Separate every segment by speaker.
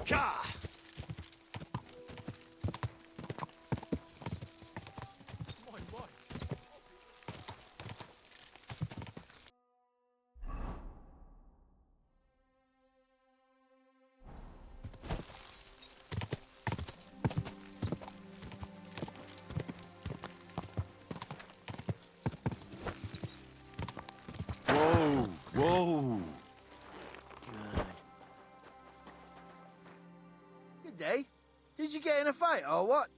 Speaker 1: Gah!
Speaker 2: My wife.
Speaker 1: Whoa!
Speaker 3: Good day. Did you get in a fight or what?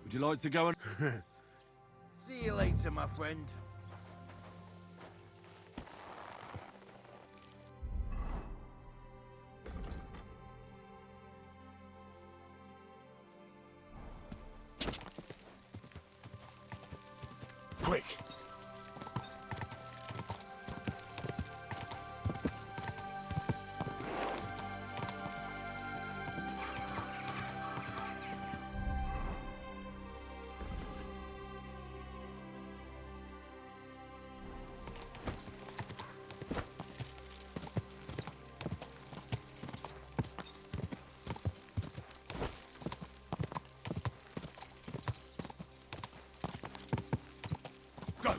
Speaker 1: Would you like to go and...
Speaker 3: See you later, my friend.
Speaker 1: Quick! Go!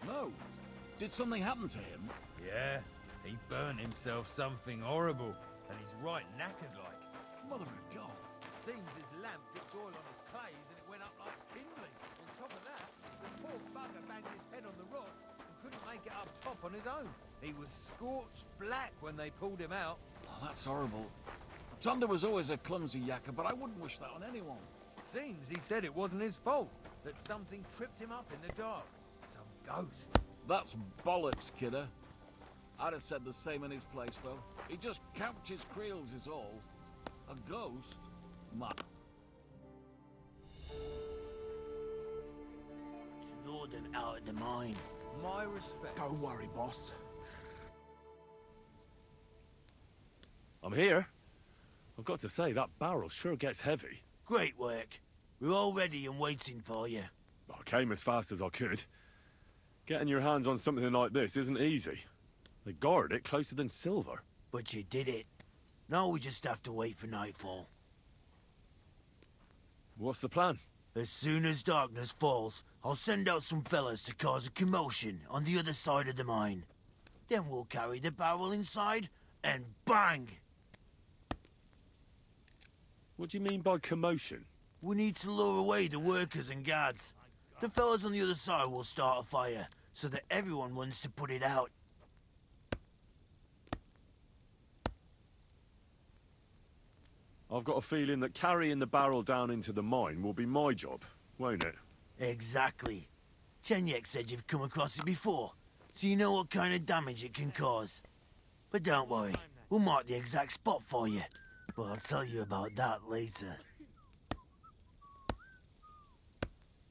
Speaker 4: No. Did something happen to him?
Speaker 3: Yeah, he burned himself something horrible, and he's right knackered like.
Speaker 4: Mother of God.
Speaker 3: Seems his lamp dipped oil on his clays and it went up like kindling. On top of that, the poor bugger banged his head on the rock and couldn't make it up top on his own. He was scorched black when they pulled him out.
Speaker 4: Oh, that's horrible. Tonda was always a clumsy yakker, but I wouldn't wish that on anyone.
Speaker 3: Seems he said it wasn't his fault, that something tripped him up in the dark. Some ghost.
Speaker 4: That's bollocks, kidder. I'd have said the same in his place, though. He just camped his creels is all. A ghost? Ma.
Speaker 5: To lure them out of the mine.
Speaker 3: My respect.
Speaker 2: Don't worry, boss.
Speaker 1: I'm here. I've got to say, that barrel sure gets heavy.
Speaker 5: Great work. We're all ready and waiting for you.
Speaker 1: I came as fast as I could. Getting your hands on something like this isn't easy. They guard it closer than silver.
Speaker 5: But you did it. Now we just have to wait for nightfall.
Speaker 1: What's the plan?
Speaker 5: As soon as darkness falls, I'll send out some fellas to cause a commotion on the other side of the mine. Then we'll carry the barrel inside, and bang!
Speaker 1: What do you mean by commotion?
Speaker 5: We need to lure away the workers and guards. The fellas on the other side will start a fire, so that everyone wants to put it out.
Speaker 1: I've got a feeling that carrying the barrel down into the mine will be my job, won't it?
Speaker 5: Exactly. Chenyek said you've come across it before, so you know what kind of damage it can cause. But don't worry, we'll mark the exact spot for you. But I'll tell you about that later.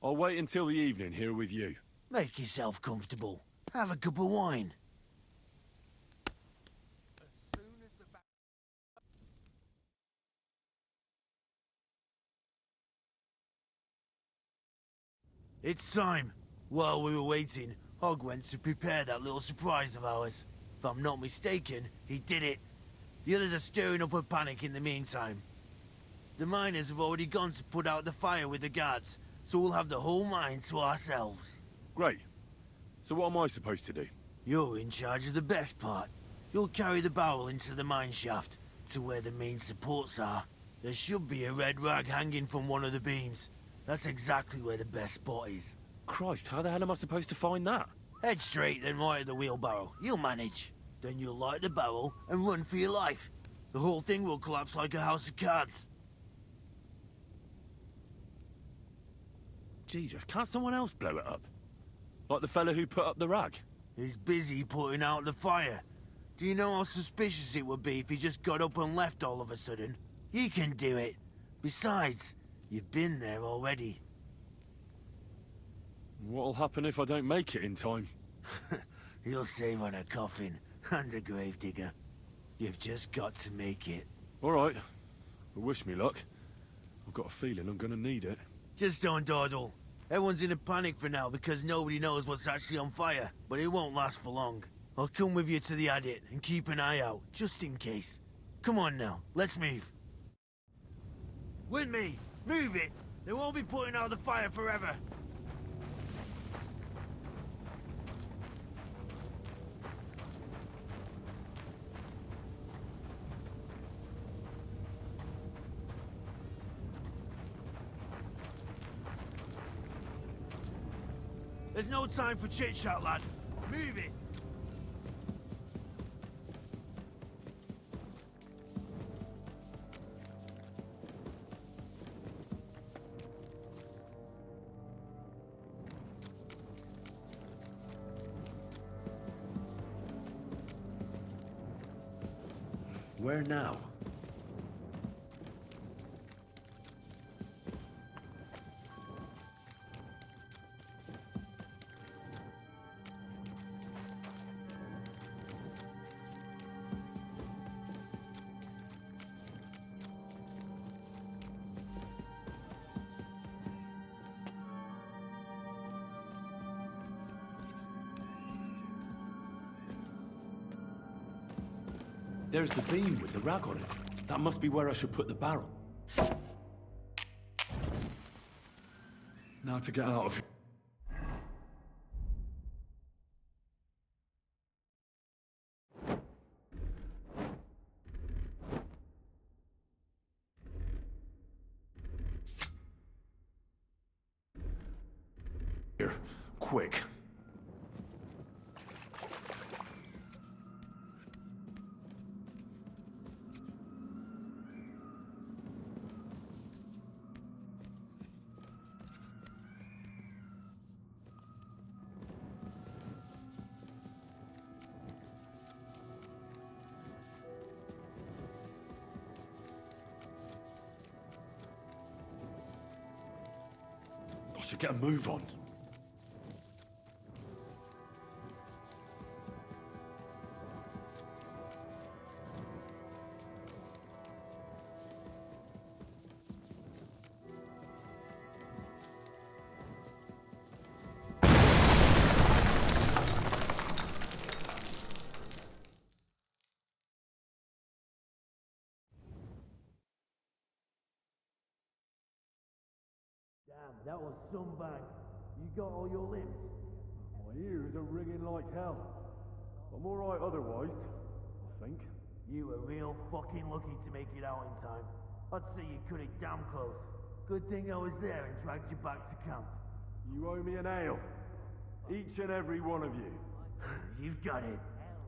Speaker 1: I'll wait until the evening here with you.
Speaker 5: Make yourself comfortable. Have a cup of wine. It's time. While we were waiting, Hogg went to prepare that little surprise of ours. If I'm not mistaken, he did it. The others are stirring up a panic in the meantime. The miners have already gone to put out the fire with the guards, so we'll have the whole mine to ourselves.
Speaker 1: Great. So what am I supposed to do?
Speaker 5: You're in charge of the best part. You'll carry the barrel into the mine shaft, to where the main supports are. There should be a red rag hanging from one of the beams. That's exactly where the best spot is.
Speaker 1: Christ, how the hell am I supposed to find that?
Speaker 5: Head straight, then right at the wheelbarrow. You'll manage. Then you'll light the barrel and run for your life. The whole thing will collapse like a house of cards.
Speaker 1: Jesus, can't someone else blow it up? Like the fella who put up the rag?
Speaker 5: He's busy putting out the fire. Do you know how suspicious it would be if he just got up and left all of a sudden? You can do it. Besides, you've been there already.
Speaker 1: What'll happen if I don't make it in time?
Speaker 5: You'll save on a coffin and a gravedigger. You've just got to make it.
Speaker 1: All right. Well, wish me luck. I've got a feeling I'm gonna need it.
Speaker 5: Just don't dawdle. Everyone's in a panic for now because nobody knows what's actually on fire, but it won't last for long. I'll come with you to the adit and keep an eye out, just in case. Come on now, let's move. With me! Move it! They won't be putting out the fire forever. There's no time for chit-chat, lad. Move it!
Speaker 1: Where now? There's the beam with the rag on it. That must be where I should put the barrel. Now to get out of here. Here, quick. I should get a move on.
Speaker 5: Damn, that was some bang. You got all your limbs?
Speaker 1: My ears are ringing like hell. I'm alright otherwise, I think.
Speaker 5: You were real fucking lucky to make it out in time. I'd say you cut it damn close. Good thing I was there and dragged you back to camp.
Speaker 1: You owe me an ale. Each and every one of you.
Speaker 5: You've got it.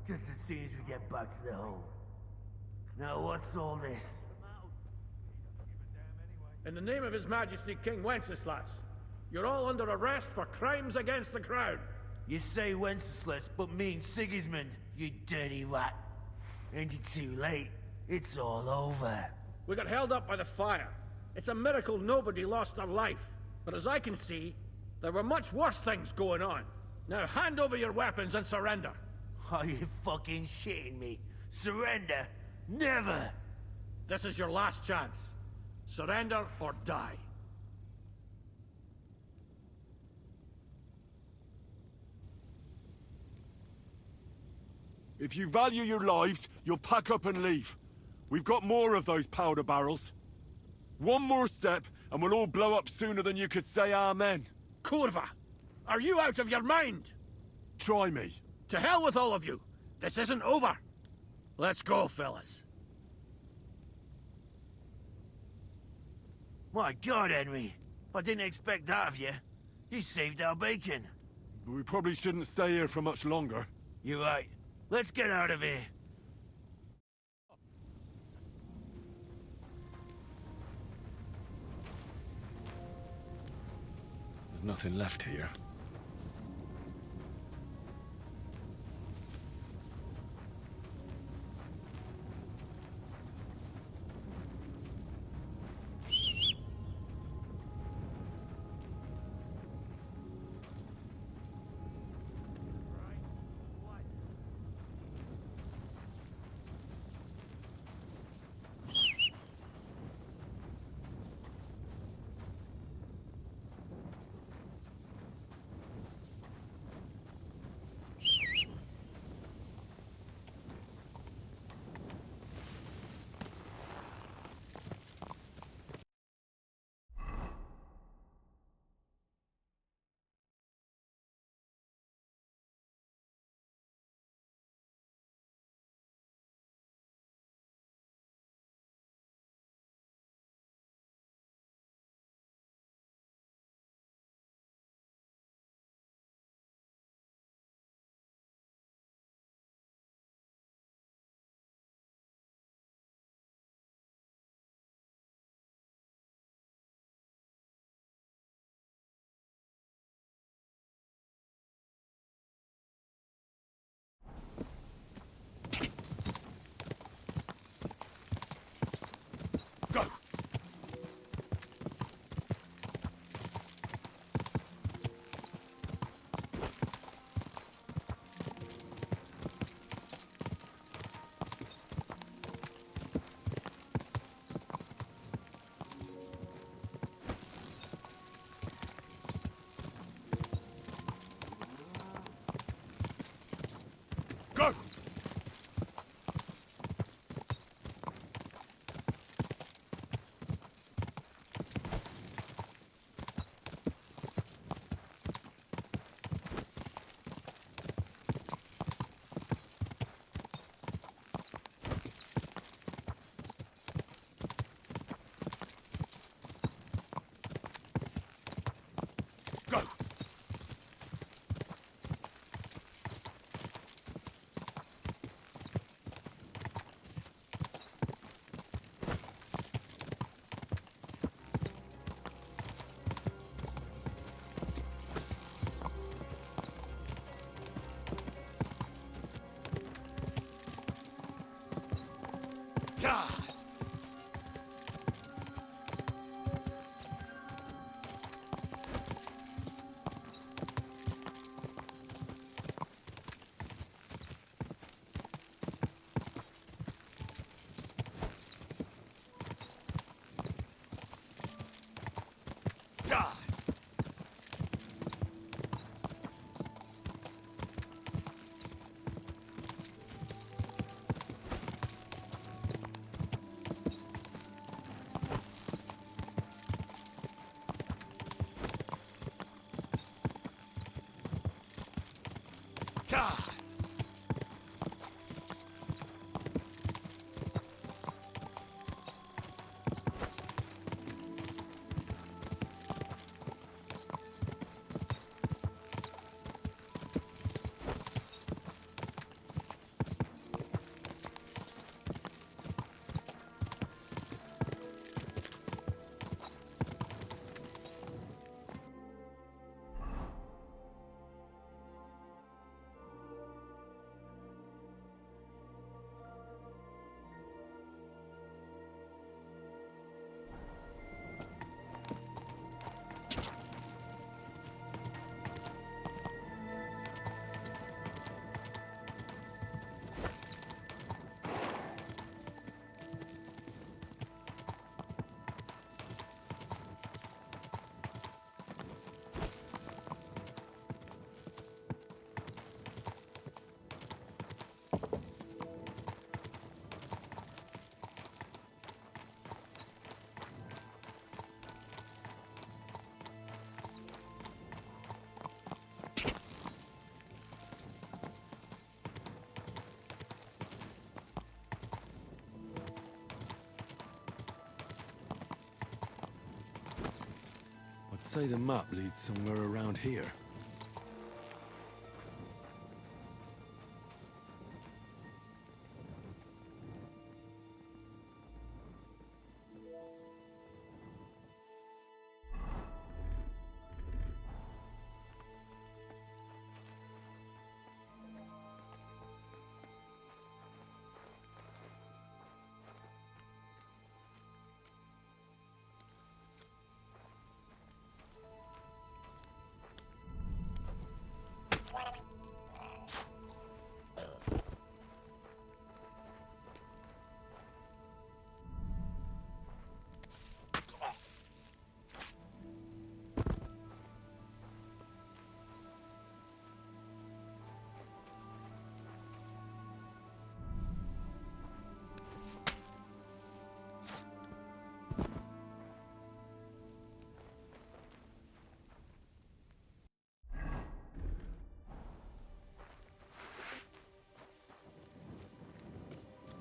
Speaker 5: Just as soon as we get back to the hold. Now what's all this?
Speaker 2: In the name of His Majesty King Wenceslas, you're all under arrest for crimes against the crown.
Speaker 5: You say Wenceslas, but mean Sigismund, you dirty rat. Ain't it too late? It's all over.
Speaker 2: We got held up by the fire. It's a miracle nobody lost their life. But as I can see, there were much worse things going on. Now hand over your weapons and surrender.
Speaker 5: Are you fucking shitting me? Surrender? Never!
Speaker 2: This is your last chance. Surrender or die.
Speaker 1: If you value your lives, you'll pack up and leave. We've got more of those powder barrels. One more step, and we'll all blow up sooner than you could say amen.
Speaker 2: Kurva! Are you out of your mind?
Speaker 1: Try me.
Speaker 2: To hell with all of you. This isn't over. Let's go, fellas.
Speaker 5: My God, Henry. I didn't expect that of you. You saved our bacon.
Speaker 1: But we probably shouldn't stay here for much longer.
Speaker 5: You're right. Let's get out of here.
Speaker 1: There's nothing left here. Go! Go! Go! God! God! God! I'd say the map leads somewhere around here.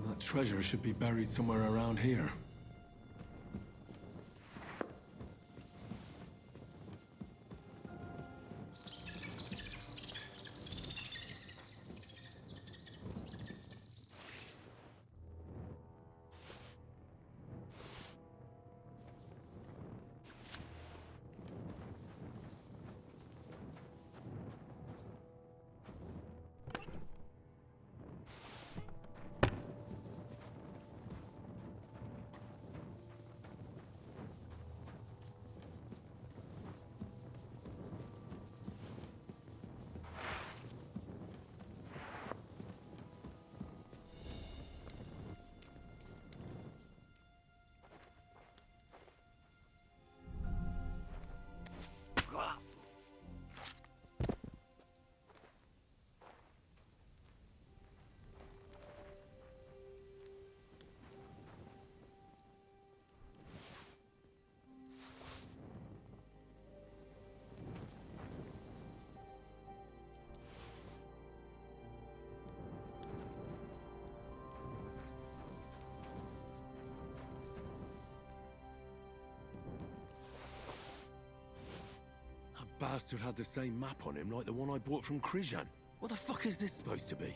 Speaker 1: That treasure should be buried somewhere around here. bastard had the same map on him like the one I bought from Krijan. What the fuck is this supposed to be?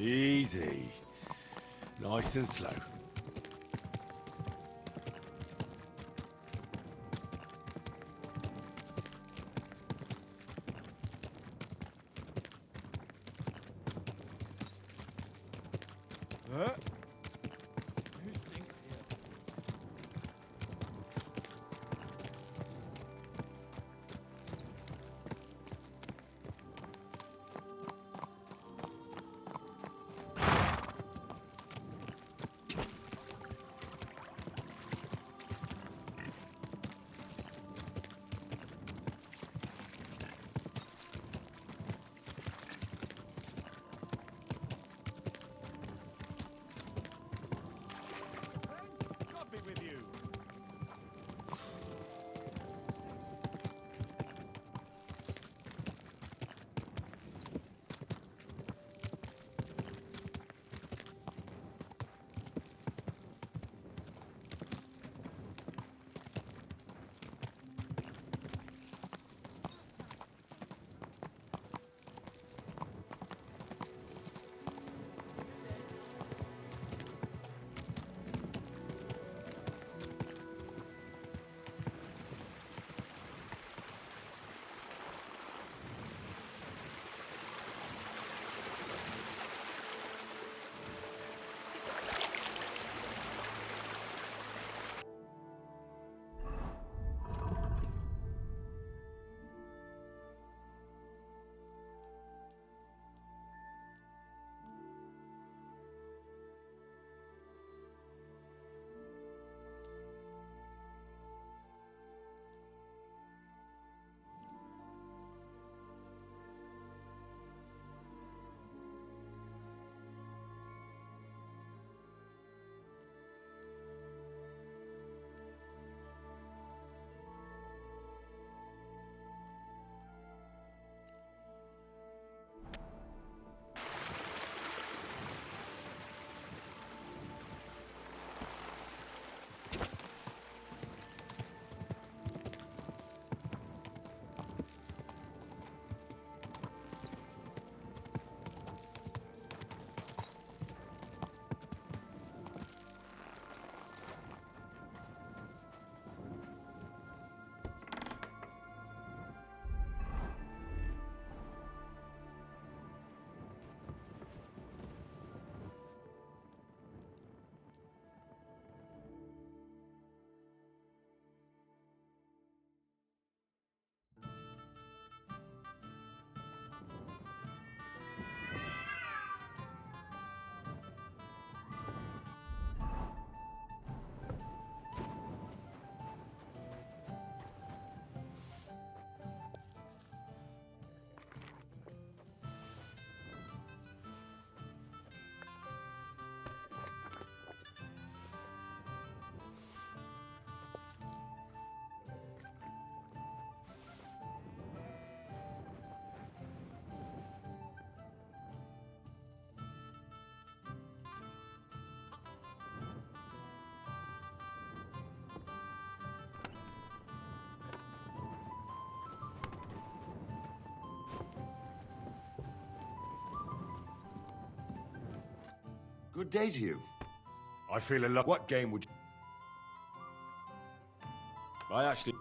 Speaker 1: Easy. Nice and slow.
Speaker 5: Who stinks here?
Speaker 1: God be with you.
Speaker 6: Good day to you.
Speaker 1: I feel a lot.
Speaker 6: What game would you...
Speaker 1: I actually.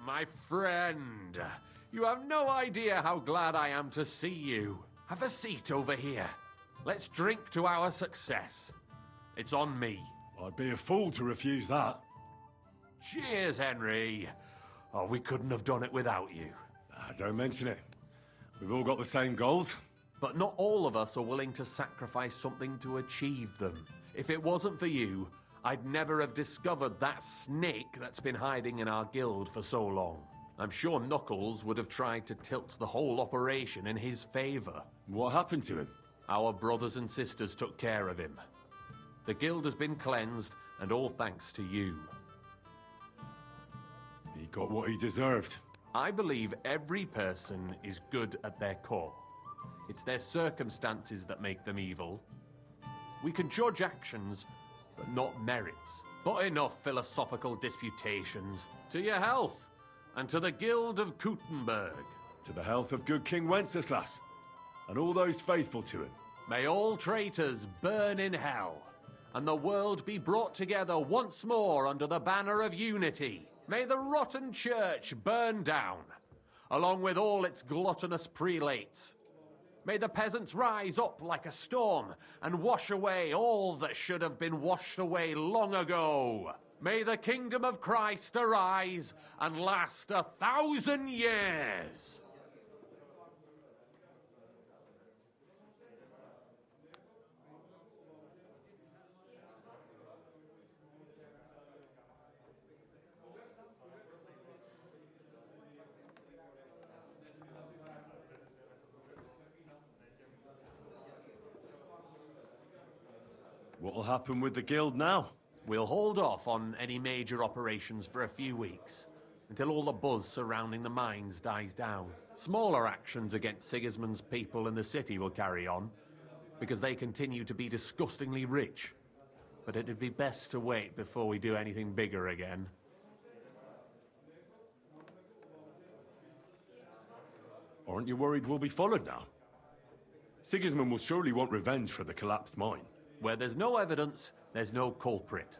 Speaker 7: My friend, you have no idea how glad I am to see you. Have a seat over here. Let's drink to our success. It's on me.
Speaker 1: I'd be a fool to refuse that.
Speaker 7: Cheers, Henry. Oh, we couldn't have done it without you.
Speaker 1: Don't mention it. We've all got the same goals.
Speaker 7: But not all of us are willing to sacrifice something to achieve them. If it wasn't for you, I'd never have discovered that snake that's been hiding in our guild for so long. I'm sure Knuckles would have tried to tilt the whole operation in his favor.
Speaker 1: What happened to him?
Speaker 7: Our brothers and sisters took care of him. The guild has been cleansed, and all thanks to you.
Speaker 1: He got what he deserved.
Speaker 7: I believe every person is good at their core. It's their circumstances that make them evil. We can judge actions, but but not merits. But enough philosophical disputations. To your health, and to the Guild of Kuttenberg.
Speaker 1: To the health of good King Wenceslas, and all those faithful to him.
Speaker 7: May all traitors burn in hell, and the world be brought together once more under the banner of unity. May the rotten church burn down, along with all its gluttonous prelates. May the peasants rise up like a storm and wash away all that should have been washed away long ago. May the kingdom of Christ arise and last 1,000 years.
Speaker 1: What'll happen with the guild now?
Speaker 7: We'll hold off on any major operations for a few weeks, until all the buzz surrounding the mines dies down. Smaller actions against Sigismund's people in the city will carry on, because they continue to be disgustingly rich. But it'd be best to wait before we do anything bigger again.
Speaker 1: Aren't you worried we'll be followed now? Sigismund will surely want revenge for the collapsed mine.
Speaker 7: Where there's no evidence, there's no culprit.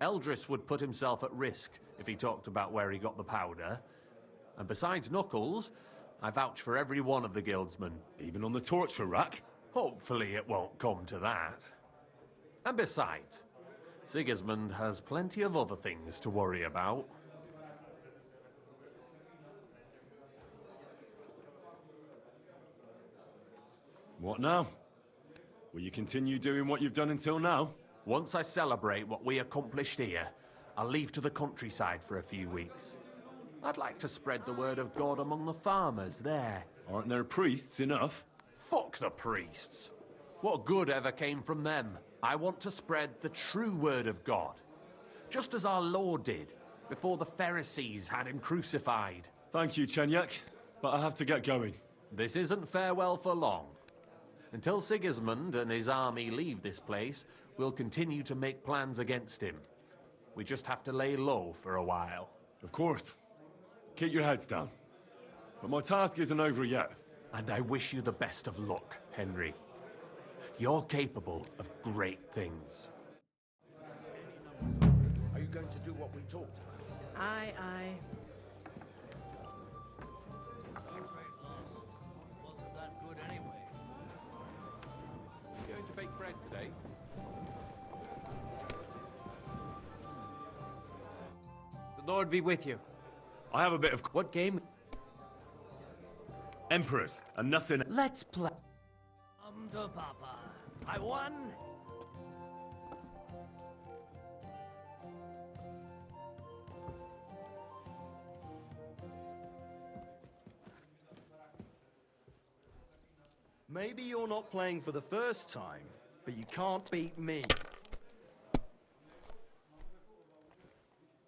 Speaker 7: Eldris would put himself at risk if he talked about where he got the powder. And besides Knuckles, I vouch for every one of the guildsmen.
Speaker 1: Even on the torture rack?
Speaker 7: Hopefully it won't come to that. And besides, Sigismund has plenty of other things to worry about.
Speaker 1: What now? Will you continue doing what you've done until now?
Speaker 7: Once I celebrate what we accomplished here, I'll leave to the countryside for a few weeks. I'd like to spread the word of God among the farmers there.
Speaker 1: Aren't there priests enough?
Speaker 7: Fuck the priests. What good ever came from them? I want to spread the true word of God, just as our Lord did before the Pharisees had him crucified.
Speaker 1: Thank you, Chenyak, but I have to get going.
Speaker 7: This isn't farewell for long. Until Sigismund and his army leave this place, we'll continue to make plans against him. We just have to lay low for a while.
Speaker 1: Of course. Keep your heads down. But my task isn't over yet.
Speaker 7: And I wish you the best of luck, Henry. You're capable of great things.
Speaker 3: Are you going to do what we talked about?
Speaker 6: Aye, aye.
Speaker 5: Wasn't that good anyway?
Speaker 7: You going to bake bread today?
Speaker 8: The Lord be with you.
Speaker 1: I have a bit of
Speaker 8: What game?
Speaker 1: Emperors and nothing.
Speaker 8: Let's play.
Speaker 5: To Papa. I won.
Speaker 9: Maybe you're not playing for the first time, but you can't beat me.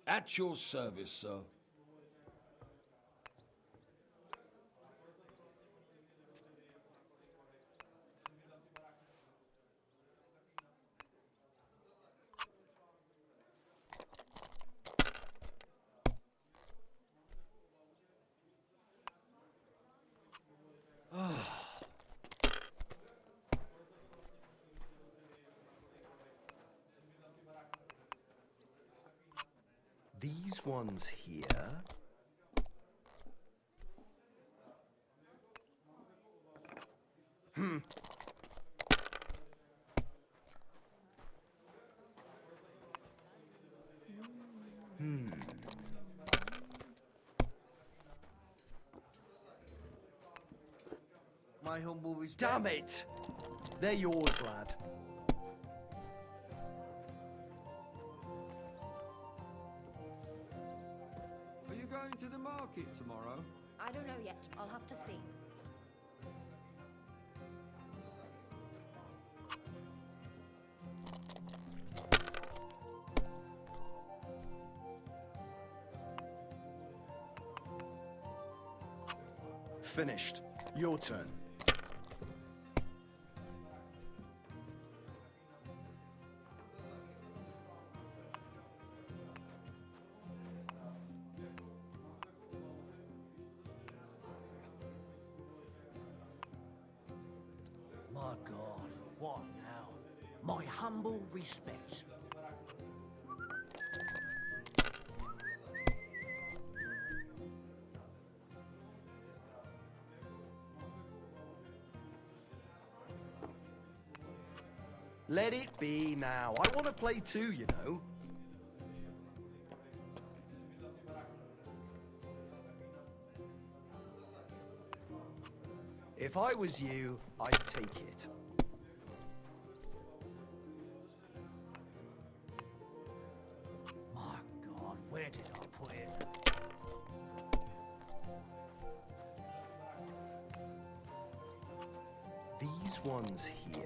Speaker 4: At your service, sir.
Speaker 9: These ones here.
Speaker 3: My humble respect.
Speaker 9: Damn it! They're yours, lad.
Speaker 10: Are you going to the market tomorrow?
Speaker 6: I don't know yet. I'll have to see.
Speaker 9: Finished. Your turn.
Speaker 11: What now? My humble respects.
Speaker 9: Let it be now. I want to play too, you know. If I was you, I'd take it.
Speaker 11: My God, where did I put it?
Speaker 9: These ones here.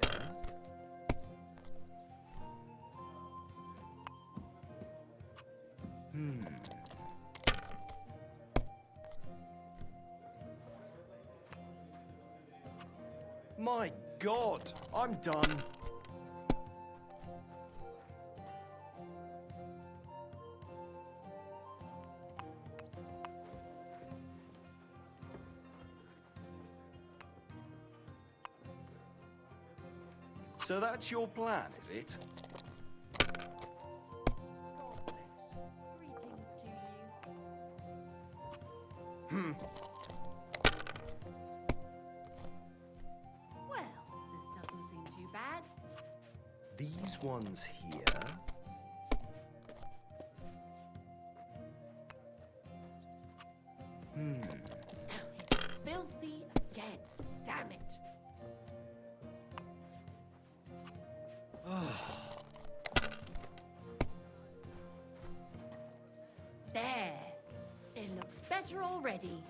Speaker 9: My God, I'm done. So that's your plan, is it?
Speaker 6: God bless. Greetings to you. Well, this doesn't seem too bad.
Speaker 9: These ones here.
Speaker 6: It's filthy again. Damn it. There. It looks better already.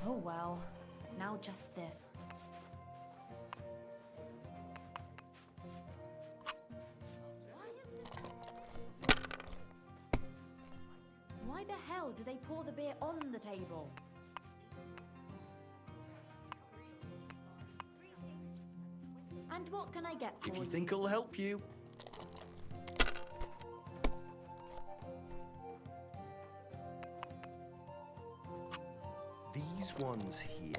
Speaker 6: Oh well. Now just this. Why the hell do they pour the beer on the table? And what can I get for
Speaker 9: If you think it'll help you. These ones here.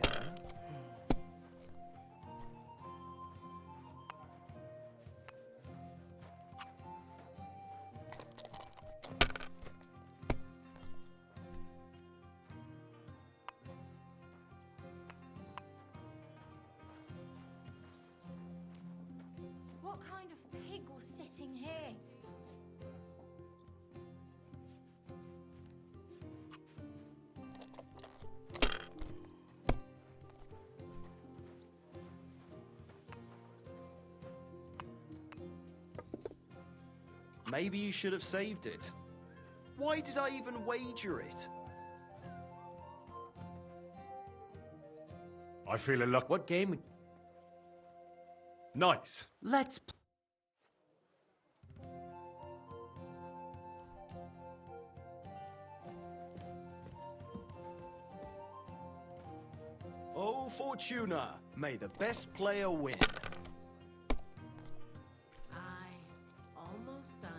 Speaker 6: What kind of pig was sitting here?
Speaker 9: Maybe you should have saved it. Why did I even wager it?
Speaker 1: I feel a luck.
Speaker 8: What game?
Speaker 1: Nice.
Speaker 8: Let's
Speaker 9: Oh, Fortuna, may the best player win.
Speaker 6: Aye, almost done.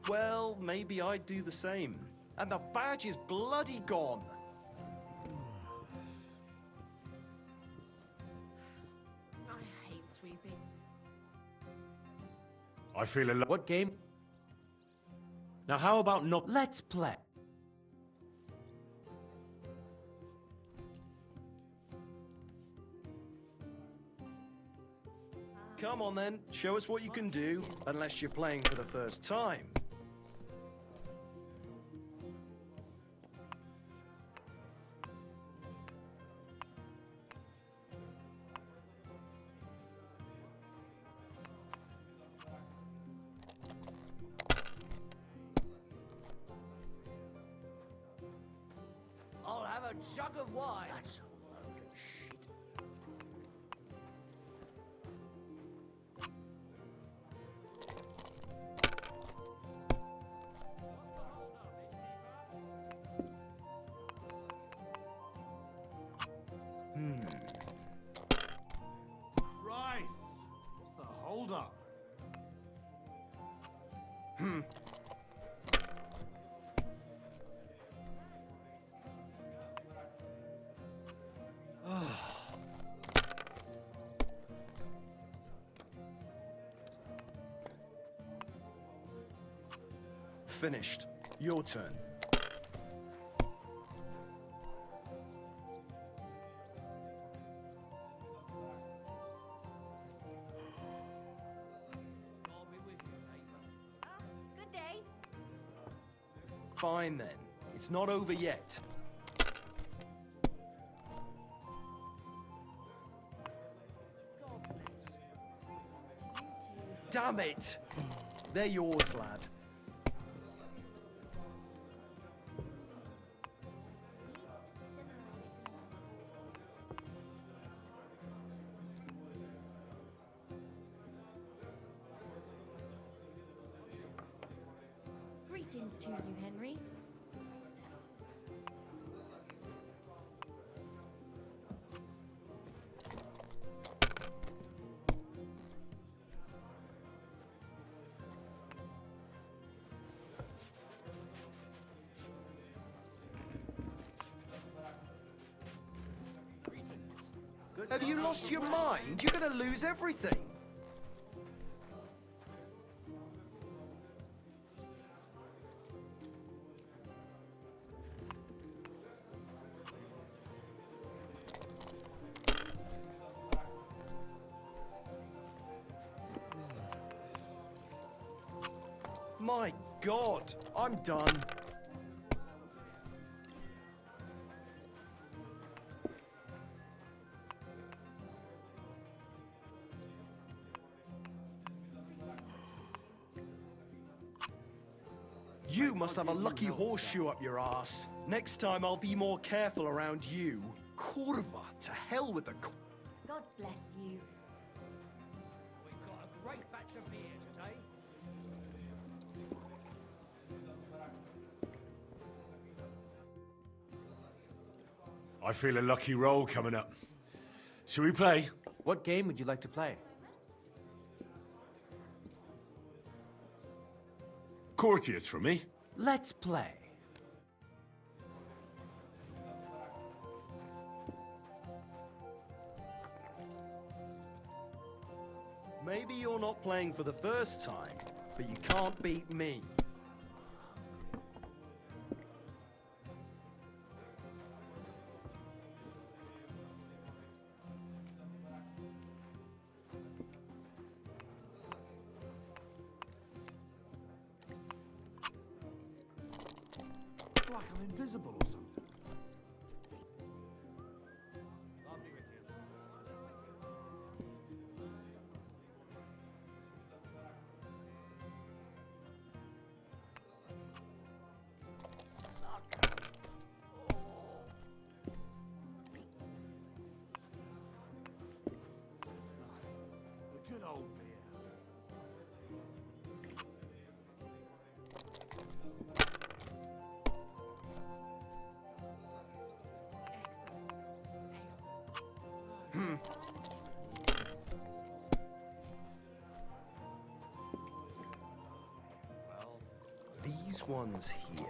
Speaker 9: Well, maybe I'd do the same. And the badge is bloody gone.
Speaker 6: I hate sweeping.
Speaker 1: I feel a luck.
Speaker 8: What game?
Speaker 1: Now how about not...
Speaker 8: Let's play.
Speaker 9: Come on then, show us what you can do, unless you're playing for the first time.
Speaker 11: I'll have a jug of wine. That's a load of shit.
Speaker 2: Christ! What's the hold-up?
Speaker 9: finished. Your turn.
Speaker 6: Good day.
Speaker 9: Fine then. It's not over yet. Damn it! They're yours, lad.
Speaker 6: Greetings to you, Henry.
Speaker 9: Have you lost your mind? You're gonna lose everything. My God, I'm done. You must have a lucky horseshoe up your ass. Next time I'll be more careful around you. Kurva, to hell with the...
Speaker 6: God bless you.
Speaker 11: We've got a great batch of beer today.
Speaker 1: I feel a lucky roll coming up. Shall we play?
Speaker 8: What game would you like to play?
Speaker 1: Courtiers for me.
Speaker 8: Let's play.
Speaker 9: Maybe you're not playing for the first time, but you can't beat me.
Speaker 5: It's like I'm invisible or something. The good old beer.
Speaker 9: Well, these ones here...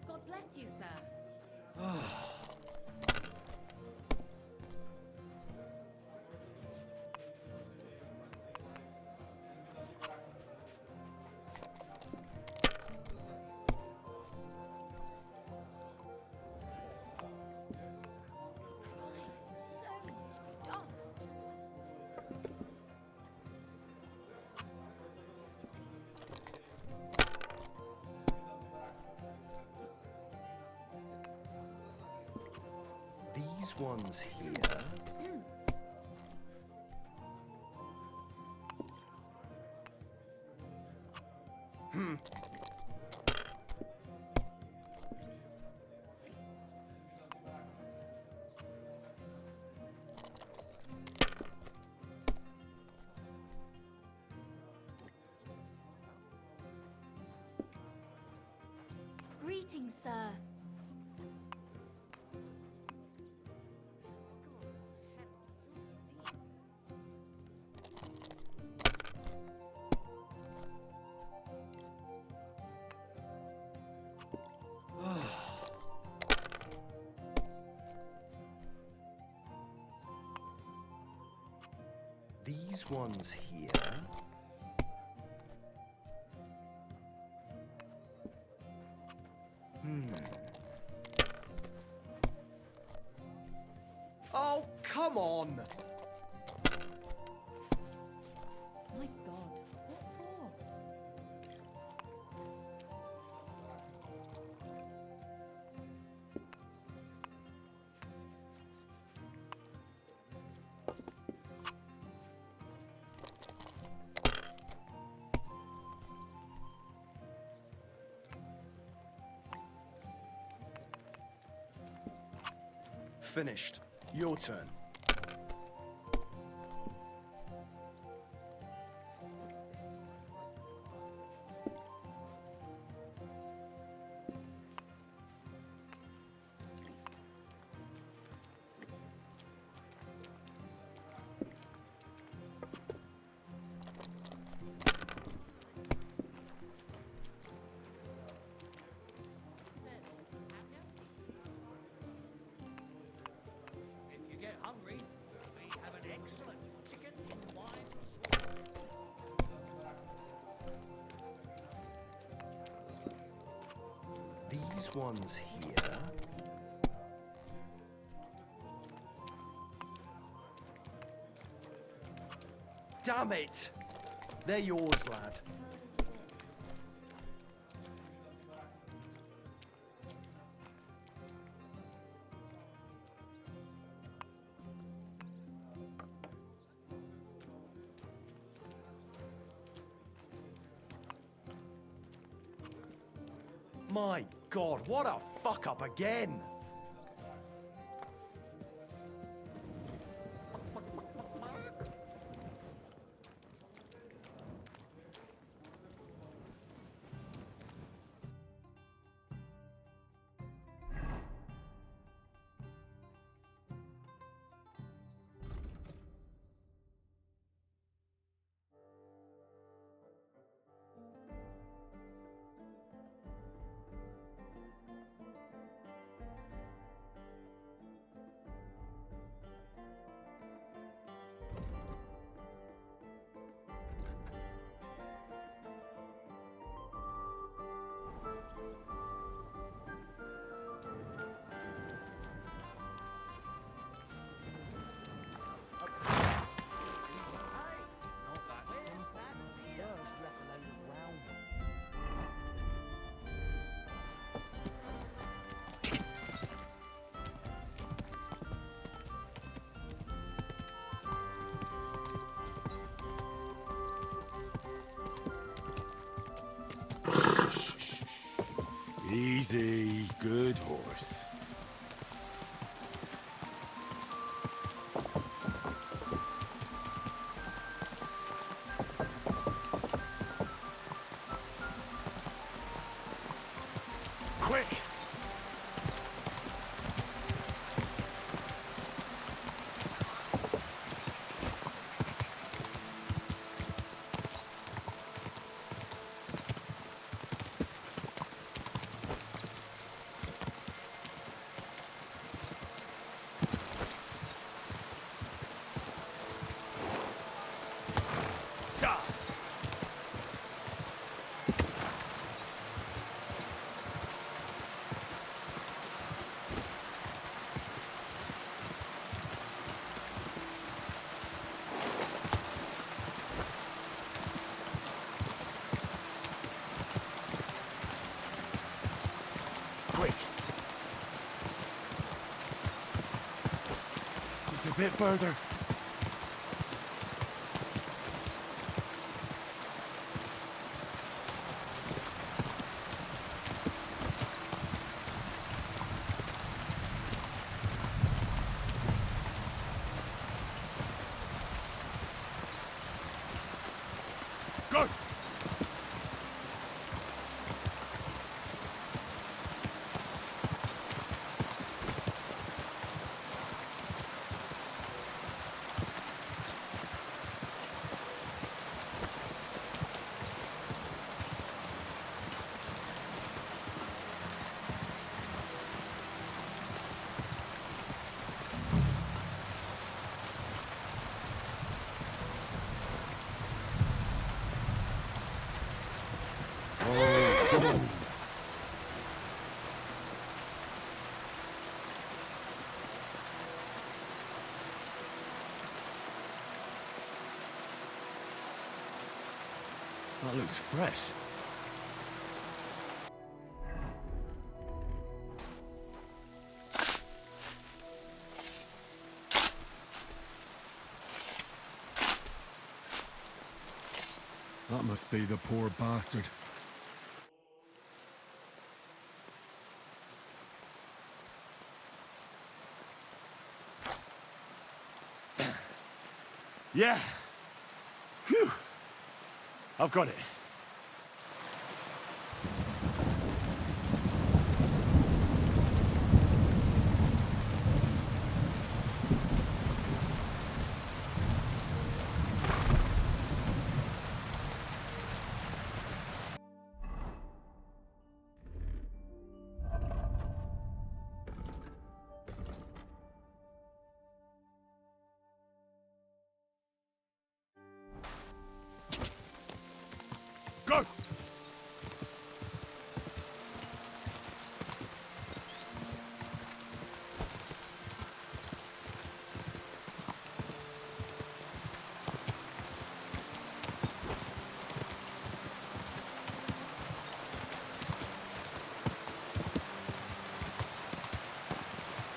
Speaker 6: God bless you, sir. So much dust.
Speaker 9: These ones here...
Speaker 6: Greetings, sir.
Speaker 9: These ones here. Oh, come on!
Speaker 6: My God, what for?
Speaker 9: Finished. Your turn.
Speaker 11: If you get hungry, we have an excellent chicken in wine sauce.
Speaker 9: These ones here. Damn it! They're yours, lad. My God, what a fuck up again!
Speaker 1: Easy, good horse. Quick! Quick! Just a bit further. Go! That looks fresh. That must be the poor bastard. Yeah. Phew. I've got it. Go!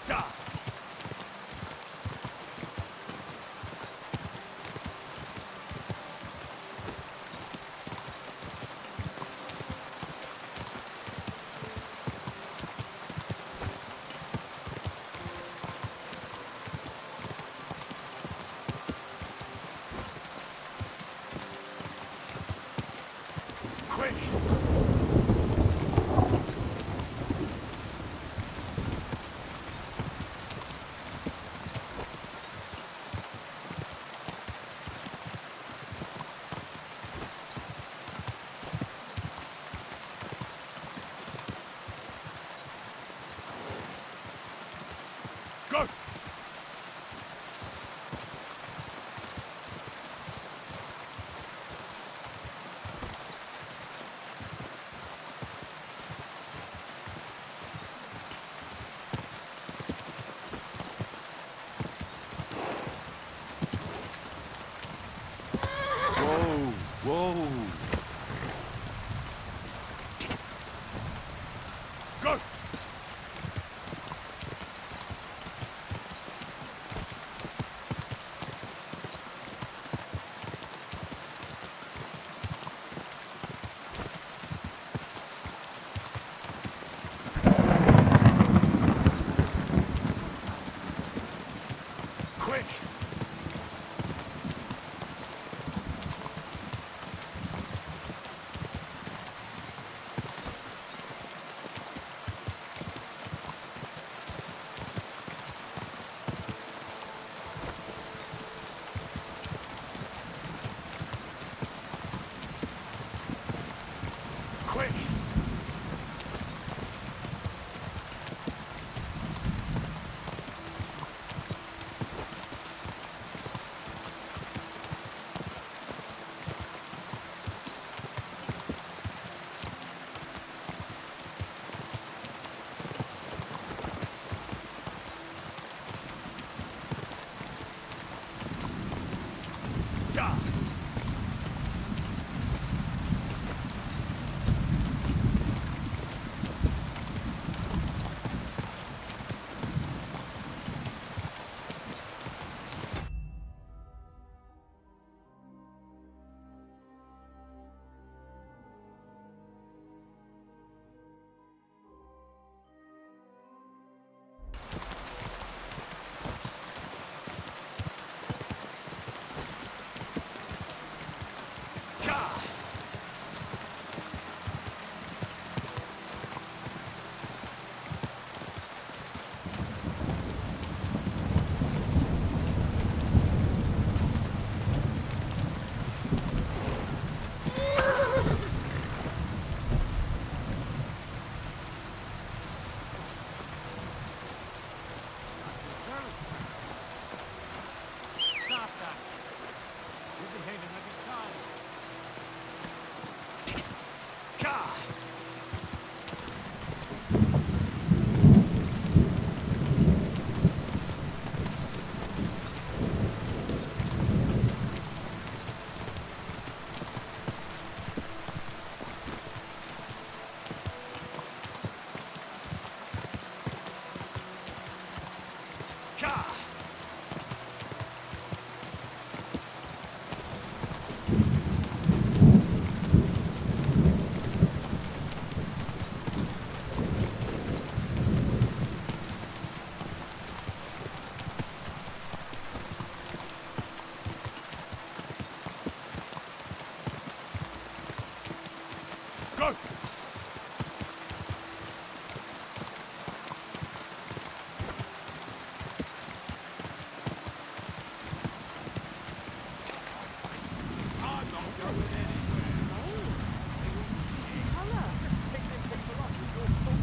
Speaker 1: Da! Quick! Go! Whoa, whoa. Go! Quick! Quick! Da! Gah!
Speaker 11: Service, sir. Stop that. We're behaving like a colony.
Speaker 1: Go!
Speaker 2: I'm not going anywhere.
Speaker 6: Colour.
Speaker 2: Taking people off with your phone.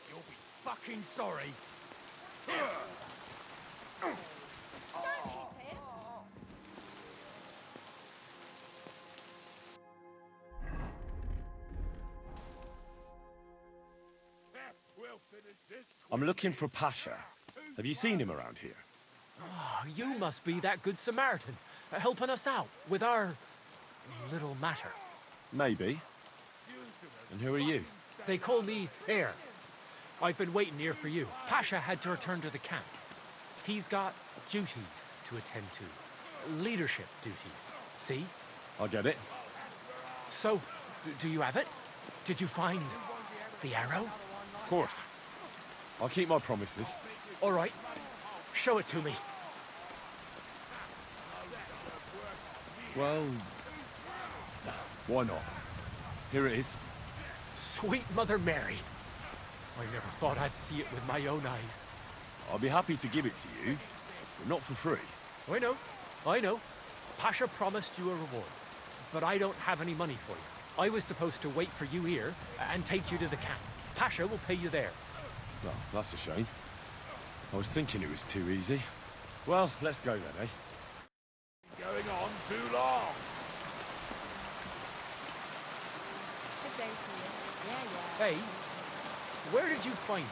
Speaker 9: You'll be fucking sorry.
Speaker 6: Don't eat him.
Speaker 1: We'll finish this.
Speaker 12: I'm looking for Pasha. Have you seen him around here?
Speaker 8: Oh, you must be that good Samaritan, helping us out with our little matter.
Speaker 12: Maybe. And who are you?
Speaker 8: They call me Air. I've been waiting here for you. Pasha had to return to the camp. He's got duties to attend to. Leadership duties. See?
Speaker 12: I get it.
Speaker 8: So, do you have it? Did you find the arrow?
Speaker 12: Of course. I'll keep my promises.
Speaker 8: All right. Show it to me.
Speaker 12: Well, why not? Here it is.
Speaker 8: Sweet Mother Mary. I never thought I'd see it with my own eyes.
Speaker 12: I'll be happy to give it to you, but not for free.
Speaker 8: I know. Pasha promised you a reward, but I don't have any money for you. I was supposed to wait for you here and take you to the camp. Pasha will pay you there.
Speaker 12: Well, that's a shame. I was thinking it was too easy. Well, let's go then, eh?
Speaker 1: Going on too long.
Speaker 6: Good day to you. Yeah.
Speaker 8: Hey, where did you find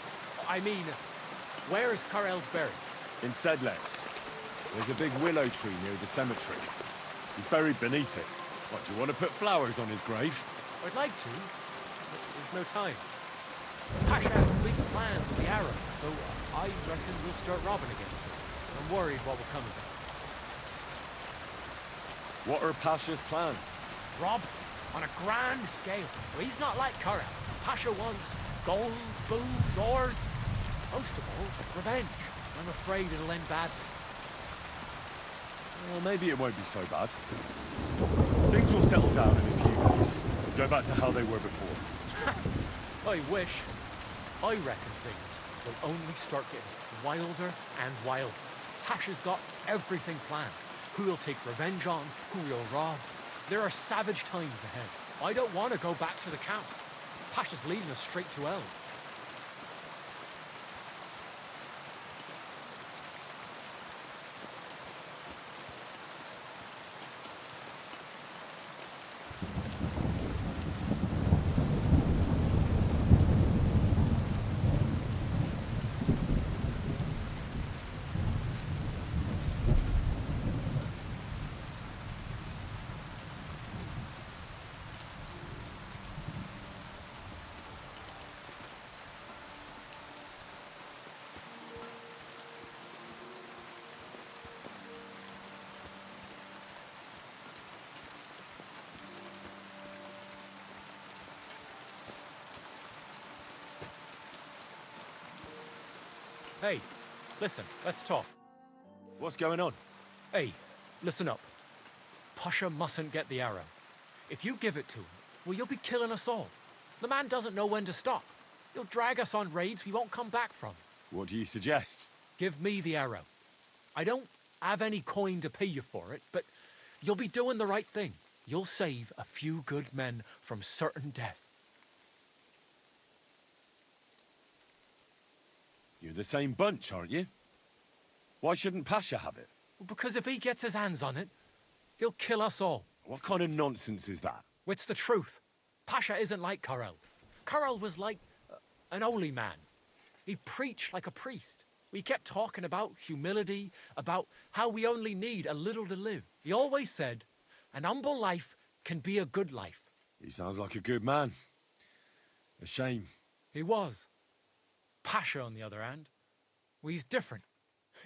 Speaker 8: I mean, where is Karel's buried?
Speaker 12: In Sedles. There's a big willow tree near the cemetery. He's buried beneath it. What, do you want to put flowers on his grave?
Speaker 8: I'd like to, but there's no time. Pasha has big plans with the arrow, so I reckon we'll start robbing again. I'm worried what will come of it.
Speaker 12: What are Pasha's plans?
Speaker 8: Rob, on a grand scale. Well, he's not like Karel. Pasha wants gold, booze, ores. Most of all, revenge. I'm afraid it'll end badly.
Speaker 12: Well, maybe it won't be so bad. Things will settle down in a few days. Go back to how they were before.
Speaker 8: I wish. I reckon things will only start getting wilder and wilder. Pasha's got everything planned. Who he'll take revenge on, who he'll rob. There are savage times ahead. I don't want to go back to the camp. Pasha's leading us straight to El. Hey, listen, let's talk.
Speaker 12: What's going on?
Speaker 8: Hey, listen up. Pasha mustn't get the arrow. If you give it to him, well, you'll be killing us all. The man doesn't know when to stop. He'll drag us on raids we won't come back from.
Speaker 12: What do you suggest?
Speaker 8: Give me the arrow. I don't have any coin to pay you for it, but you'll be doing the right thing. You'll save a few good men from certain death.
Speaker 12: You're the same bunch, aren't you? Why shouldn't Pasha have it?
Speaker 8: Well, because if he gets his hands on it, he'll kill us all.
Speaker 12: What kind of nonsense is that?
Speaker 8: It's the truth. Pasha isn't like Karel. Karel was like an holy man. He preached like a priest. We kept talking about humility, about how we only need a little to live. He always said, an humble life can be a good life.
Speaker 1: He sounds like a good man. A shame.
Speaker 8: He was. Pasha, on the other hand, well, he's different.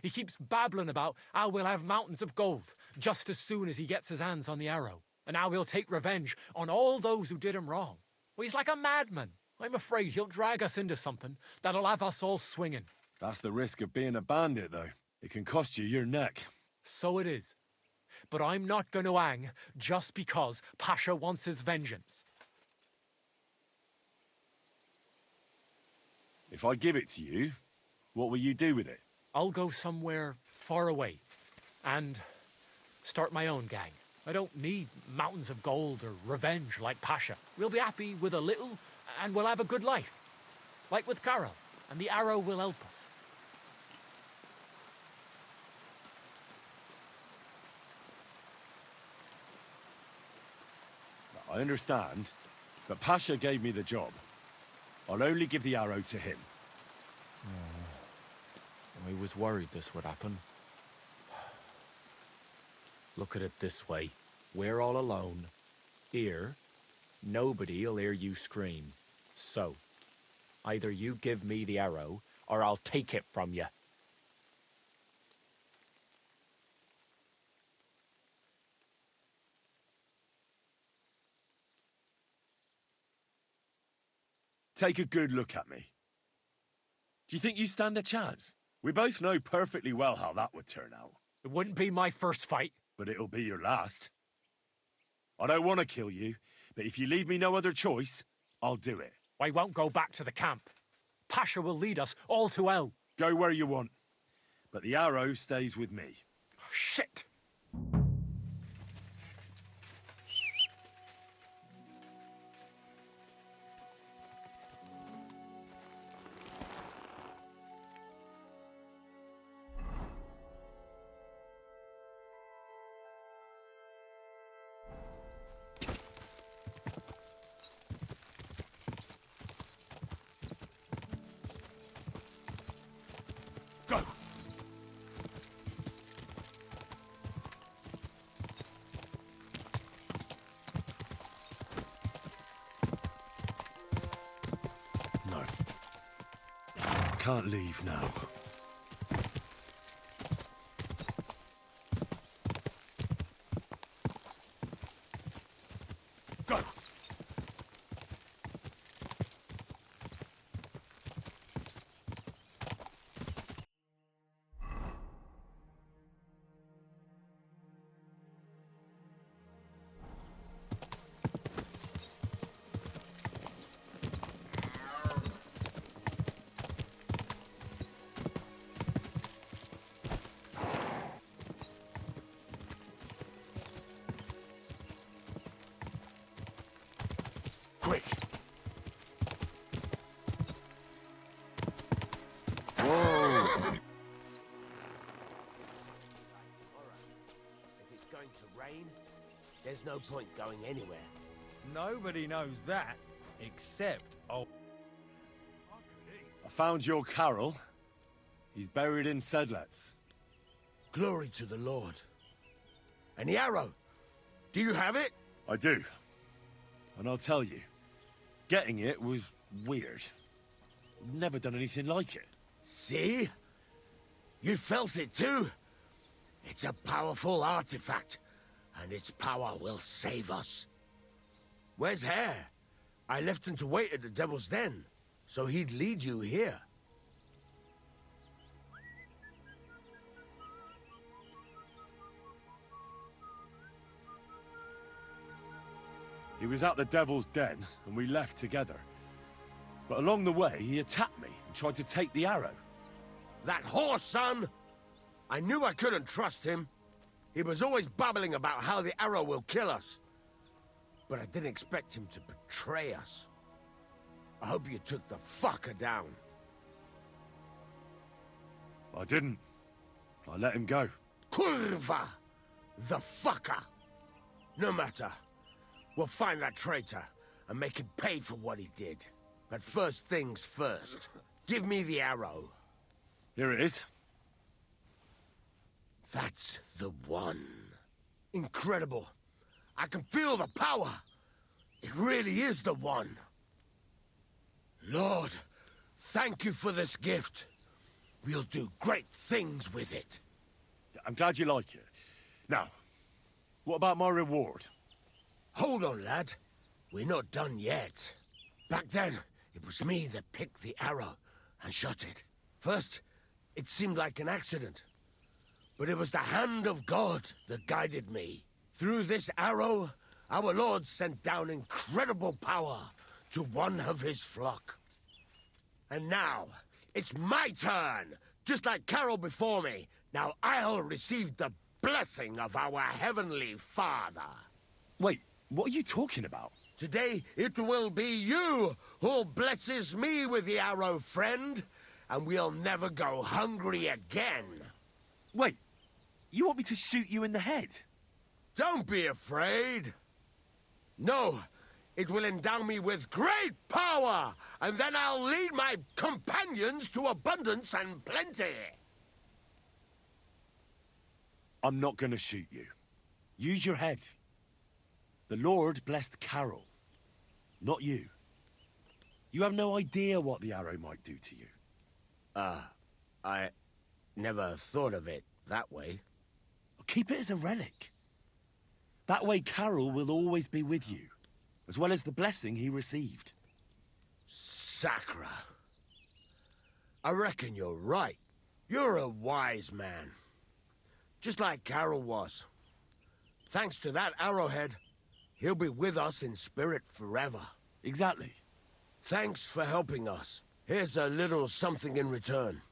Speaker 8: He keeps babbling about how we'll have mountains of gold just as soon as he gets his hands on the arrow, and how he'll take revenge on all those who did him wrong. Well, he's like a madman. I'm afraid he'll drag us into something that'll have us all swinging.
Speaker 1: That's the risk of being a bandit, though. It can cost you your neck.
Speaker 8: So it is. But I'm not going to hang just because Pasha wants his vengeance.
Speaker 1: If I give it to you, what will you do with it?
Speaker 8: I'll go somewhere far away and start my own gang. I don't need mountains of gold or revenge like Pasha. We'll be happy with a little and we'll have a good life. Like with Carol, and the arrow will help us.
Speaker 1: I understand, but Pasha gave me the job. I'll only give the arrow to him.
Speaker 8: I was worried this would happen. Look at it this way. We're all alone. Here, nobody'll hear you scream. So, either you give me the arrow, or I'll take it from you.
Speaker 1: Take a good look at me. Do you think you stand a chance? We both know perfectly well how that would turn out.
Speaker 8: It wouldn't be my first fight.
Speaker 1: But it'll be your last. I don't want to kill you, but if you leave me no other choice, I'll do it.
Speaker 8: I won't go back to the camp. Pasha will lead us all to hell.
Speaker 1: Go where you want, but the arrow stays with me.
Speaker 8: Shit!
Speaker 1: Go! No. I can't leave now. Go! Quick! Whoa!
Speaker 13: Alright. If it's going to rain, there's no point going anywhere.
Speaker 3: Nobody knows that, except old...
Speaker 1: I found your Carol. He's buried in Sedlets.
Speaker 13: Glory to the Lord. And the arrow, do you have it?
Speaker 1: I do. And I'll tell you, getting it was weird. I've never done anything like it.
Speaker 13: See? You felt it too? It's a powerful artifact, and its power will save us. Where's Hare? I left him to wait at the Devil's Den, so he'd lead you here.
Speaker 1: He was at the Devil's Den, and we left together. But along the way, he attacked me and tried to take the arrow.
Speaker 13: That horse, son! I knew I couldn't trust him. He was always babbling about how the arrow will kill us. But I didn't expect him to betray us. I hope you took the fucker down.
Speaker 1: I didn't. I let him go.
Speaker 13: Kurva! The fucker! No matter. We'll find that traitor and make him pay for what he did. But first things first. Give me the arrow.
Speaker 1: Here it is.
Speaker 13: That's the one. Incredible. I can feel the power. It really is the one. Lord, thank you for this gift. We'll do great things with it.
Speaker 1: I'm glad you like it. Now, what about my reward?
Speaker 13: Hold on, lad. We're not done yet. Back then, it was me that picked the arrow and shot it. First, it seemed like an accident. But it was the hand of God that guided me. Through this arrow, our Lord sent down incredible power to one of his flock. And now, it's my turn! Just like Carol before me, now I'll receive the blessing of our Heavenly Father.
Speaker 1: Wait, what are you talking about?
Speaker 13: Today, it will be you who blesses me with the arrow, friend, and we'll never go hungry again.
Speaker 1: Wait, you want me to shoot you in the head?
Speaker 13: Don't be afraid. No, it will endow me with great power, and then I'll lead my companions to abundance and plenty.
Speaker 1: I'm not gonna shoot you. Use your head. The Lord blessed Carol, not you. You have no idea what the arrow might do to you.
Speaker 13: I never thought of it that way.
Speaker 1: Keep it as a relic. That way Carol will always be with you, as well as the blessing he received.
Speaker 13: Sacra. I reckon you're right. You're a wise man. Just like Carol was. Thanks to that arrowhead, he'll be with us in spirit forever.
Speaker 1: Exactly.
Speaker 13: Thanks for helping us. Here's a little something in return.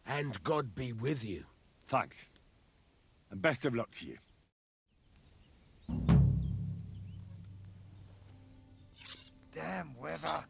Speaker 13: And God be with you.
Speaker 1: Thanks. And best of luck to you.
Speaker 3: Damn weather.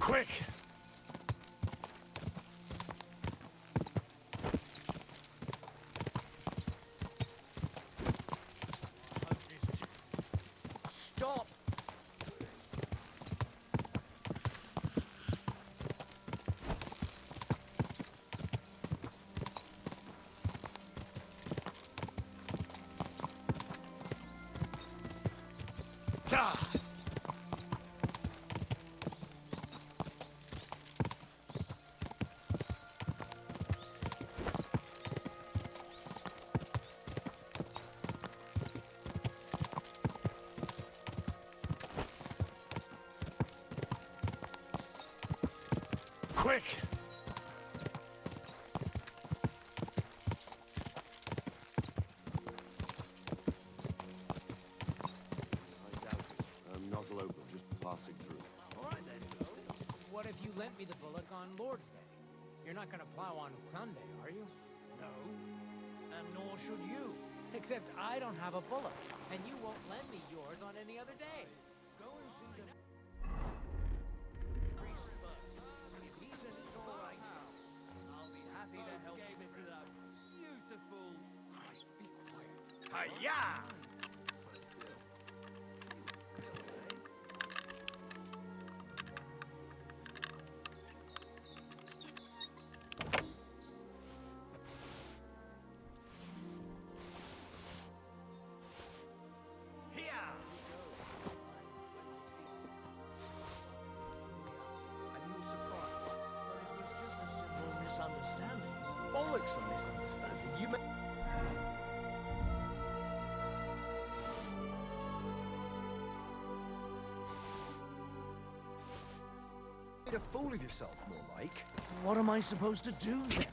Speaker 1: Quick!
Speaker 2: Stop!
Speaker 1: Ah! Quick!
Speaker 14: I doubt it. I'm not local, just passing through.
Speaker 11: All right then. What if you lent me the bullock on Lord's Day? You're not gonna plow on Sunday, are you?
Speaker 2: No. And nor should you.
Speaker 11: Except I don't have a bullock, and you won't lend me yours on any other day.
Speaker 2: Go and see the priest first. If he says it's all right, I'll be happy to help.
Speaker 10: Gave it to that beautiful.
Speaker 2: Be quiet. Hiya!
Speaker 9: Misunderstanding. Bollocks a misunderstanding. You may... Made a fool of yourself, more like. What am I supposed to do then?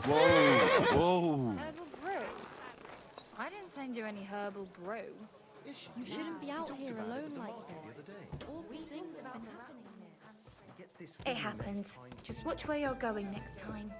Speaker 6: Whoa! Whoa! Herbal brew? I didn't send you any herbal brew.
Speaker 5: Yes,
Speaker 6: You shouldn't be out here alone like this.
Speaker 9: this
Speaker 6: It
Speaker 9: for
Speaker 6: happens.
Speaker 9: next time.
Speaker 6: Just watch where you're going next time.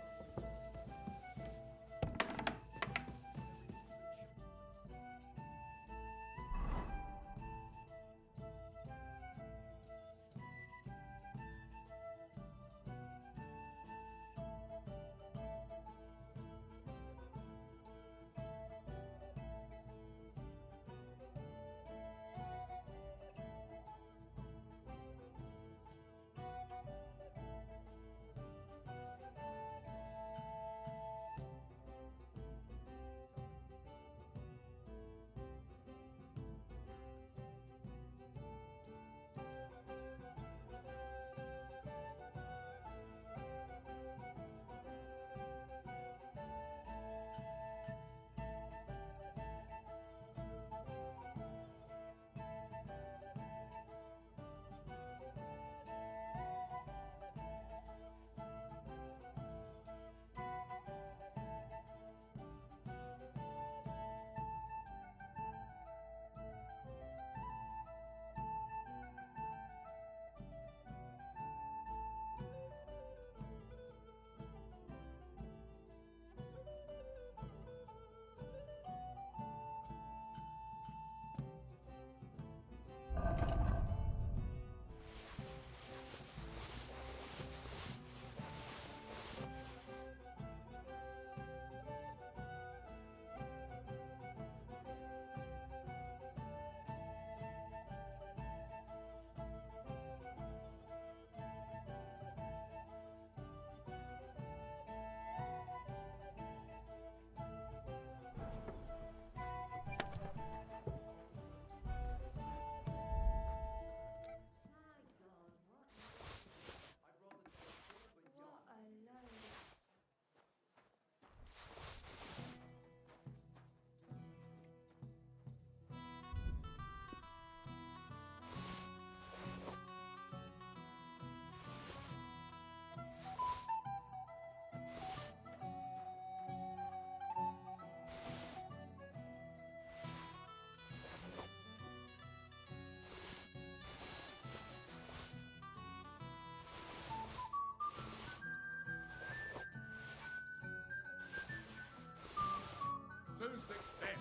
Speaker 7: To success.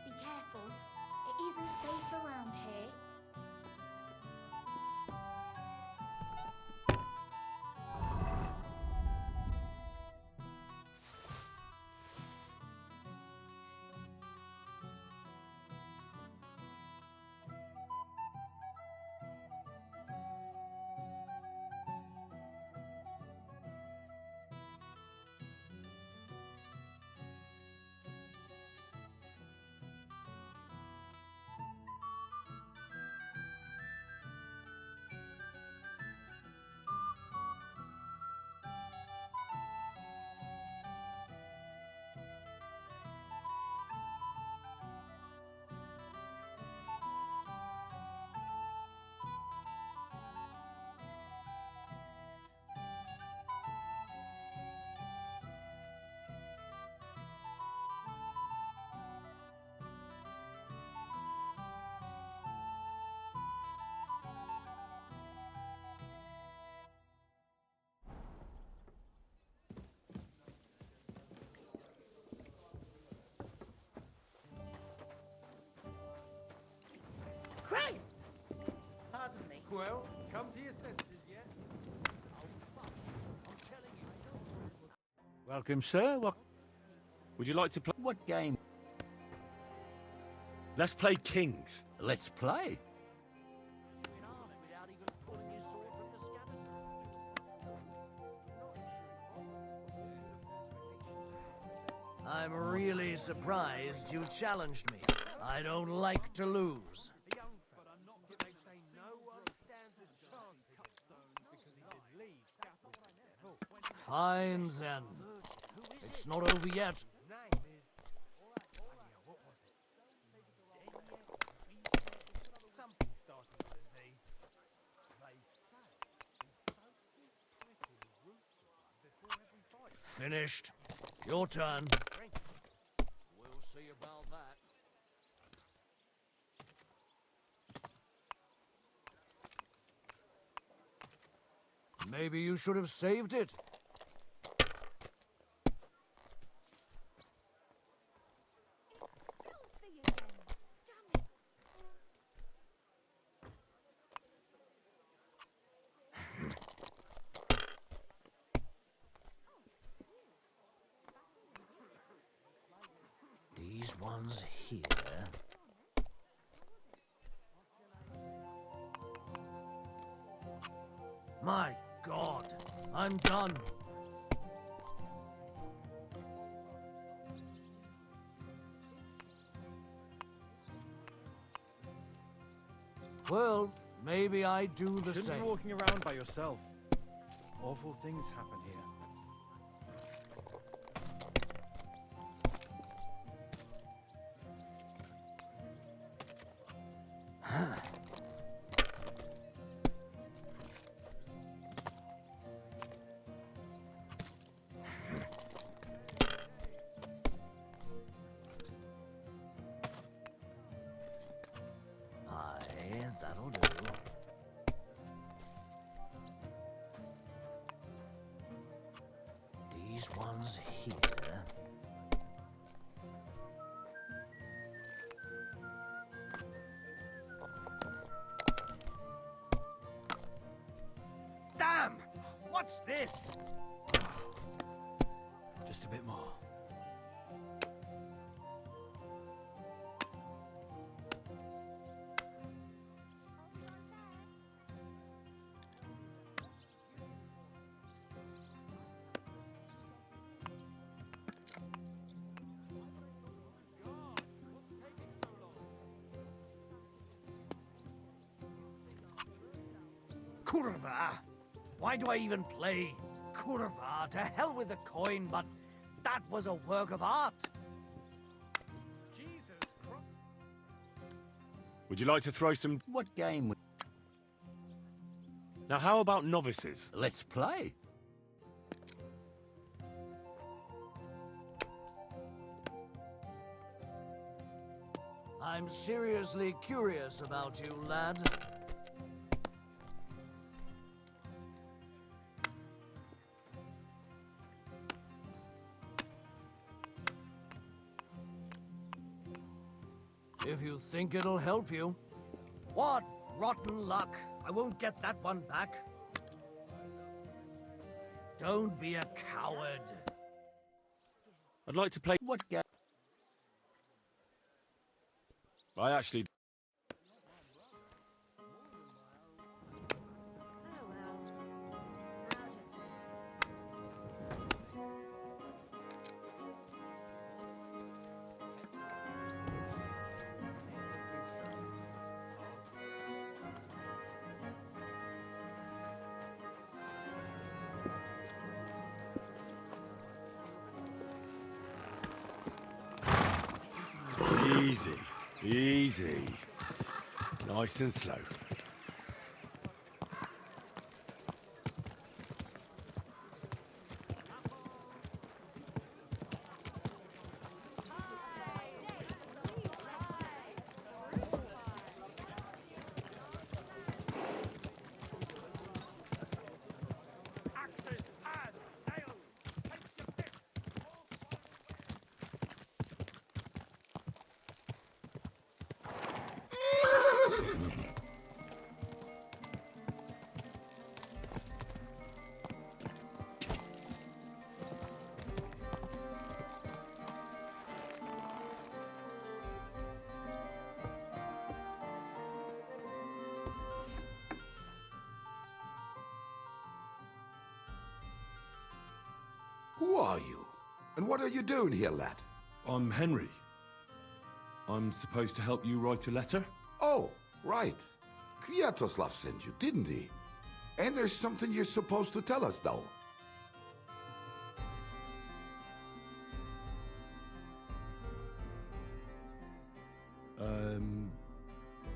Speaker 6: Be careful. It isn't safe around here.
Speaker 11: Christ! Pardon me. Well, come to your senses yet? Oh, fuck. I'm telling you, I know.
Speaker 12: Welcome, sir. Would you like to play?
Speaker 13: What game?
Speaker 1: Let's play Kings.
Speaker 13: Let's play.
Speaker 11: Without even pulling your sword from the scabbard.
Speaker 15: I'm really surprised you challenged me. I don't like to lose.
Speaker 3: They say no one stands a chance against Stones because he did leave with the devil.
Speaker 15: Fine then. It's not over yet.
Speaker 3: His name is... what was it? Something starting with a Z. They say he soaks his prick in rooster blood before every fight.
Speaker 15: Finished. Your turn.
Speaker 4: We'll see about that.
Speaker 15: Maybe you should have saved it.
Speaker 6: Filthy again. Damn it.
Speaker 15: These ones here. My God, I'm done. Well, maybe I do the
Speaker 9: Shouldn't
Speaker 15: same.
Speaker 9: be walking around by yourself. Awful things happen here.
Speaker 15: Aye, that'll do. These ones here.
Speaker 3: Damn! What's this?
Speaker 9: Just a bit more.
Speaker 15: Kurva! Why do I even play? Kurva! To hell with the coin, but that was a work of art.
Speaker 3: Jesus Christ.
Speaker 12: Would you like to throw some...
Speaker 13: What game?
Speaker 12: Now, how about novices?
Speaker 13: Let's play.
Speaker 15: I'm seriously curious about you, lad. If you think it'll help you. What rotten luck. I won't get that one back. Don't be a coward.
Speaker 12: I'd like to play...
Speaker 13: What game?
Speaker 12: I actually...
Speaker 6: Oh well.
Speaker 12: Easy. Easy. Nice and slow.
Speaker 16: Who are you? And what are you doing here, lad?
Speaker 12: I'm Henry. I'm supposed to help you write a letter?
Speaker 16: Oh, right. Kwiatoslav sent you, didn't he? And there's something you're supposed to tell us, though.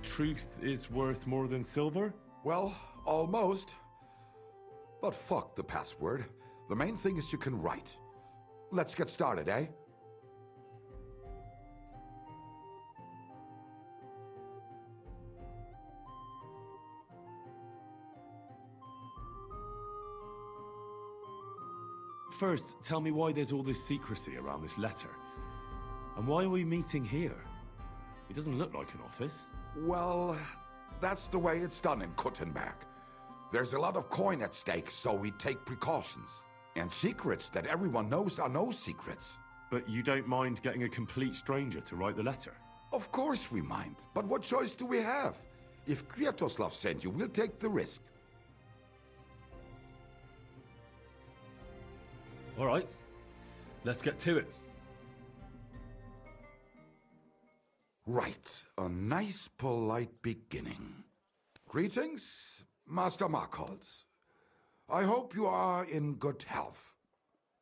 Speaker 12: Truth is worth more than silver?
Speaker 16: Well, almost. But fuck the password. The main thing is you can write. Let's get started, eh?
Speaker 12: First, tell me why there's all this secrecy around this letter. And why are we meeting here? It doesn't look like an office.
Speaker 16: Well, that's the way it's done in Kuttenberg. There's a lot of coin at stake, so we take precautions. And secrets that everyone knows are no secrets.
Speaker 12: But you don't mind getting a complete stranger to write the letter?
Speaker 16: Of course we mind. But what choice do we have? If Kwiatoslav sent you, we'll take the risk.
Speaker 12: All right, let's get to it.
Speaker 16: Right, a nice polite beginning. Greetings, Master Markhold. I hope you are in good health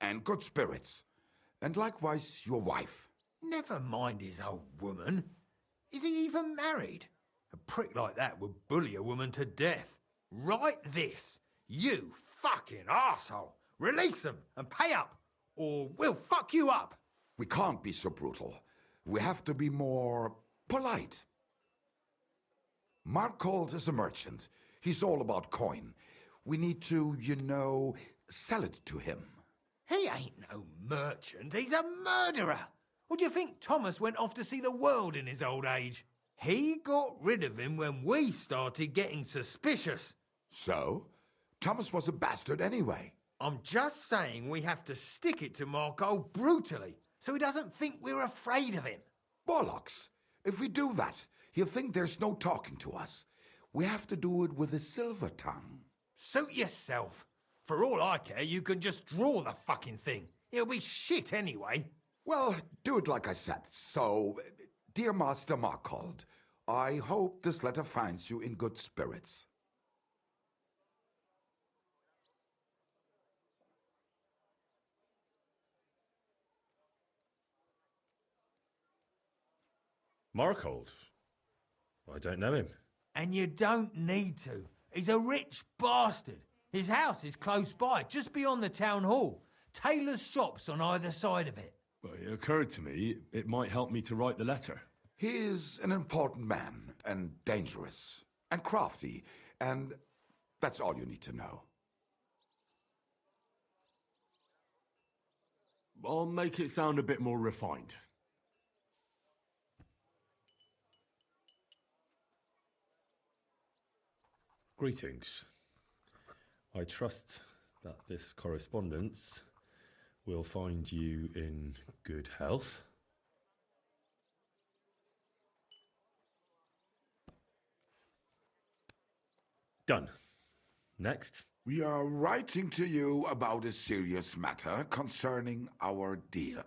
Speaker 16: and good spirits, and likewise your wife.
Speaker 3: Never mind his old woman. Is he even married? A prick like that would bully a woman to death. Write this, you fucking arsehole. Release them and pay up, or we'll fuck you up.
Speaker 16: We can't be so brutal. We have to be more polite. Markhold is a merchant. He's all about coin. We need to, sell it to him.
Speaker 3: He ain't no merchant. He's a murderer. Or do you think Thomas went off to see the world in his old age? He got rid of him when we started getting suspicious.
Speaker 16: So? Thomas was a bastard anyway.
Speaker 3: I'm just saying we have to stick it to Markhold brutally, so he doesn't think we're afraid of him.
Speaker 16: Bollocks. If we do that, he'll think there's no talking to us. We have to do it with a silver tongue.
Speaker 3: Suit yourself. For all I care, you can just draw the fucking thing. It'll be shit anyway.
Speaker 16: Well, do it like I said. So, dear Master Markhold, I hope this letter finds you in good spirits.
Speaker 12: Markhold? I don't know him.
Speaker 3: And you don't need to. He's a rich bastard. His house is close by, just beyond the town hall. Tailor's shops on either side of it.
Speaker 12: Well, it occurred to me it might help me to write the letter.
Speaker 16: He is an important man, and dangerous, and crafty, and that's all you need to know.
Speaker 12: I'll make it sound a bit more refined. Greetings. I trust that this correspondence will find you in good health. Done. Next.
Speaker 16: We are writing to you about a serious matter concerning our deal.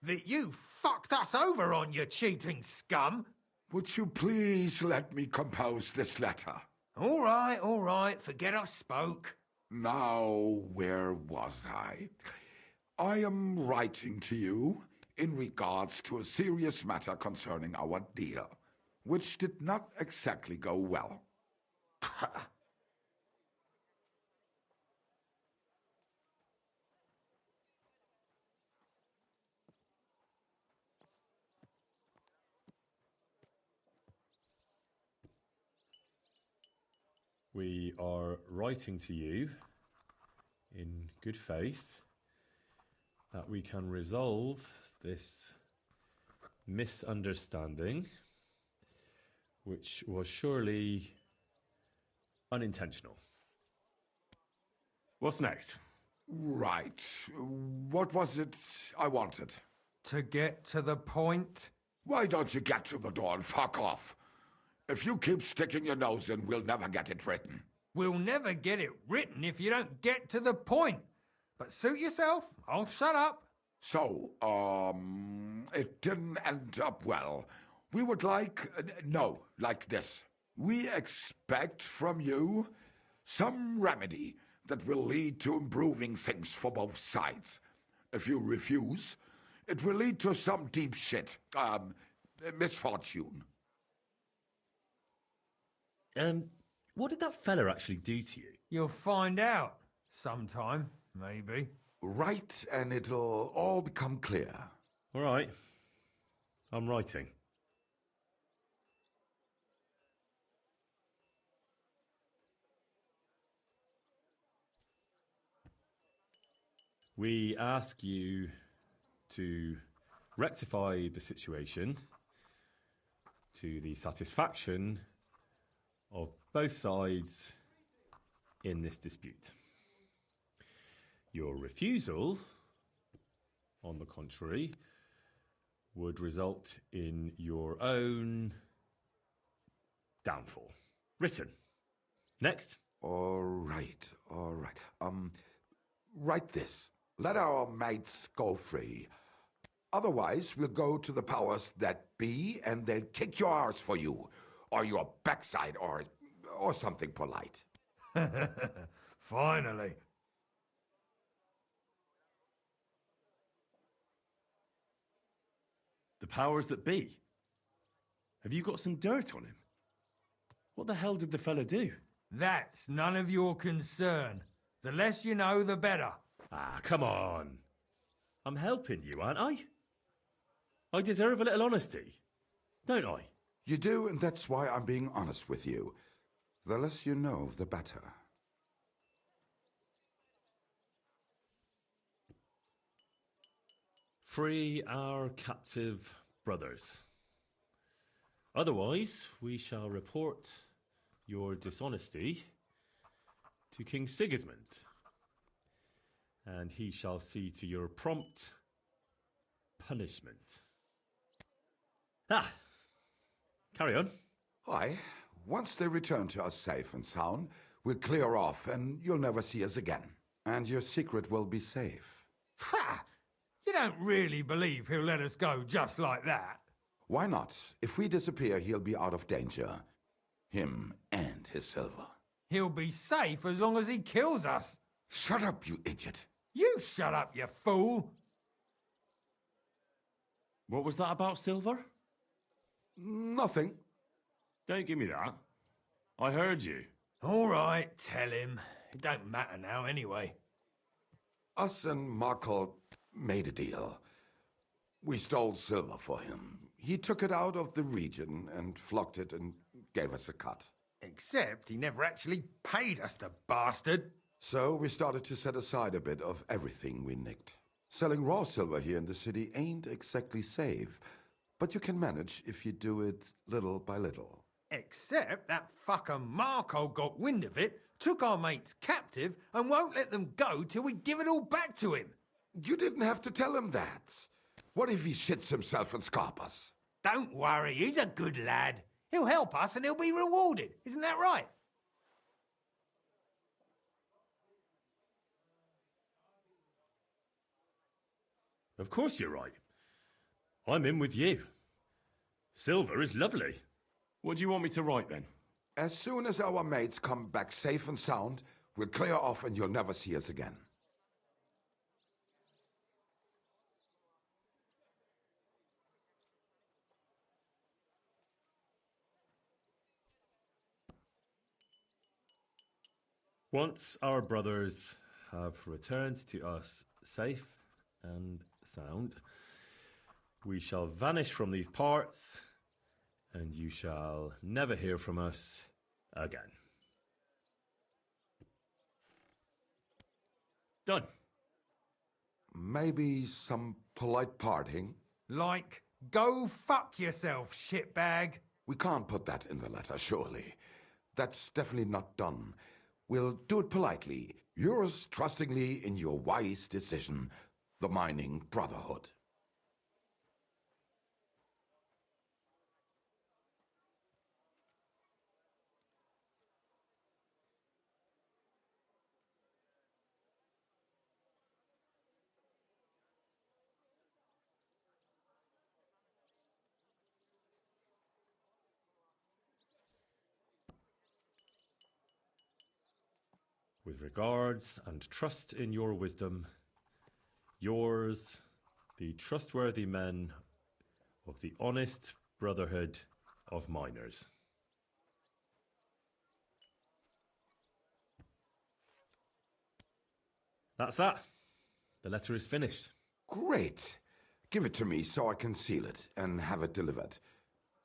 Speaker 3: That you fucked us over on, you cheating scum!
Speaker 16: Would you please let me compose this letter?
Speaker 3: All right, forget I spoke.
Speaker 16: Now, where was I? I am writing to you in regards to a serious matter concerning our deal, which did not exactly go well.
Speaker 12: We are writing to you in good faith that we can resolve this misunderstanding, which was surely unintentional. What's next?
Speaker 16: Right. What was it I wanted?
Speaker 3: To get to the point?
Speaker 16: Why don't you get to the door and fuck off? If you keep sticking your nose in, we'll never get it written.
Speaker 3: We'll never get it written if you don't get to the point. But suit yourself, I'll shut up.
Speaker 16: So, it didn't end up well. We would like, no, like this. We expect from you some remedy that will lead to improving things for both sides. If you refuse, it will lead to some deep shit, misfortune.
Speaker 12: What did that fella actually do to you?
Speaker 3: You'll find out. Sometime, maybe.
Speaker 16: Write and it'll all become clear.
Speaker 12: All right. I'm writing. We ask you to rectify the situation to the satisfaction of both sides in this dispute. Your refusal, on the contrary, would result in your own downfall. Written. Next.
Speaker 16: All right. Write this. Let our mates go free. Otherwise, we'll go to the powers that be, and they'll kick your arse for you, or your backside, or something polite.
Speaker 3: Finally.
Speaker 1: The powers that be? Have you got some dirt on him? What the hell did the fella do?
Speaker 3: That's none of your concern. The less you know, the better.
Speaker 12: Ah, come on. I'm helping you, aren't I? I deserve a little honesty, don't I?
Speaker 16: You do, and that's why I'm being honest with you. The less you know, the better.
Speaker 12: Free our captive brothers. Otherwise, we shall report your dishonesty to King Sigismund, and he shall see to your prompt punishment. Ah! Carry on.
Speaker 16: Aye. Once they return to us safe and sound, we'll clear off, and you'll never see us again. And your secret will be safe.
Speaker 3: Ha! You don't really believe he'll let us go just like that?
Speaker 16: Why not? If we disappear, he'll be out of danger. Him and his silver.
Speaker 3: He'll be safe as long as he kills us.
Speaker 16: Shut up, you idiot.
Speaker 3: You shut up, you fool.
Speaker 1: What was that about silver?
Speaker 16: Nothing.
Speaker 1: Don't give me that. I heard you.
Speaker 3: All right, tell him. It don't matter now anyway.
Speaker 16: Us and Markle made a deal. We stole silver for him. He took it out of the region and flocked it and gave us a cut.
Speaker 3: Except he never actually paid us, the bastard.
Speaker 16: So we started to set aside a bit of everything we nicked. Selling raw silver here in the city ain't exactly safe, but you can manage if you do it little by little.
Speaker 3: Except that fucker Marco got wind of it, took our mates captive, and won't let them go till we give it all back to him.
Speaker 16: You didn't have to tell him that. What if he shits himself and scarp us?
Speaker 3: Don't worry, he's a good lad. He'll help us and he'll be rewarded. Isn't that right?
Speaker 12: Of course you're right. I'm in with you. Silver is lovely.
Speaker 1: What do you want me to write then?
Speaker 16: As soon as our mates come back safe and sound, we'll clear off and you'll never see us again.
Speaker 12: Once our brothers have returned to us safe and sound, we shall vanish from these parts, and you shall never hear from us again. Done.
Speaker 16: Maybe some polite parting?
Speaker 3: Like, go fuck yourself, shitbag.
Speaker 16: We can't put that in the letter, surely. That's definitely not done. We'll do it politely. Yours trustingly in your wise decision, the Mining Brotherhood.
Speaker 12: With regards and trust in your wisdom, yours, the trustworthy men of the honest brotherhood of miners. That's that. The letter is finished.
Speaker 16: Great. Give it to me so I can seal it and have it delivered.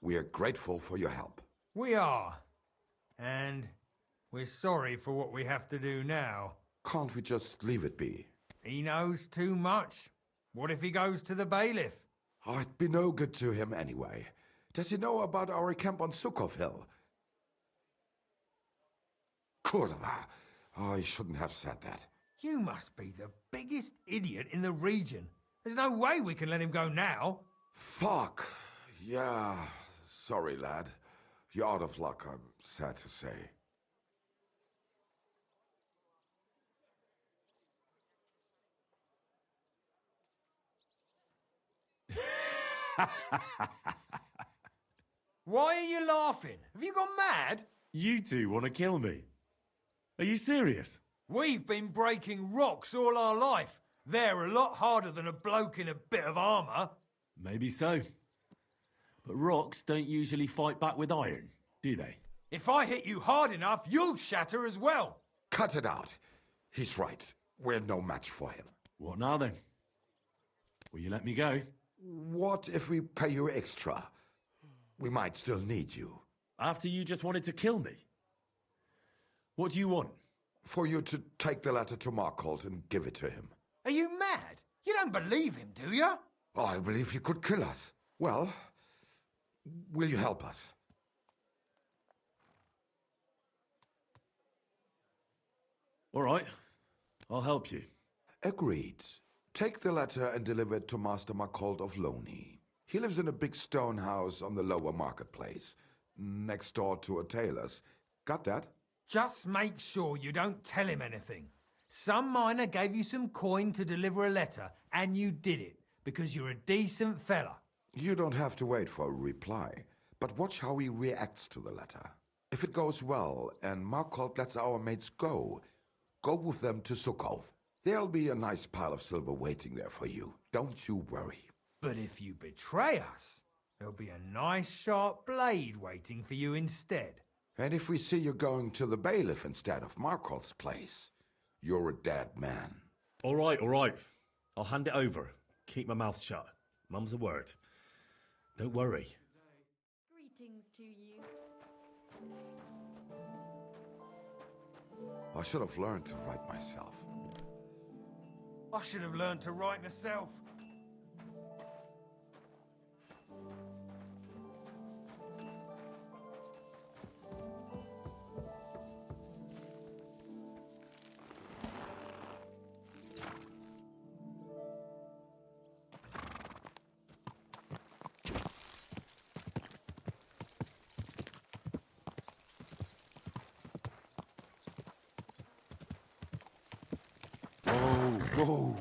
Speaker 16: We are grateful for your help.
Speaker 3: We are. And we're sorry for what we have to do now.
Speaker 16: Can't we just leave it be?
Speaker 3: He knows too much. What if he goes to the bailiff?
Speaker 16: I'd be no good to him anyway. Does he know about our camp on Sukov Hill? Kurva. I shouldn't have said that.
Speaker 3: You must be the biggest idiot in the region. There's no way we can let him go now.
Speaker 16: Fuck. Yeah. Sorry, lad. You're out of luck, I'm sad to say.
Speaker 3: Why are you laughing? Have you gone mad?
Speaker 1: You two want to kill me? Are you serious?
Speaker 3: We've been breaking rocks all our life. They're a lot harder than a bloke in a bit of armour.
Speaker 1: Maybe so. But rocks don't usually fight back with iron, do they?
Speaker 3: If I hit you hard enough, you'll shatter as well.
Speaker 16: Cut it out. He's right. We're no match for him.
Speaker 1: What now then? Will you let me go?
Speaker 16: What if we pay you extra? We might still need you.
Speaker 1: After you just wanted to kill me? What do you want?
Speaker 16: For you to take the letter to Markholt and give it to him.
Speaker 3: Are you mad? You don't believe him, do you?
Speaker 16: I believe he could kill us. Well, will you help us?
Speaker 1: All right. I'll help you.
Speaker 16: Agreed. Take the letter and deliver it to Master Markholt of Loney. He lives in a big stone house on the lower marketplace, next door to a tailor's. Got that?
Speaker 3: Just make sure you don't tell him anything. Some miner gave you some coin to deliver a letter, and you did it, because you're a decent fella.
Speaker 16: You don't have to wait for a reply, but watch how he reacts to the letter. If it goes well, and Markholt lets our mates go with them to Sukov. There'll be a nice pile of silver waiting there for you. Don't you worry.
Speaker 3: But if you betray us, there'll be a nice sharp blade waiting for you instead.
Speaker 16: And if we see you going to the bailiff instead of Markholt's place, you're a dead man.
Speaker 1: All right, all right. I'll hand it over. Keep my mouth shut. Mum's a word. Don't worry.
Speaker 6: Greetings to you.
Speaker 16: I should have learned to write myself.
Speaker 3: I should have learned to write myself.
Speaker 16: Whoa.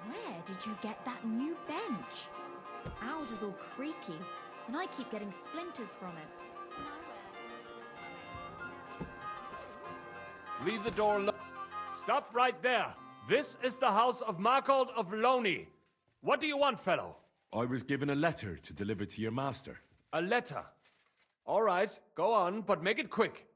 Speaker 6: Where did you get that new bench? Ours is all creaky, and I keep getting splinters from it.
Speaker 4: Leave the door locked. Stop right there. This is the house of Markholt of Loney. What do you want, fellow?
Speaker 1: I was given a letter to deliver to your master.
Speaker 4: A letter. All right, go on, but make it quick.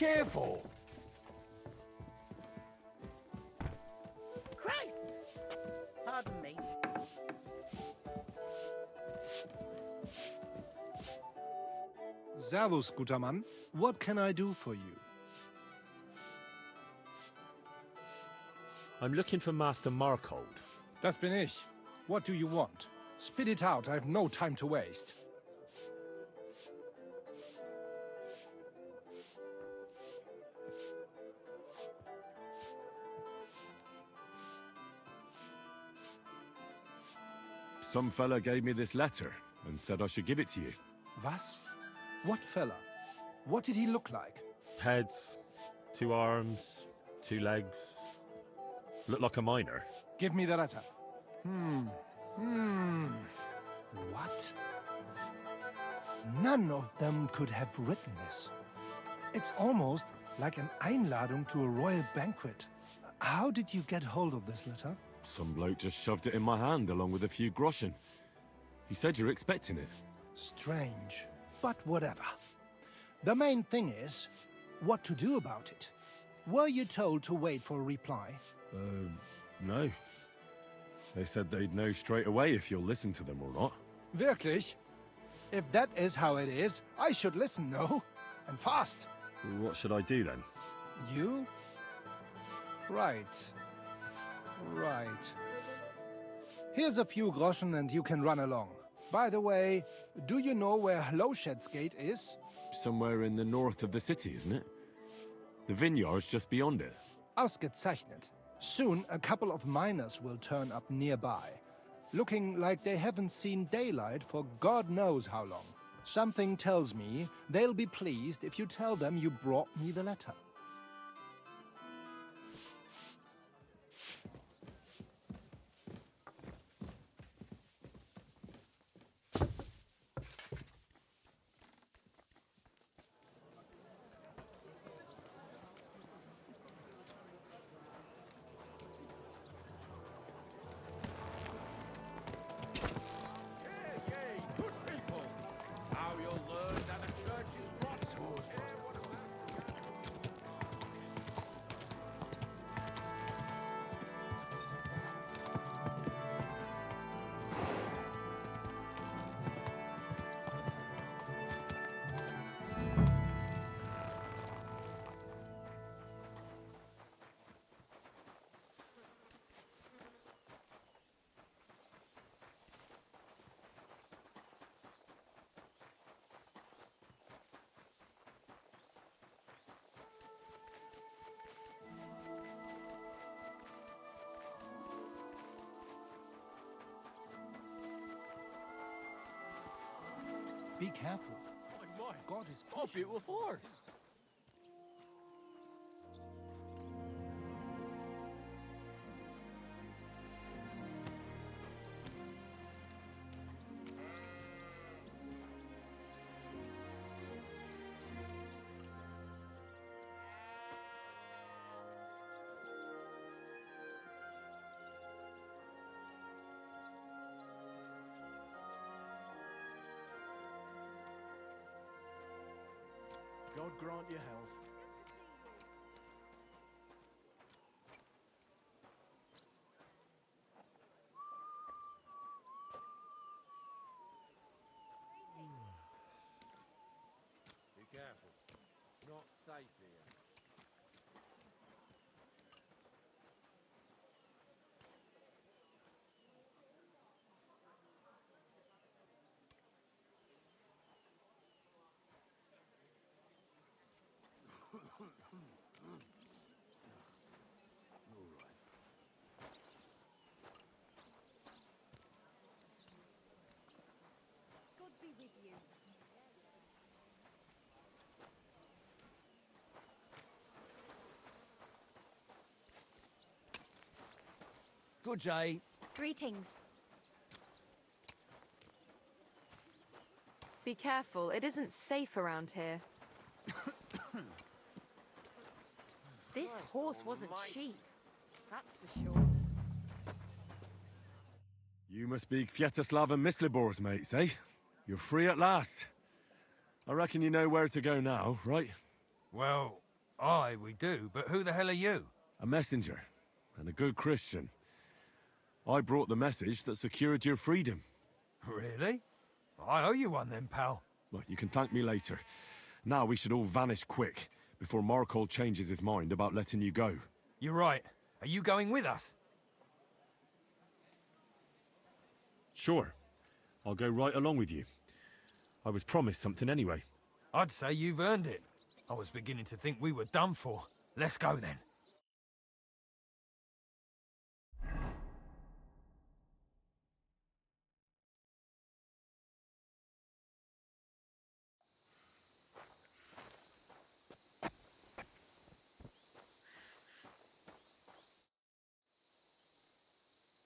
Speaker 9: careful!
Speaker 11: Christ! Pardon me.
Speaker 17: Servus, guter Mann. What can I do for you?
Speaker 12: I'm looking for Master Markold.
Speaker 17: Das bin ich. What do you want? Spit it out, I've no time to waste.
Speaker 1: Some fella gave me this letter and said I should give it to you.
Speaker 17: Was? What fella? What did he look like?
Speaker 12: Heads, 2 arms, 2 legs. Looked like a miner.
Speaker 17: Give me the letter. What? None of them could have written this. It's almost like an Einladung to a royal banquet. How did you get hold of this letter?
Speaker 1: Some bloke just shoved it in my hand along with a few groschen. He said you're expecting it.
Speaker 17: Strange, but whatever. The main thing is, what to do about it. Were you told to wait for a reply?
Speaker 1: No. They said they'd know straight away if you'll listen to them or not.
Speaker 17: Wirklich? If that is how it is, I should listen, no? And fast.
Speaker 12: What should I do then?
Speaker 17: You? Right. Here's a few groschen and you can run along. By the way, do you know where Lowshed's Gate is?
Speaker 1: Somewhere in the north of the city, isn't it? The vineyard's just beyond it.
Speaker 17: Ausgezeichnet. Soon a couple of miners will turn up nearby, looking like they haven't seen daylight for God knows how long. Something tells me they'll be pleased if you tell them you brought me the letter. Be careful.
Speaker 8: My,
Speaker 17: God is
Speaker 8: a beautiful horse.
Speaker 9: God grant you health.
Speaker 14: Be careful. It's not safe here.
Speaker 6: God be with you.
Speaker 15: Good day.
Speaker 6: Greetings.
Speaker 18: Be careful, it isn't safe around here.
Speaker 11: This horse wasn't cheap, that's for sure.
Speaker 1: You must be Kwiatoslav and Myslibors, mates, eh? You're free at last. I reckon you know where to go now, right?
Speaker 3: Well, Aye, we do, but who the hell are you?
Speaker 1: A messenger, and a good Christian. I brought the message that secured your freedom.
Speaker 3: Really? I owe you one then, pal.
Speaker 1: Well, you can thank me later. Now we should all vanish quick, before Markhold changes his mind about letting you go.
Speaker 3: You're right. Are you going with us?
Speaker 1: Sure. I'll go right along with you. I was promised something anyway.
Speaker 3: I'd say you've earned it. I was beginning to think we were done for. Let's go then.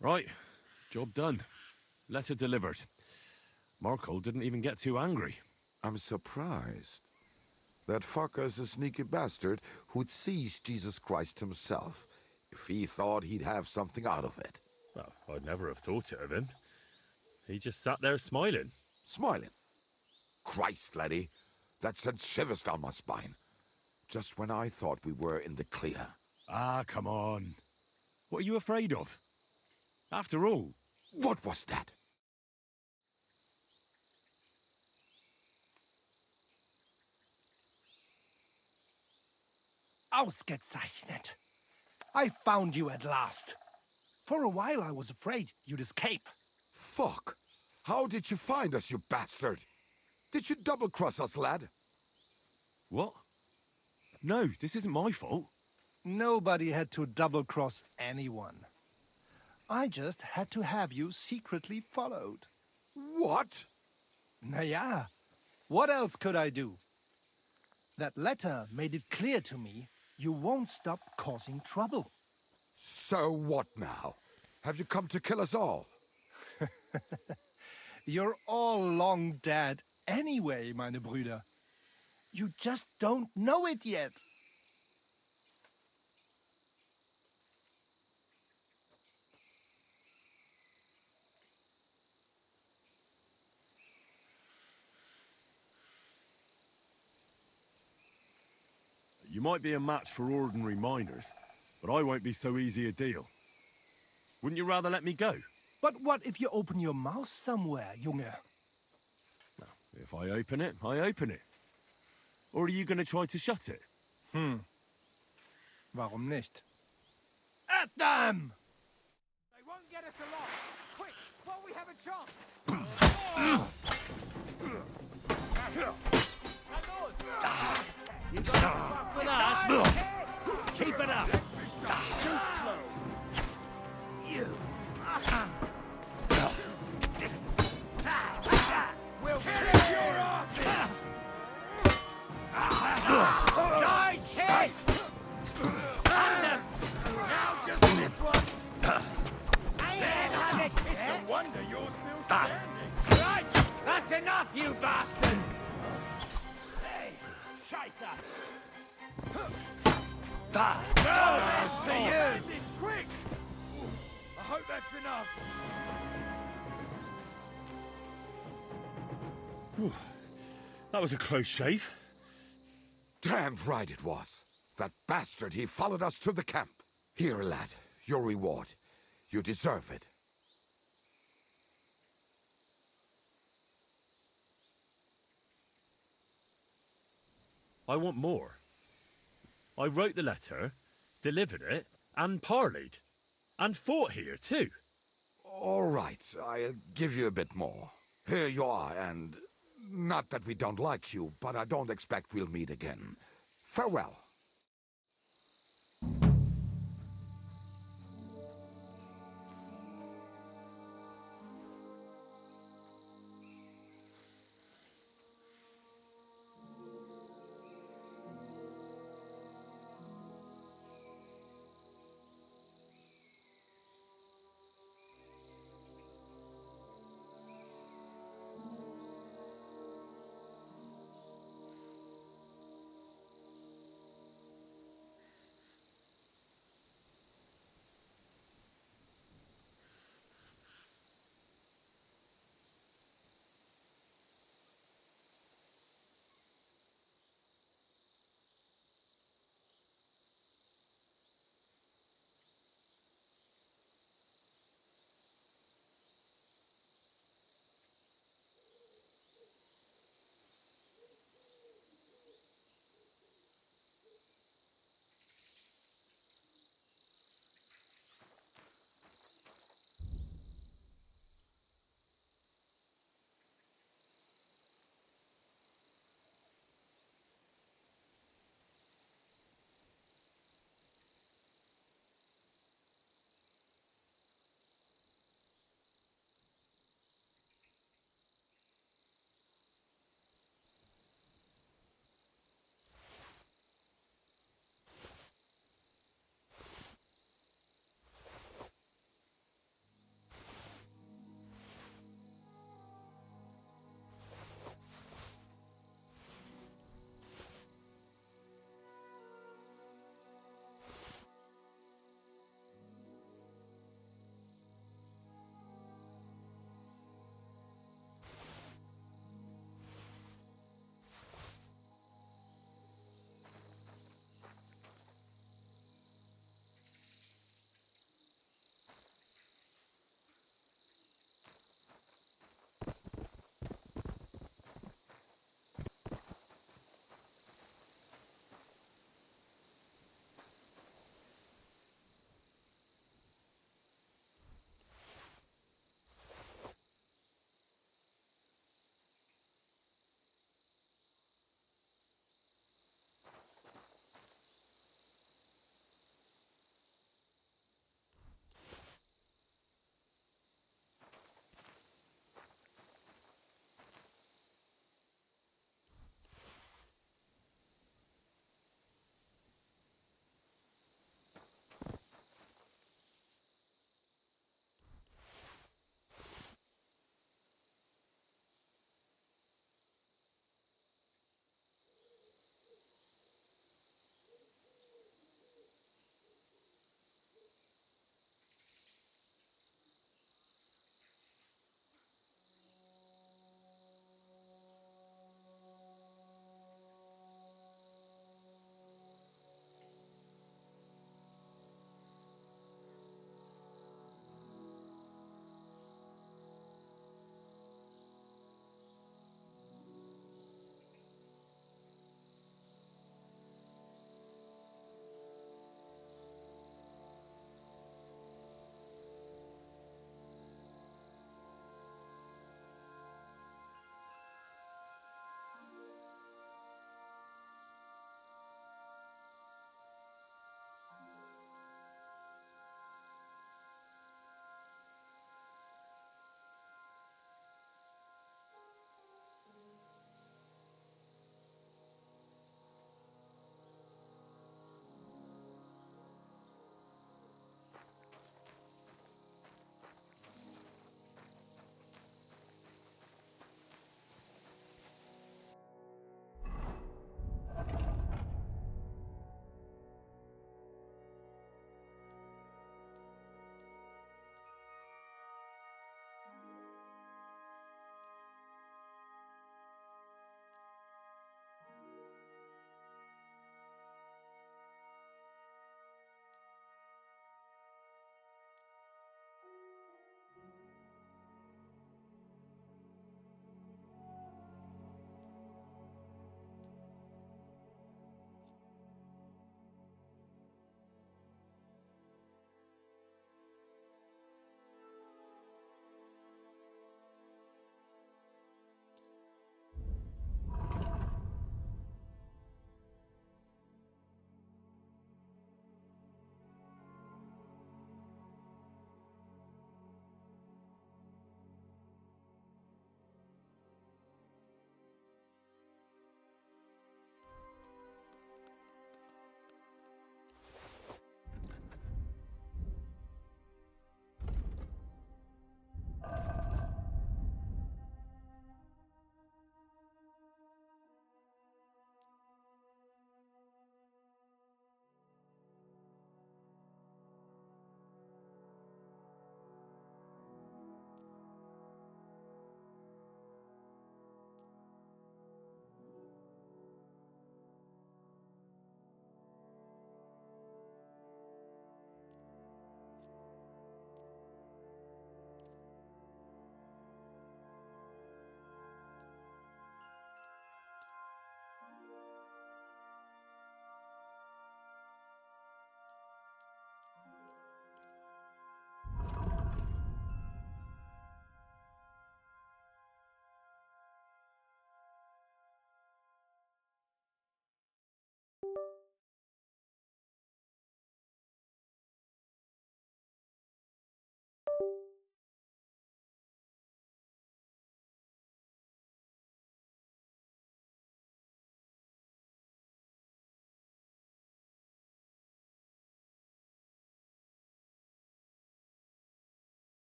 Speaker 1: Right. Job done. Letter delivered. Markhold didn't even get too angry.
Speaker 16: I'm surprised. That fucker's a sneaky bastard who'd seize Jesus Christ himself, if he thought he'd have something out of it.
Speaker 12: Well, I'd never have thought it of him. He just sat there smiling.
Speaker 16: Smiling? Christ, laddie, that sent shivers down my spine. Just when I thought we were in the clear.
Speaker 1: Ah, come on. What are you afraid of? After all...
Speaker 16: What was that?
Speaker 17: Ausgezeichnet. I found you at last. For a while I was afraid you'd escape.
Speaker 16: Fuck! How did you find us, you bastard? Did you double-cross us, lad?
Speaker 1: What? No, this isn't my fault.
Speaker 17: Nobody had to double-cross anyone. I just had to have you secretly followed.
Speaker 16: What?
Speaker 17: Naja, what else could I do? That letter made it clear to me you won't stop causing trouble.
Speaker 16: So what now? Have you come to kill us all?
Speaker 17: You're all long dead anyway, meine Brüder. You just don't know it yet.
Speaker 1: You might be a match for ordinary miners, but I won't be so easy a deal. Wouldn't you rather let me go?
Speaker 17: But what if you open your mouth somewhere, Junge?
Speaker 1: Well, if I open it, I open it. Or are you going to try to shut it?
Speaker 17: Warum nicht? At them!
Speaker 15: They won't get us along. Quick, while we have a chance.
Speaker 2: You got to fuck with us. Keep it up. Too slow. You. We'll kick your asses. Nice hit. Under. Now just this one. It's a wonder you're still standing. Right. That's enough, you bastard. Hey, Scheiße. No, see you. Quick. I hope that's enough.
Speaker 1: Whew. That was a close shave.
Speaker 16: Damned right it was. That bastard, he followed us to the camp. Here, lad, your reward. You deserve it.
Speaker 12: I want more. I wrote the letter, delivered it, and parleyed. And fought here, too.
Speaker 16: All right, I'll give you a bit more. Here you are, and... Not that we don't like you, but I don't expect we'll meet again. Farewell.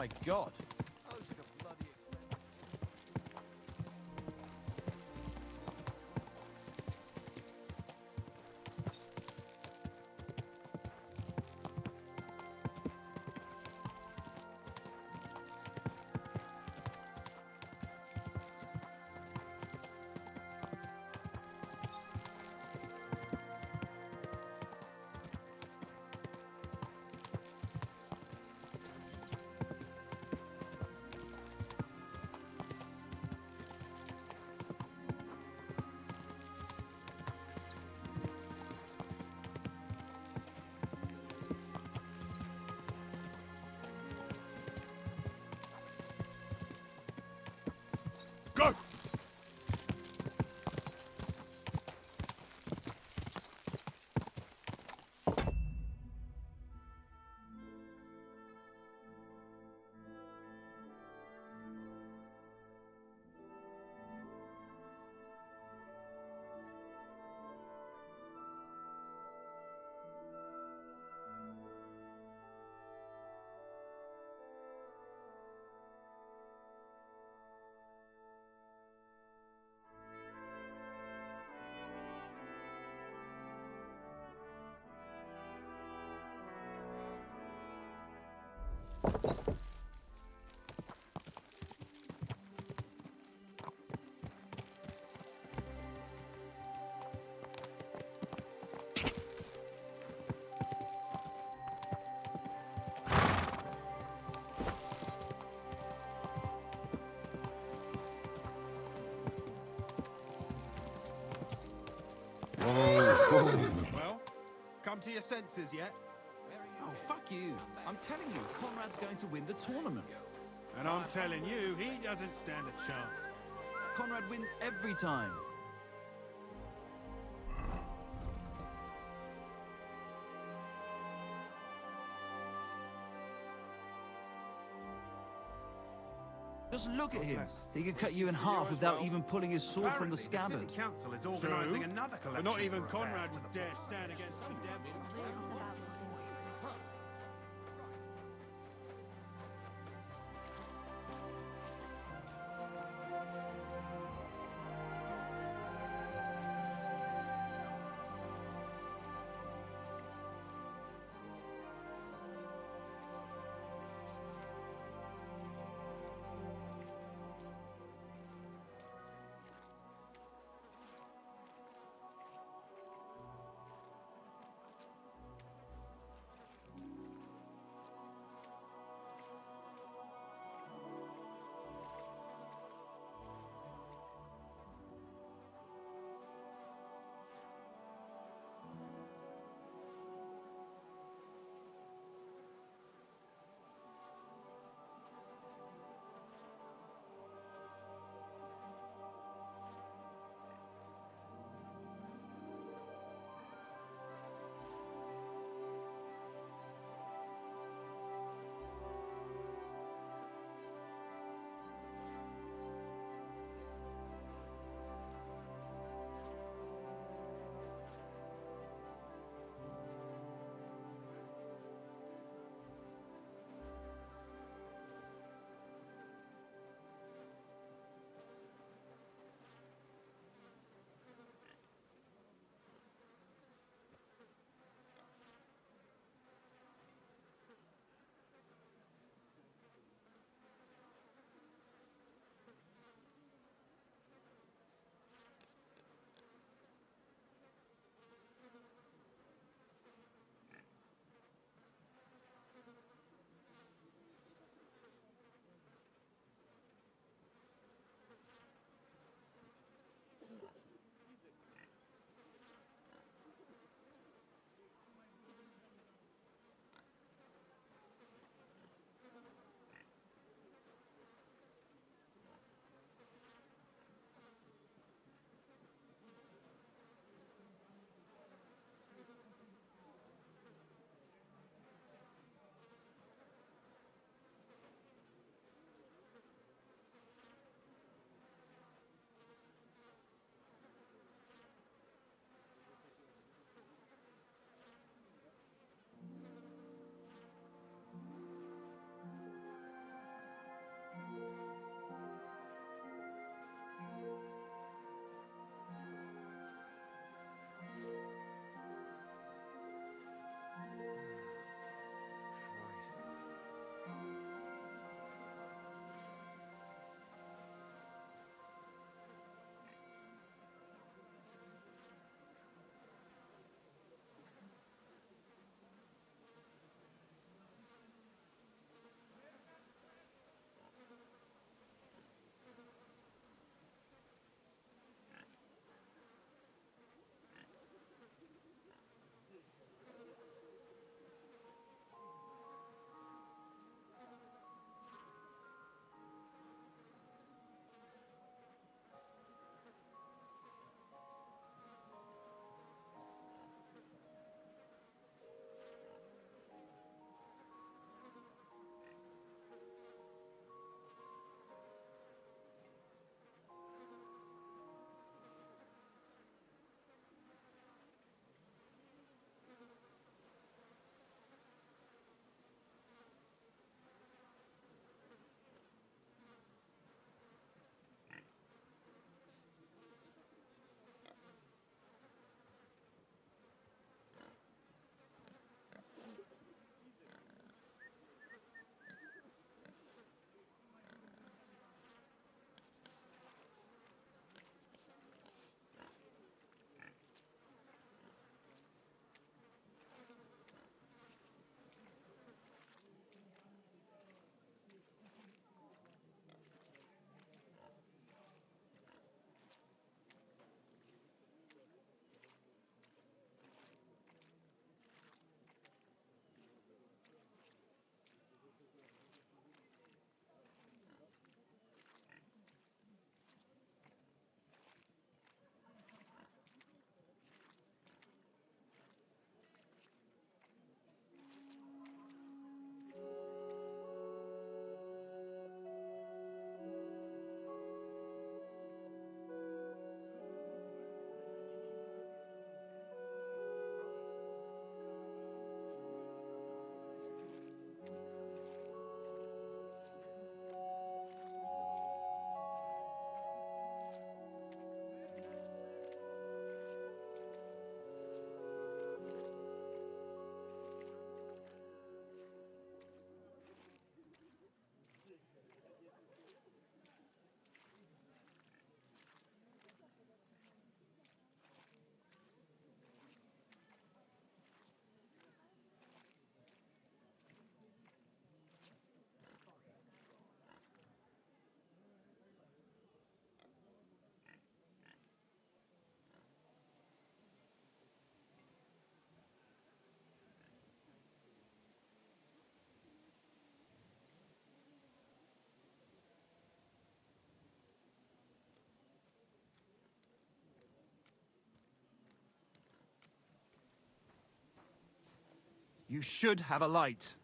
Speaker 19: My God.
Speaker 1: Go!
Speaker 3: Well, come to your senses yet?
Speaker 20: Oh, fuck you. I'm telling you, Conrad's going to win the tournament.
Speaker 3: And I'm telling you, he doesn't stand a chance.
Speaker 20: Conrad wins every time. Just look at him. He could cut you in half without even pulling his sword from the scabbard.
Speaker 3: The city council is organising another collection. But not even Conrad would dare stand against the devil.
Speaker 20: You should have a light.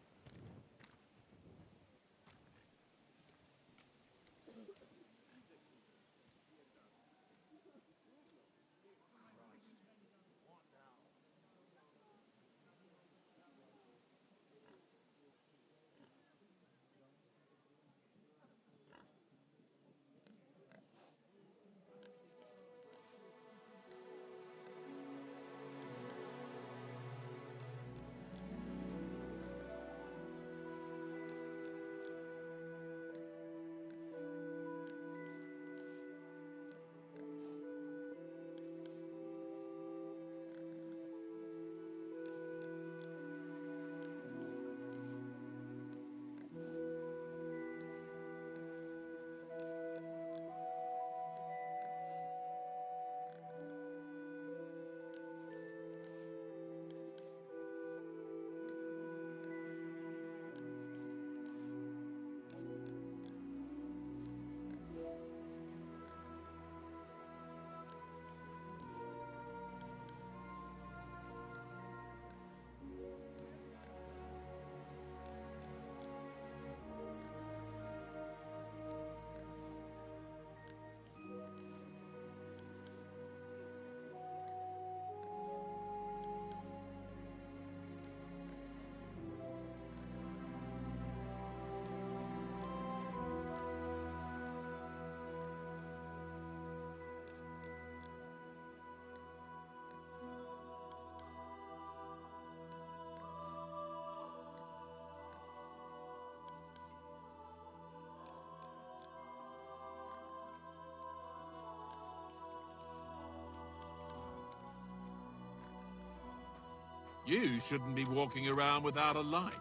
Speaker 19: You shouldn't be walking around without a light.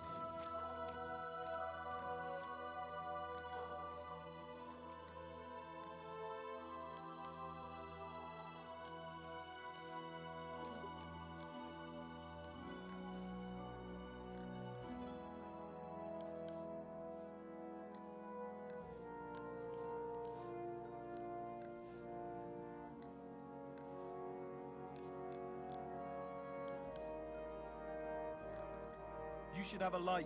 Speaker 20: You should have a light.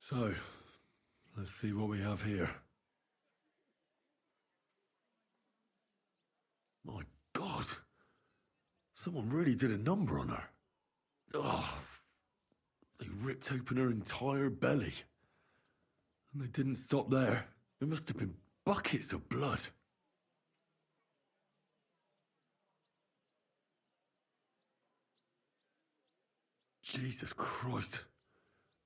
Speaker 12: So, let's see what we have here. My God! Someone really did a number on her. Oh, they ripped open her entire belly. And they didn't stop there. There must have been buckets of blood. Jesus Christ.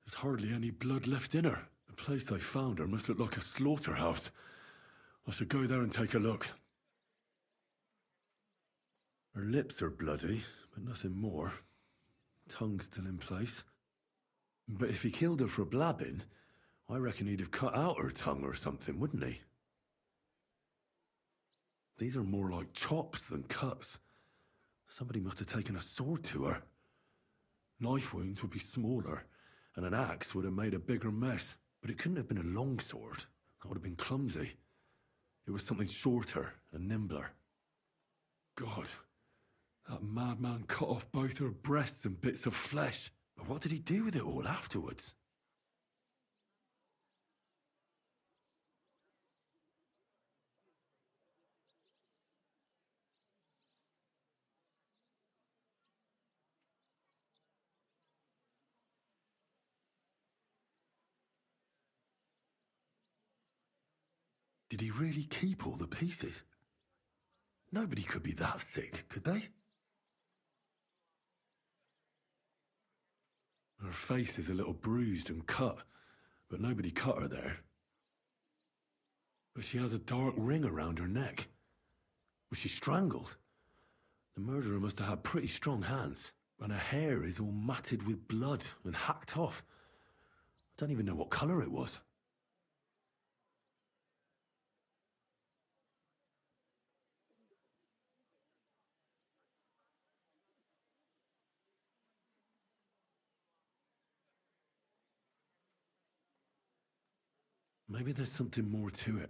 Speaker 12: There's hardly any blood left in her. The place I found her must look like a slaughterhouse. I should go there and take a look. Her lips are bloody, but nothing more. Tongue still in place. But if he killed her for blabbing, I reckon he'd have cut out her tongue or something, wouldn't he? These are more like chops than cuts. Somebody must have taken a sword to her. Knife wounds would be smaller, and an axe would have made a bigger mess. But it couldn't have been a long sword. That would have been clumsy. It was something shorter and nimbler. God, that madman cut off both her breasts and bits of flesh. But what did he do with it all afterwards? Did he really keep all the pieces? Nobody could be that sick, could they? Her face is a little bruised and cut, but nobody cut her there. But she has a dark ring around her neck. Was she strangled? The murderer must have had pretty strong hands, and her hair is all matted with blood and hacked off. I don't even know what colour it was. Maybe there's something more to it.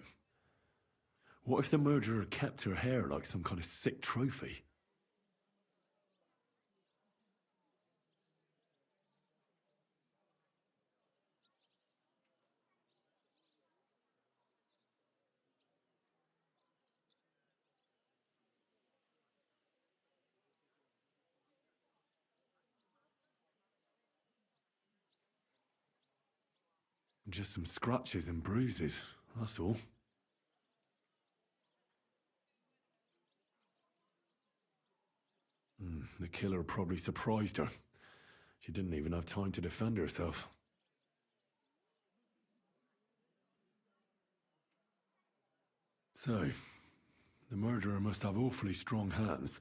Speaker 12: What if the murderer kept her hair like some kind of sick trophy? Just some scratches and bruises, that's all. The killer probably surprised her. She didn't even have time to defend herself. So, the murderer must have awfully strong hands,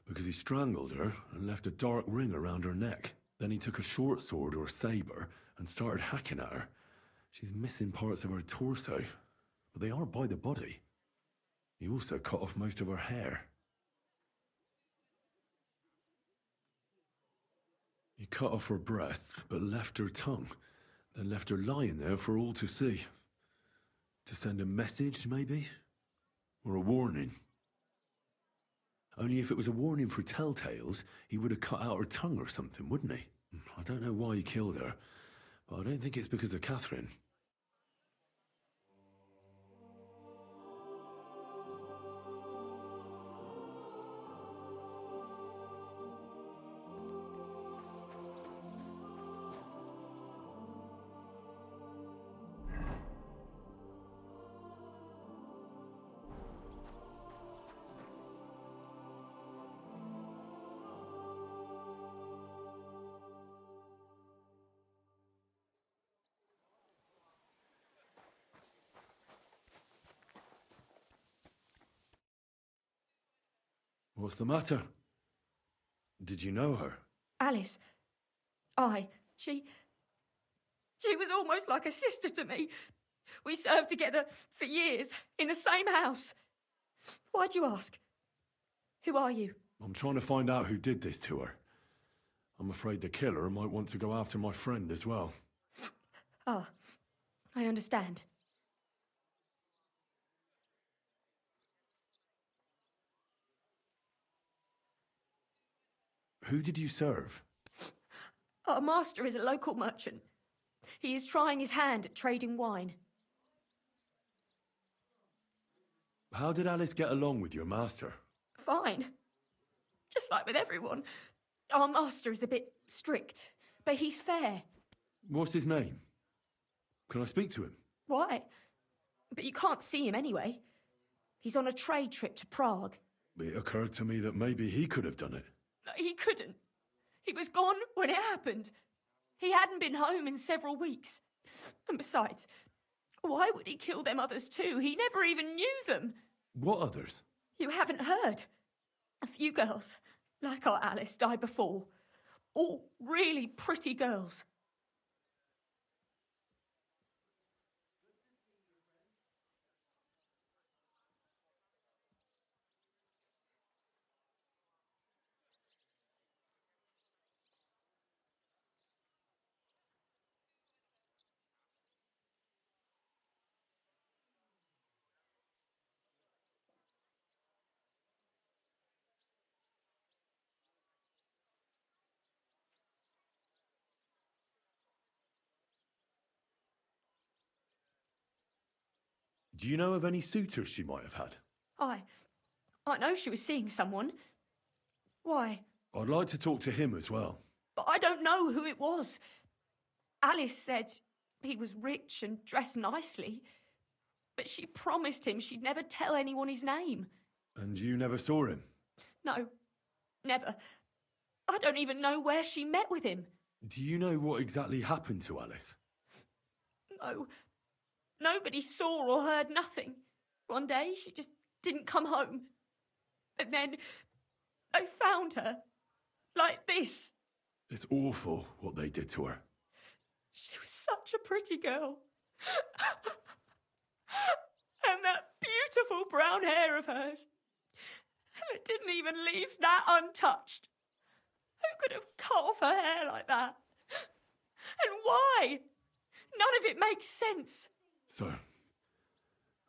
Speaker 12: because he strangled her and left a dark ring around her neck. Then he took a short sword or saber and started hacking at her. She's missing parts of her torso, but they are by the body. He also cut off most of her hair. He cut off her breasts, but left her tongue, then left her lying there for all to see. To send a message, maybe? Or a warning? Only if it was a warning for telltales, he would have cut out her tongue or something, wouldn't he? I don't know why he killed her, but I don't think it's because of Catherine. What's the matter? Did you know her?
Speaker 21: Alice. She was almost like a sister to me. We served together for years, in the same house. Why'd you ask? Who are you?
Speaker 12: I'm trying to find out who did this to her. I'm afraid the killer might want to go after my friend as well.
Speaker 21: Ah, I understand.
Speaker 12: Who did you serve?
Speaker 21: Our master is a local merchant. He is trying his hand at trading wine.
Speaker 1: How did Alice get along with your master?
Speaker 21: Fine. Just like with everyone. Our master is a bit strict, but he's fair.
Speaker 1: What's his name? Can I speak to him?
Speaker 21: Why? But you can't see him anyway. He's on a trade trip to Prague.
Speaker 1: It occurred to me that maybe he could have done it.
Speaker 21: No, he couldn't. He was gone when it happened. He hadn't been home in several weeks. And besides, why would he kill them others too? He never even knew them.
Speaker 1: What others?
Speaker 21: You haven't heard. A few girls, like our Alice, died before. All really pretty girls.
Speaker 1: Do you know of any suitors she might have had?
Speaker 21: I know she was seeing someone. Why?
Speaker 1: I'd like to talk to him as well.
Speaker 21: But I don't know who it was. Alice said he was rich and dressed nicely, but she promised him she'd never tell anyone his name.
Speaker 1: And you never saw him?
Speaker 21: No, never. I don't even know where she met with him.
Speaker 1: Do you know what exactly happened to Alice?
Speaker 21: No, nobody saw or heard nothing. One day she just didn't come home. And then they found her, like this.
Speaker 1: It's awful what they did to her.
Speaker 21: She was such a pretty girl. And that beautiful brown hair of hers. And it didn't even leave that untouched. Who could have cut off her hair like that? And why? None of it makes sense.
Speaker 1: So,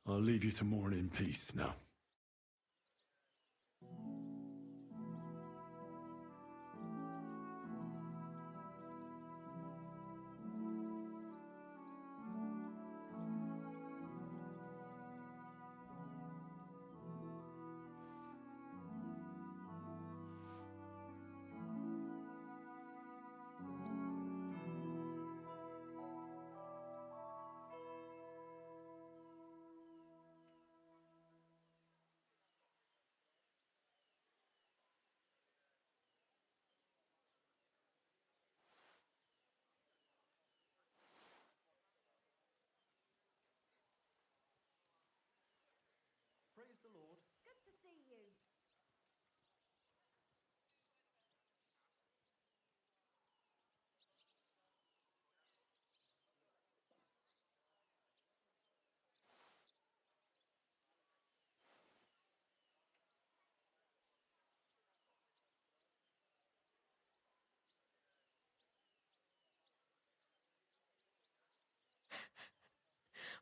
Speaker 1: I'll leave you to mourn in peace now.
Speaker 11: Praise the Lord. Good to see you.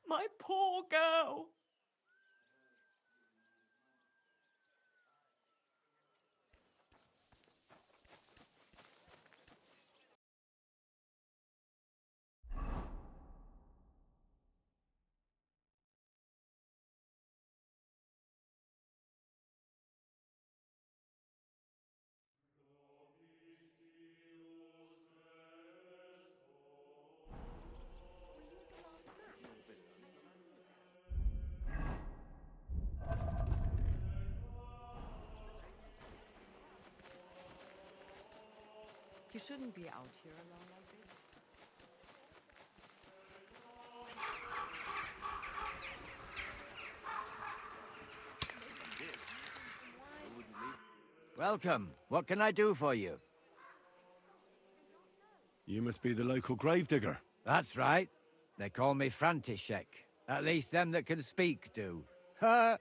Speaker 21: My poor girl.
Speaker 10: You shouldn't be out here alone like this.
Speaker 22: Welcome. What can I do for you?
Speaker 1: You must be the local gravedigger.
Speaker 22: That's right. They call me František. At least them that can speak do. Ha!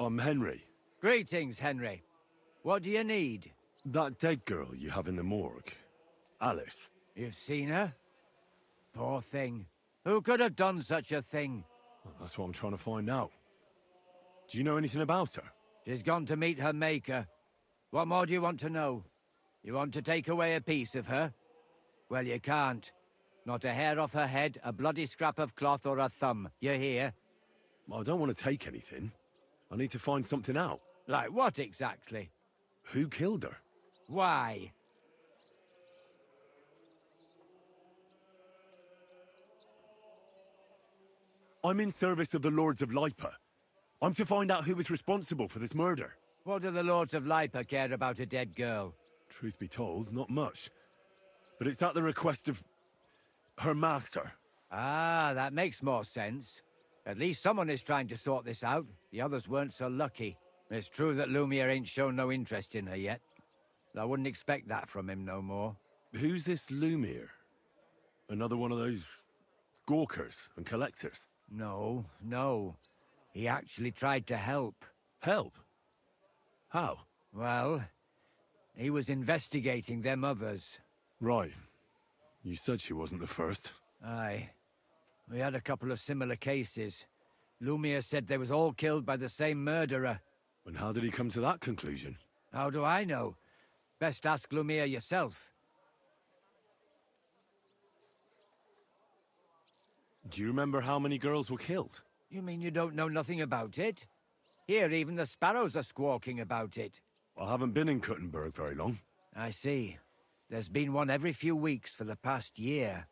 Speaker 1: I'm Henry.
Speaker 22: Greetings, Henry. What do you need?
Speaker 1: That dead girl you have in the morgue. Alice.
Speaker 22: You've seen her? Poor thing. Who could have done such a thing?
Speaker 1: Well, that's what I'm trying to find out. Do you know anything about her?
Speaker 22: She's gone to meet her maker. What more do you want to know? You want to take away a piece of her? Well, you can't. Not a hair off her head, a bloody scrap of cloth, or a thumb. You hear?
Speaker 1: Well, I don't want to take anything. I need to find something out.
Speaker 22: Like what exactly?
Speaker 1: Who killed her?
Speaker 22: Why?
Speaker 1: I'm in service of the Lords of Lipa. I'm to find out who was responsible for this murder.
Speaker 22: What do the Lords of Lipa care about a dead girl?
Speaker 1: Truth be told, not much. But it's at the request of her master.
Speaker 22: Ah, that makes more sense. At least someone is trying to sort this out. The others weren't so lucky. It's true that Lumiere ain't shown no interest in her yet. I wouldn't expect that from him no more.
Speaker 1: Who's this Lumiere? Another one of those gawkers and collectors?
Speaker 22: No, no. He actually tried to help.
Speaker 1: Help? How?
Speaker 22: Well, he was investigating them others.
Speaker 1: Right. You said she wasn't the first.
Speaker 22: Aye. We had a couple of similar cases. Lumiere said they was all killed by the same murderer.
Speaker 1: And how did he come to that conclusion?
Speaker 22: How do I know? Best ask Lumiere yourself.
Speaker 1: Do you remember how many girls were killed?
Speaker 22: You mean you don't know nothing about it? Here, even the sparrows are squawking about it.
Speaker 1: I haven't been in Kuttenberg very long.
Speaker 22: I see. There's been one every few weeks for the past year.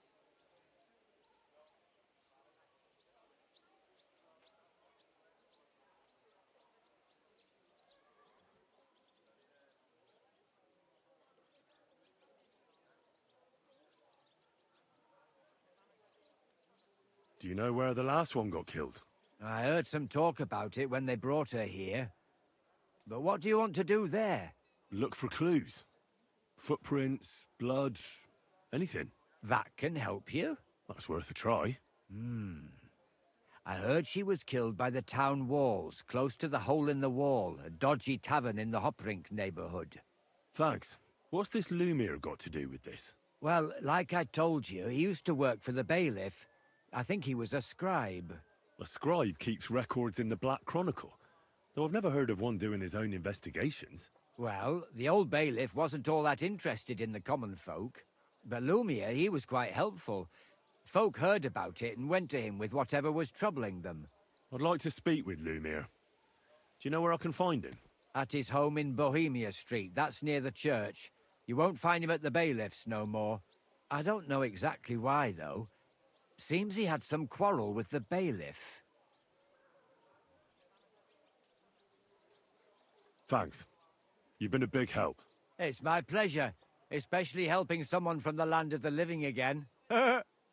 Speaker 1: Do you know where the last one got killed?
Speaker 22: I heard some talk about it when they brought her here. But what do you want to do there?
Speaker 1: Look for clues. Footprints, blood, anything.
Speaker 22: That can help you?
Speaker 1: That's worth a try.
Speaker 22: I heard she was killed by the town walls, close to the Hole in the Wall, a dodgy tavern in the Hoprink neighborhood.
Speaker 1: Thanks. What's this Lumiere got to do with this?
Speaker 22: Well, like I told you, he used to work for the bailiff. I think he was a scribe.
Speaker 1: A scribe keeps records in the Black Chronicle, though I've never heard of one doing his own investigations.
Speaker 22: Well, the old bailiff wasn't all that interested in the common folk. But Lumiere, he was quite helpful. Folk heard about it and went to him with whatever was troubling them.
Speaker 1: I'd like to speak with Lumiere. Do you know where I can find him?
Speaker 22: At his home in Bohemia Street, that's near the church. You won't find him at the bailiff's no more. I don't know exactly why, though. Seems he had some quarrel with the bailiff.
Speaker 1: Thanks. You've been a big help.
Speaker 22: It's my pleasure, especially helping someone from the land of the living again.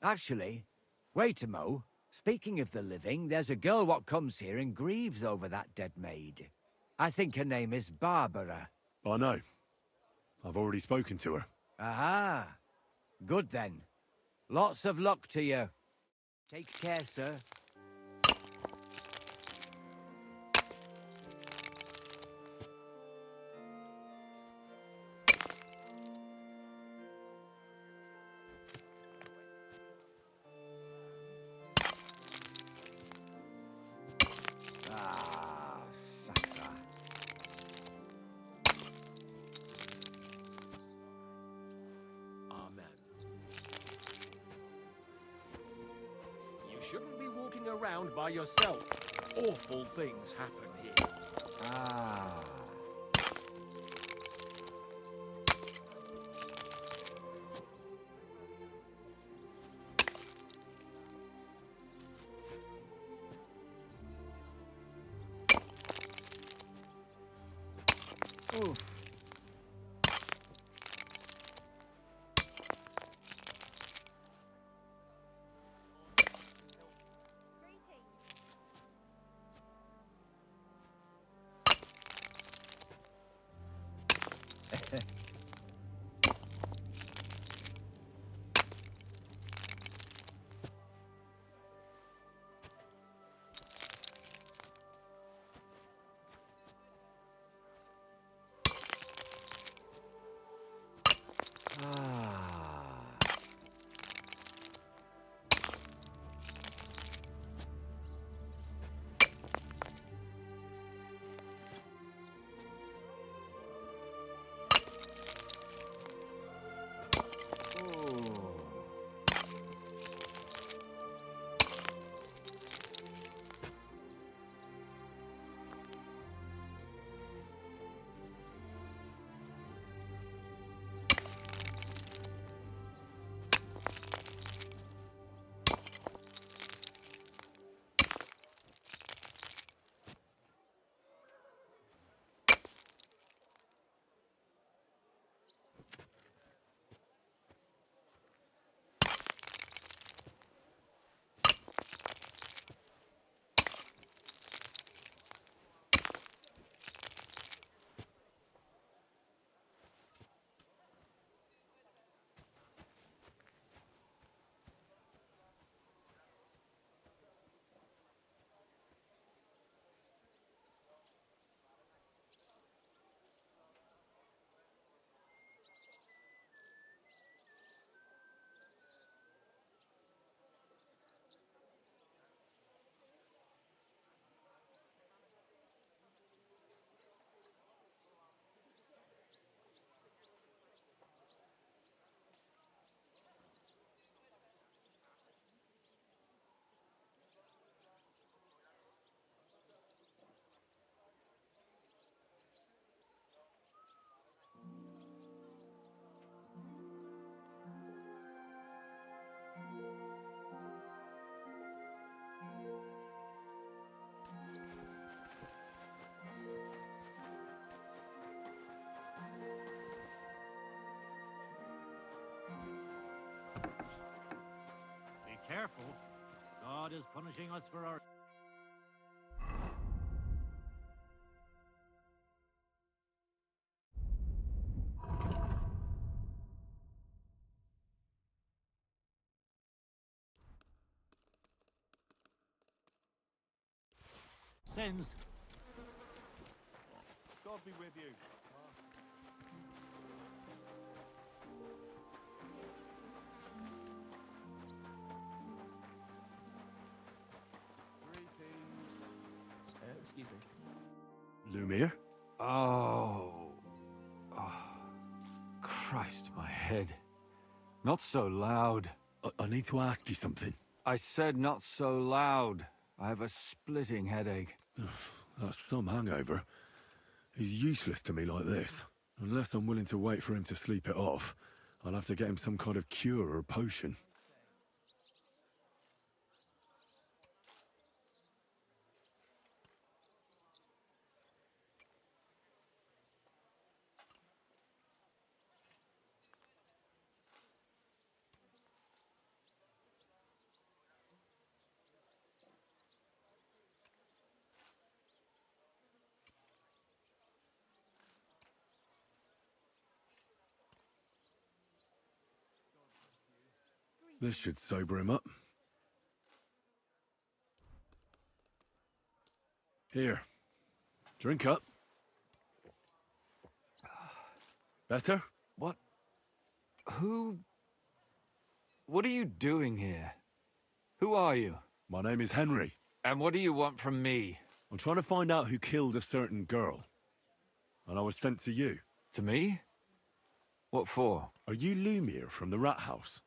Speaker 22: Actually, wait a mo. Speaking of the living, there's a girl what comes here and grieves over that dead maid. I think her name is Barbara.
Speaker 1: I know. I've already spoken to her.
Speaker 22: Aha. Good then. Lots of luck to you. Take care, sir. Sucker.
Speaker 8: Amen. You shouldn't be walking around by yourself. Awful things happen here.
Speaker 22: Ah. Oof.
Speaker 15: careful. God is punishing us for our... sins.
Speaker 4: God be with you.
Speaker 8: Excuse me.
Speaker 12: Lumir?
Speaker 20: Oh. Christ, my head. Not so loud.
Speaker 12: I need to ask you something.
Speaker 20: I said not so loud. I have a splitting headache.
Speaker 12: That's some hangover. He's useless to me like this. Unless I'm willing to wait for him to sleep it off, I'll have to get him some kind of cure or potion. This should sober him up. Here. Drink up. Better?
Speaker 20: What? Who... What are you doing here? Who are you?
Speaker 12: My name is Henry.
Speaker 20: And what do you want from me?
Speaker 12: I'm trying to find out who killed a certain girl. And I was sent to you.
Speaker 20: To me? What for?
Speaker 12: Are you Lumir from the Rat House?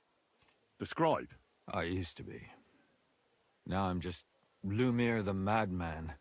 Speaker 12: The scribe?
Speaker 20: I used to be. Now I'm just Lumir the Madman.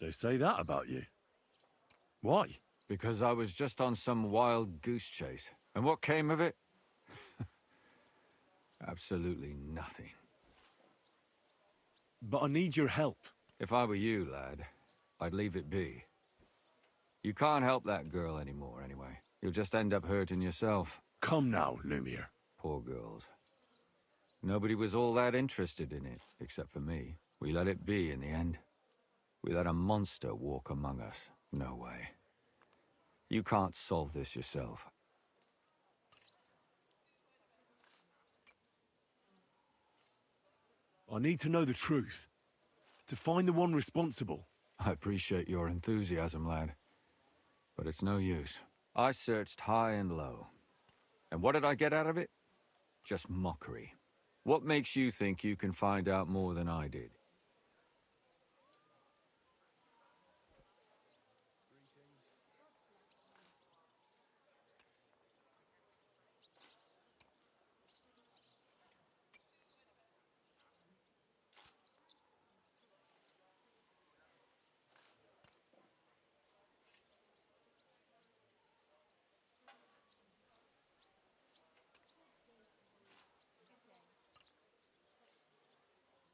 Speaker 1: They say that about you. Why?
Speaker 20: Because I was just on some wild goose chase. And what came of it? Absolutely nothing.
Speaker 1: But I need your help.
Speaker 20: If I were you, lad, I'd leave it be. You can't help that girl anymore, anyway. You'll just end up hurting yourself.
Speaker 1: Come now, Lumiere.
Speaker 20: Poor girls. Nobody was all that interested in it, except for me. We let it be in the end. We let a monster walk among us. No way. You can't solve this yourself.
Speaker 1: I need to know the truth. To find the one responsible.
Speaker 20: I appreciate your enthusiasm, lad. But it's no use. I searched high and low. And what did I get out of it? Just mockery. What makes you think you can find out more than I did?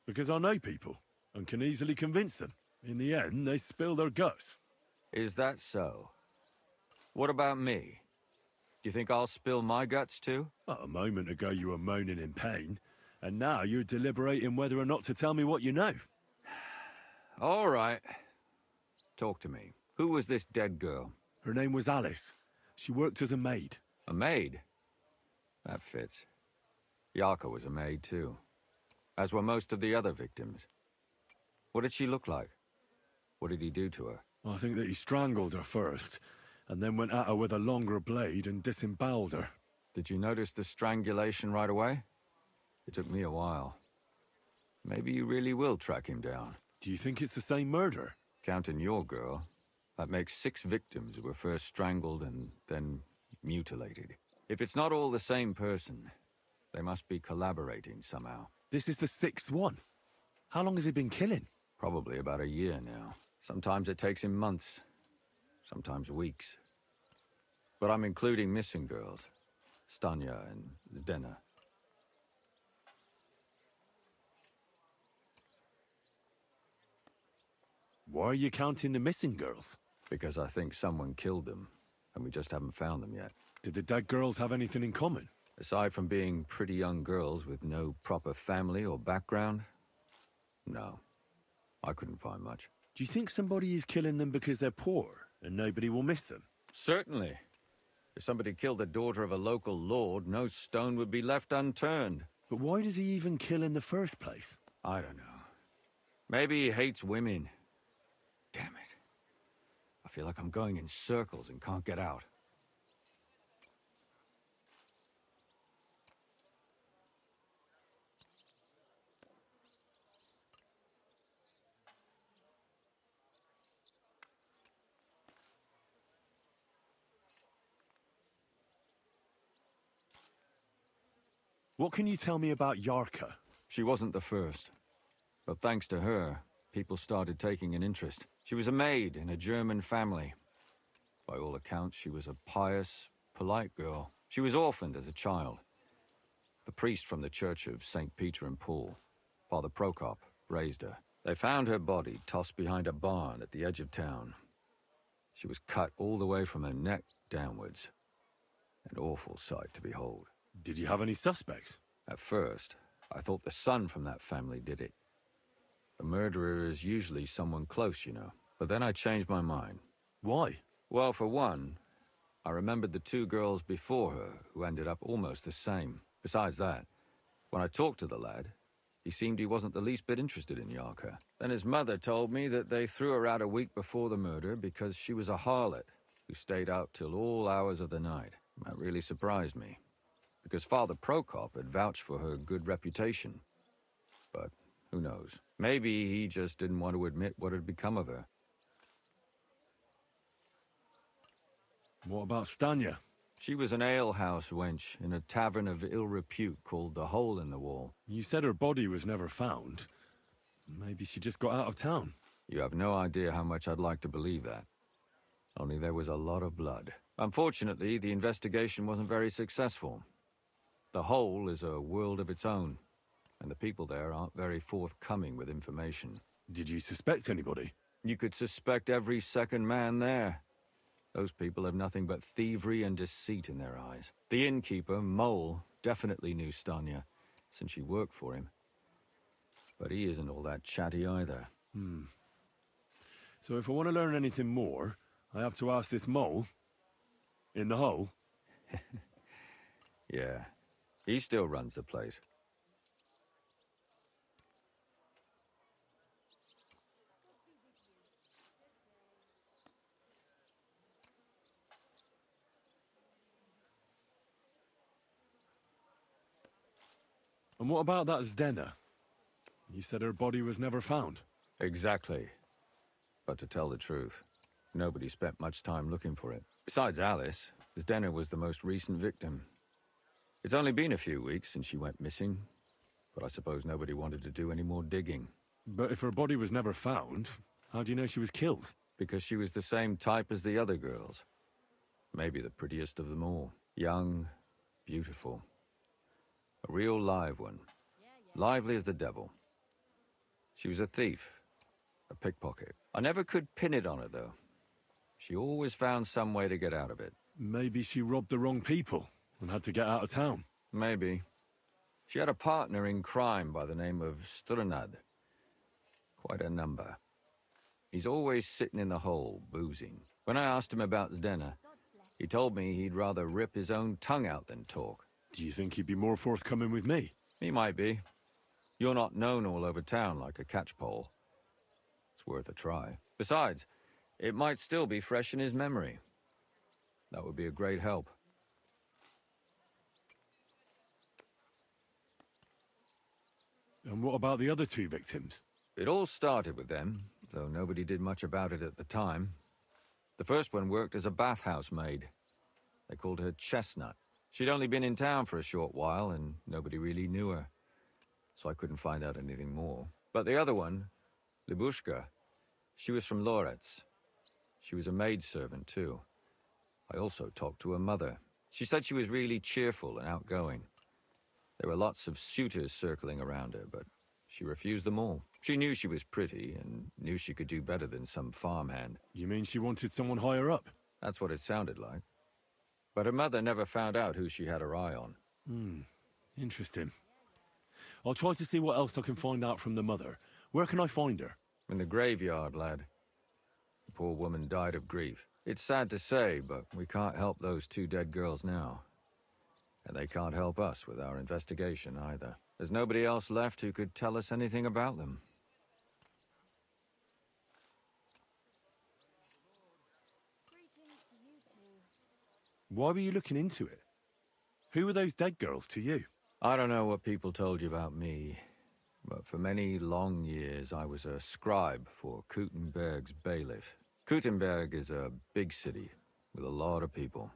Speaker 1: Because I know people, and can easily convince them. In the end, they spill their guts.
Speaker 20: Is that so? What about me? Do you think I'll spill my guts too?
Speaker 1: Well, a moment ago you were moaning in pain, and now you're deliberating whether or not to tell me what you know.
Speaker 20: All right. Talk to me. Who was this dead girl?
Speaker 1: Her name was Alice. She worked as a maid.
Speaker 20: A maid? That fits. Yarka was a maid too. As were most of the other victims. What did she look like? What did he do to her?
Speaker 1: I think that he strangled her first, and then went at her with a longer blade and disemboweled her.
Speaker 20: Did you notice the strangulation right away? It took me a while. Maybe you really will track him down.
Speaker 1: Do you think it's the same murder?
Speaker 20: Counting your girl, that makes 6 victims who were first strangled and then mutilated. If it's not all the same person, they must be collaborating somehow.
Speaker 1: This is the 6th one. How long has he been killing?
Speaker 20: Probably about a year now. Sometimes it takes him months, sometimes weeks. But I'm including missing girls, Stanya and Zdena.
Speaker 1: Why are you counting the missing girls?
Speaker 20: Because I think someone killed them, and we just haven't found them yet.
Speaker 1: Did the dead girls have anything in common?
Speaker 20: Aside from being pretty young girls with no proper family or background, no. I couldn't find much.
Speaker 1: Do you think somebody is killing them because they're poor, and nobody will miss them?
Speaker 20: Certainly. If somebody killed the daughter of a local lord, no stone would be left unturned.
Speaker 1: But why does he even kill in the first place?
Speaker 20: I don't know. Maybe he hates women. Damn it. I feel like I'm going in circles and can't get out.
Speaker 1: What can you tell me about Yarka?
Speaker 20: She wasn't the first. But thanks to her, people started taking an interest. She was a maid in a German family. By all accounts, she was a pious, polite girl. She was orphaned as a child. The priest from the church of St. Peter and Paul, Father Prokop, raised her. They found her body tossed behind a barn at the edge of town. She was cut all the way from her neck downwards. An awful sight to behold.
Speaker 1: Did you have any suspects?
Speaker 20: At first, I thought the son from that family did it. The murderer is usually someone close, you know. But then I changed my mind.
Speaker 1: Why?
Speaker 20: Well, for one, I remembered the 2 girls before her who ended up almost the same. Besides that, when I talked to the lad, he seemed he wasn't the least bit interested in Yarka. Then his mother told me that they threw her out a week before the murder because she was a harlot who stayed out till all hours of the night. That really surprised me, because Father Prokop had vouched for her good reputation. But who knows? Maybe he just didn't want to admit what had become of her.
Speaker 1: What about Stanya?
Speaker 20: She was an alehouse wench in a tavern of ill repute called the Hole in the Wall.
Speaker 1: You said her body was never found. Maybe she just got out of town.
Speaker 20: You have no idea how much I'd like to believe that. Only there was a lot of blood. Unfortunately, the investigation wasn't very successful. The hole is a world of its own, and the people there aren't very forthcoming with information.
Speaker 1: Did you suspect anybody?
Speaker 20: You could suspect every second man there. Those people have nothing but thievery and deceit in their eyes. The innkeeper, Mole, definitely knew Stanya, since she worked for him. But he isn't all that chatty either.
Speaker 1: So if I want to learn anything more, I have to ask this mole in the hole?
Speaker 20: Yeah, he still runs the place.
Speaker 1: And what about that Zdena? You said her body was never found.
Speaker 20: Exactly. But to tell the truth, nobody spent much time looking for it. Besides Alice, Zdena was the most recent victim. It's only been a few weeks since she went missing, but I suppose nobody wanted to do any more digging.
Speaker 1: But if her body was never found, how do you know she was killed?
Speaker 20: Because she was the same type as the other girls. Maybe the prettiest of them all. Young, beautiful. A real live one. Lively as the devil. She was a thief. A pickpocket. I never could pin it on her, though. She always found some way to get out of it.
Speaker 1: Maybe she robbed the wrong people and had to get out of town.
Speaker 20: Maybe. She had a partner in crime by the name of Strunad. Quite a number. He's always sitting in the hole, boozing. When I asked him about Zdena, he told me he'd rather rip his own tongue out than talk.
Speaker 1: Do you think he'd be more forthcoming with me?
Speaker 20: He might be. You're not known all over town like a catchpole. It's worth a try. Besides, it might still be fresh in his memory. That would be a great help.
Speaker 1: And what about the other two victims?
Speaker 20: It all started with them, though nobody did much about it at the time. The first one worked as a bathhouse maid. They called her Chestnut. She'd only been in town for a short while, and nobody really knew her. So I couldn't find out anything more. But the other one, Libushka, she was from Loretz. She was a maidservant, too. I also talked to her mother. She said she was really cheerful and outgoing. There were lots of suitors circling around her, but she refused them all. She knew she was pretty, and knew she could do better than some farmhand.
Speaker 1: You mean she wanted someone higher up?
Speaker 20: That's what it sounded like. But her mother never found out who she had her eye on.
Speaker 1: Interesting. I'll try to see what else I can find out from the mother. Where can I find her?
Speaker 20: In the graveyard, lad. The poor woman died of grief. It's sad to say, but we can't help those two dead girls now. And they can't help us with our investigation either. There's nobody else left who could tell us anything about them.
Speaker 1: Why were you looking into it? Who were those dead girls to you?
Speaker 20: I don't know what people told you about me, but for many long years I was a scribe for Kuttenberg's bailiff. Kuttenberg is a big city with a lot of people.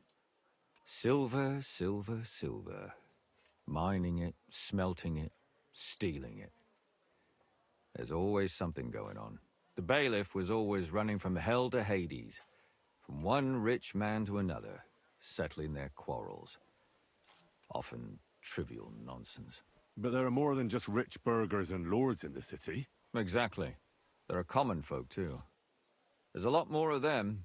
Speaker 20: Silver, silver, silver. Mining it, smelting it, stealing it. There's always something going on. The bailiff was always running from hell to Hades, from one rich man to another, settling their quarrels. Often trivial nonsense.
Speaker 1: But there are more than just rich burghers and lords in the city.
Speaker 20: Exactly. There are common folk, too. There's a lot more of them,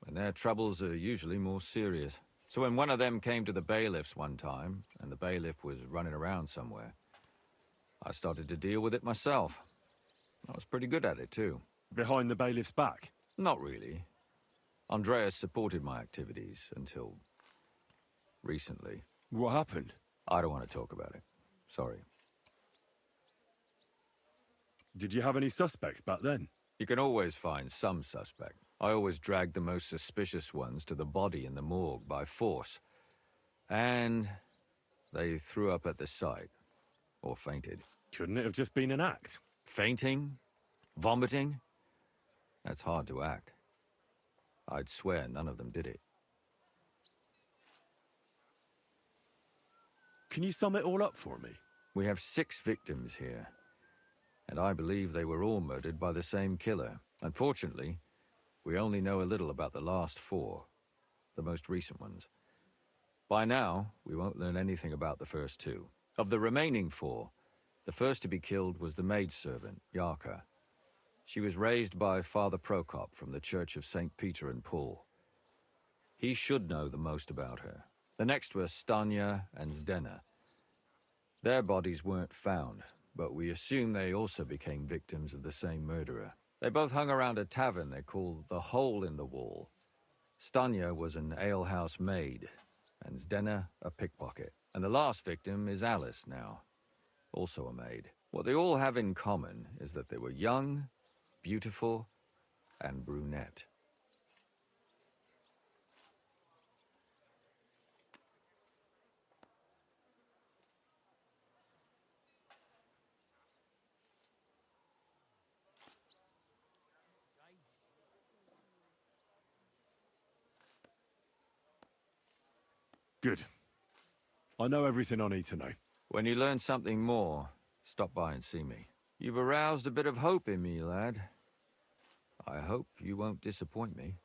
Speaker 20: and their troubles are usually more serious. So when one of them came to the bailiff's one time, and the bailiff was running around somewhere, I started to deal with it myself. I was pretty good at it, too.
Speaker 1: Behind the bailiff's back?
Speaker 20: Not really. Andreas supported my activities until recently.
Speaker 1: What happened?
Speaker 20: I don't want to talk about it. Sorry.
Speaker 1: Did you have any suspects back then?
Speaker 20: You can always find some suspect. I always dragged the most suspicious ones to the body in the morgue by force. And they threw up at the sight. Or fainted.
Speaker 1: Couldn't it have just been an act?
Speaker 20: Fainting? Vomiting? That's hard to act. I'd swear none of them did it.
Speaker 1: Can you sum it all up for me?
Speaker 20: We have 6 victims here. and I believe they were all murdered by the same killer. Unfortunately, we only know a little about the last 4, the most recent ones. By now, we won't learn anything about the first 2. Of the remaining 4, the first to be killed was the maidservant, Yarka. She was raised by Father Prokop from the Church of St. Peter and Paul. He should know the most about her. The next were Stanya and Zdena. Their bodies weren't found, but we assume they also became victims of the same murderer. They both hung around a tavern they called the Hole in the Wall. Stanya was an alehouse maid, and Zdena a pickpocket. And the last victim is Alice now, also a maid. What they all have in common is that they were young, beautiful, and brunette.
Speaker 1: Good. I know everything I need to know.
Speaker 20: When you learn something more, stop by and see me. You've aroused a bit of hope in me, lad. I hope you won't disappoint me.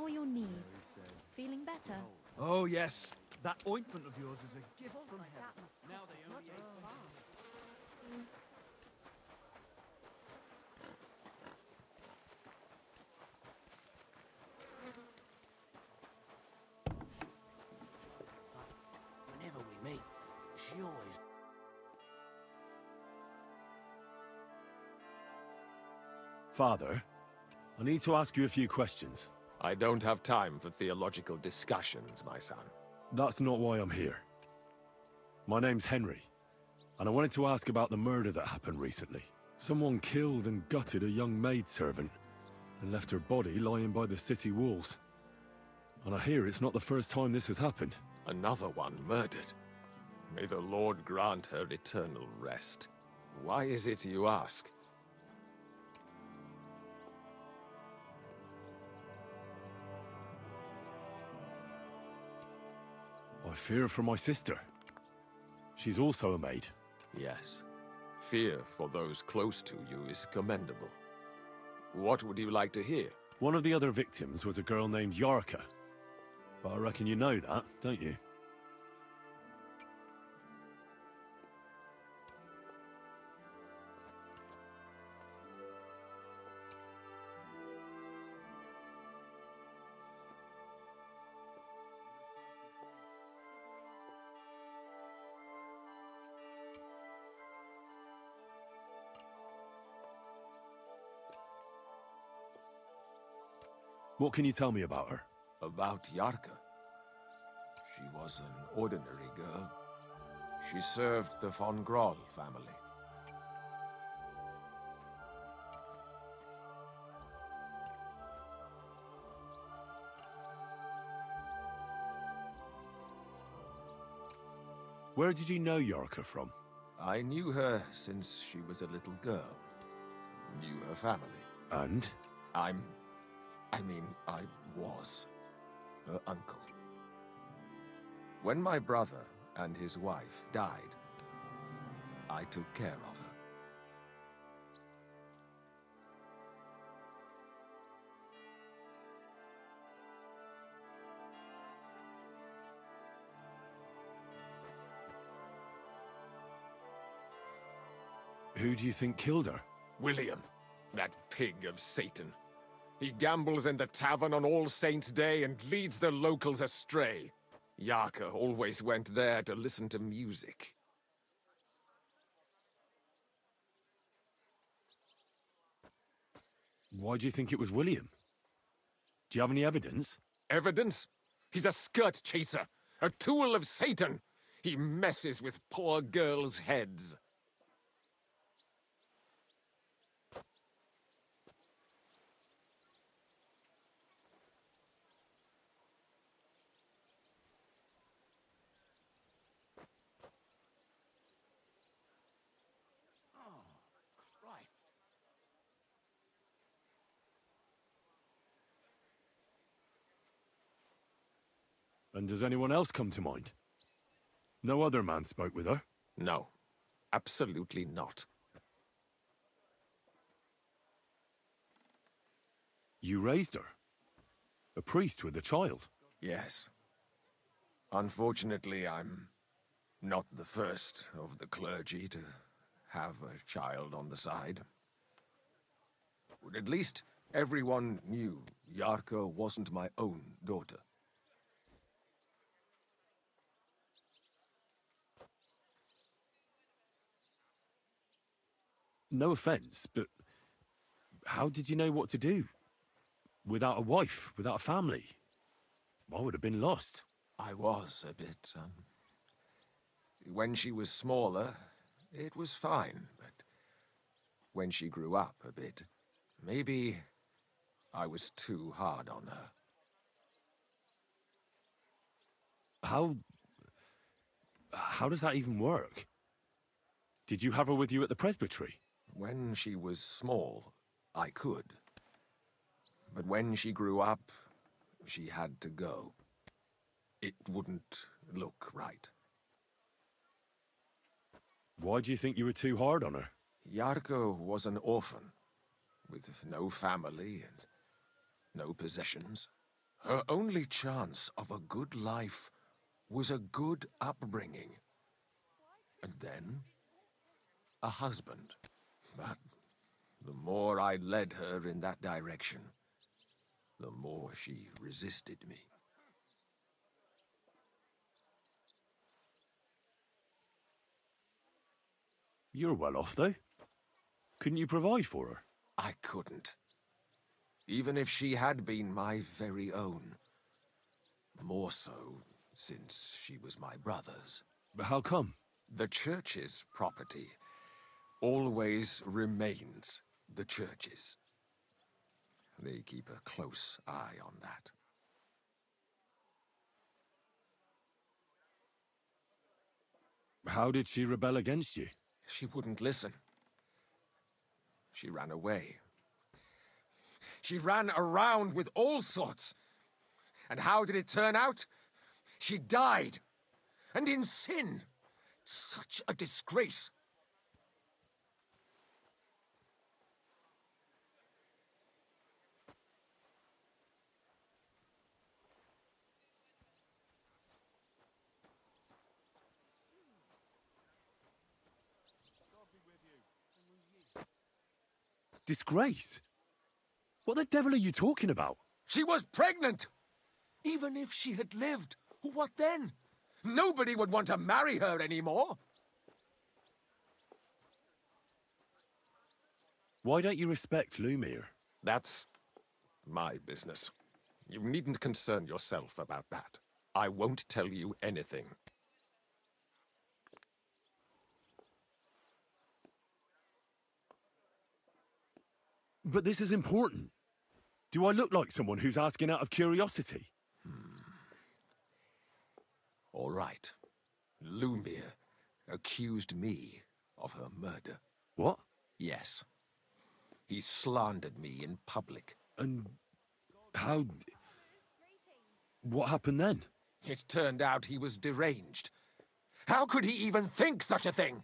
Speaker 6: How are your knees? Feeling better?
Speaker 2: Oh, yes. That ointment of yours is a gift from heaven. Now they only
Speaker 15: Whenever we meet, she always...
Speaker 1: Father, I need to ask you a few questions.
Speaker 5: I don't have time for theological discussions, my son.
Speaker 1: That's not why I'm here. My name's Henry, and I wanted to ask about the murder that happened recently. Someone killed and gutted a young maidservant and left her body lying by the city walls. And I hear it's not the first time this has happened.
Speaker 5: Another one murdered. May the Lord grant her eternal rest. Why is it you ask?
Speaker 1: I fear for my sister. She's also a maid.
Speaker 5: Yes. Fear for those close to you is commendable. What would you like to hear?
Speaker 1: One of the other victims was a girl named Yarka. But I reckon you know that, don't you? What can you tell me about her?
Speaker 5: About Yarka. She was an ordinary girl. She served the von Groll family.
Speaker 1: Where did you know Yarka from?
Speaker 5: I knew her since she was a little girl. Knew her family.
Speaker 1: And?
Speaker 5: I was her uncle. When my brother and his wife died, I took care of her.
Speaker 1: Who do you think killed her?
Speaker 5: William, that pig of Satan. He gambles in the tavern on All Saints' Day and leads the locals astray. Yarka always went there to listen to music.
Speaker 1: Why do you think it was William? Do you have any evidence?
Speaker 5: Evidence? He's a skirt chaser, a tool of Satan. He messes with poor girls' heads.
Speaker 1: And does anyone else come to mind? No other man spoke with her?
Speaker 5: No, absolutely not.
Speaker 1: You raised her? A priest with a child?
Speaker 5: Yes. Unfortunately, I'm not the first of the clergy to have a child on the side. At least everyone knew Yarka wasn't my own daughter.
Speaker 1: No offense, but how did you know what to do? Without a wife, without a family? I would have been lost.
Speaker 5: I was a bit, When she was smaller, it was fine, but when she grew up a bit, maybe I was too hard on her.
Speaker 1: How does that even work? Did you have her with you at the presbytery?
Speaker 5: When she was small, I could. But when she grew up, she had to go. It wouldn't look right.
Speaker 1: Why do you think you were too hard on her?
Speaker 5: Yarko was an orphan, with no family and no possessions. Her only chance of a good life was a good upbringing. And then, a husband. But the more I led her in that direction, the more she resisted me.
Speaker 1: You're well off, though. Couldn't you provide for her?
Speaker 5: I couldn't. Even if she had been my very own. More so, since she was my brother's.
Speaker 1: But how come?
Speaker 5: The church's property always remains the church's. They keep a close eye on that.
Speaker 1: How did she rebel against you?
Speaker 5: She wouldn't listen. She ran away. She ran around with all sorts. And how did it turn out? She died. And in sin. Such a disgrace.
Speaker 1: Disgrace? What the devil are you talking about?
Speaker 5: She was pregnant! Even if she had lived, what then? Nobody would want to marry her anymore.
Speaker 1: Why don't you respect Lumiere?
Speaker 5: That's my business. You needn't concern yourself about that. I won't tell you anything.
Speaker 1: But this is important. Do I look like someone who's asking out of curiosity?
Speaker 5: All right. Lumiere accused me of her murder.
Speaker 1: What?
Speaker 5: Yes. He slandered me in public.
Speaker 1: And how... What happened then?
Speaker 5: It turned out he was deranged. How could he even think such a thing?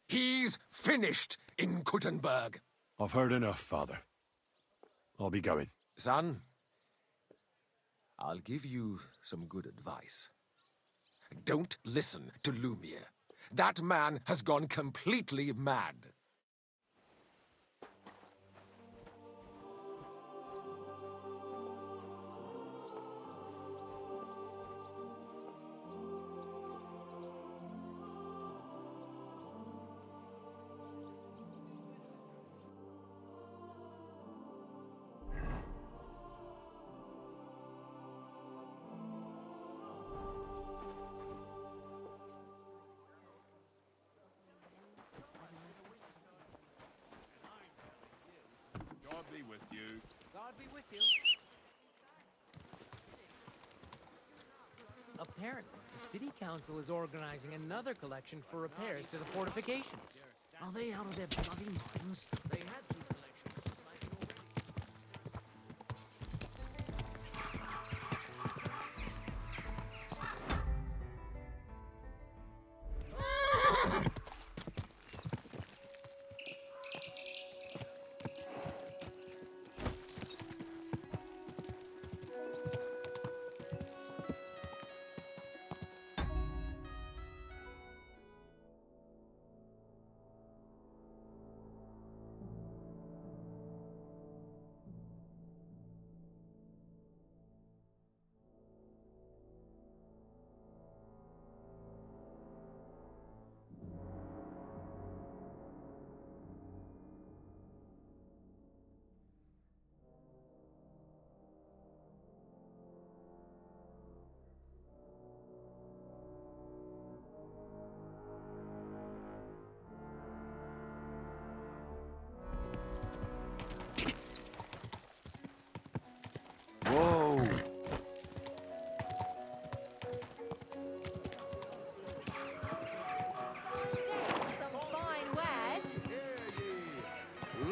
Speaker 5: He's finished in Kuttenberg.
Speaker 1: I've heard enough, Father. I'll be going.
Speaker 5: Son, I'll give you some good advice. Don't listen to Lumiere. That man has gone completely mad.
Speaker 19: God be with you.
Speaker 11: God be with you.
Speaker 7: Apparently, the city council is organizing another collection for repairs to the fortifications.
Speaker 15: Are they out of their bloody minds?
Speaker 11: They had two collections, like in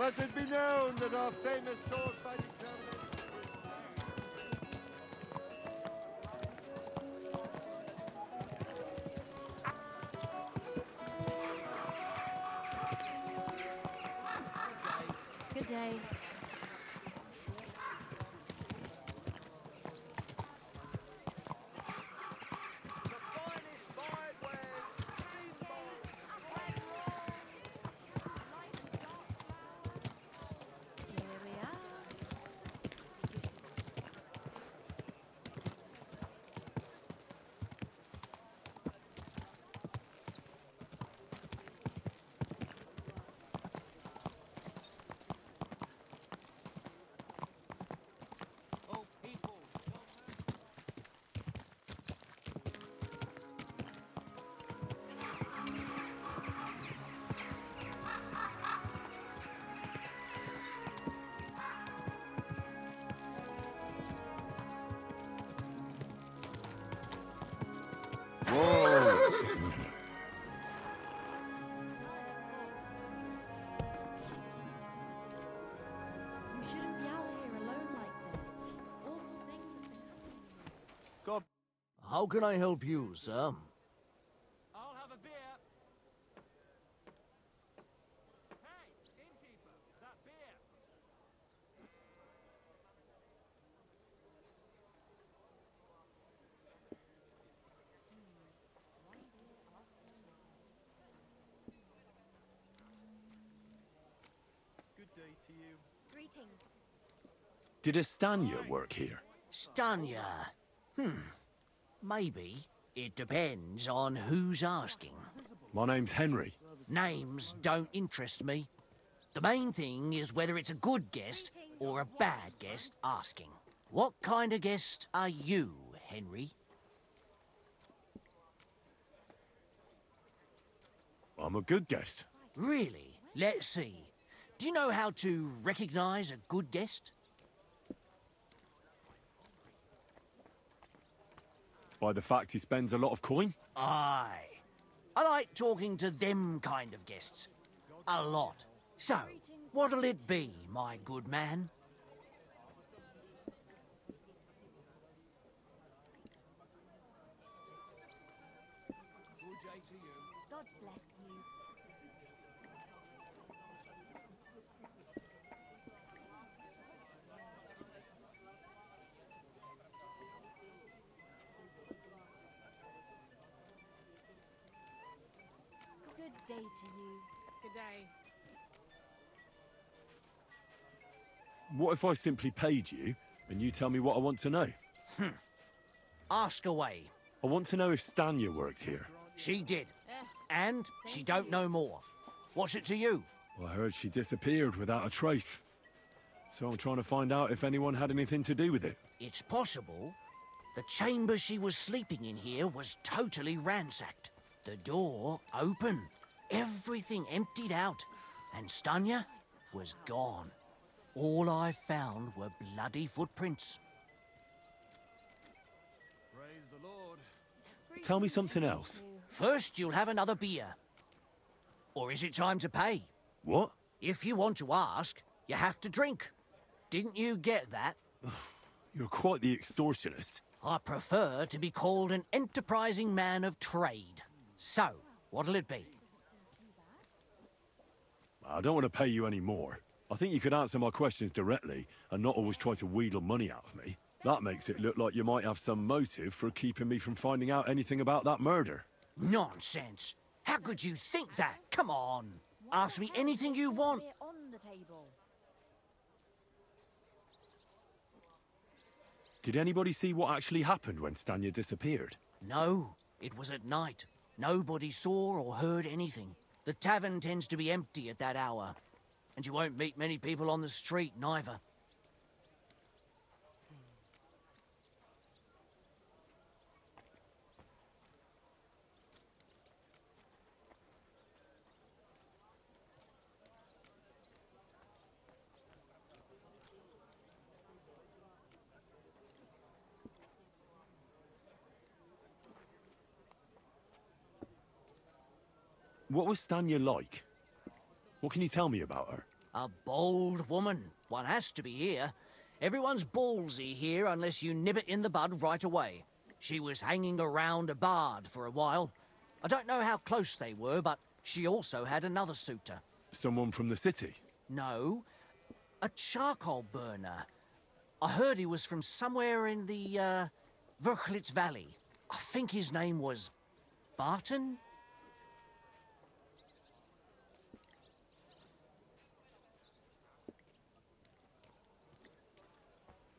Speaker 12: Let it be known that our famous sword-fighting tournament...
Speaker 6: Good day. Here we are. You shouldn't be out here alone like this. Awful things have been happening here.
Speaker 15: God. How can I help you, sir?
Speaker 11: I'll have a beer. Hey, innkeeper, that beer.
Speaker 12: Good day to you.
Speaker 6: Greetings.
Speaker 1: Did Estania work here?
Speaker 15: Stanya. Maybe. It depends on who's asking.
Speaker 1: My name's Henry.
Speaker 15: Names don't interest me. The main thing is whether it's a good guest or a bad guest asking. What kind of guest are you, Henry?
Speaker 1: I'm a good guest.
Speaker 15: Really? Let's see. Do you know how to recognize a good guest?
Speaker 1: By the fact he spends a lot of coin?
Speaker 15: Aye. I like talking to them kind of guests. A lot. So, what'll it be, my good man?
Speaker 11: Good day to you.
Speaker 6: God bless you. Good day to you.
Speaker 21: Good day.
Speaker 1: What if I simply paid you and you tell me what I want to know?
Speaker 15: Ask away.
Speaker 1: I want to know if Stanya worked here.
Speaker 15: She did. And she don't know more. What's it to you?
Speaker 1: Well, I heard she disappeared without a trace. So I'm trying to find out if anyone had anything to do with it.
Speaker 15: It's possible. The chamber she was sleeping in here was totally ransacked. The door open. Everything emptied out. And Stanya was gone. All I found were bloody footprints.
Speaker 4: Praise the Lord.
Speaker 1: Tell me something else.
Speaker 15: First, you'll have another beer. Or is it time to pay?
Speaker 1: What?
Speaker 15: If you want to ask, you have to drink. Didn't you get that?
Speaker 1: You're quite the extortionist.
Speaker 15: I prefer to be called an enterprising man of trade. So, what'll it be?
Speaker 1: I don't want to pay you any more. I think you could answer my questions directly and not always try to wheedle money out of me. That makes it look like you might have some motive for keeping me from finding out anything about that murder.
Speaker 15: Nonsense. How could you think that? Come on. Ask me anything you want.
Speaker 6: We're on the table.
Speaker 1: Did anybody see what actually happened when Stanya disappeared?
Speaker 15: No, it was at night. Nobody saw or heard anything. The tavern tends to be empty at that hour. And you won't meet many people on the street, neither.
Speaker 1: What was Stanya like? What can you tell me about her?
Speaker 15: A bold woman. One has to be here. Everyone's ballsy here unless you nib it in the bud right away. She was hanging around a bard for a while. I don't know how close they were, but she also had another suitor.
Speaker 12: Someone from the city?
Speaker 15: No, a charcoal burner. I heard he was from somewhere in the, Verchlitz Valley. I think his name was Barton?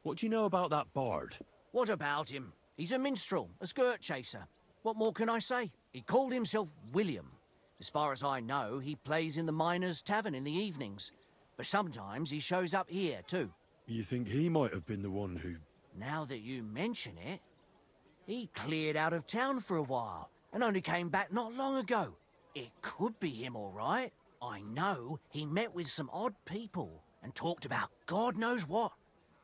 Speaker 12: What do you know about that bard?
Speaker 15: What about him? He's a minstrel, a skirt chaser. What more can I say? He called himself William. As far as I know, he plays in the Miners' Tavern in the evenings. But sometimes he shows up here, too.
Speaker 12: You think he might have been the one who...
Speaker 15: Now that you mention it, he cleared out of town for a while and only came back not long ago. It could be him, all right. I know he met with some odd people and talked about God knows what,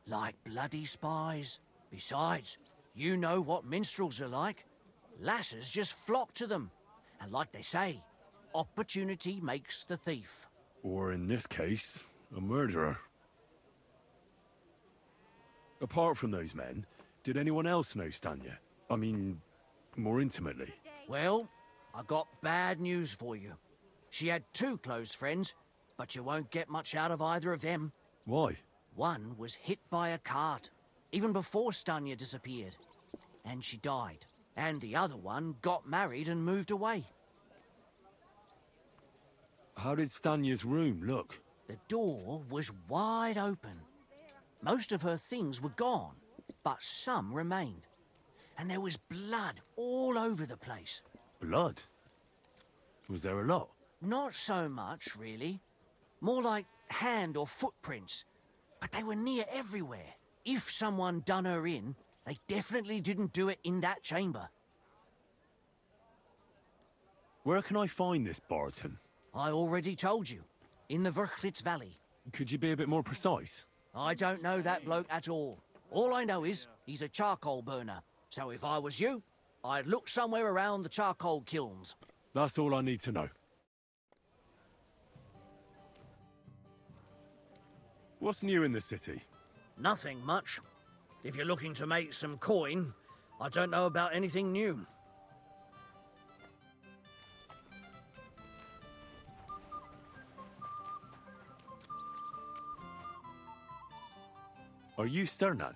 Speaker 15: like bloody spies. Besides, you know what minstrels are like. Lasses just flock to them. And like they say, opportunity makes the thief.
Speaker 12: Or in this case, a murderer. Apart from those men, did anyone else know Stanya? I mean, more intimately.
Speaker 15: Well, I got bad news for you. She had 2 close friends, but you won't get much out of either of them.
Speaker 12: Why?
Speaker 15: One was hit by a cart, even before Stanya disappeared, and she died. And the other one got married and moved away.
Speaker 12: How did Stanya's room look?
Speaker 15: The door was wide open. Most of her things were gone, but some remained. And there was blood all over the place.
Speaker 12: Blood? Was there a lot?
Speaker 15: Not so much, really. More like hand or footprints. But they were near everywhere. If someone done her in, they definitely didn't do it in that chamber.
Speaker 12: Where can I find this Barton?
Speaker 15: I already told you. In the Verchlitz Valley.
Speaker 12: Could you be a bit more precise?
Speaker 15: I don't know that bloke at all. All I know is he's a charcoal burner. So if I was you, I'd look somewhere around the charcoal kilns.
Speaker 12: That's all I need to know. What's new in the city?
Speaker 2: Nothing much. If you're looking to make some coin, I don't know about anything new.
Speaker 12: Are you Sternad?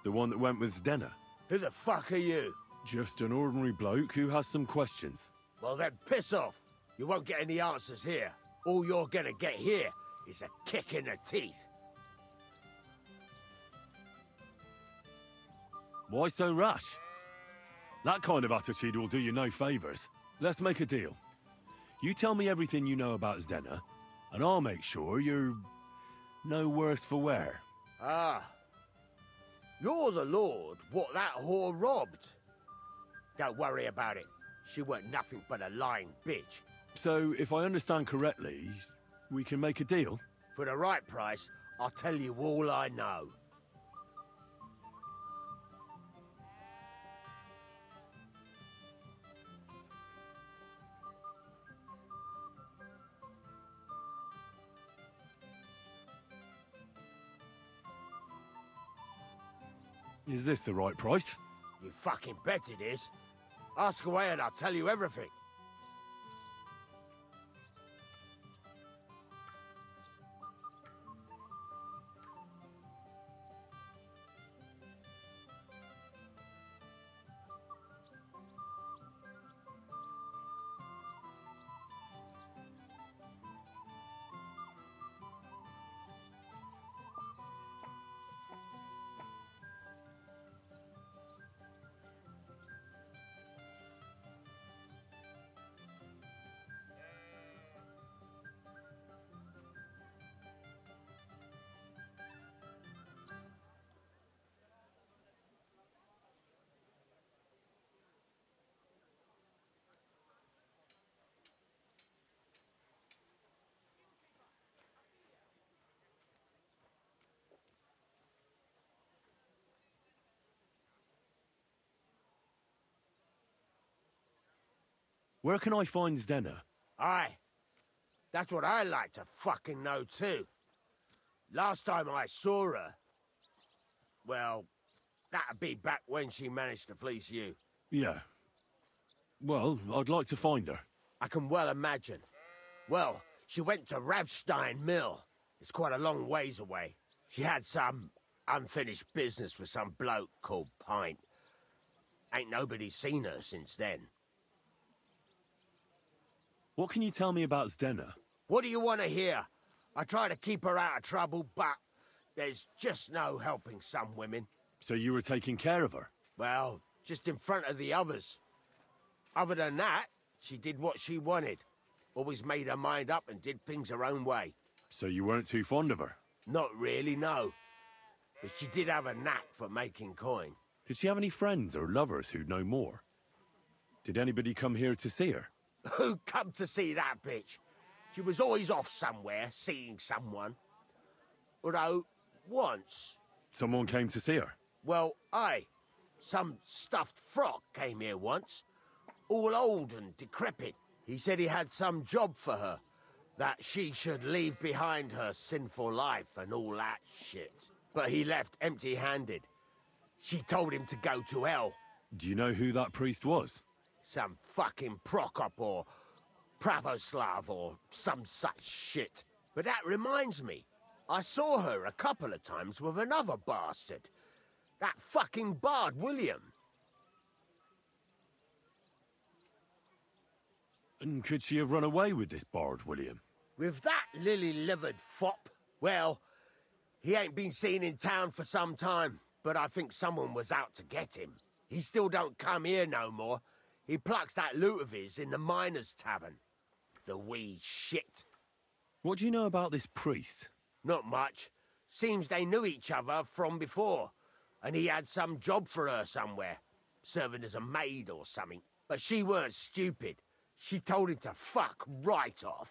Speaker 12: The one that went with Zdenna?
Speaker 3: Who the fuck are you?
Speaker 12: Just an ordinary bloke who has some questions.
Speaker 3: Well then, piss off. You won't get any answers here. All you're gonna get here is a kick in the teeth.
Speaker 12: Why so rash? That kind of attitude will do you no favours. Let's make a deal. You tell me everything you know about Zdenna, and I'll make sure you're no worse for wear.
Speaker 3: Ah. You're the lord what that whore robbed. Don't worry about it. She weren't nothing but a lying bitch.
Speaker 12: So, if I understand correctly, we can make a deal?
Speaker 3: For the right price, I'll tell you all I know.
Speaker 12: Is this the right price?
Speaker 3: You fucking bet it is. Ask away and I'll tell you everything.
Speaker 12: Where can I find Zdenna?
Speaker 3: Aye.
Speaker 9: That's what I like to fucking know too. Last time I saw her, well, that'd be back when she managed to fleece you.
Speaker 1: Yeah. Well, I'd like to find her.
Speaker 9: I can well imagine. Well, she went to Ravstein Mill. It's quite a long ways away. She had some unfinished business with some bloke called Pint. Ain't nobody seen her since then.
Speaker 1: What can you tell me about Zdenna?
Speaker 9: What do you want to hear? I try to keep her out of trouble, but there's just no helping some women.
Speaker 1: So you were taking care of her?
Speaker 9: Well, just in front of the others. Other than that, she did what she wanted. Always made her mind up and did things her own way.
Speaker 1: So you weren't too fond of her?
Speaker 9: Not really, no. But she did have a knack for making coin.
Speaker 1: Did she have any friends or lovers who'd know more? Did anybody come here to see her?
Speaker 9: Who come to see that bitch? She was always off somewhere, seeing someone. Although, once...
Speaker 1: Someone came to see her?
Speaker 9: Well, aye. Some stuffed frog came here once. All old and decrepit. He said he had some job for her. That she should leave behind her sinful life and all that shit. But he left empty-handed. She told him to go to hell.
Speaker 1: Do you know who that priest was?
Speaker 9: Some fucking Prokop or Pravoslav or some such shit. But that reminds me, I saw her a couple of times with another bastard. That fucking bard, William.
Speaker 1: And could she have run away with this bard, William?
Speaker 9: With that lily-livered fop? Well, he ain't been seen in town for some time, but I think someone was out to get him. He still don't come here no more. He plucks that loot of his in the miners' tavern. The wee shit.
Speaker 1: What do you know about this priest?
Speaker 9: Not much. Seems they knew each other from before, and he had some job for her somewhere, serving as a maid or something. But she weren't stupid. She told him to fuck right off.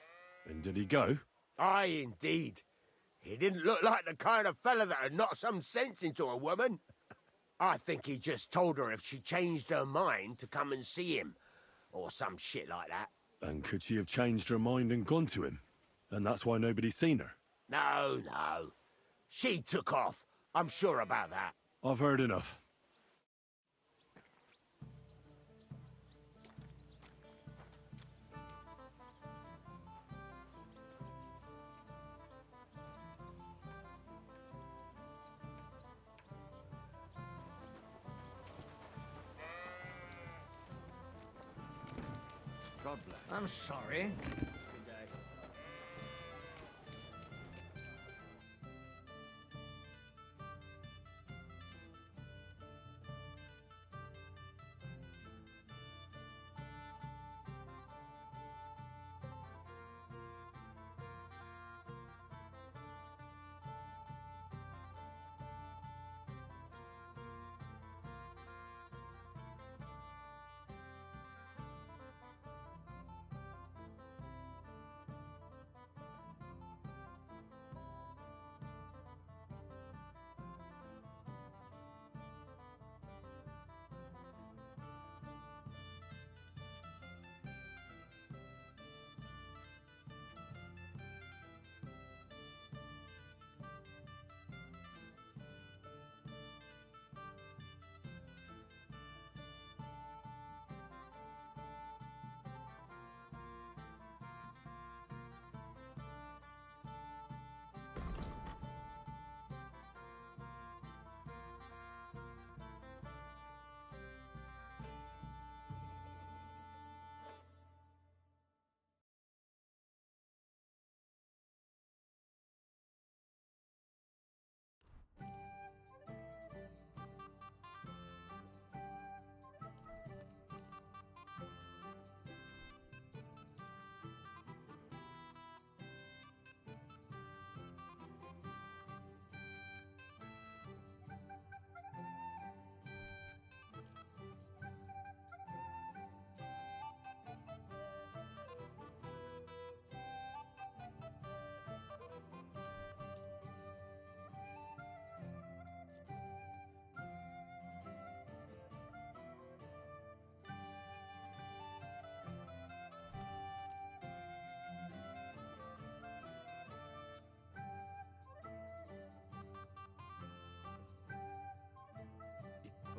Speaker 1: And did he go?
Speaker 9: Aye, indeed. He didn't look like the kind of fella that'd knock some sense into a woman. I think he just told her if she changed her mind to come and see him, or some shit like that.
Speaker 1: And could she have changed her mind and gone to him? And that's why nobody's seen her?
Speaker 9: No, no. She took off. I'm sure about that.
Speaker 1: I've heard enough.
Speaker 22: God bless.
Speaker 15: I'm sorry.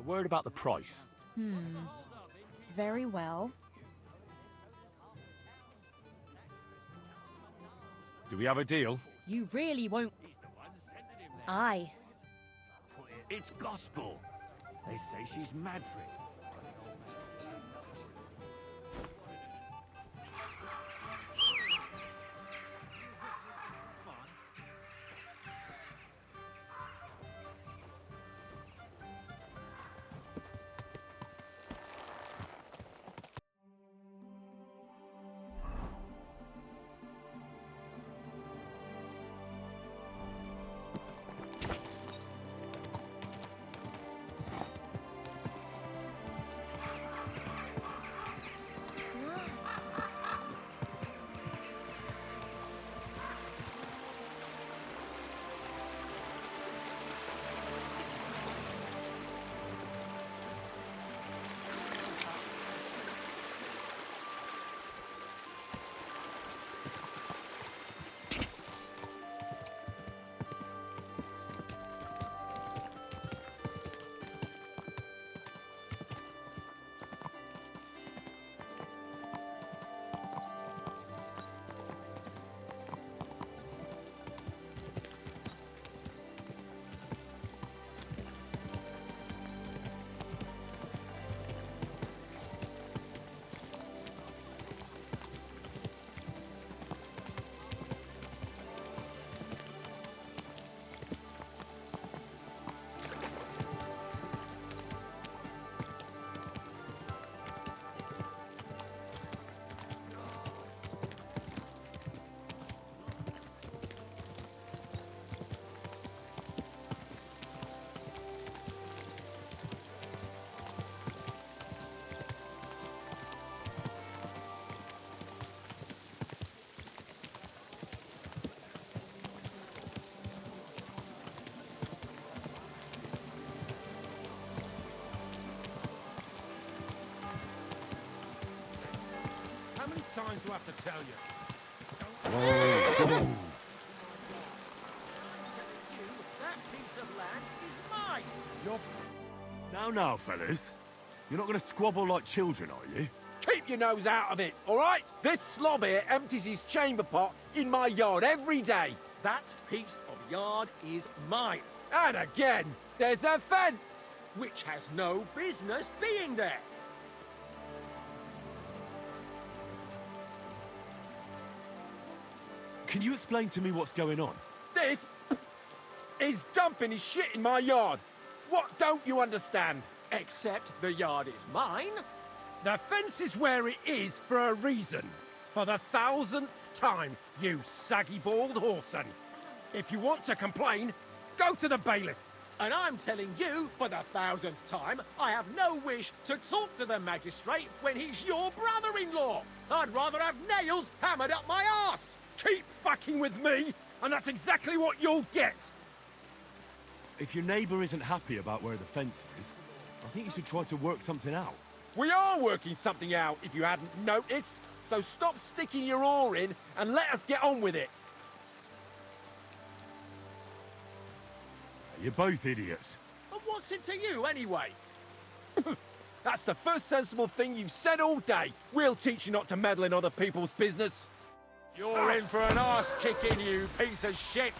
Speaker 1: Word about the price.
Speaker 6: Very well.
Speaker 1: Do we have a deal?
Speaker 6: You really won't... Aye.
Speaker 8: It's gospel. They say she's mad for it.
Speaker 2: How many times do I have to tell you?
Speaker 11: That piece of land is mine!
Speaker 1: Now, fellas. You're not going to squabble like children, are you?
Speaker 9: Keep your nose out of it, all right? This slob here empties his chamber pot in my yard every day.
Speaker 11: That piece of yard is mine.
Speaker 9: And again, there's a fence.
Speaker 11: Which has no business being there.
Speaker 1: Can you explain to me what's going on?
Speaker 9: This is dumping his shit in my yard. What don't you understand?
Speaker 11: Except the yard is mine.
Speaker 9: The fence is where it is for a reason. For the 1000th time, you saggy-bald whoreson. If you want to complain, go to the bailiff.
Speaker 11: And I'm telling you, for the 1000th time, I have no wish to talk to the magistrate when he's your brother-in-law. I'd rather have nails hammered up my arse.
Speaker 9: Keep fucking with me, and that's exactly what you'll get.
Speaker 1: If your neighbour isn't happy about where the fence is, I think you should try to work something out.
Speaker 9: We are working something out, if you hadn't noticed. So stop sticking your oar in and let us get on with it.
Speaker 1: You're both idiots.
Speaker 11: And what's it to you, anyway?
Speaker 9: That's the first sensible thing you've said all day. We'll teach you not to meddle in other people's business.
Speaker 11: You're in for an arse kicking, you piece of shit.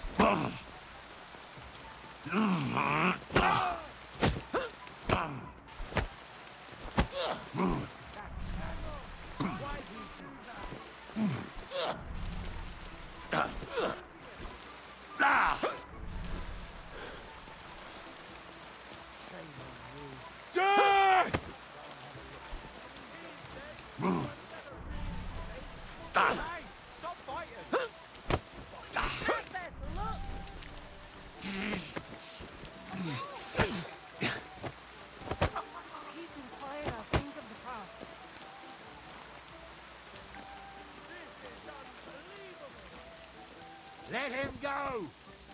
Speaker 9: Let him go!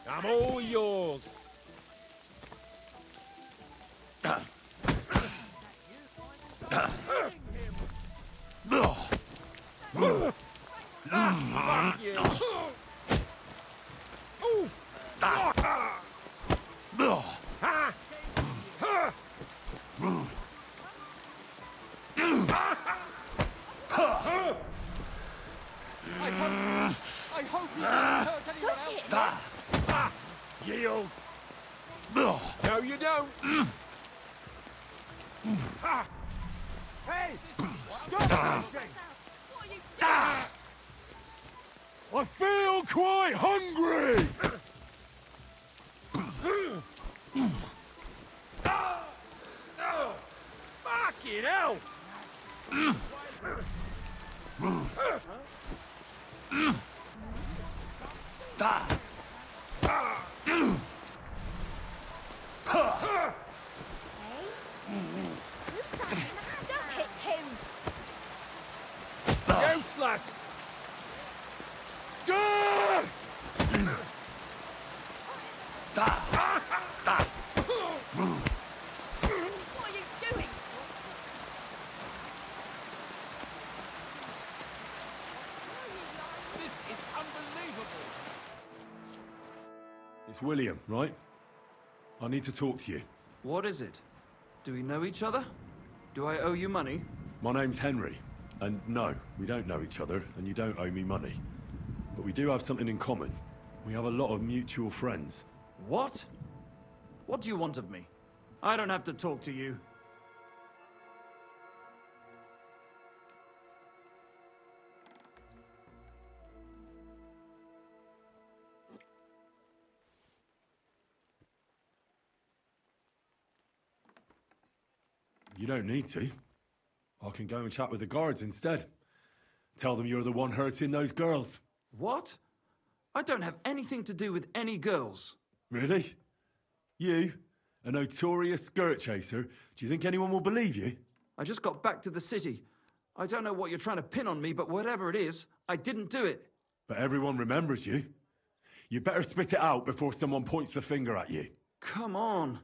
Speaker 9: I'm all yours. Fuck you!
Speaker 1: I feel quite hungry!
Speaker 2: Fucking hell!
Speaker 6: Don't hit him!
Speaker 2: Useless!
Speaker 6: What are you doing?
Speaker 4: This is unbelievable.
Speaker 1: It's William, right? I need to talk to you.
Speaker 13: What is it? Do we know each other? Do I owe you money?
Speaker 1: My name's Henry, and no, we don't know each other, and you don't owe me money. But we do have something in common. We have a lot of mutual friends.
Speaker 13: What? What do you want of me? I don't have to talk to you.
Speaker 1: You don't need to. I can go and chat with the guards instead. Tell them you're the one hurting those girls.
Speaker 13: What? I don't have anything to do with any girls.
Speaker 1: Really? You? A notorious skirt chaser? Do you think anyone will believe you?
Speaker 13: I just got back to the city. I don't know what you're trying to pin on me, but whatever it is, I didn't do it.
Speaker 1: But everyone remembers you. You better spit it out before someone points the finger at you.
Speaker 13: Come on.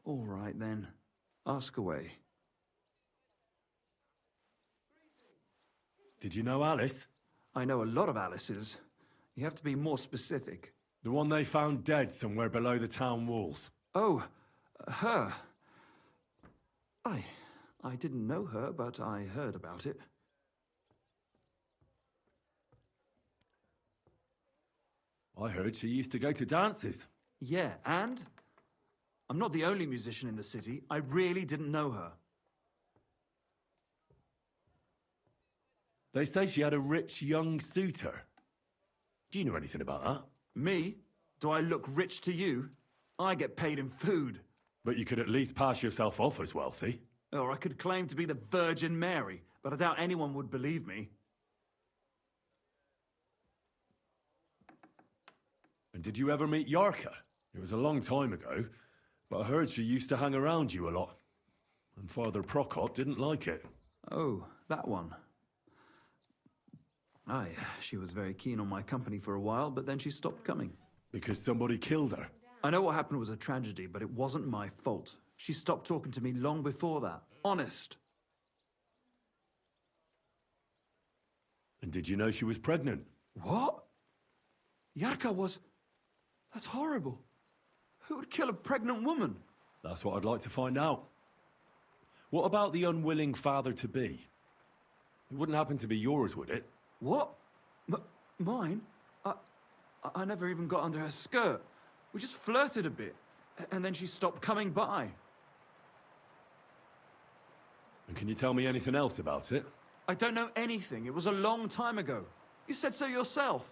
Speaker 13: All right, then. Ask away.
Speaker 1: Did you know Alice?
Speaker 13: I know a lot of Alices. You have to be more specific.
Speaker 1: The one they found dead somewhere below the town walls.
Speaker 13: Oh, her. I didn't know her, but I heard about it.
Speaker 1: I heard she used to go to dances.
Speaker 13: Yeah, and? I'm not the only musician in the city. I really didn't know her.
Speaker 1: They say she had a rich young suitor. Do you know anything about that?
Speaker 13: Me? Do I look rich to you? I get paid in food.
Speaker 1: But you could at least pass yourself off as wealthy.
Speaker 13: Or I could claim to be the Virgin Mary, but I doubt anyone would believe me.
Speaker 1: And did you ever meet Yarka? It was a long time ago, but I heard she used to hang around you a lot. And Father Prokop didn't like it.
Speaker 13: Oh, that one. Aye, she was very keen on my company for a while, but then she stopped coming.
Speaker 1: Because somebody killed her?
Speaker 13: I know what happened was a tragedy, but it wasn't my fault. She stopped talking to me long before that. Honest.
Speaker 1: And did you know she was pregnant?
Speaker 13: What? Yarka was... That's horrible. Who would kill a pregnant woman?
Speaker 1: That's what I'd like to find out. What about the unwilling father-to-be? It wouldn't happen to be yours, would it?
Speaker 13: What? Mine? I never even got under her skirt. We just flirted a bit, and then she stopped coming by.
Speaker 1: And can you tell me anything else about it?
Speaker 13: I don't know anything. It was a long time ago. You said so yourself.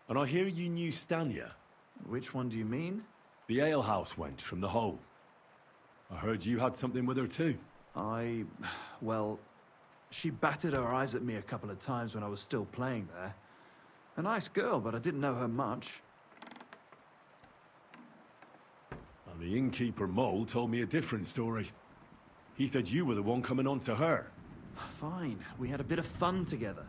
Speaker 1: And I hear you knew Stanya.
Speaker 13: Which one do you mean?
Speaker 1: The alehouse wench from the hole. I heard you had something with her too.
Speaker 13: Well, she batted her eyes at me a couple of times when I was still playing there. A nice girl, but I didn't know her much.
Speaker 1: And the innkeeper Mole told me a different story. He said you were the one coming on to her.
Speaker 13: Fine, we had a bit of fun together.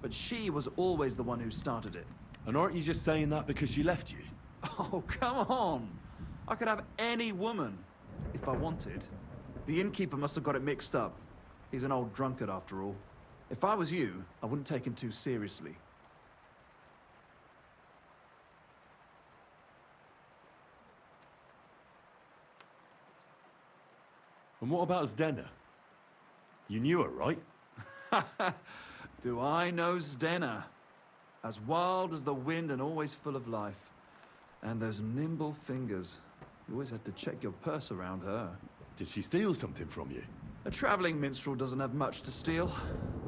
Speaker 13: But she was always the one who started it.
Speaker 1: And aren't you just saying that because she left you?
Speaker 13: Oh, come on! I could have any woman, if I wanted. The innkeeper must have got it mixed up. He's an old drunkard after all. If I was you, I wouldn't take him too seriously.
Speaker 1: And what about Zdena? You knew her, right?
Speaker 13: Do I know Zdena? As wild as the wind and always full of life. And those nimble fingers. You always had to check your purse around her.
Speaker 12: Did she steal something from you?
Speaker 13: A travelling minstrel doesn't have much to steal.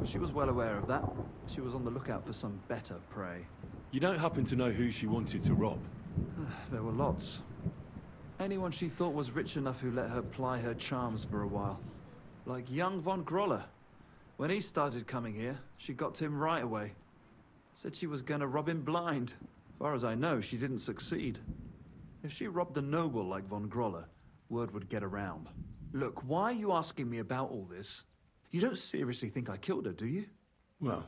Speaker 13: She was well aware of that. She was on the lookout for some better prey.
Speaker 12: You don't happen to know who she wanted to rob?
Speaker 13: There were lots. Anyone she thought was rich enough who let her ply her charms for a while. Like young von Groller. When he started coming here, she got to him right away. Said she was gonna rob him blind. As far as I know, she didn't succeed. If she robbed a noble like von Groller, word would get around. Look, why are you asking me about all this? You don't seriously think I killed her, do you?
Speaker 12: Well,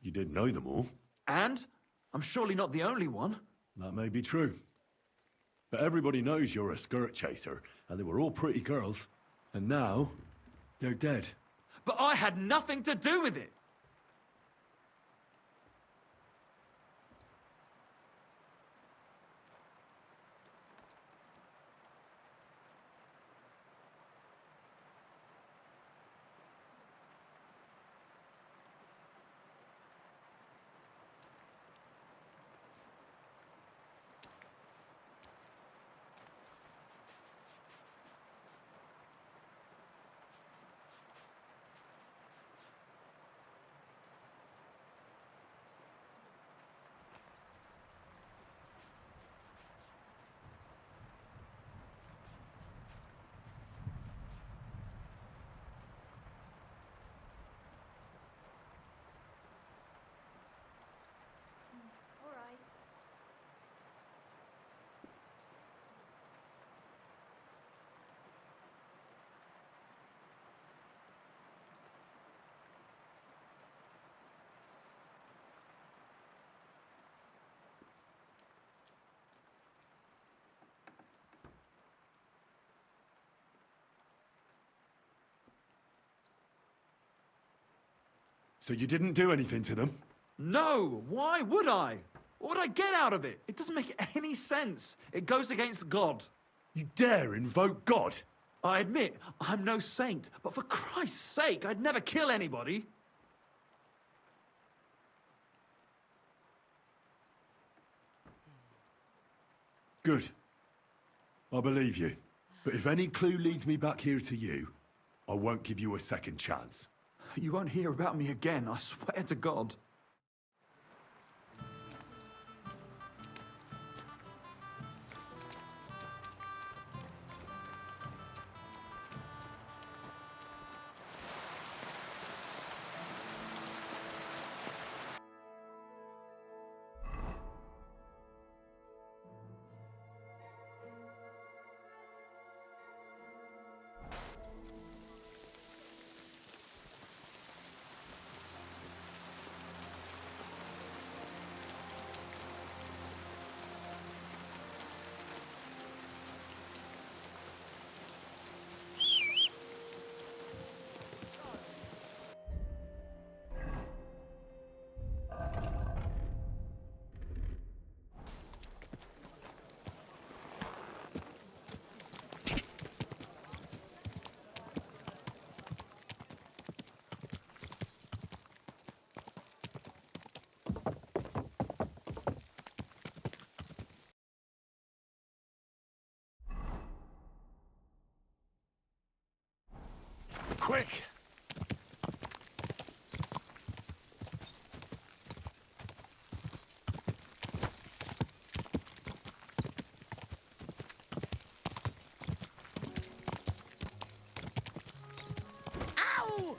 Speaker 12: you did know them all.
Speaker 13: And? I'm surely not the only one.
Speaker 12: That may be true. But everybody knows you're a skirt chaser, and they were all pretty girls. And now, they're dead.
Speaker 13: But I had nothing to do with it!
Speaker 6: All right.
Speaker 12: So you didn't do anything to them?
Speaker 13: No! Why would I? What would I get out of it? It doesn't make any sense. It goes against God.
Speaker 12: You dare invoke God?
Speaker 13: I admit, I'm no saint, but for Christ's sake, I'd never kill anybody.
Speaker 12: Good. I believe you. But if any clue leads me back here to you, I won't give you a second chance.
Speaker 13: You won't hear about me again, I swear to God.
Speaker 1: Quick!
Speaker 15: Ow!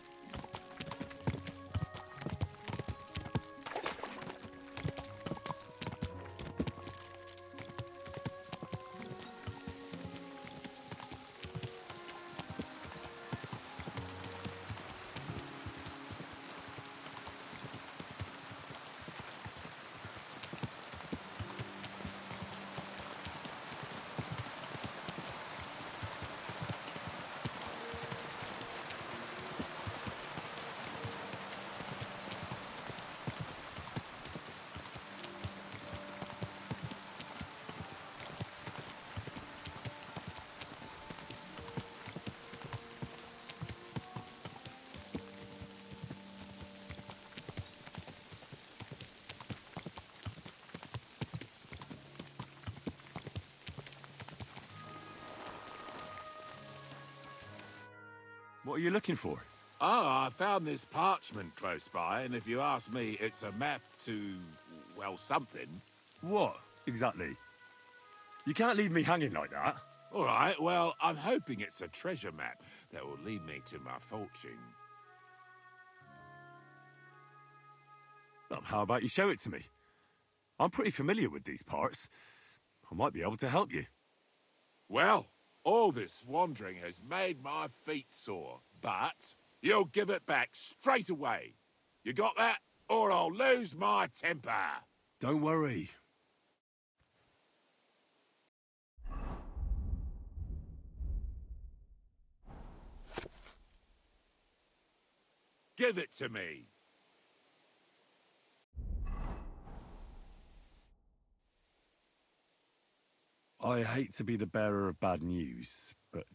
Speaker 1: What are you looking for?
Speaker 19: Oh, I found this parchment close by, and if you ask me, it's a map to, well, something.
Speaker 1: What, exactly? You can't leave me hanging like that.
Speaker 19: All right, well, I'm hoping it's a treasure map that will lead me to my fortune.
Speaker 1: Well, how about you show it to me? I'm pretty familiar with these parts. I might be able to help you.
Speaker 19: Well, all this wandering has made my feet sore, but you'll give it back straight away. You got that? Or I'll lose my temper.
Speaker 1: Don't worry.
Speaker 19: Give it to me.
Speaker 1: I hate to be the bearer of bad news, but,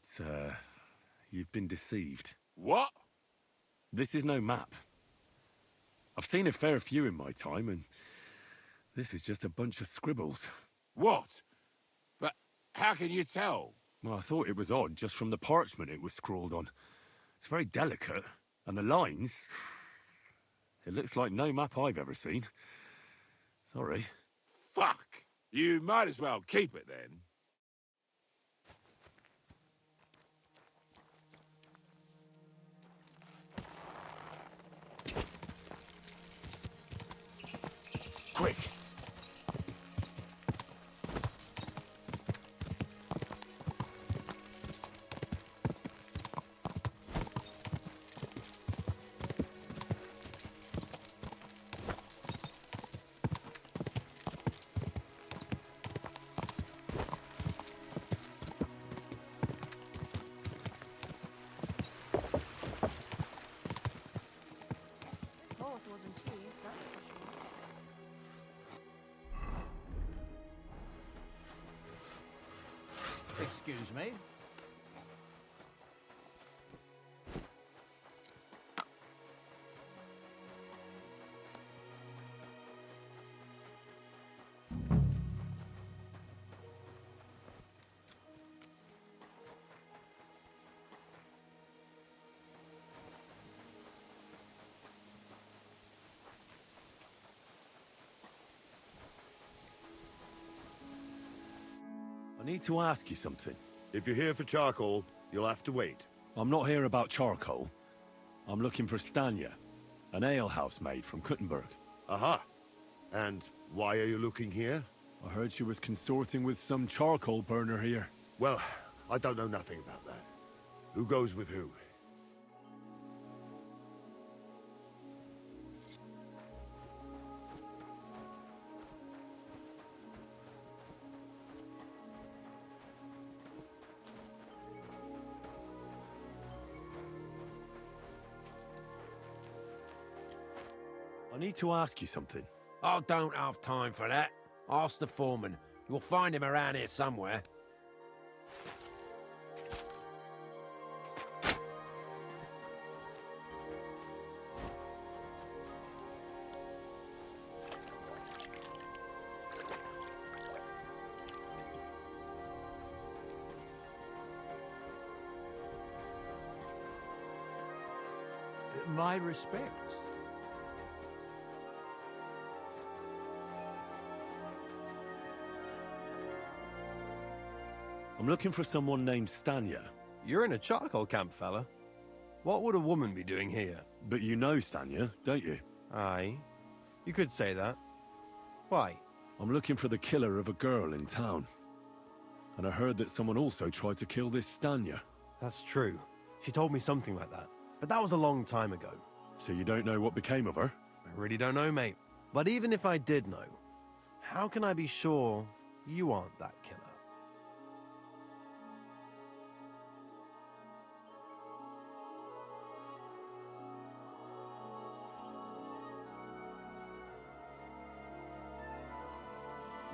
Speaker 1: you've been deceived.
Speaker 19: What?
Speaker 1: This is no map. I've seen a fair few in my time, and this is just a bunch of scribbles.
Speaker 19: What? But how can you tell?
Speaker 1: Well, I thought it was odd just from the parchment it was scrawled on. It's very delicate, and the lines... It looks like no map I've ever seen. Sorry.
Speaker 19: Fuck! You might as well keep it then.
Speaker 1: Quick!
Speaker 10: Horse wasn't cheap, that's for sure.
Speaker 3: Excuse me.
Speaker 1: I need to ask you something.
Speaker 14: If you're here for charcoal, you'll have to wait.
Speaker 1: I'm not here about charcoal. I'm looking for Stanya, an alehouse maid from Kuttenberg.
Speaker 14: Aha. And why are you looking here?
Speaker 1: I heard she was consorting with some charcoal burner here.
Speaker 14: Well, I don't know nothing about that. Who goes with who?
Speaker 1: I need to ask you something.
Speaker 9: I don't have time for that. Ask the foreman. You'll find him around here somewhere.
Speaker 3: My respects.
Speaker 1: I'm looking for someone named Stanya.
Speaker 18: You're in a charcoal camp, fella. What would a woman be doing here?
Speaker 1: But you know Stanya, don't you?
Speaker 18: Aye. You could say that. Why?
Speaker 1: I'm looking for the killer of a girl in town. And I heard that someone also tried to kill this Stanya.
Speaker 18: That's true. She told me something like that. But that was a long time ago.
Speaker 1: So you don't know what became of her?
Speaker 18: I really don't know, mate. But even if I did know, how can I be sure you aren't that killer?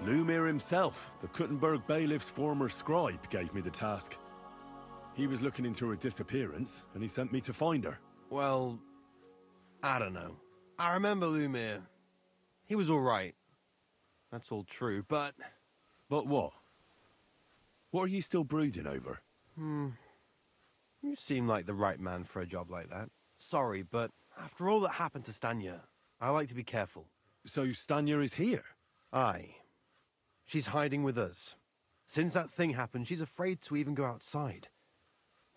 Speaker 1: Lumir himself, the Kuttenberg bailiff's former scribe, gave me the task. He was looking into her disappearance, and he sent me to find her.
Speaker 18: Well, I don't know. I remember Lumir. He was alright. That's all true, but...
Speaker 1: But what? What are you still brooding over?
Speaker 18: You seem like the right man for a job like that. Sorry, but after all that happened to Stanya, I like to be careful.
Speaker 1: So Stanya is here?
Speaker 18: Aye. She's hiding with us. Since that thing happened, she's afraid to even go outside.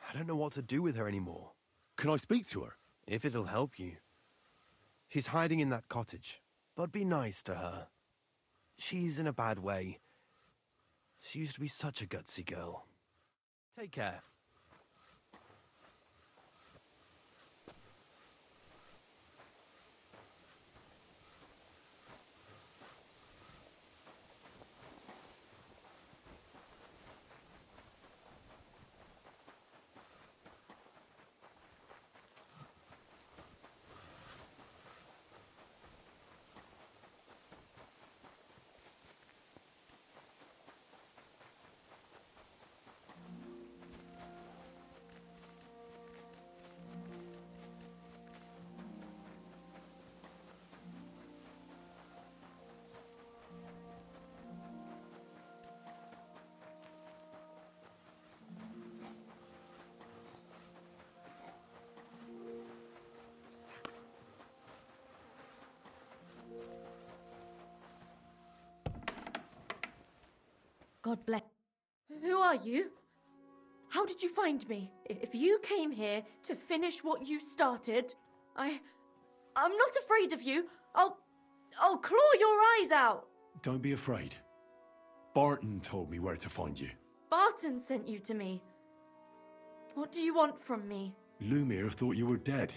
Speaker 18: I don't know what to do with her anymore.
Speaker 1: Can I speak to her?
Speaker 18: If it'll help you. She's hiding in that cottage, but be nice to her. She's in a bad way. She used to be such a gutsy girl. Take care.
Speaker 21: God bless. Who are you? How did you find me? If you came here to finish what you started, I'm not afraid of you. I'll claw your eyes out.
Speaker 1: Don't be afraid. Barton told me where to find you.
Speaker 21: Barton sent you to me. What do you want from me?
Speaker 1: Lumir thought you were dead.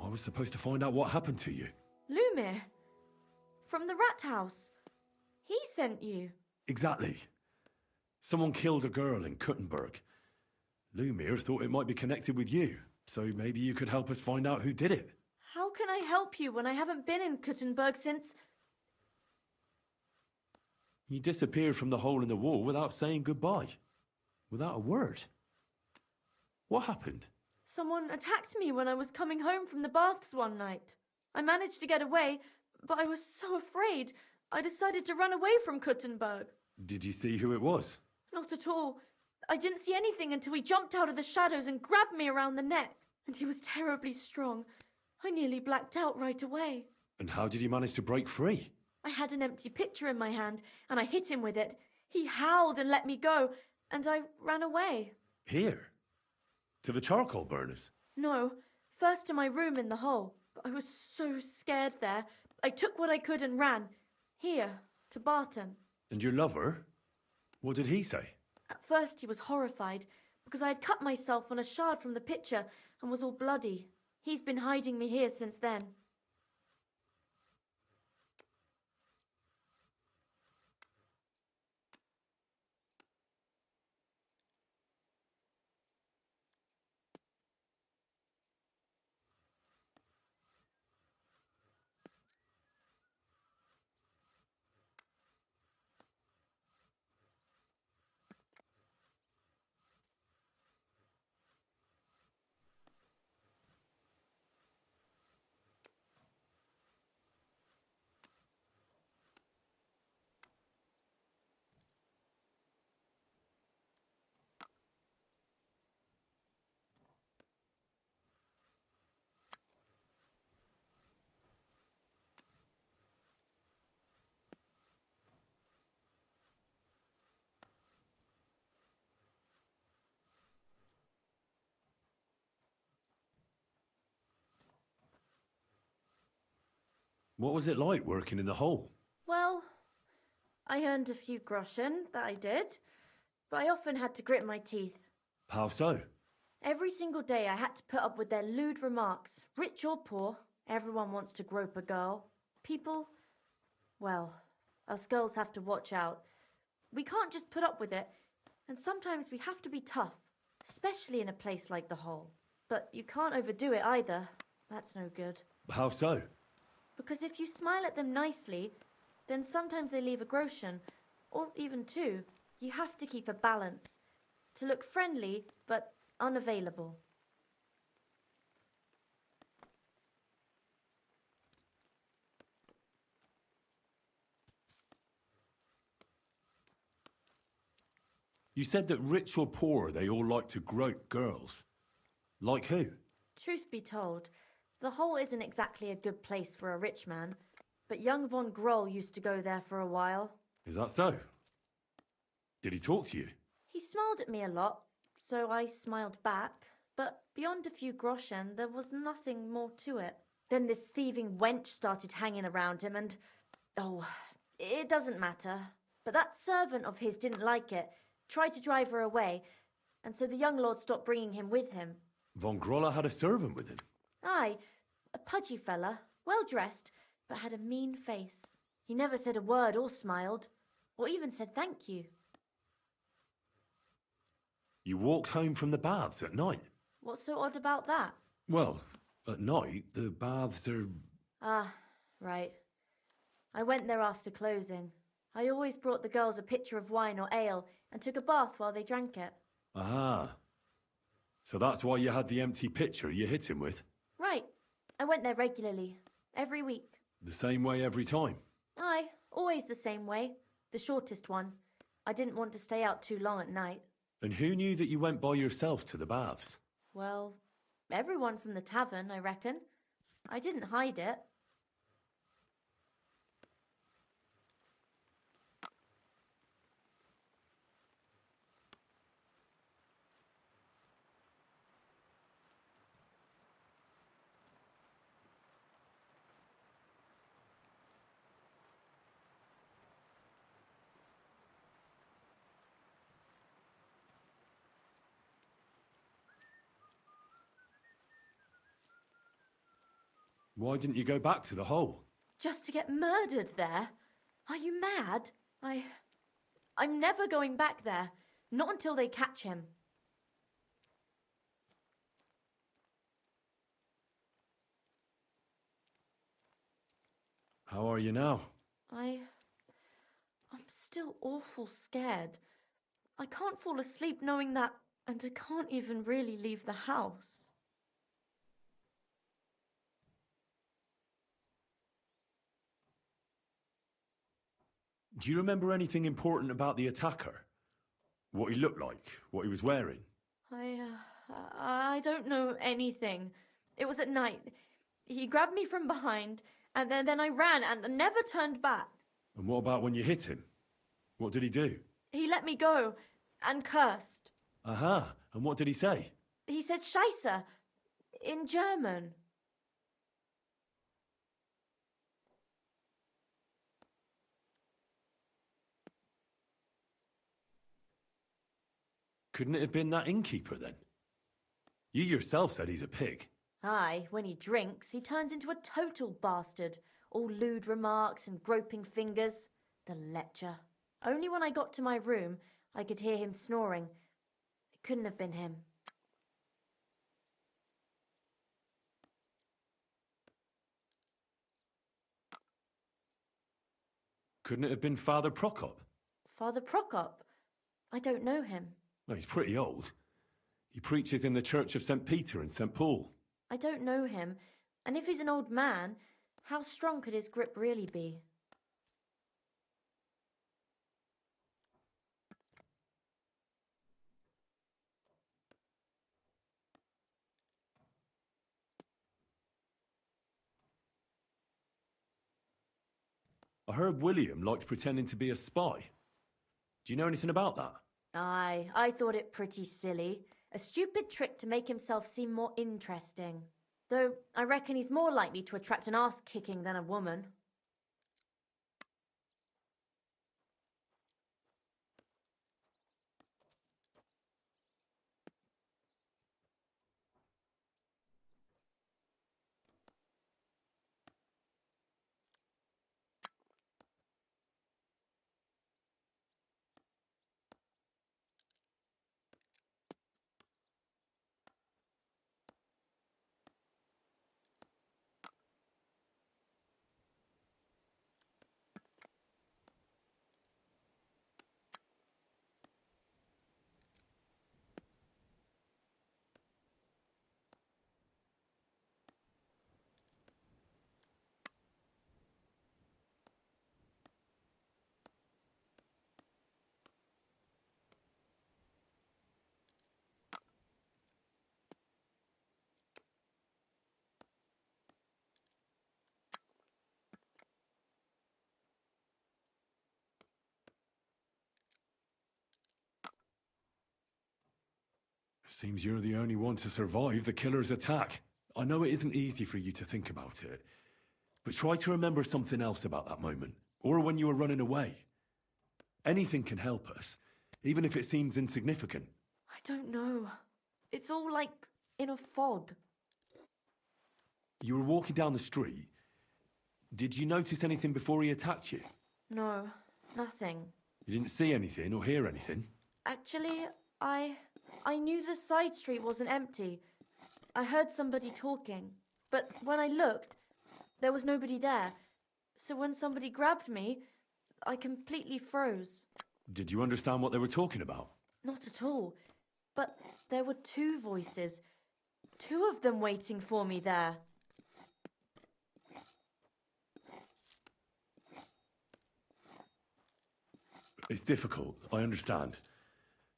Speaker 1: I was supposed to find out what happened to you.
Speaker 21: Lumir? From the rat house. He sent you.
Speaker 1: Exactly. Someone killed a girl in Kuttenberg. Lumir thought it might be connected with you, so maybe you could help us find out who did it.
Speaker 21: How can I help you when I haven't been in Kuttenberg since...
Speaker 1: You disappeared from the hole in the wall without saying goodbye. Without a word. What happened?
Speaker 21: Someone attacked me when I was coming home from the baths one night. I managed to get away, but I was so afraid, I decided to run away from Kuttenberg.
Speaker 1: Did you see who it was?
Speaker 21: Not at all. I didn't see anything until he jumped out of the shadows and grabbed me around the neck. And he was terribly strong. I nearly blacked out right away.
Speaker 1: And how did you manage to break free?
Speaker 21: I had an empty pitcher in my hand, and I hit him with it. He howled and let me go, and I ran away.
Speaker 1: Here? To the charcoal burners?
Speaker 21: No, first to my room in the hole. But I was so scared there. I took what I could and ran. Here, to Barton.
Speaker 1: And your lover? What did he say?
Speaker 21: At first he was horrified, because I had cut myself on a shard from the pitcher and was all bloody. He's been hiding me here since then.
Speaker 1: What was it like working in the hole?
Speaker 21: Well, I earned a few groschen, that I did, but I often had to grit my teeth.
Speaker 1: How so?
Speaker 21: Every single day I had to put up with their lewd remarks. Rich or poor, everyone wants to grope a girl. People, well, us girls have to watch out. We can't just put up with it, and sometimes we have to be tough, especially in a place like the hole. But you can't overdo it either. That's no good.
Speaker 1: How so?
Speaker 21: Because if you smile at them nicely, then sometimes they leave a groschen, or even two. You have to keep a balance. To look friendly, but unavailable.
Speaker 12: You said that rich or poor, they all like to grope girls. Like who?
Speaker 6: Truth be told, the hole isn't exactly a good place for a rich man, but young von Groll used to go there for a while.
Speaker 12: Is that so? Did he talk to you?
Speaker 6: He smiled at me a lot, so I smiled back, but beyond a few groschen, there was nothing more to it. Then this thieving wench started hanging around him and... oh, it doesn't matter. But that servant of his didn't like it, tried to drive her away, and so the young lord stopped bringing him with him.
Speaker 12: Von Groller had a servant with him?
Speaker 6: Aye, a pudgy fella, well dressed, but had a mean face. He never said a word or smiled, or even said thank you.
Speaker 12: You walked home from the baths at night?
Speaker 6: What's so odd about that?
Speaker 12: Well, at night, the baths are...
Speaker 6: Ah, right. I went there after closing. I always brought the girls a pitcher of wine or ale and took a bath while they drank it.
Speaker 12: Ah. So that's why you had the empty pitcher you hit him with?
Speaker 6: Right. I went there regularly, every week.
Speaker 12: The same way every time?
Speaker 6: Aye, always the same way. The shortest one. I didn't want to stay out too long at night.
Speaker 12: And who knew that you went by yourself to the baths?
Speaker 6: Well, everyone from the tavern, I reckon. I didn't hide it.
Speaker 12: Why didn't you go back to the hole?
Speaker 6: Just to get murdered there? Are you mad? I'm never going back there. Not until they catch him.
Speaker 12: How are you now?
Speaker 6: I'm still awful scared. I can't fall asleep knowing that, and I can't even really leave the house.
Speaker 12: Do you remember anything important about the attacker? What he looked like? What he was wearing?
Speaker 6: I don't know anything. It was at night. He grabbed me from behind, and then I ran and never turned back.
Speaker 12: And what about when you hit him? What did he do?
Speaker 6: He let me go and cursed.
Speaker 12: Aha, and what did he say?
Speaker 6: He said Scheisse in German.
Speaker 12: Couldn't it have been that innkeeper then? You yourself said he's a pig.
Speaker 6: Aye, when he drinks, he turns into a total bastard. All lewd remarks and groping fingers. The lecher. Only when I got to my room, I could hear him snoring. It couldn't have been him.
Speaker 12: Couldn't it have been Father Prokop?
Speaker 6: Father Prokop? I don't know him.
Speaker 12: No, he's pretty old. He preaches in the Church of St. Peter and St. Paul.
Speaker 6: I don't know him. And if he's an old man, how strong could his grip really be?
Speaker 12: I heard William liked pretending to be a spy. Do you know anything about that?
Speaker 6: Aye, I thought it pretty silly. A stupid trick to make himself seem more interesting. Though I reckon he's more likely to attract an arse-kicking than a woman.
Speaker 16: Seems you're the only one to survive the killer's attack. I know it isn't easy for you to think about it, but try to remember something else about that moment, or when you were running away. Anything can help us, even if it seems insignificant.
Speaker 6: I don't know. It's all like in a fog.
Speaker 16: You were walking down the street. Did you notice anything before he attacked you?
Speaker 6: No, nothing.
Speaker 16: You didn't see anything or hear anything?
Speaker 6: Actually, I knew the side street wasn't empty. I heard somebody talking, but when I looked, there was nobody there. So when somebody grabbed me, I completely froze.
Speaker 16: Did you understand what they were talking about?
Speaker 6: Not at all. But there were two voices. Two of them waiting for me there.
Speaker 16: It's difficult, I understand.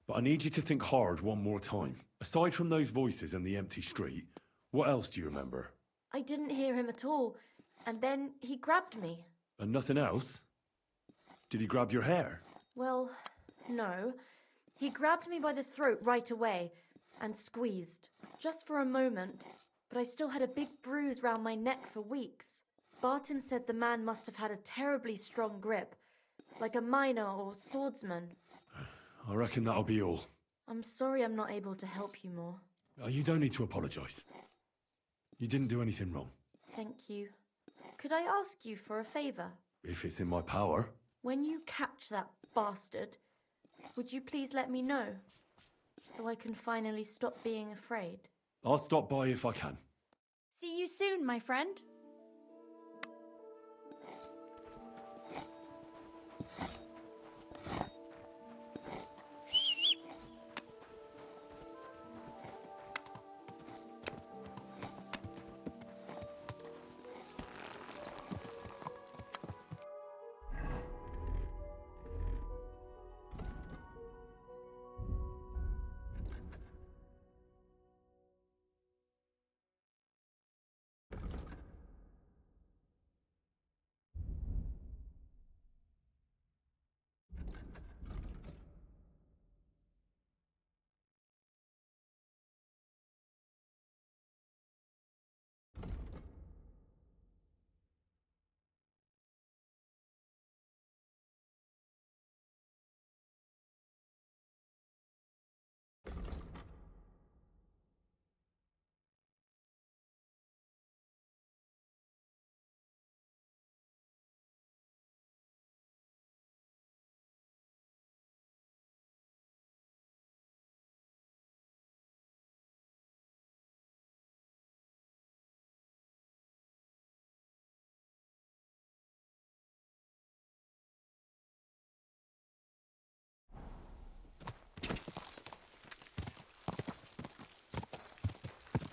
Speaker 16: But I need you to think hard one more time. Aside from those voices and the empty street, what else do you remember?
Speaker 6: I didn't hear him at all, and then he grabbed me.
Speaker 16: And nothing else? Did he grab your hair?
Speaker 6: Well, no. He grabbed me by the throat right away and squeezed. Just for a moment, but I still had a big bruise round my neck for weeks. Barton said the man must have had a terribly strong grip, like a miner or swordsman.
Speaker 16: I reckon that'll be all.
Speaker 6: I'm sorry I'm not able to help you more.
Speaker 16: You don't need to apologise. You didn't do anything wrong.
Speaker 6: Thank you. Could I ask you for a favour?
Speaker 16: If it's in my power.
Speaker 6: When you catch that bastard, would you please let me know? So I can finally stop being afraid.
Speaker 16: I'll stop by if I can.
Speaker 6: See you soon, my friend.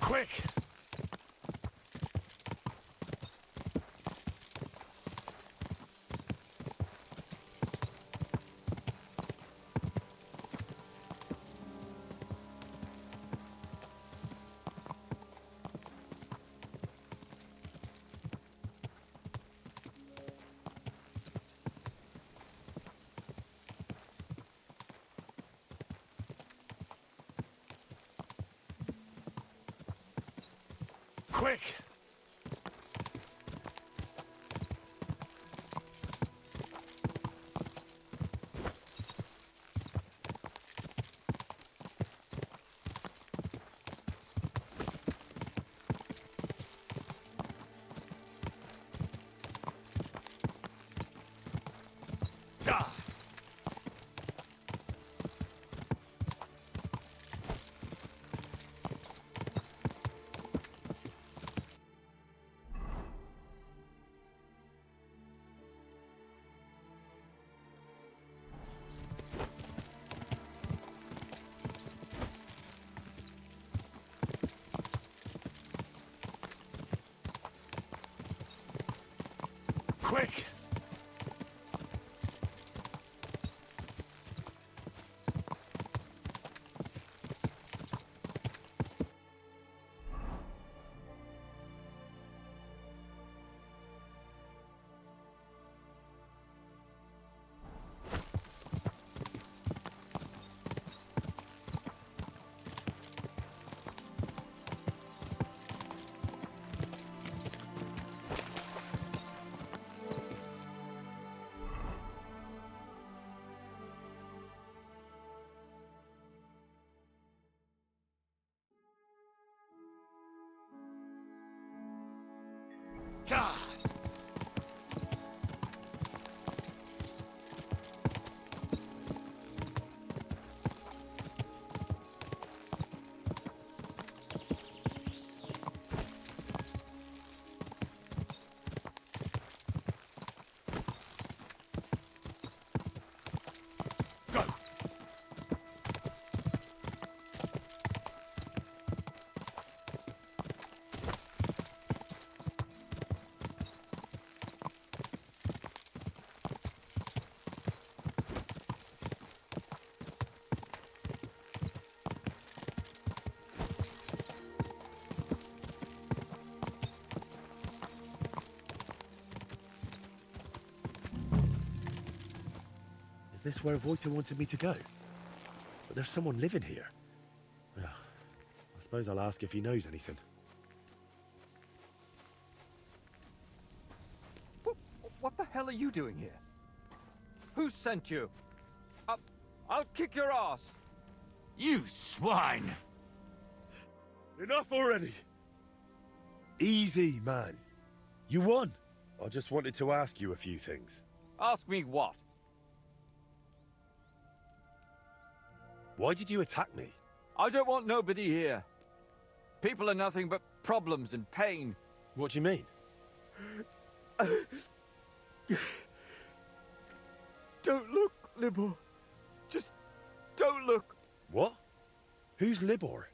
Speaker 16: Quick! Quick! Ah! Quick!
Speaker 4: God!
Speaker 1: Is this where Voita wanted me to go? But there's someone living here. Well, I suppose I'll ask if he knows anything.
Speaker 17: What the hell are you doing here? Who sent you? I'll kick your ass!
Speaker 1: You swine! Enough already! Easy, man. You won. I just wanted to ask you a few things.
Speaker 17: Ask me what?
Speaker 1: Why did you attack me?
Speaker 17: I don't want nobody here. People are nothing but problems and pain.
Speaker 1: What do you mean?
Speaker 17: Don't look, Libor. Just don't look.
Speaker 1: What? Who's Libor?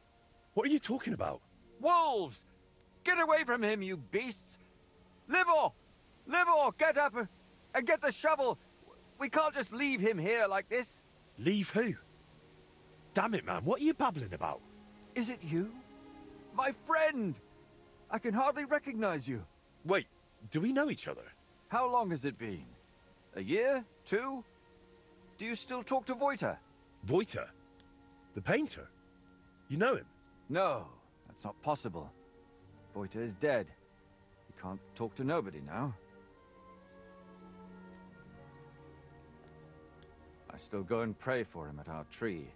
Speaker 1: What are you talking about?
Speaker 17: Wolves! Get away from him, you beasts! Libor! Libor, get up and get the shovel! We can't just leave him here like this.
Speaker 1: Leave who? Damn it, man, what are you babbling about?
Speaker 17: Is it you? My friend! I can hardly recognize you.
Speaker 1: Wait, do we know each other?
Speaker 17: How long has it been? A year? 2? Do you still talk to Voita?
Speaker 1: Voita? The painter? You know him?
Speaker 17: No, that's not possible. Voita is dead. You can't talk to nobody now. I still go and pray for him at our tree.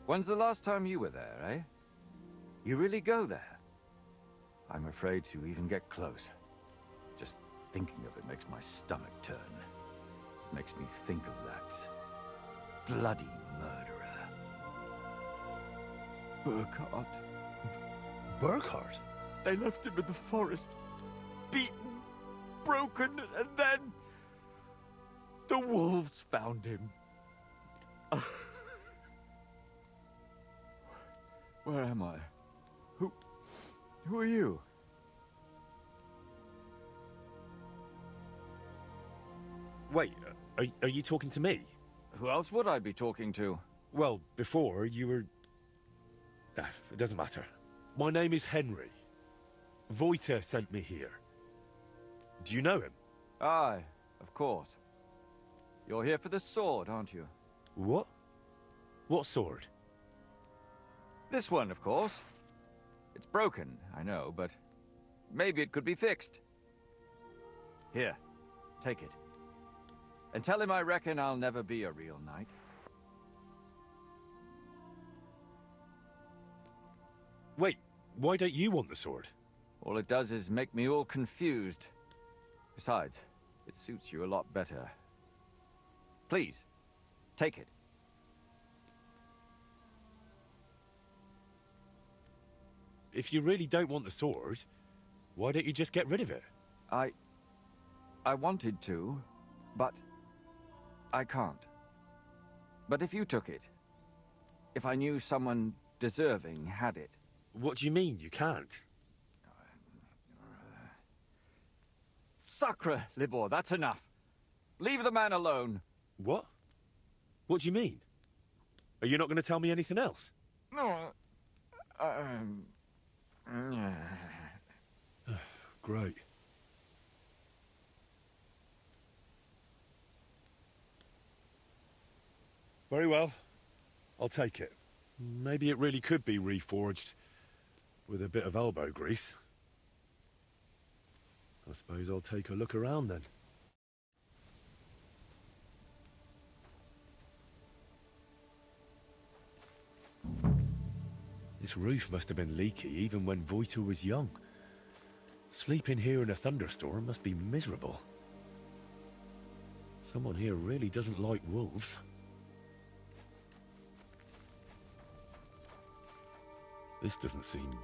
Speaker 17: When's the last time you were there, eh? You really go there? I'm afraid to even get close. Just thinking of it makes my stomach turn. It makes me think of that bloody murderer. Burkhard.
Speaker 1: Burkhard?
Speaker 17: They left him in the forest. Beaten, broken, and then the wolves found him. Where am I? Who are you?
Speaker 1: Wait, are you talking to me?
Speaker 17: Who else would I be talking to?
Speaker 1: Well, before you were... it doesn't matter. My name is Henry. Voita sent me here. Do you know him?
Speaker 17: Aye, of course. You're here for the sword, aren't you?
Speaker 1: What? What sword?
Speaker 17: This one, of course. It's broken, I know, but maybe it could be fixed. Here, take it. And tell him I reckon I'll never be a real knight.
Speaker 1: Wait, why don't you want the sword?
Speaker 17: All it does is make me all confused. Besides, it suits you a lot better. Please, take it.
Speaker 1: If you really don't want the sword, why don't you just get rid of it?
Speaker 17: I wanted to, but I can't. But if you took it, if I knew someone deserving had it...
Speaker 1: What do you mean, you can't?
Speaker 17: Sacre, Libor, that's enough. Leave the man alone.
Speaker 1: What? What do you mean? Are you not going to tell me anything else?
Speaker 17: No.
Speaker 1: Great. Very well. I'll take it. Maybe it really could be reforged with a bit of elbow grease. I suppose I'll take a look around then. This roof must have been leaky even when Voita was young. Sleeping here in a thunderstorm must be miserable. Someone here really doesn't like wolves. This doesn't seem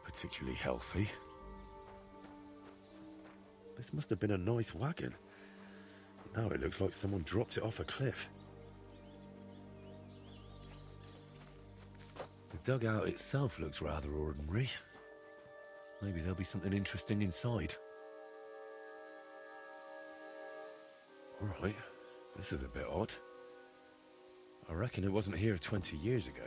Speaker 1: particularly healthy. This must have been a nice wagon. Now it looks like someone dropped it off a cliff. The dugout itself looks rather ordinary. Maybe there'll be something interesting inside. Alright, this is a bit odd. I reckon it wasn't here 20 years ago.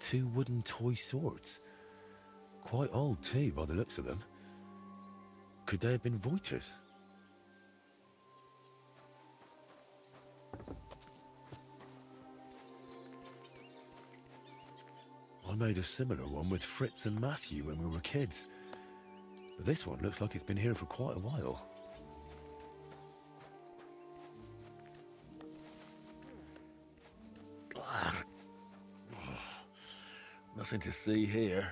Speaker 1: Two wooden toy swords. Quite old too, by the looks of them. Could they have been Voiters? I made a similar one with Fritz and Matthew when we were kids. But this one looks like it's been here for quite a while. Nothing to see here.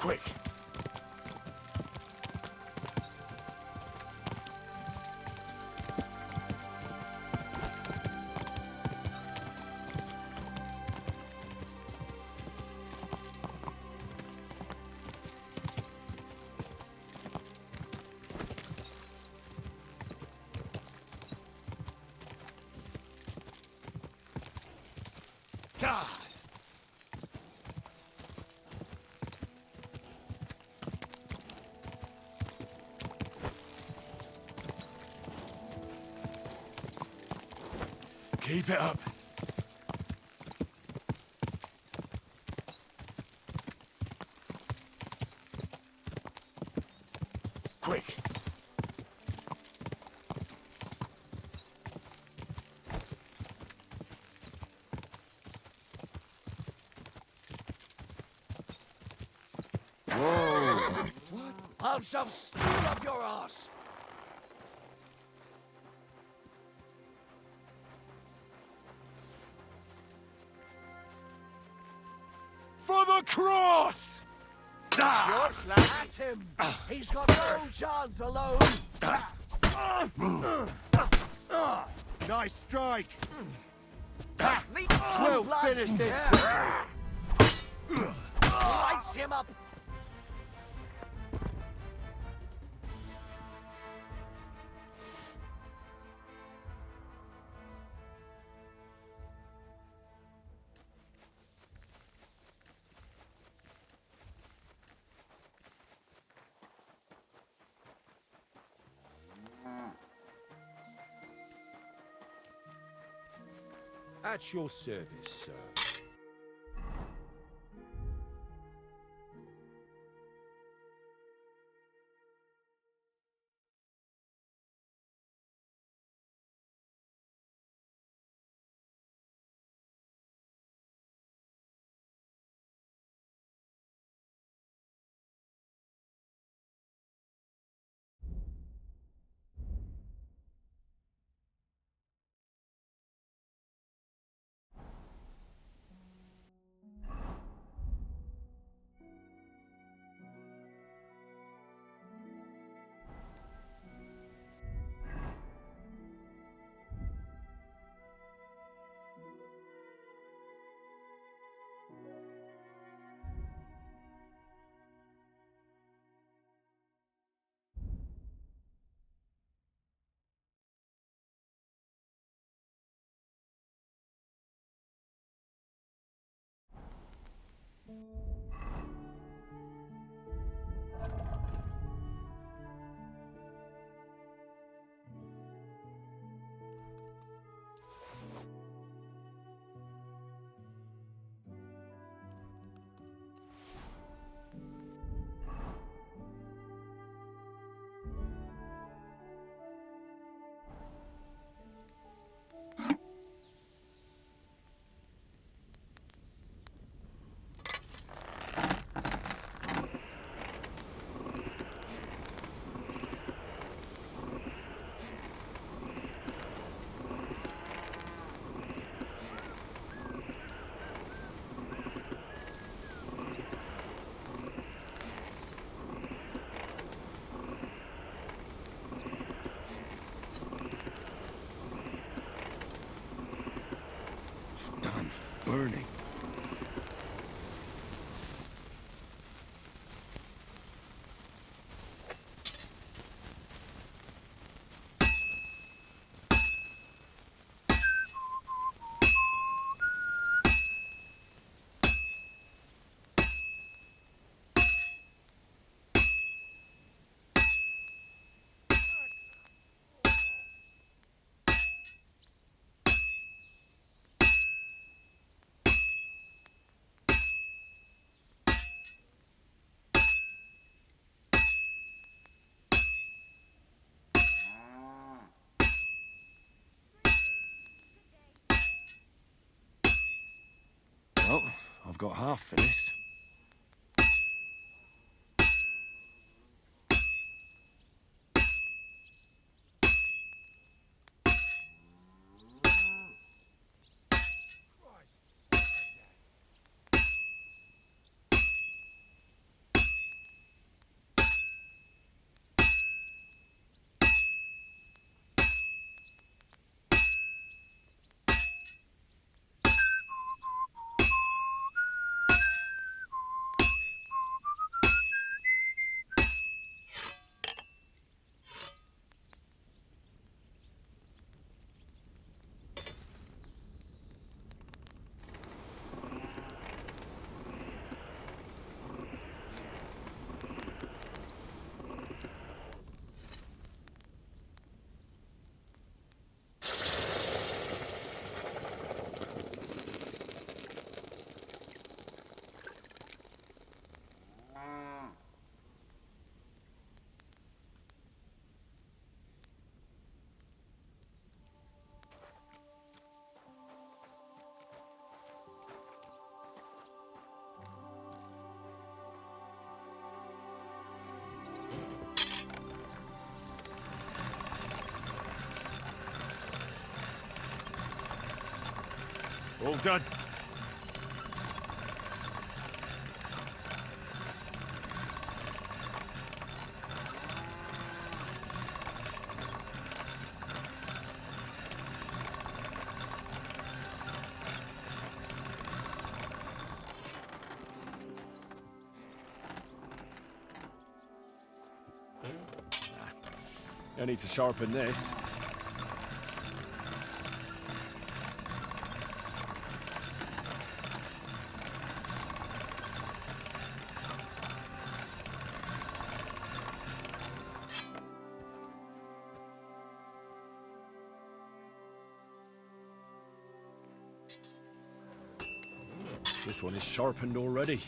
Speaker 1: Quick! God! Keep it up. Quick.
Speaker 9: Whoa! What? I'll shove steel up your ass!
Speaker 19: For the cross!
Speaker 9: Short at him! He's got no chance alone!
Speaker 3: Nice strike!
Speaker 9: We'll finish this quickly! Lights him up!
Speaker 11: At your service, sir.
Speaker 16: Damn, burning. Well, I've got half finished. All done. I need to sharpen this. This one is sharpened already.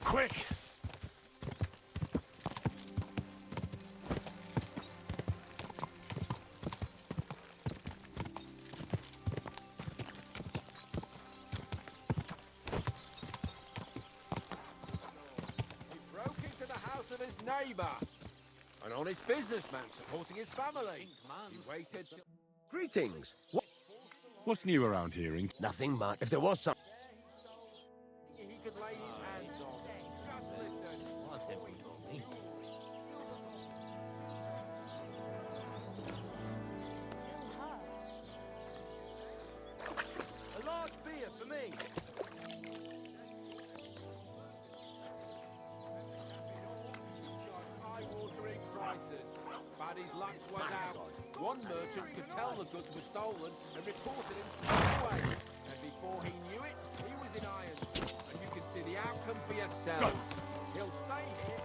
Speaker 1: Quick!
Speaker 9: Broke into the house of his neighbour. An honest businessman supporting his family. He waited till... Greetings.
Speaker 1: What's new around here, Ink?
Speaker 9: Nothing much. If there was something he could lay his hands on. Just listen. A large beer for me. Eye-watering prices. Paddy's luck was out. One merchant could tell the goods were stolen and reported him straight away. And before he knew it, he was in irons. And you can see the outcome for yourselves. He'll stay here.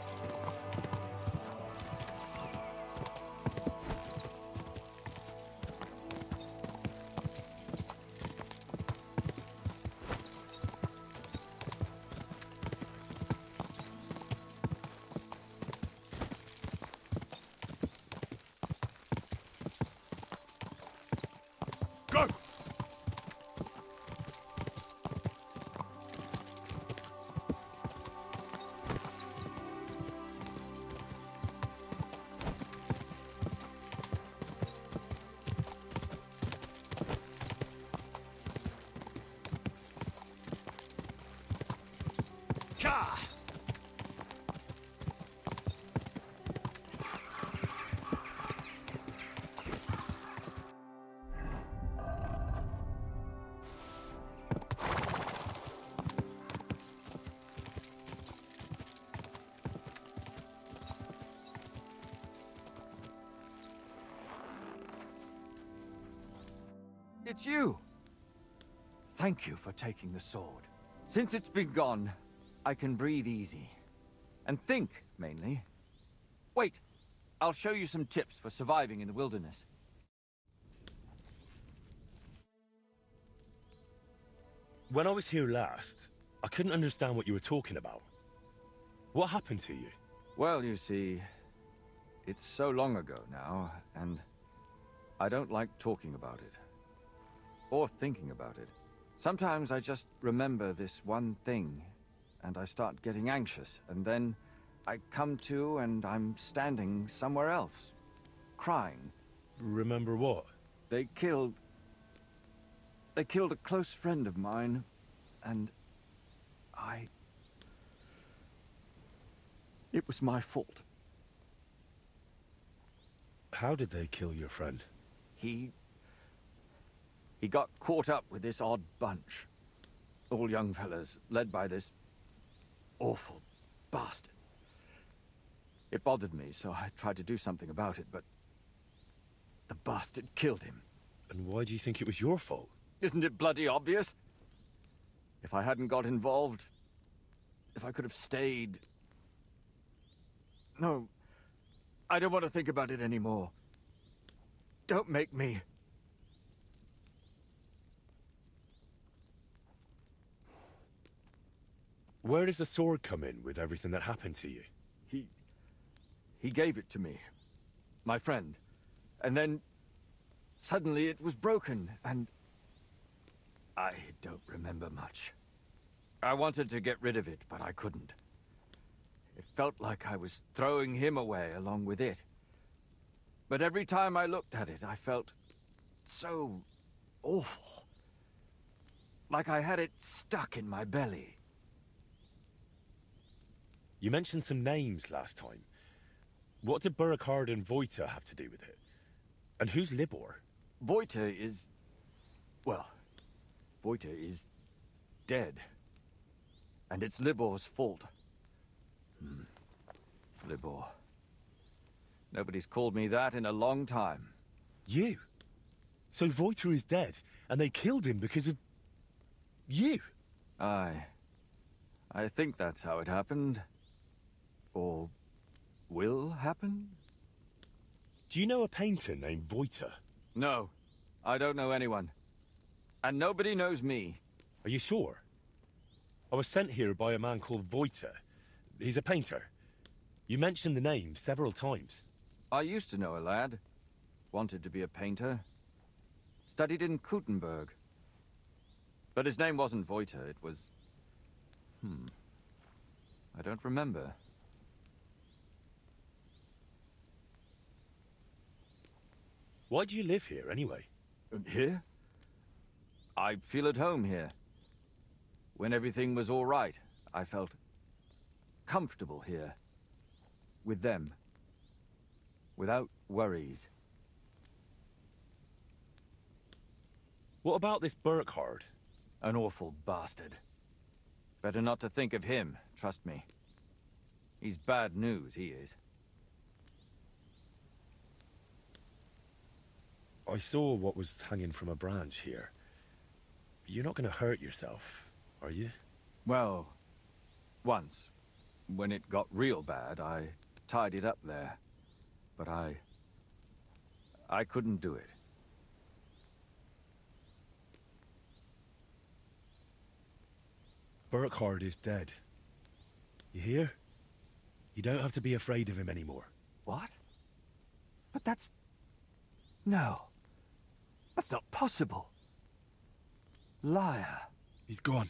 Speaker 1: Go! Ka!
Speaker 17: It's you! Thank you for taking the sword. Since it's been gone, I can breathe easy. And think, mainly. Wait, I'll show you some tips for surviving in the wilderness.
Speaker 1: When I was here last, I couldn't understand what you were talking about. What happened to you?
Speaker 17: Well, you see, it's so long ago now, and I don't like talking about it. Or thinking about it. Sometimes I just remember this one thing, and I start getting anxious, and then I come to and I'm standing somewhere else, crying.
Speaker 1: Remember what?
Speaker 17: They killed a close friend of mine, and it was my fault.
Speaker 1: How did they kill your friend?
Speaker 17: He got caught up with this odd bunch. All young fellas, led by this awful bastard. It bothered me, so I tried to do something about it, but the bastard killed him.
Speaker 1: And why do you think it was your fault?
Speaker 17: Isn't it bloody obvious? If I hadn't got involved, if I could have stayed... No, I don't want to think about it anymore. Don't make me...
Speaker 1: Where does the sword come in with everything that happened to you?
Speaker 17: He gave it to me. My friend. And then... suddenly it was broken, and... I don't remember much. I wanted to get rid of it, but I couldn't. It felt like I was throwing him away along with it. But every time I looked at it, I felt so awful. Like I had it stuck in my belly.
Speaker 1: You mentioned some names last time. What did Burkhard and Voita have to do with it? And who's Libor?
Speaker 17: Voita is... well, Voita is dead. And it's Libor's fault. Libor. Nobody's called me that in a long time.
Speaker 1: You? So Voiter is dead, and they killed him because of... you?
Speaker 17: I think that's how it happened. Or will happen?
Speaker 1: Do you know a painter named Voiter?
Speaker 17: No, I don't know anyone. And nobody knows me.
Speaker 1: Are you sure? I was sent here by a man called Voiter. He's a painter. You mentioned the name several times.
Speaker 17: I used to know a lad. Wanted to be a painter. Studied in Kuttenberg. But his name wasn't Voiter, it was... I don't remember.
Speaker 1: Why do you live here, anyway?
Speaker 17: Here? I feel at home here. When everything was all right, I felt comfortable here. With them. Without worries.
Speaker 1: What about this Burkhard?
Speaker 17: An awful bastard. Better not to think of him, trust me. He's bad news, he is.
Speaker 1: I saw what was hanging from a branch here. You're not going to hurt yourself, are you?
Speaker 17: Well, once. When it got real bad, I tied it up there. But I couldn't do it.
Speaker 1: Burkhard is dead. You hear? You don't have to be afraid of him anymore.
Speaker 17: What? But that's... No. That's not possible. Liar.
Speaker 1: He's gone.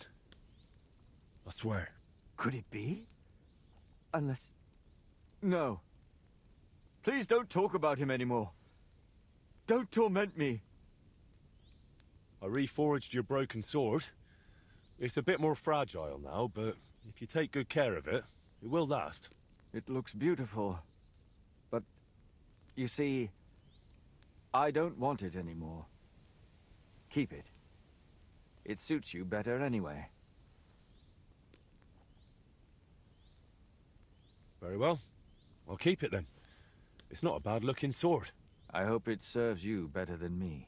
Speaker 1: I swear.
Speaker 17: Could it be? Unless... No. Please don't talk about him anymore. Don't torment me.
Speaker 1: I reforged your broken sword. It's a bit more fragile now, but if you take good care of it, it will last.
Speaker 17: It looks beautiful. But, you see, I don't want it anymore. Keep it. It suits you better anyway.
Speaker 1: Very well. I'll keep it then. It's not a bad-looking sword.
Speaker 17: I hope it serves you better than me.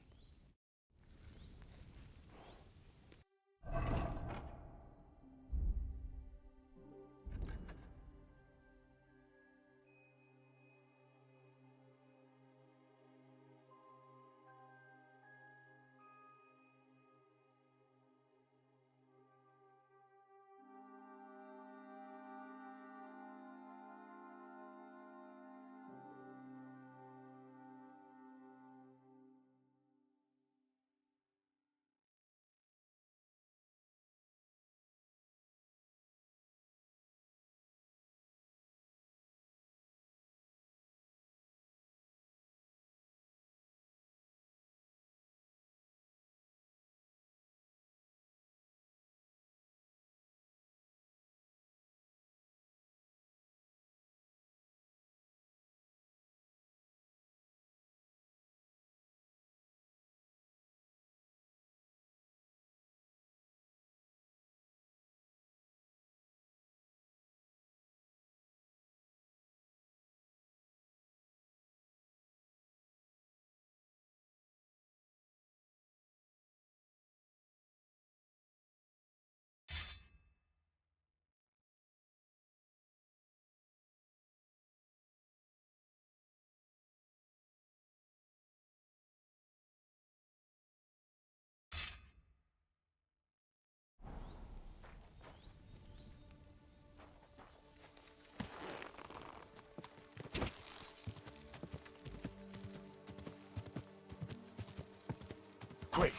Speaker 1: Quick!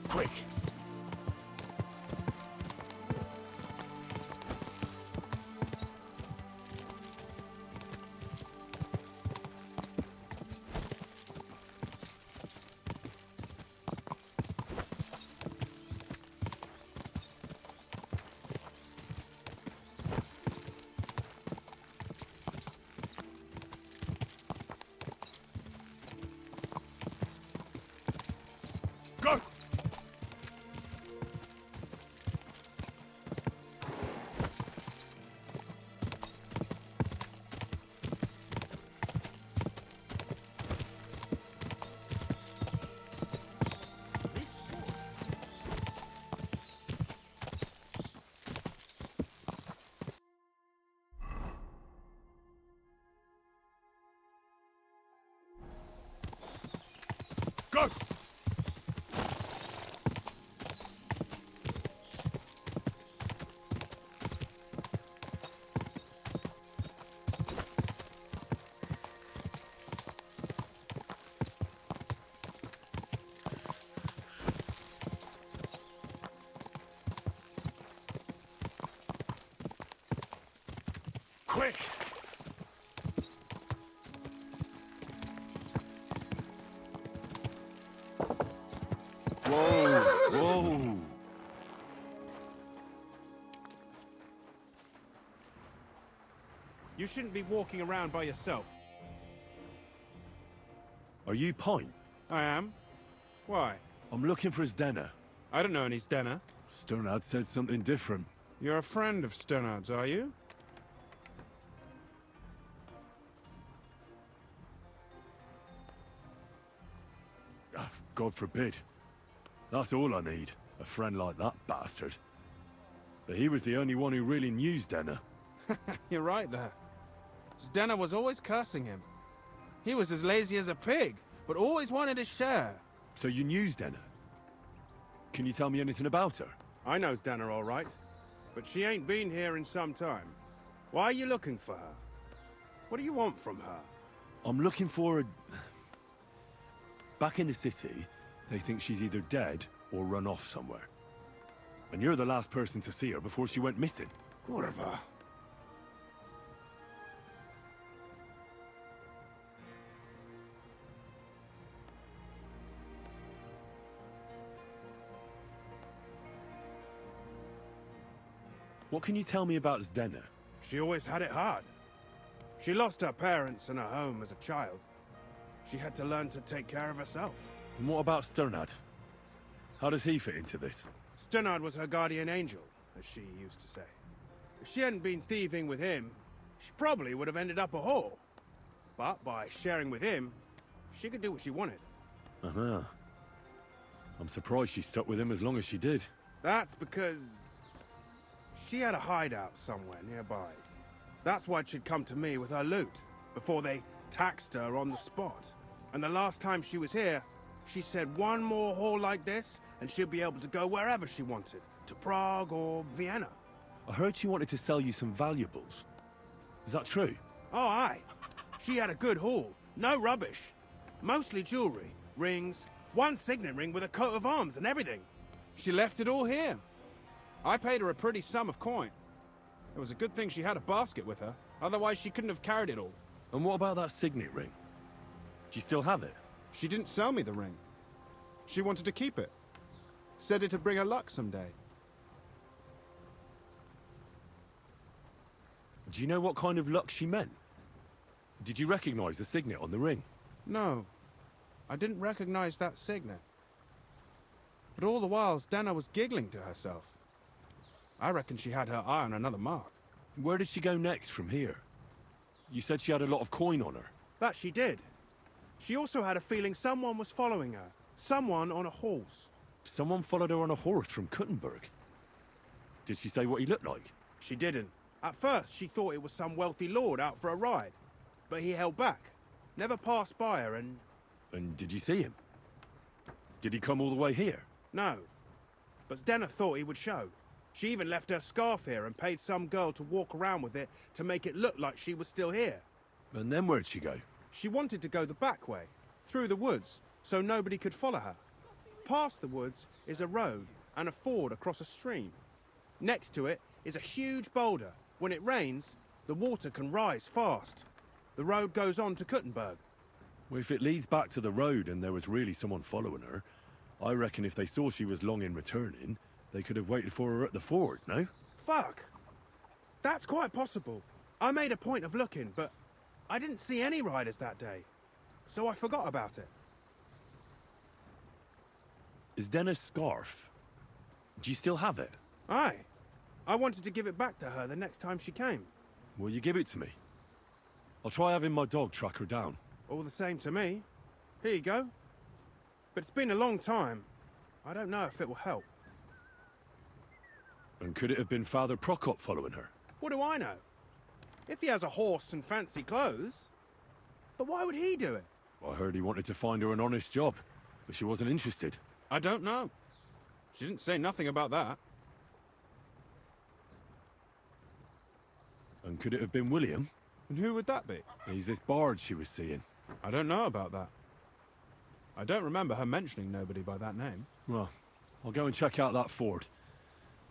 Speaker 1: Quick! Go! Go! Quick!
Speaker 16: Whoa! Whoa!
Speaker 5: You shouldn't be walking around by yourself.
Speaker 16: Are you Pine?
Speaker 5: I am. Why?
Speaker 16: I'm looking for Zdena.
Speaker 5: I don't know any Zdena.
Speaker 16: Sternad said something different.
Speaker 5: You're a friend of Sternard's, are you?
Speaker 16: Ah, God forbid. That's all I need. A friend like that bastard. But he was the only one who really knew Zdena.
Speaker 5: You're right there. Zdena was always cursing him. He was as lazy as a pig, but always wanted his share.
Speaker 16: So you knew Zdena? Can you tell me anything about her?
Speaker 5: I know Zdena all right, but she ain't been here in some time. Why are you looking for her? What do you want from her?
Speaker 16: I'm looking for a... Back in the city, they think she's either dead or run off somewhere. And you're the last person to see her before she went missing.
Speaker 5: Kurva.
Speaker 16: What can you tell me about Zdena?
Speaker 5: She always had it hard. She lost her parents and her home as a child. She had to learn to take care of herself.
Speaker 16: And what about Sternad? How does he fit into this?
Speaker 5: Sternard was her guardian angel, as she used to say. If she hadn't been thieving with him, she probably would have ended up a whore. But by sharing with him, she could do what she wanted.
Speaker 16: Uh-huh. I'm surprised she stuck with him as long as she did.
Speaker 5: That's because she had a hideout somewhere nearby. That's why she'd come to me with her loot, before they taxed her on the spot. And the last time she was here, she said one more haul like this, and she'd be able to go wherever she wanted, to Prague or Vienna.
Speaker 16: I heard she wanted to sell you some valuables. Is that true?
Speaker 5: Oh, aye. She had a good haul. No rubbish. Mostly jewelry, rings, one signet ring with a coat of arms and everything. She left it all here. I paid her a pretty sum of coin. It was a good thing she had a basket with her, otherwise she couldn't have carried it all.
Speaker 16: And what about that signet ring? Do you still have it?
Speaker 5: She didn't sell me the ring. She wanted to keep it. Said it'd bring her luck someday.
Speaker 16: Do you know what kind of luck she meant? Did you recognize the signet on the ring?
Speaker 5: No, I didn't recognize that signet. But all the while, Zdena was giggling to herself. I reckon she had her eye on another mark.
Speaker 16: Where did she go next from here? You said she had a lot of coin on her.
Speaker 5: That she did. She also had a feeling someone was following her. Someone on a horse.
Speaker 16: Someone followed her on a horse from Kuttenberg. Did she say what he looked like?
Speaker 5: She didn't. At first, she thought it was some wealthy lord out for a ride. But he held back. Never passed by her and...
Speaker 16: And did you see him? Did he come all the way here?
Speaker 5: No. But Zdena thought he would show. She even left her scarf here and paid some girl to walk around with it to make it look like she was still here.
Speaker 16: And then where'd she go?
Speaker 5: She wanted to go the back way, through the woods, so nobody could follow her. past the woods is a road and a ford across a stream. Next to it is a huge boulder. When it rains, the water can rise fast. The road goes on to Kuttenberg.
Speaker 16: Well, if it leads back to the road and there was really someone following her, I reckon if they saw she was long in returning, they could have waited for her at the ford, no?
Speaker 5: Fuck! That's quite possible. I made a point of looking, but I didn't see any riders that day, so I forgot about it.
Speaker 16: Is Dennis' scarf? Do you still have it?
Speaker 5: Aye. I wanted to give it back to her the next time she came.
Speaker 16: Will you give it to me? I'll try having my dog track her down.
Speaker 5: All the same to me. Here you go. But it's been a long time. I don't know if it will help.
Speaker 16: And could it have been Father Prokop following her?
Speaker 5: What do I know? If he has a horse and fancy clothes. But why would he do it?
Speaker 16: I heard he wanted to find her an honest job, but she wasn't interested.
Speaker 5: I don't know. She didn't say nothing about that.
Speaker 16: And could it have been William?
Speaker 5: And who would that be?
Speaker 16: He's this bard she was seeing.
Speaker 5: I don't know about that. I don't remember her mentioning nobody by that name.
Speaker 16: Well, I'll go and check out that ford.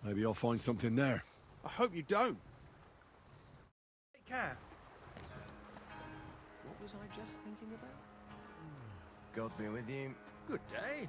Speaker 16: Maybe I'll find something there.
Speaker 5: I hope you don't. Take care.
Speaker 11: What was I just thinking about?
Speaker 18: God be with you.
Speaker 11: Good day.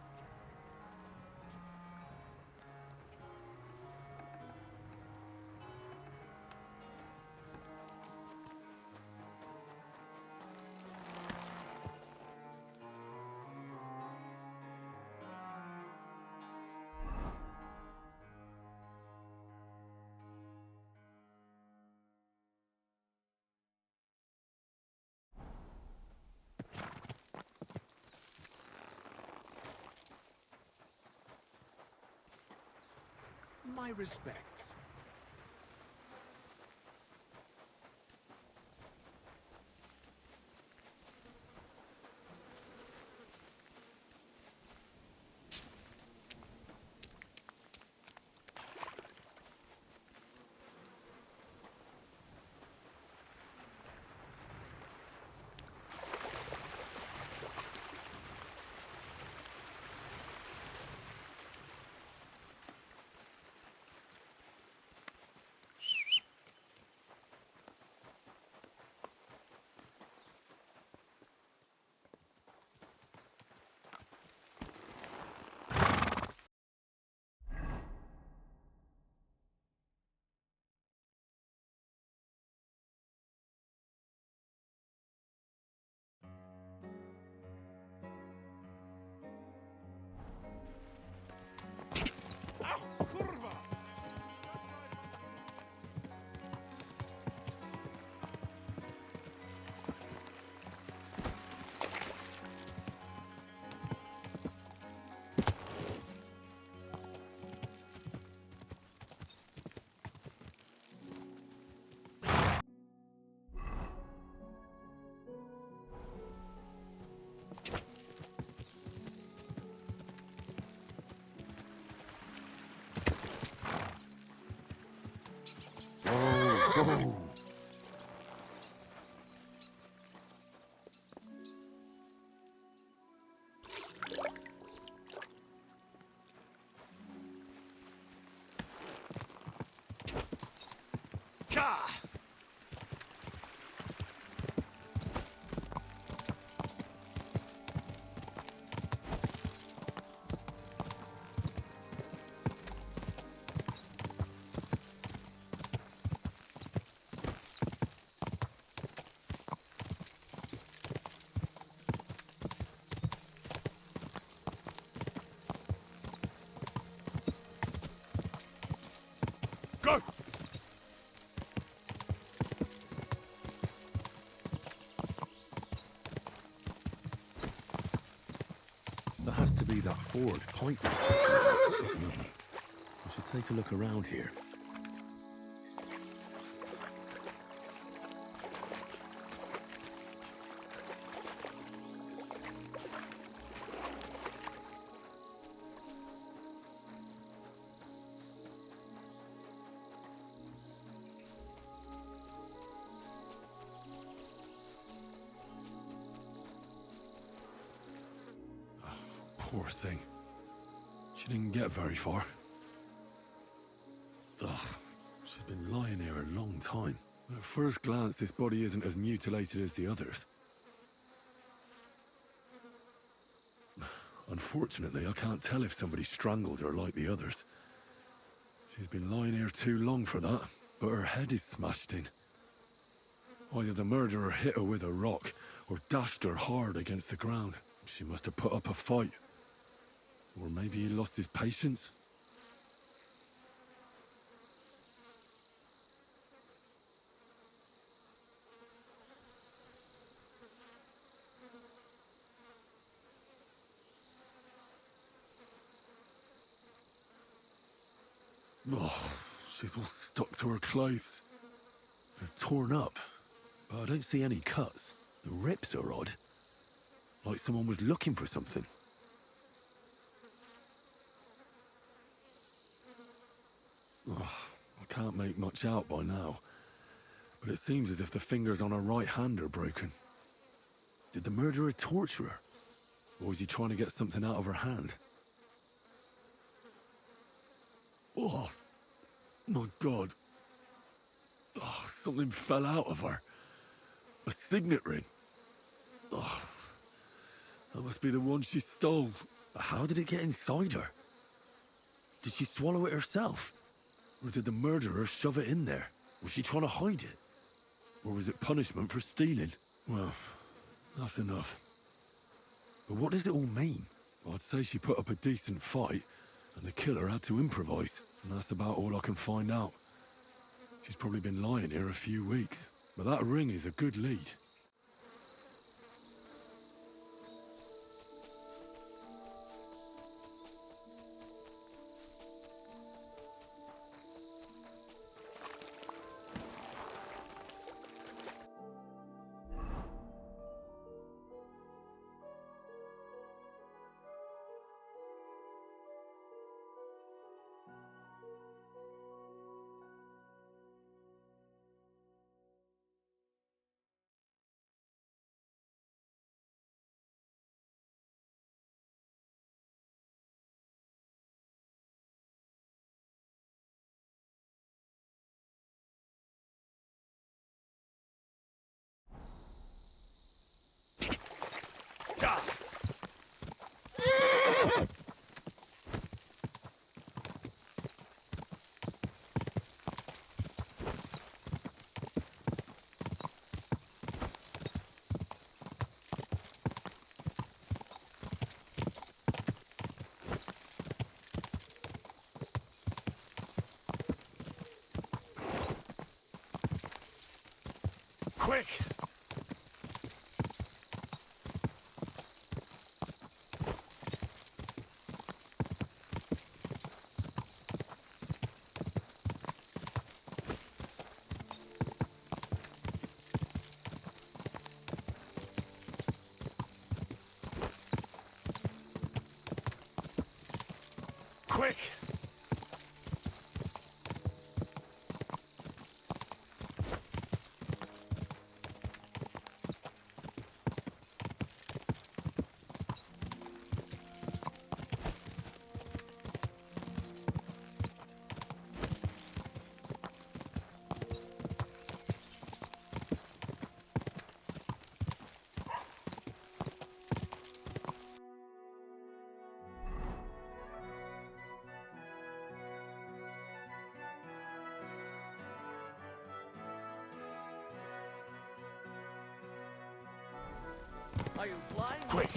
Speaker 11: My respects.
Speaker 19: Go!
Speaker 16: There has to be that ford point. I should take a look around here. Poor thing. She didn't get very far. Ugh, she's been lying here a long time. At first glance, this body isn't as mutilated as the others. Unfortunately, I can't tell if somebody strangled her like the others. She's been lying here too long for that, but her head is smashed in. Either the murderer hit her with a rock, or dashed her hard against the ground. She must have put up a fight. Or maybe he lost his patience. Oh, she's all stuck to her clothes. They're torn up, but I don't see any cuts. The rips are odd. Like someone was looking for something. Oh, I can't make much out by now, but it seems as if the fingers on her right hand are broken. Did the murderer torture her? Or was he trying to get something out of her hand? Oh, my God. Oh, something fell out of her. A signet ring. Oh, that must be the one she stole. How did it get inside her? Did she swallow it herself? Or did the murderer shove it in there? Was she trying to hide it? Or was it punishment for stealing? Well, that's enough. But what does it all mean? I'd say she put up a decent fight, and the killer had to improvise, and that's about all I can find out. She's probably been lying here a few weeks, but that ring is a good lead.
Speaker 19: Quick! Quick!
Speaker 11: Are you flying?
Speaker 19: Quick!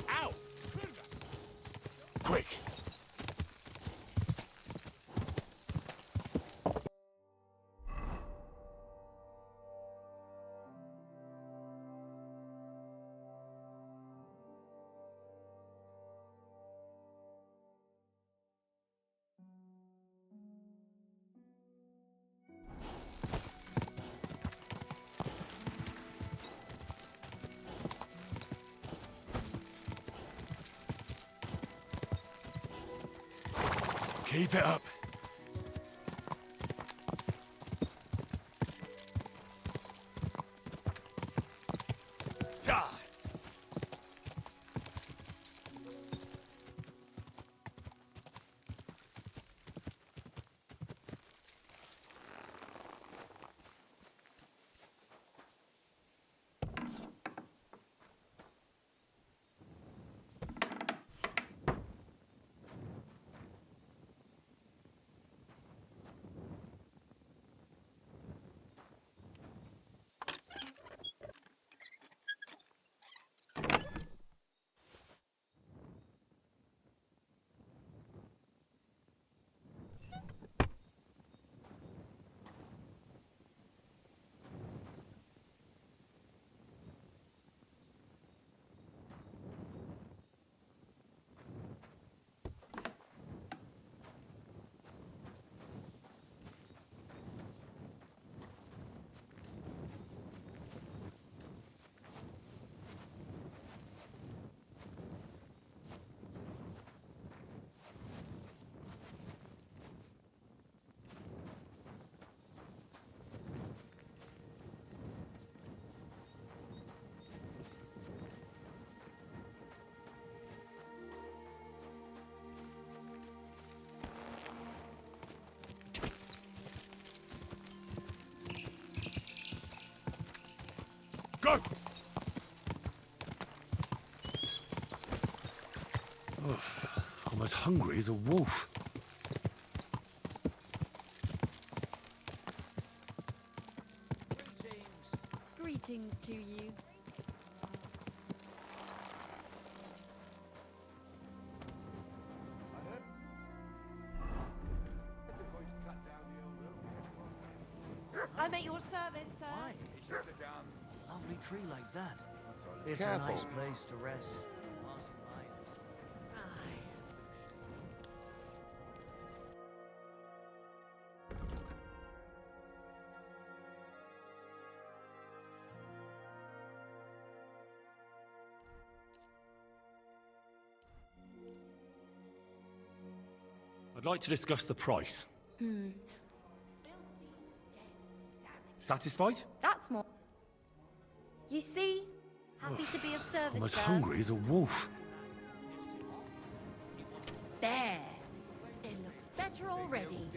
Speaker 11: Ow!
Speaker 19: Quick!
Speaker 16: Keep it up. Go! Oh, I'm as hungry as a wolf.
Speaker 10: Greetings to you.
Speaker 21: I'm at your service, sir.
Speaker 15: Why? A lovely tree like that. It's
Speaker 14: Careful.
Speaker 15: a nice place to rest. Passing by us.
Speaker 16: I'd like to discuss the price. Satisfied?
Speaker 6: That's more. You see? Happy to be of service,
Speaker 16: I'm as
Speaker 6: sir.
Speaker 16: hungry as a wolf.
Speaker 21: There. It looks better already.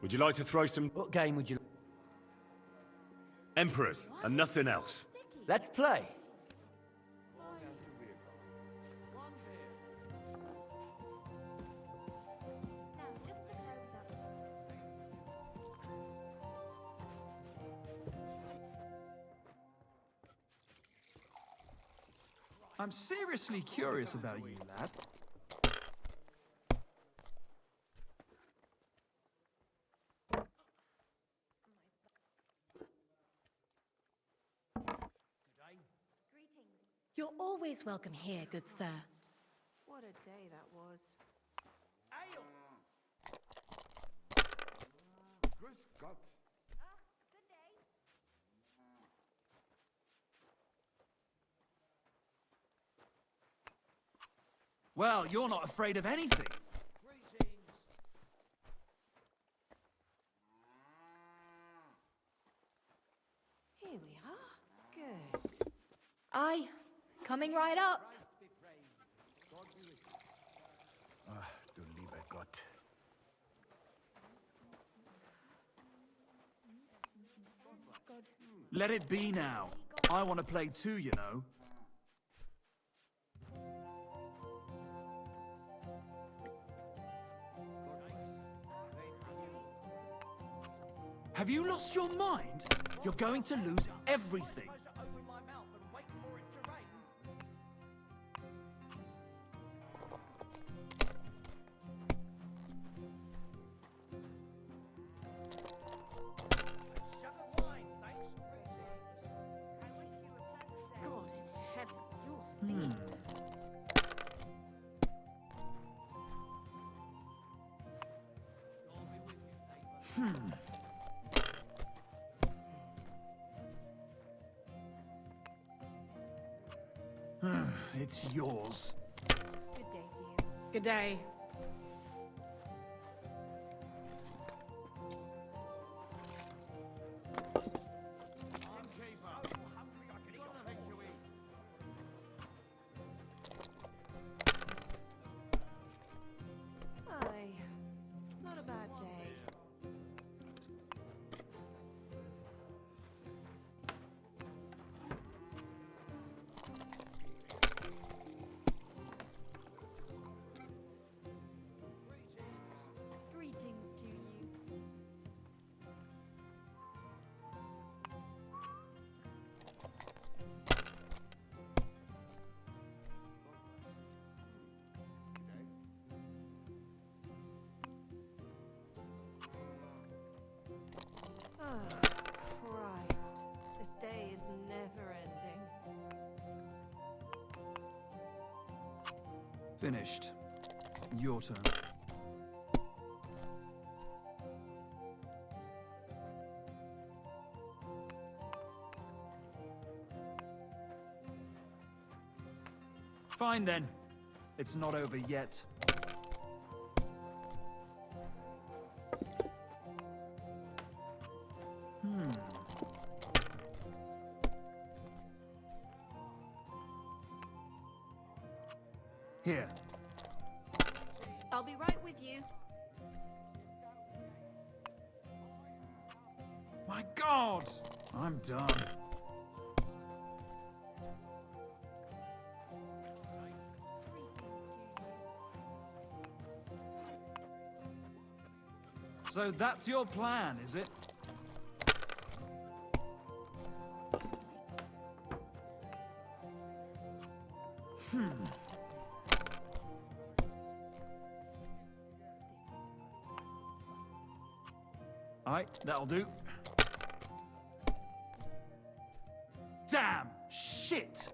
Speaker 16: Would you like to throw some
Speaker 15: What game would you...
Speaker 16: emperors and nothing else?
Speaker 15: Let's play.
Speaker 13: I'm seriously curious about you, lad.
Speaker 21: You're always welcome here, good sir.
Speaker 10: What a day that was.
Speaker 14: Grüß Gott.
Speaker 13: Well, you're not afraid of anything.
Speaker 10: Here we are. Good.
Speaker 21: Aye, coming right up.
Speaker 3: Du lieber Gott.
Speaker 13: Let it be now. I want to play too, you know. Have you lost your mind? You're going to lose everything.
Speaker 21: God in heaven, you'll see.
Speaker 13: It's yours.
Speaker 21: Good day to you.
Speaker 10: Good day.
Speaker 21: Aye, not a bad day. Greetings to you. Oh, Christ. This day is never ending.
Speaker 13: Finished. Your turn. Fine then. It's not over yet. Here.
Speaker 21: I'll be right with you.
Speaker 13: My God! I'm done. So that's your plan, is it? Alright, that'll do. Damn! Shit!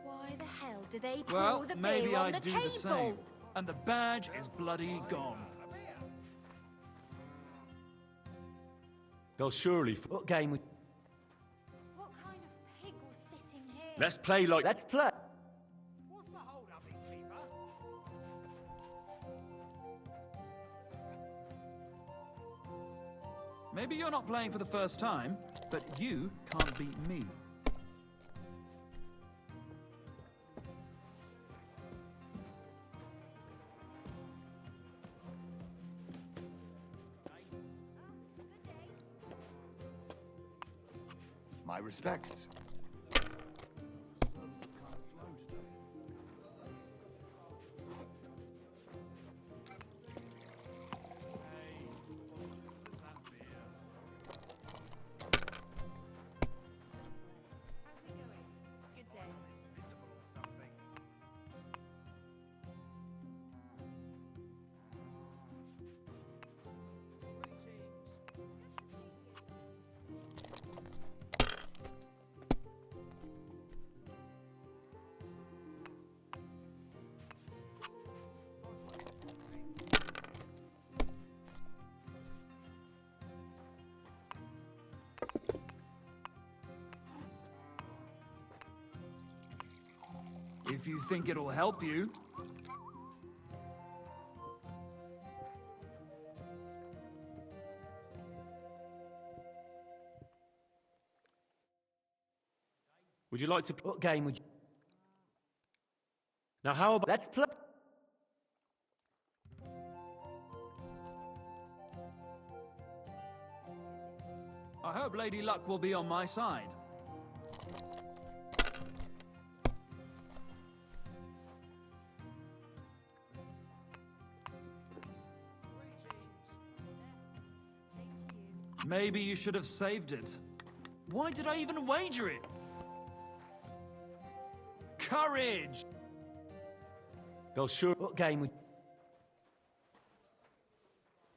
Speaker 21: Why the hell do they pour
Speaker 13: Well,
Speaker 21: the
Speaker 13: maybe
Speaker 21: beer on
Speaker 13: I'd
Speaker 21: the
Speaker 13: do
Speaker 21: table?
Speaker 13: the same. And the badge is bloody gone.
Speaker 12: They'll surely...
Speaker 22: What game would...
Speaker 21: What kind of pig was sitting here?
Speaker 12: Let's play like...
Speaker 22: Let's play.
Speaker 3: What's the hold up, innkeeper?
Speaker 13: Maybe you're not playing for the first time, but you can't beat me.
Speaker 14: My respects.
Speaker 21: Good day.
Speaker 13: If you think it'll help you.
Speaker 12: Would you like to...
Speaker 22: What game would you...
Speaker 12: Now how about...
Speaker 22: Let's play.
Speaker 13: I hope Lady Luck will be on my side. Maybe you should have saved it. Why did I even wager it? Courage!
Speaker 12: They'll sure...
Speaker 22: What game would...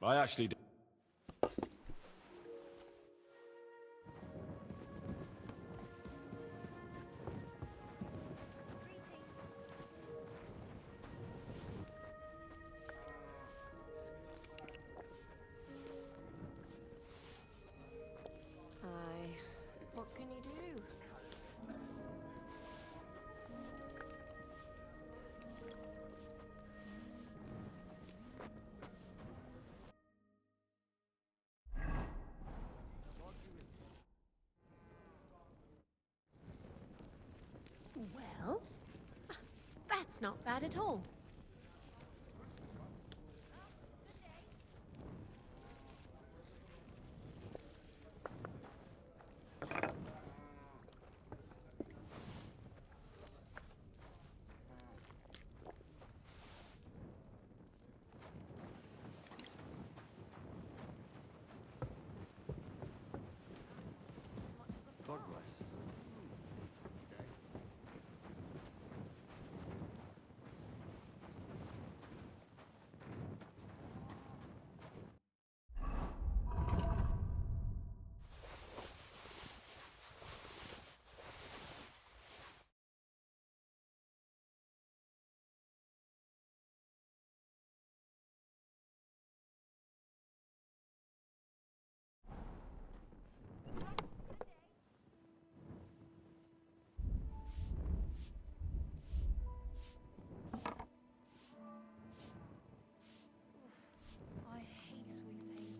Speaker 12: I actually do.
Speaker 7: bad at all.
Speaker 13: God bless.
Speaker 7: I hate sweeping.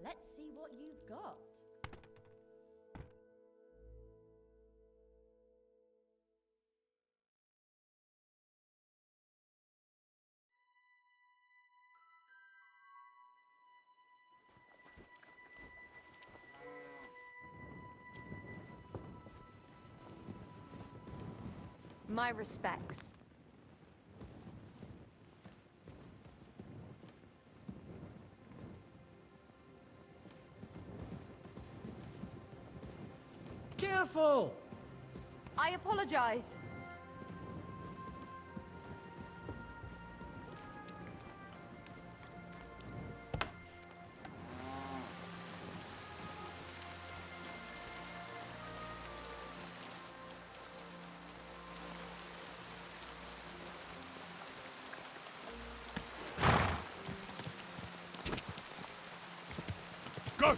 Speaker 6: Let's see what you've got.
Speaker 8: My respects.
Speaker 2: Careful!
Speaker 8: I apologize.
Speaker 19: Go!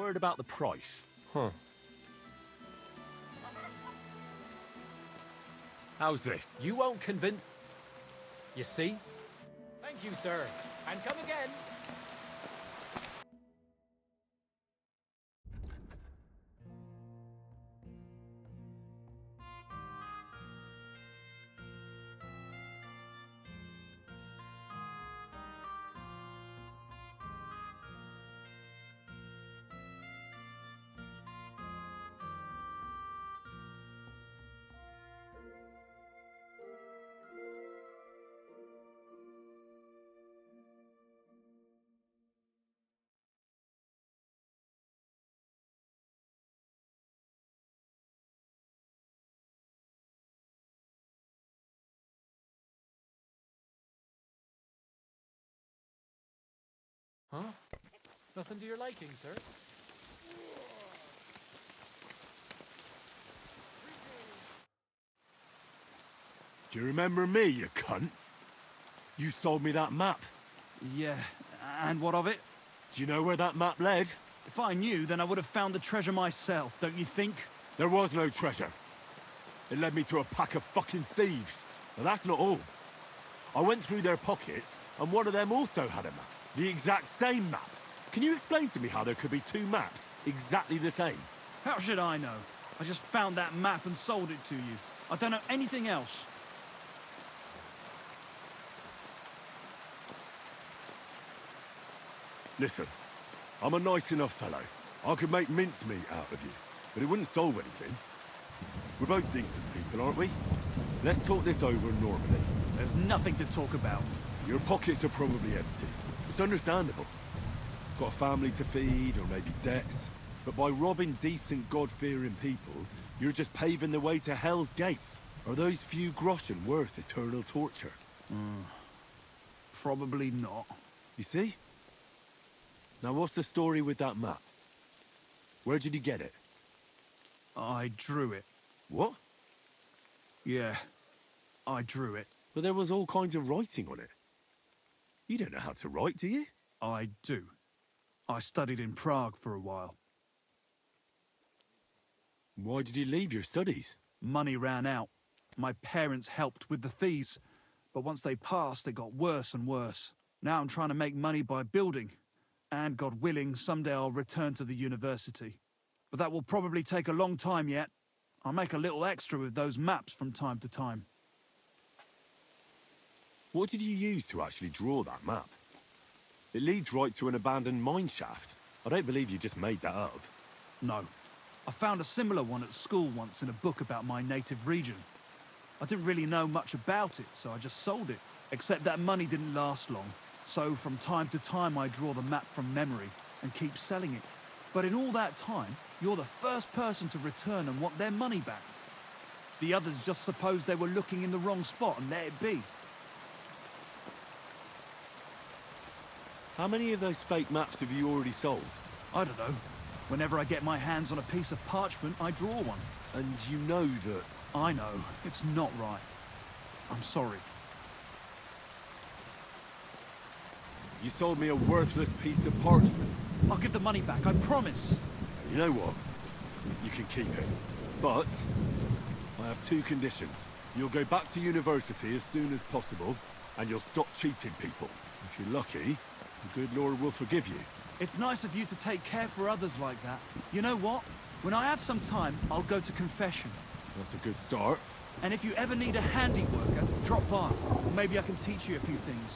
Speaker 1: Word about the price.
Speaker 18: Huh.
Speaker 1: How's this?
Speaker 11: You won't convince... You see? Thank you, sir. And come again. Huh? Nothing to your liking, sir?
Speaker 1: Do you remember me, you cunt? You sold me that map.
Speaker 13: Yeah, and what of it?
Speaker 1: Do you know where that map led?
Speaker 13: If I knew, then I would have found the treasure myself, don't you think?
Speaker 1: There was no treasure. It led me to a pack of fucking thieves. But that's not all. I went through their pockets, and one of them also had a map. The exact same map. Can you explain to me how there could be two maps exactly the same?
Speaker 13: How should I know? I just found that map and sold it to you. I don't know anything else.
Speaker 1: Listen, I'm a nice enough fellow. I could make mincemeat out of you, but it wouldn't solve anything. We're both decent people, aren't we? Let's talk this over normally.
Speaker 13: There's nothing to talk about.
Speaker 1: Your pockets are probably empty. It's understandable. Got a family to feed, or maybe debts. But by robbing decent, God-fearing people, you're just paving the way to Hell's Gates. Are those few groschen worth eternal torture?
Speaker 13: Probably not.
Speaker 1: You see? Now what's the story with that map? Where did you get it?
Speaker 13: I drew it.
Speaker 1: What?
Speaker 13: Yeah, I drew it.
Speaker 1: But there was all kinds of writing on it. You don't know how to write, do you?
Speaker 13: I do. I studied in Prague for a while.
Speaker 1: Why did you leave your studies?
Speaker 13: Money ran out. My parents helped with the fees, but once they passed, it got worse and worse. Now I'm trying to make money by building, and God willing, someday I'll return to the university. But that will probably take a long time yet. I'll make a little extra with those maps from time to time.
Speaker 1: What did you use to actually draw that map? It leads right to an abandoned mine shaft. I don't believe you just made that up.
Speaker 13: No. I found a similar one at school once in a book about my native region. I didn't really know much about it, so I just sold it. Except that money didn't last long. So from time to time I draw the map from memory and keep selling it. But in all that time, you're the first person to return and want their money back. The others just supposed they were looking in the wrong spot and let it be.
Speaker 1: How many of those fake maps have you already sold?
Speaker 13: I don't know. Whenever I get my hands on a piece of parchment, I draw one.
Speaker 1: And you know that...
Speaker 13: I know. It's not right. I'm sorry.
Speaker 1: You sold me a worthless piece of parchment.
Speaker 13: I'll give the money back, I promise.
Speaker 1: You know what? You can keep it. But I have two conditions. You'll go back to university as soon as possible, and you'll stop cheating people. If you're lucky, the good Lord will forgive you.
Speaker 13: It's nice of you to take care for others like that. You know what? When I have some time, I'll go to confession.
Speaker 1: That's a good start.
Speaker 13: And if you ever need a handy worker, drop by. Maybe I can teach you a few things.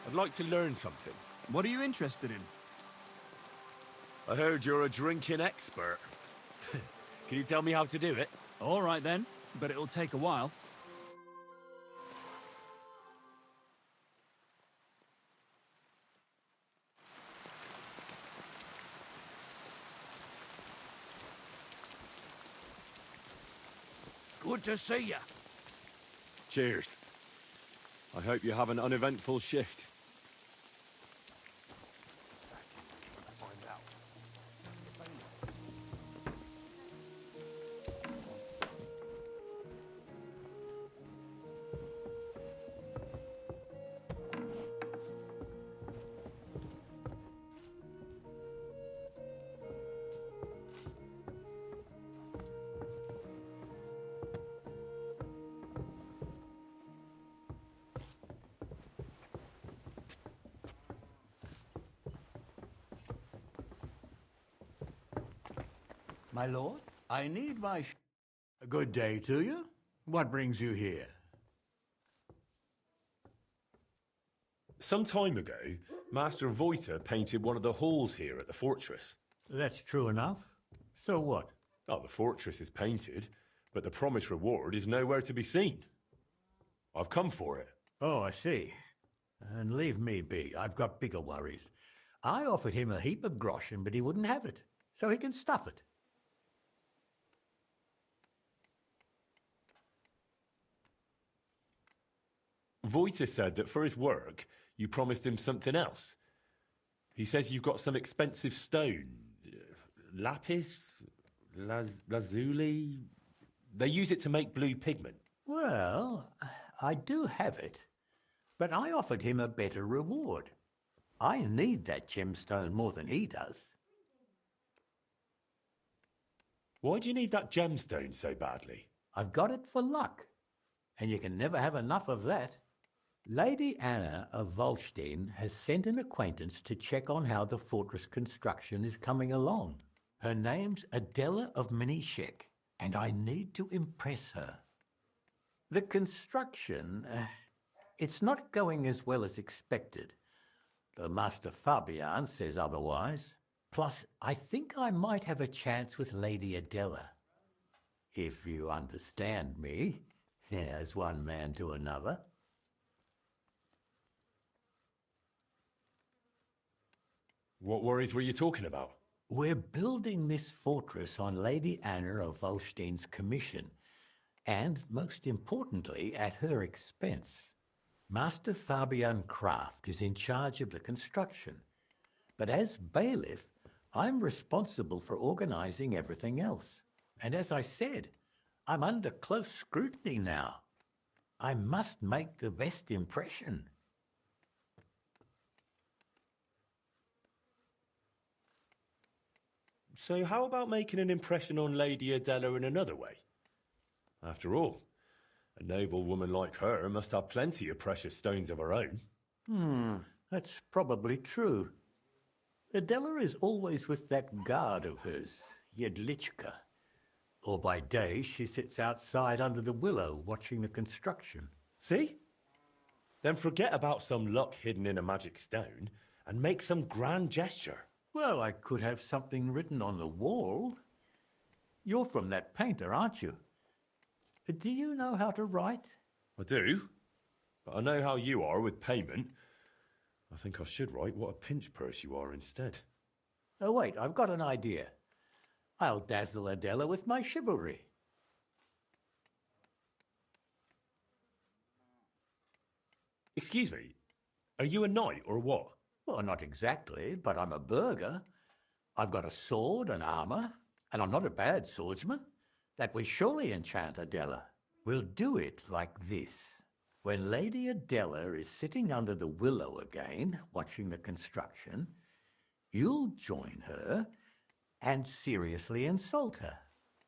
Speaker 1: I'd like to learn something.
Speaker 13: What are you interested in?
Speaker 1: I heard you're a drinking expert. Can you tell me how to do it?
Speaker 13: All right then, but it'll take a while.
Speaker 15: Good to see you.
Speaker 1: Cheers. I hope you have an uneventful shift.
Speaker 4: My lord, I need my... A good day to you. What brings you here?
Speaker 12: Some time ago, Master Voiter painted one of the halls here at the fortress.
Speaker 4: That's true enough. So what?
Speaker 12: Oh, the fortress is painted, but the promised reward is nowhere to be seen. I've come for it.
Speaker 4: Oh, I see. And leave me be. I've got bigger worries. I offered him a heap of groschen, but he wouldn't have it, so he can stuff it.
Speaker 12: Voiter said that for his work, you promised him something else. He says you've got some expensive stone. Lapis? Lazuli? They use it to make blue pigment.
Speaker 4: Well, I do have it, but I offered him a better reward. I need that gemstone more than he does.
Speaker 12: Why do you need that gemstone so badly?
Speaker 4: I've got it for luck, and you can never have enough of that. Lady Anna of Volstein has sent an acquaintance to check on how the fortress construction is coming along. Her name's Adela of Minishek, and I need to impress her. The construction, it's not going as well as expected. The Master Fabian says otherwise. Plus, I think I might have a chance with Lady Adela. If you understand me, as one man to another.
Speaker 12: What worries were you talking about?
Speaker 4: We're building this fortress on Lady Anna of Volstein's commission, and, most importantly, at her expense. Master Fabian Kraft is in charge of the construction, but as bailiff, I'm responsible for organizing everything else. And as I said, I'm under close scrutiny now. I must make the best impression.
Speaker 12: So how about making an impression on Lady Adela in another way? After all, a noble woman like her must have plenty of precious stones of her own.
Speaker 4: That's probably true. Adela is always with that guard of hers, Jedlichka. Or by day she sits outside under the willow watching the construction.
Speaker 12: See? Then forget about some luck hidden in a magic stone and make some grand gesture.
Speaker 4: Well, I could have something written on the wall. You're from that painter, aren't you? Do you know how to write?
Speaker 12: I do, but I know how you are with payment. I think I should write what a pinch purse you are instead.
Speaker 4: Oh, wait, I've got an idea. I'll dazzle Adela with my chivalry.
Speaker 12: Excuse me, are you a knight or what?
Speaker 4: Well, not exactly, but I'm a burgher. I've got a sword and armour, and I'm not a bad swordsman. That will surely enchant Adela. We'll do it like this. When Lady Adela is sitting under the willow again, watching the construction, you'll join her and seriously insult her.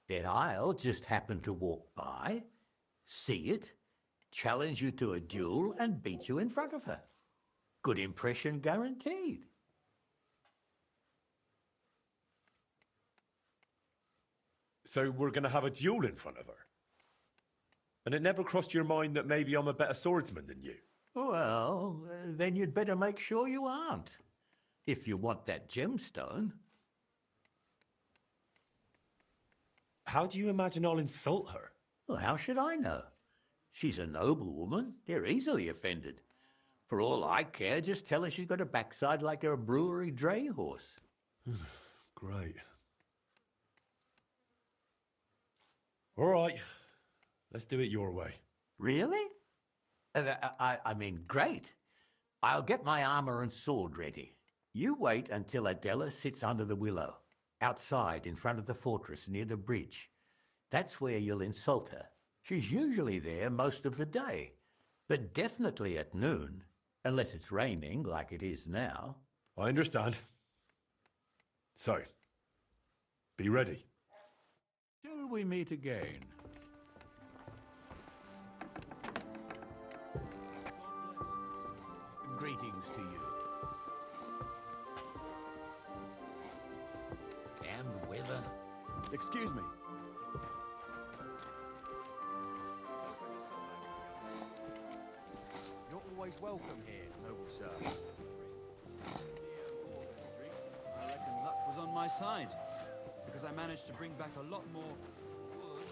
Speaker 4: Then I'll just happen to walk by, see it, challenge you to a duel, and beat you in front of her. Good impression guaranteed.
Speaker 12: So we're going to have a duel in front of her? And it never crossed your mind that maybe I'm a better swordsman than you?
Speaker 4: Well, then you'd better make sure you aren't, if you want that gemstone.
Speaker 12: How do you imagine I'll insult her?
Speaker 4: Well, how should I know? She's a noble woman. They're easily offended. For all I care, just tell her she's got a backside like a brewery dray horse.
Speaker 12: Great. All right, let's do it your way.
Speaker 4: Really? I mean, great. I'll get my armour and sword ready. You wait until Adela sits under the willow, outside in front of the fortress near the bridge. That's where you'll insult her. She's usually there most of the day, but definitely at noon, unless it's raining like it is now.
Speaker 12: I understand. So, be ready.
Speaker 4: Till we meet again. Greetings to you. Damned weather.
Speaker 9: Excuse me.
Speaker 22: You're always welcome here, noble sir.
Speaker 13: I reckon luck was on my side, because I managed to bring back a lot more wood.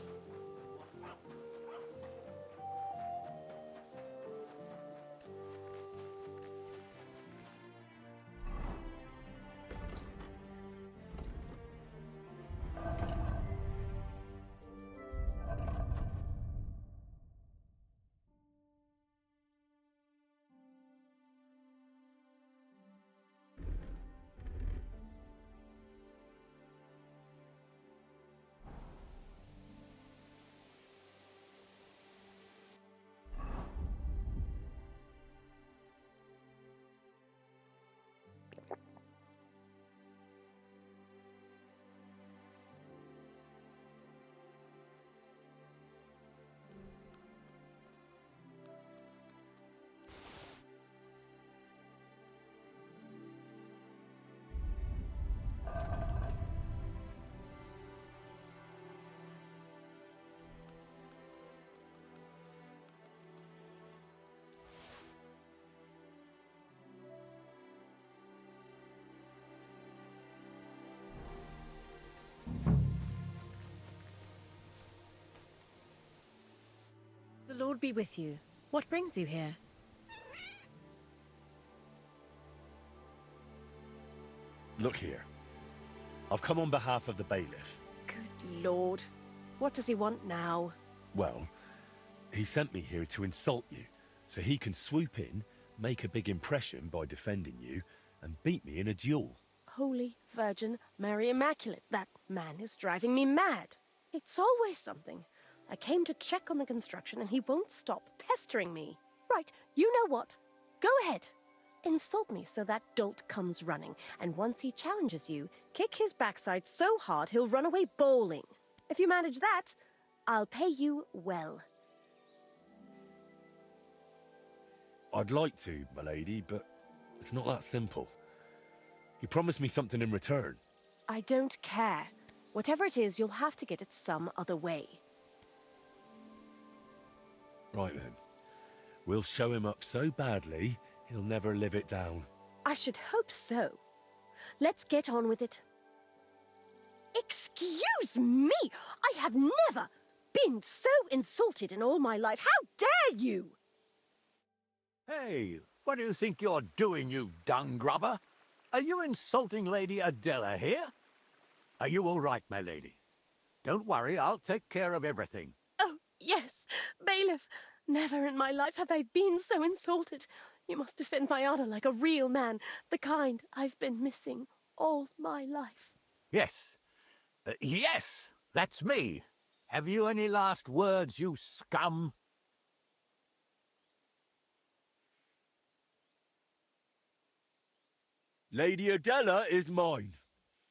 Speaker 20: The Lord be with you. What brings you here?
Speaker 1: Look here. I've come on behalf of the bailiff.
Speaker 20: Good Lord. What does he want now?
Speaker 1: Well, he sent me here to insult you, so he can swoop in, make a big impression by defending you, and beat me in a duel.
Speaker 20: Holy Virgin Mary Immaculate, that man is driving me mad. It's always something. I came to check on the construction and he won't stop pestering me. Right, you know what? Go ahead. Insult me so that dolt comes running, and once he challenges you, kick his backside so hard he'll run away bowling. If you manage that, I'll pay you well.
Speaker 1: I'd like to, my lady, but it's not that simple. You promised me something in return.
Speaker 20: I don't care. Whatever it is, you'll have to get it some other way.
Speaker 1: Right then. We'll show him up so badly, he'll never live it down.
Speaker 20: I should hope so. Let's get on with it. Excuse me! I have never been so insulted in all my life. How dare you!
Speaker 4: Hey, what do you think you're doing, you dung grubber? Are you insulting Lady Adela here? Are you all right, my lady? Don't worry, I'll take care of everything.
Speaker 20: Oh, yes, bailiff. Never in my life have I been so insulted. You must defend my honor like a real man, the kind I've been missing all my life.
Speaker 4: Yes. Yes, that's me. Have you any last words, you scum?
Speaker 1: Lady Adela is mine.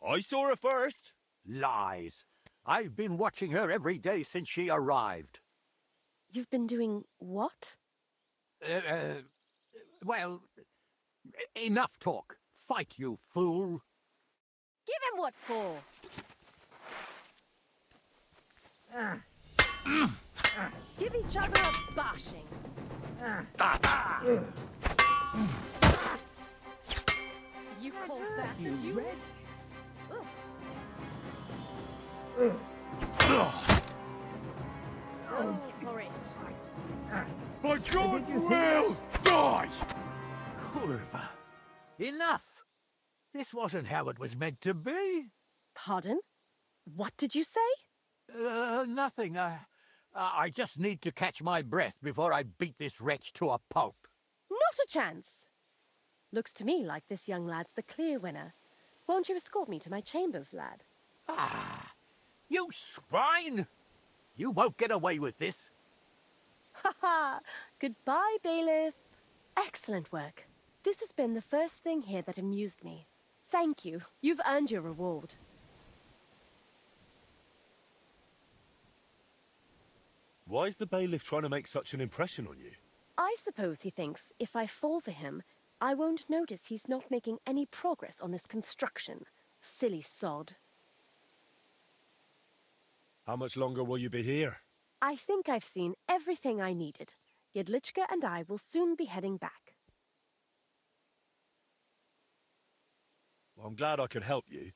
Speaker 1: I saw her first.
Speaker 4: Lies. I've been watching her every day since she arrived.
Speaker 20: You've been doing what?
Speaker 4: Well, enough talk. Fight, you fool.
Speaker 20: Give him what for? Give each other a bashing. You call that a duel? Go for it.
Speaker 4: By God, you will die! Curva. Enough! This wasn't how it was meant to be.
Speaker 20: Pardon? What did you say?
Speaker 4: Nothing. I just need to catch my breath before I beat this wretch to a pulp.
Speaker 20: Not a chance. Looks to me like this young lad's the clear winner. Won't you escort me to my chambers, lad?
Speaker 4: Ah, you swine! You won't get away with this.
Speaker 20: Ha ha! Goodbye, bailiff. Excellent work. This has been the first thing here that amused me. Thank you. You've earned your reward.
Speaker 1: Why is the bailiff trying to make such an impression on you?
Speaker 20: I suppose he thinks if I fall for him, I won't notice he's not making any progress on this construction. Silly sod.
Speaker 1: How much longer will you be here?
Speaker 20: I think I've seen everything I needed. Jedlichka and I will soon be heading back.
Speaker 1: Well, I'm glad I could help you,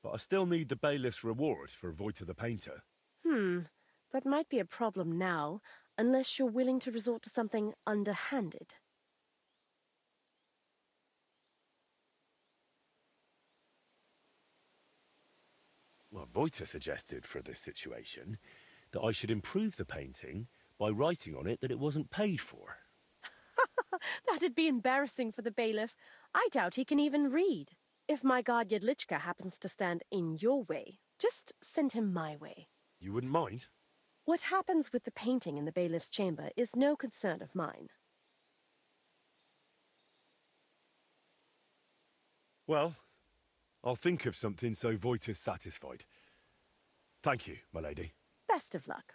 Speaker 1: but I still need the bailiff's reward for Vojta the painter.
Speaker 20: That might be a problem now, unless you're willing to resort to something underhanded.
Speaker 1: Well, Vojta suggested for this situation that I should improve the painting by writing on it that it wasn't paid for.
Speaker 20: That'd be embarrassing for the bailiff. I doubt he can even read. If my guard Jedlichka happens to stand in your way, just send him my way.
Speaker 1: You wouldn't mind?
Speaker 20: What happens with the painting in the bailiff's chamber is no concern of mine.
Speaker 1: Well, I'll think of something so Vojta's satisfied. Thank you, my lady.
Speaker 20: Best of luck.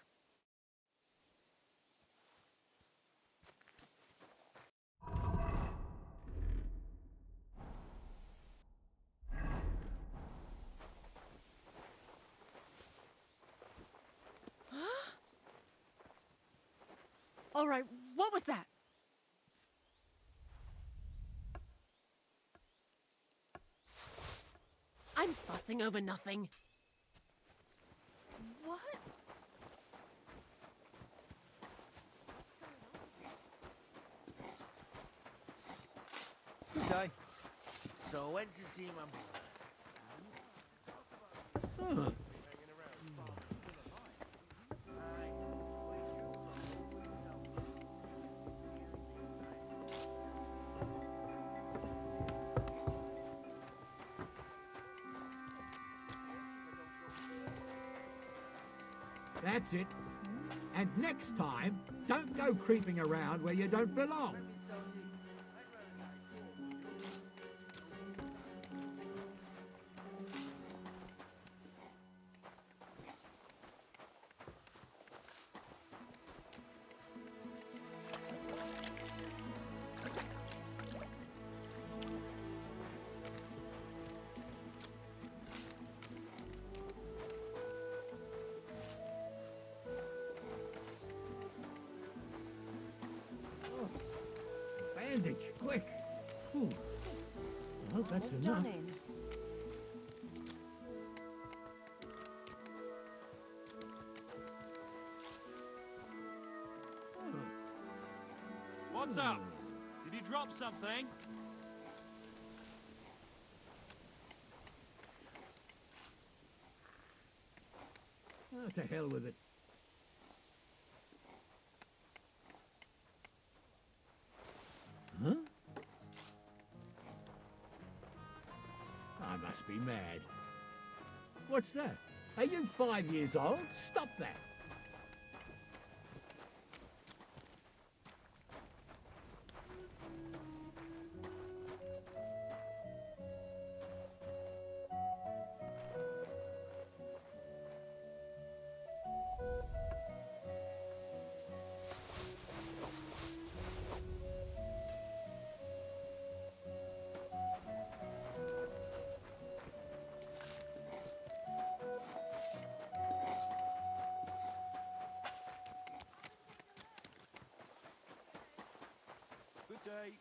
Speaker 21: All right, what was that?
Speaker 20: I'm fussing over nothing.
Speaker 21: What?
Speaker 3: Good day. So I went to see my brother.
Speaker 9: That's it. And next time, don't go creeping around where you don't belong. Bandage, quick. I hope that's
Speaker 8: All
Speaker 9: enough.
Speaker 8: done in.
Speaker 13: What's up? Did you drop something?
Speaker 9: Oh, to hell with it. Huh? I must be mad. What's that? Are you 5 years old? Stop that.
Speaker 13: Good day.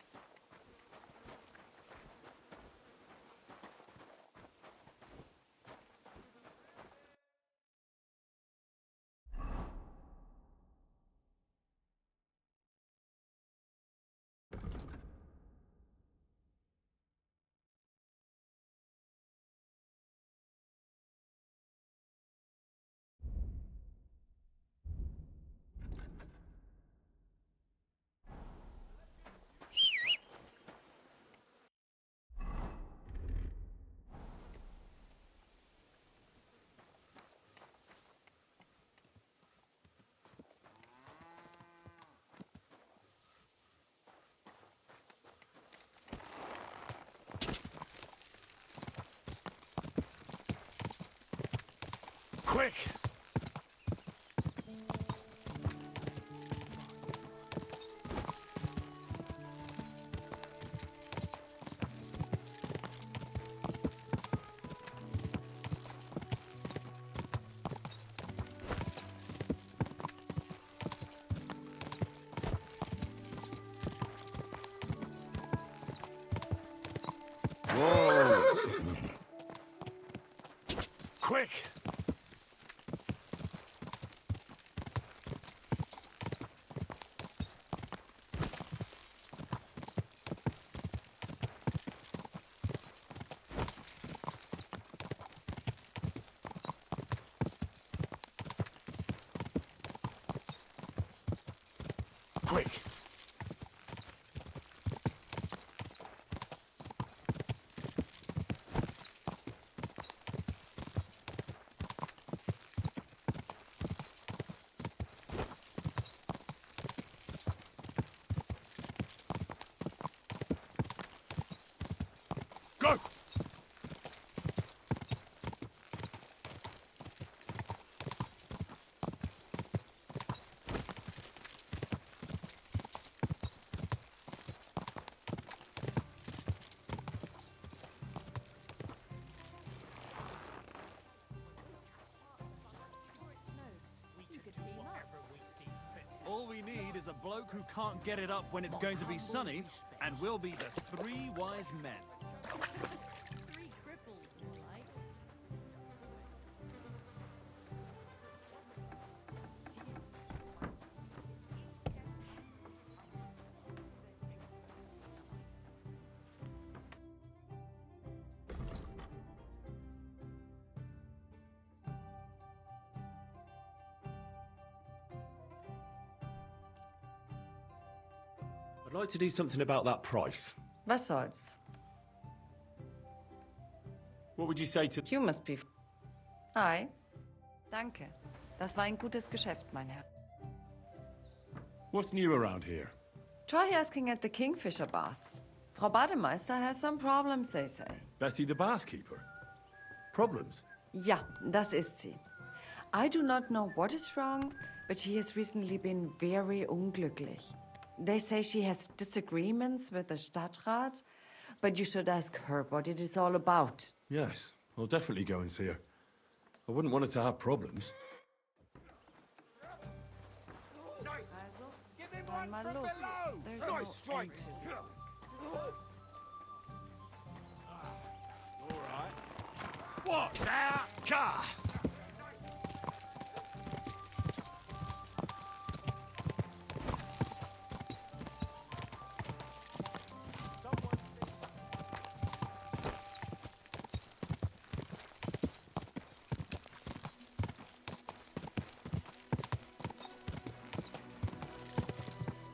Speaker 1: Quick! Quick! Quick! Go!
Speaker 13: All we need is a bloke who can't get it up when it's going to be sunny, and we'll be the three wise men.
Speaker 10: Three cripples, more like.
Speaker 16: I'd like to do something about that price.
Speaker 10: Was soll's?
Speaker 16: What would you say to...
Speaker 10: You must be... Hi. Danke. Das war ein gutes Geschäft, mein Herr.
Speaker 16: What's new around here?
Speaker 10: Try asking at the Kingfisher baths. Frau Bademeister has some problems, they say.
Speaker 16: Betty the bathkeeper? Problems?
Speaker 10: Ja, das ist sie. I do not know what is wrong, but she has recently been very unglücklich. They say she has disagreements with the Stadtrat, but you should ask her what it is all about.
Speaker 16: Yes, I'll definitely go and see her. I wouldn't want her to have problems.
Speaker 19: Give him
Speaker 10: one
Speaker 19: one
Speaker 10: from
Speaker 19: from below!
Speaker 10: There's
Speaker 19: Nice
Speaker 10: no
Speaker 19: strike!
Speaker 10: end to
Speaker 19: All right. What? Now?
Speaker 1: Gah!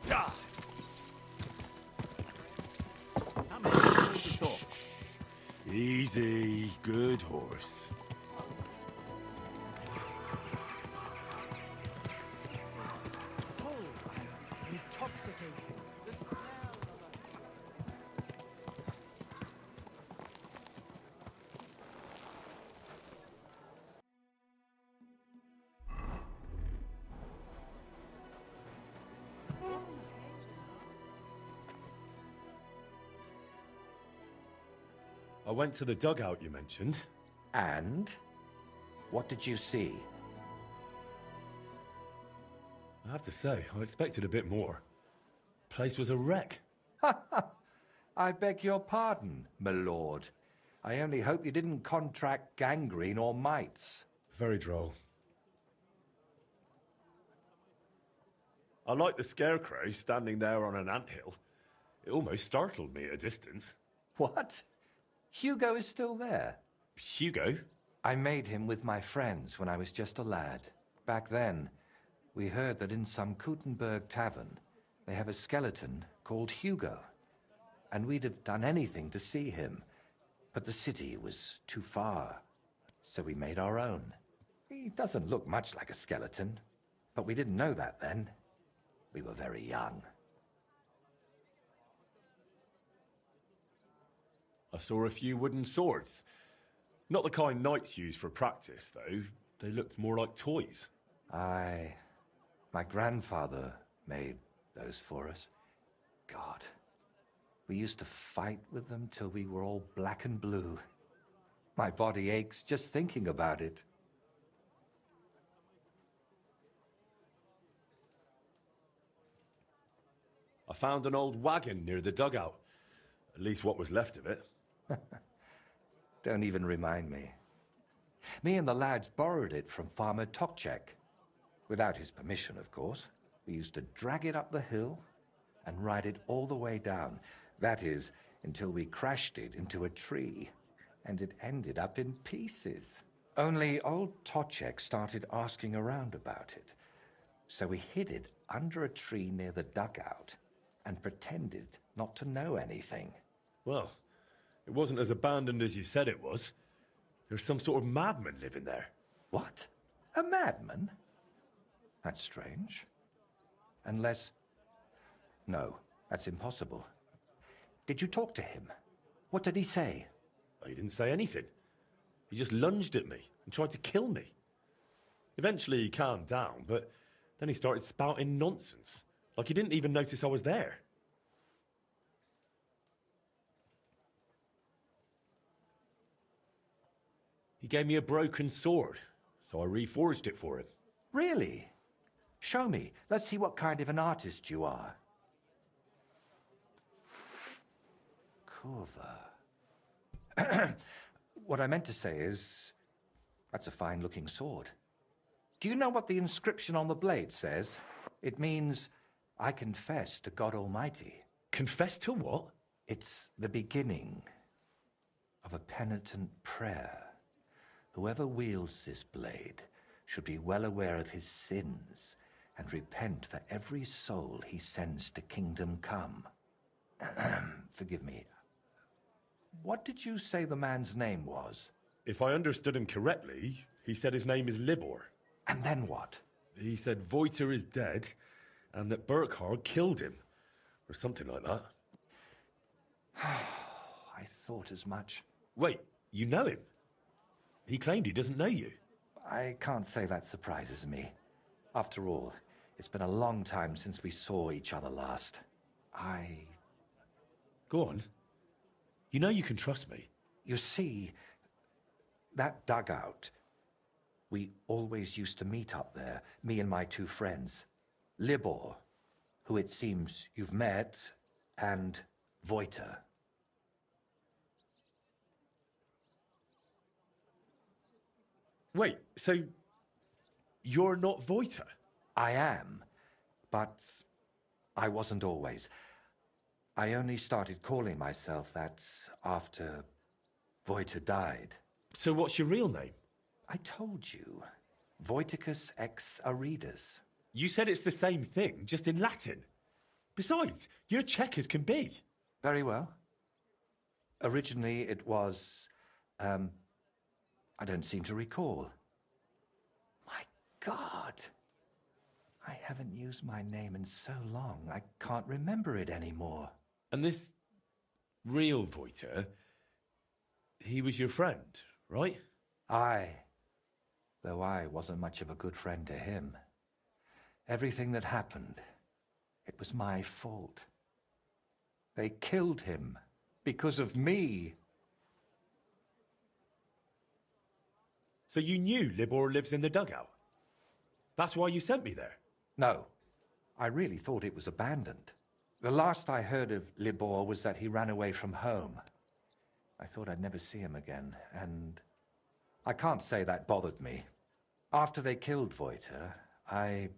Speaker 1: Gah!
Speaker 2: How many people need to talk?
Speaker 1: Easy, good horse.
Speaker 2: Oh, intoxicating. The smell of a...
Speaker 16: I went to the dugout you mentioned.
Speaker 5: And? What did you see?
Speaker 16: I have to say, I expected a bit more. Place was a wreck.
Speaker 5: I beg your pardon, my lord. I only hope you didn't contract gangrene or mites.
Speaker 16: Very droll. I like the scarecrow standing there on an anthill. It almost startled me at a distance.
Speaker 5: What? Hugo is still there?
Speaker 16: Hugo?
Speaker 5: I made him with my friends when I was just a lad. Back then, we heard that in some Kuttenberg tavern, they have a skeleton called Hugo. And we'd have done anything to see him. But the city was too far, so we made our own. He doesn't look much like a skeleton, but we didn't know that then. We were very young.
Speaker 16: I saw a few wooden swords. Not the kind knights use for practice, though. They looked more like toys.
Speaker 5: Aye. My grandfather made those for us. God. We used to fight with them till we were all black and blue. My body aches just thinking about it.
Speaker 16: I found an old wagon near the dugout. At least what was left of it.
Speaker 5: Don't even remind me. Me and the lads borrowed it from Farmer Tokchek. Without his permission, of course. We used to drag it up the hill and ride it all the way down. That is, until we crashed it into a tree, and it ended up in pieces. Only old Tokchek started asking around about it. So we hid it under a tree near the dugout and pretended not to know anything.
Speaker 16: Well, it wasn't as abandoned as you said it was. There's some sort of madman living there.
Speaker 5: What? A madman? That's strange. Unless... No, that's impossible. Did you talk to him? What did he say?
Speaker 16: He didn't say anything. He just lunged at me and tried to kill me. Eventually he calmed down, but then he started spouting nonsense. Like he didn't even notice I was there. He gave me a broken sword, so I reforged it for him.
Speaker 5: Really? Show me. Let's see what kind of an artist you are. Kurva. What I meant to say is, that's a fine-looking sword. Do you know what the inscription on the blade says? It means, I confess to God Almighty.
Speaker 16: Confess to what?
Speaker 5: It's the beginning of a penitent prayer. Whoever wields this blade should be well aware of his sins and repent for every soul he sends to kingdom come. Forgive me. What did you say the man's name was?
Speaker 16: If I understood him correctly, he said his name is Libor.
Speaker 5: And then what?
Speaker 16: He said Voiter is dead and that Burkhard killed him. Or something like that.
Speaker 5: I thought as much.
Speaker 16: Wait, you know him? He claimed he doesn't know you.
Speaker 5: I can't say that surprises me. After all, it's been a long time since we saw each other last.
Speaker 16: Go on. You know you can trust me.
Speaker 5: You see, that dugout, we always used to meet up there, me and my two friends. Libor, who it seems you've met, and Voiter.
Speaker 16: Wait, so you're not Voiter?
Speaker 5: I am, but I wasn't always. I only started calling myself that after Voiter died.
Speaker 16: So what's your real name?
Speaker 5: I told you. Voiticus ex Aridus.
Speaker 16: You said it's the same thing, just in Latin. Besides, you're Czech as can be.
Speaker 5: Very well. Originally it was, I don't seem to recall. My God! I haven't used my name in so long, I can't remember it anymore.
Speaker 16: And this real Voiter, he was your friend, right?
Speaker 5: Aye. Though I wasn't much of a good friend to him. Everything that happened, it was my fault. They killed him because of me.
Speaker 16: So you knew Libor lives in the dugout? That's why you sent me there?
Speaker 5: No. I really thought it was abandoned. The last I heard of Libor was that he ran away from home. I thought I'd never see him again, and I can't say that bothered me. After they killed Voiter, I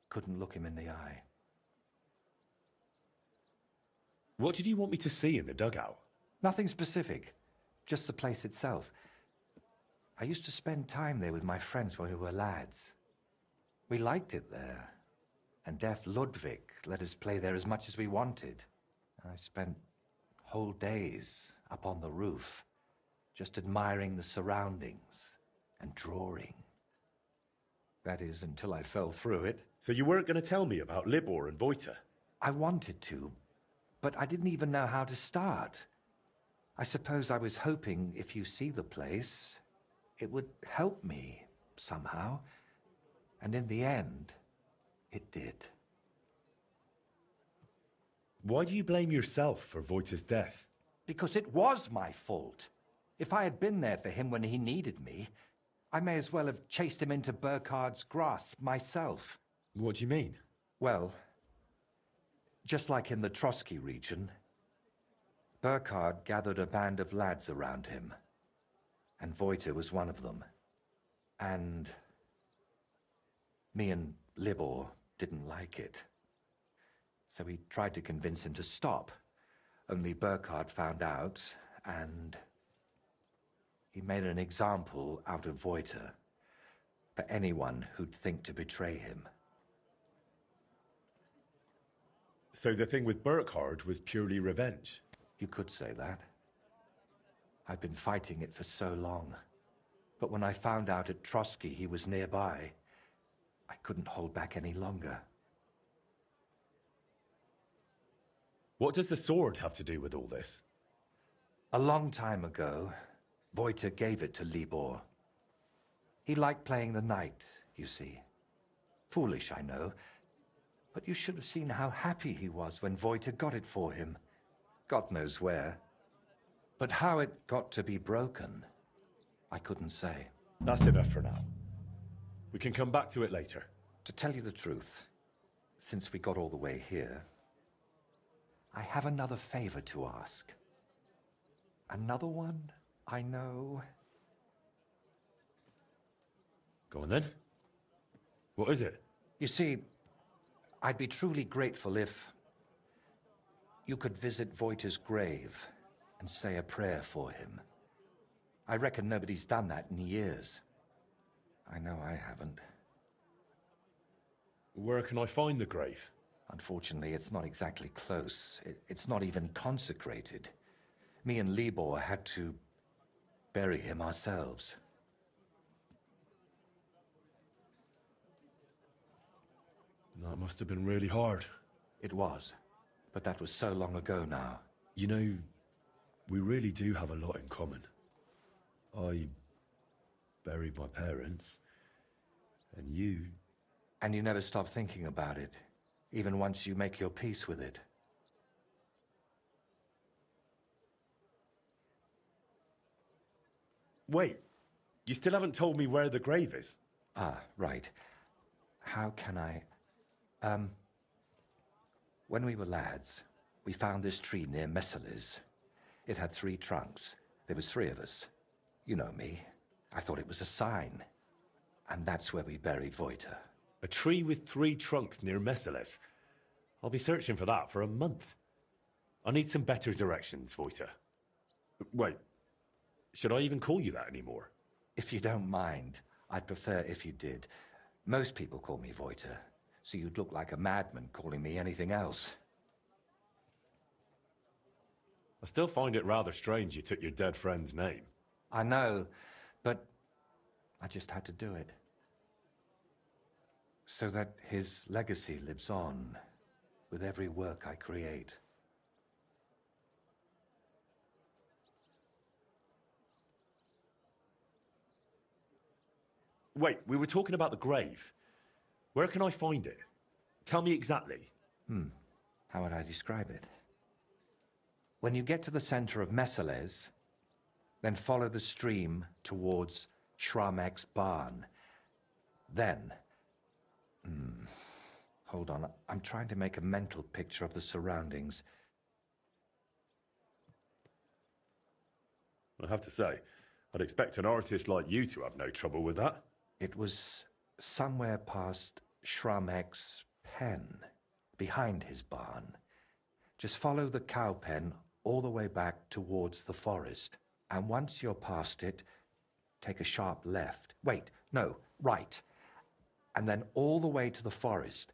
Speaker 5: couldn't look him in the eye.
Speaker 16: What did you want me to see in the dugout?
Speaker 5: Nothing specific, just the place itself. I used to spend time there with my friends when we were lads. We liked it there, and Deaf Ludwig let us play there as much as we wanted. I spent whole days up on the roof, just admiring the surroundings and drawing. That is, until I fell through it.
Speaker 16: So you weren't going to tell me about Libor and Voiter?
Speaker 5: I wanted to, but I didn't even know how to start. I suppose I was hoping if you see the place, it would help me somehow. And in the end, it did.
Speaker 16: Why do you blame yourself for Voiter's death?
Speaker 5: Because it was my fault. If I had been there for him when he needed me, I may as well have chased him into Burkhard's grasp myself.
Speaker 16: What do you mean?
Speaker 5: Well, just like in the Trotsky region, Burkhard gathered a band of lads around him. and Voiter was one of them. And me and Libor didn't like it. So we tried to convince him to stop. Only Burkhard found out, and he made an example out of Voiter for anyone who'd think to betray him.
Speaker 16: So the thing with Burkhard was purely revenge?
Speaker 5: You could say that. I'd been fighting it for so long. But when I found out at Trotsky he was nearby, I couldn't hold back any longer.
Speaker 16: What does the sword have to do with all this?
Speaker 5: A long time ago, Voiter gave it to Libor. He liked playing the knight, you see. Foolish, I know, but you should have seen how happy he was when Voiter got it for him. God knows where. But how it got to be broken, I couldn't say.
Speaker 16: That's enough for now. We can come back to it later.
Speaker 5: To tell you the truth, since we got all the way here, I have another favor to ask. Another one, I know.
Speaker 16: Go on then. What is it?
Speaker 5: You see, I'd be truly grateful if you could visit Voiter's grave and say a prayer for him. I reckon nobody's done that in years. I know I haven't.
Speaker 16: Where can I find the grave?
Speaker 5: Unfortunately, it's not exactly close. It's not even consecrated. Me and Libor had to bury him ourselves.
Speaker 16: That must have been really hard.
Speaker 5: It was, but that was so long ago now.
Speaker 16: You know, we really do have a lot in common. I buried my parents, and you...
Speaker 5: And you never stop thinking about it, even once you make your peace with it.
Speaker 16: Wait, you still haven't told me where the grave is?
Speaker 5: Ah, right. How can I... When we were lads, we found this tree near Messeles. It had 3 trunks. There was 3 of us. You know me. I thought it was a sign. And that's where we buried Voiter.
Speaker 16: A tree with 3 trunks near Messeles. I'll be searching for that for a month. I need some better directions, Voiter. Wait, should I even call you that anymore?
Speaker 5: If you don't mind, I'd prefer if you did. Most people call me Voiter, so you'd look like a madman calling me anything else.
Speaker 16: I still find it rather strange you took your dead friend's name.
Speaker 5: I know, but I just had to do it. So that his legacy lives on with every work I create.
Speaker 16: Wait, we were talking about the grave. Where can I find it? Tell me exactly.
Speaker 5: How would I describe it? When you get to the center of Messeles, then follow the stream towards Shramek's barn. Then... Hold on, I'm trying to make a mental picture of the surroundings.
Speaker 16: I have to say, I'd expect an artist like you to have no trouble with that.
Speaker 5: It was somewhere past Shramek's pen, behind his barn. Just follow the cow pen all the way back towards the forest. And once you're past it, take a sharp left. Wait, no, right. And then all the way to the forest.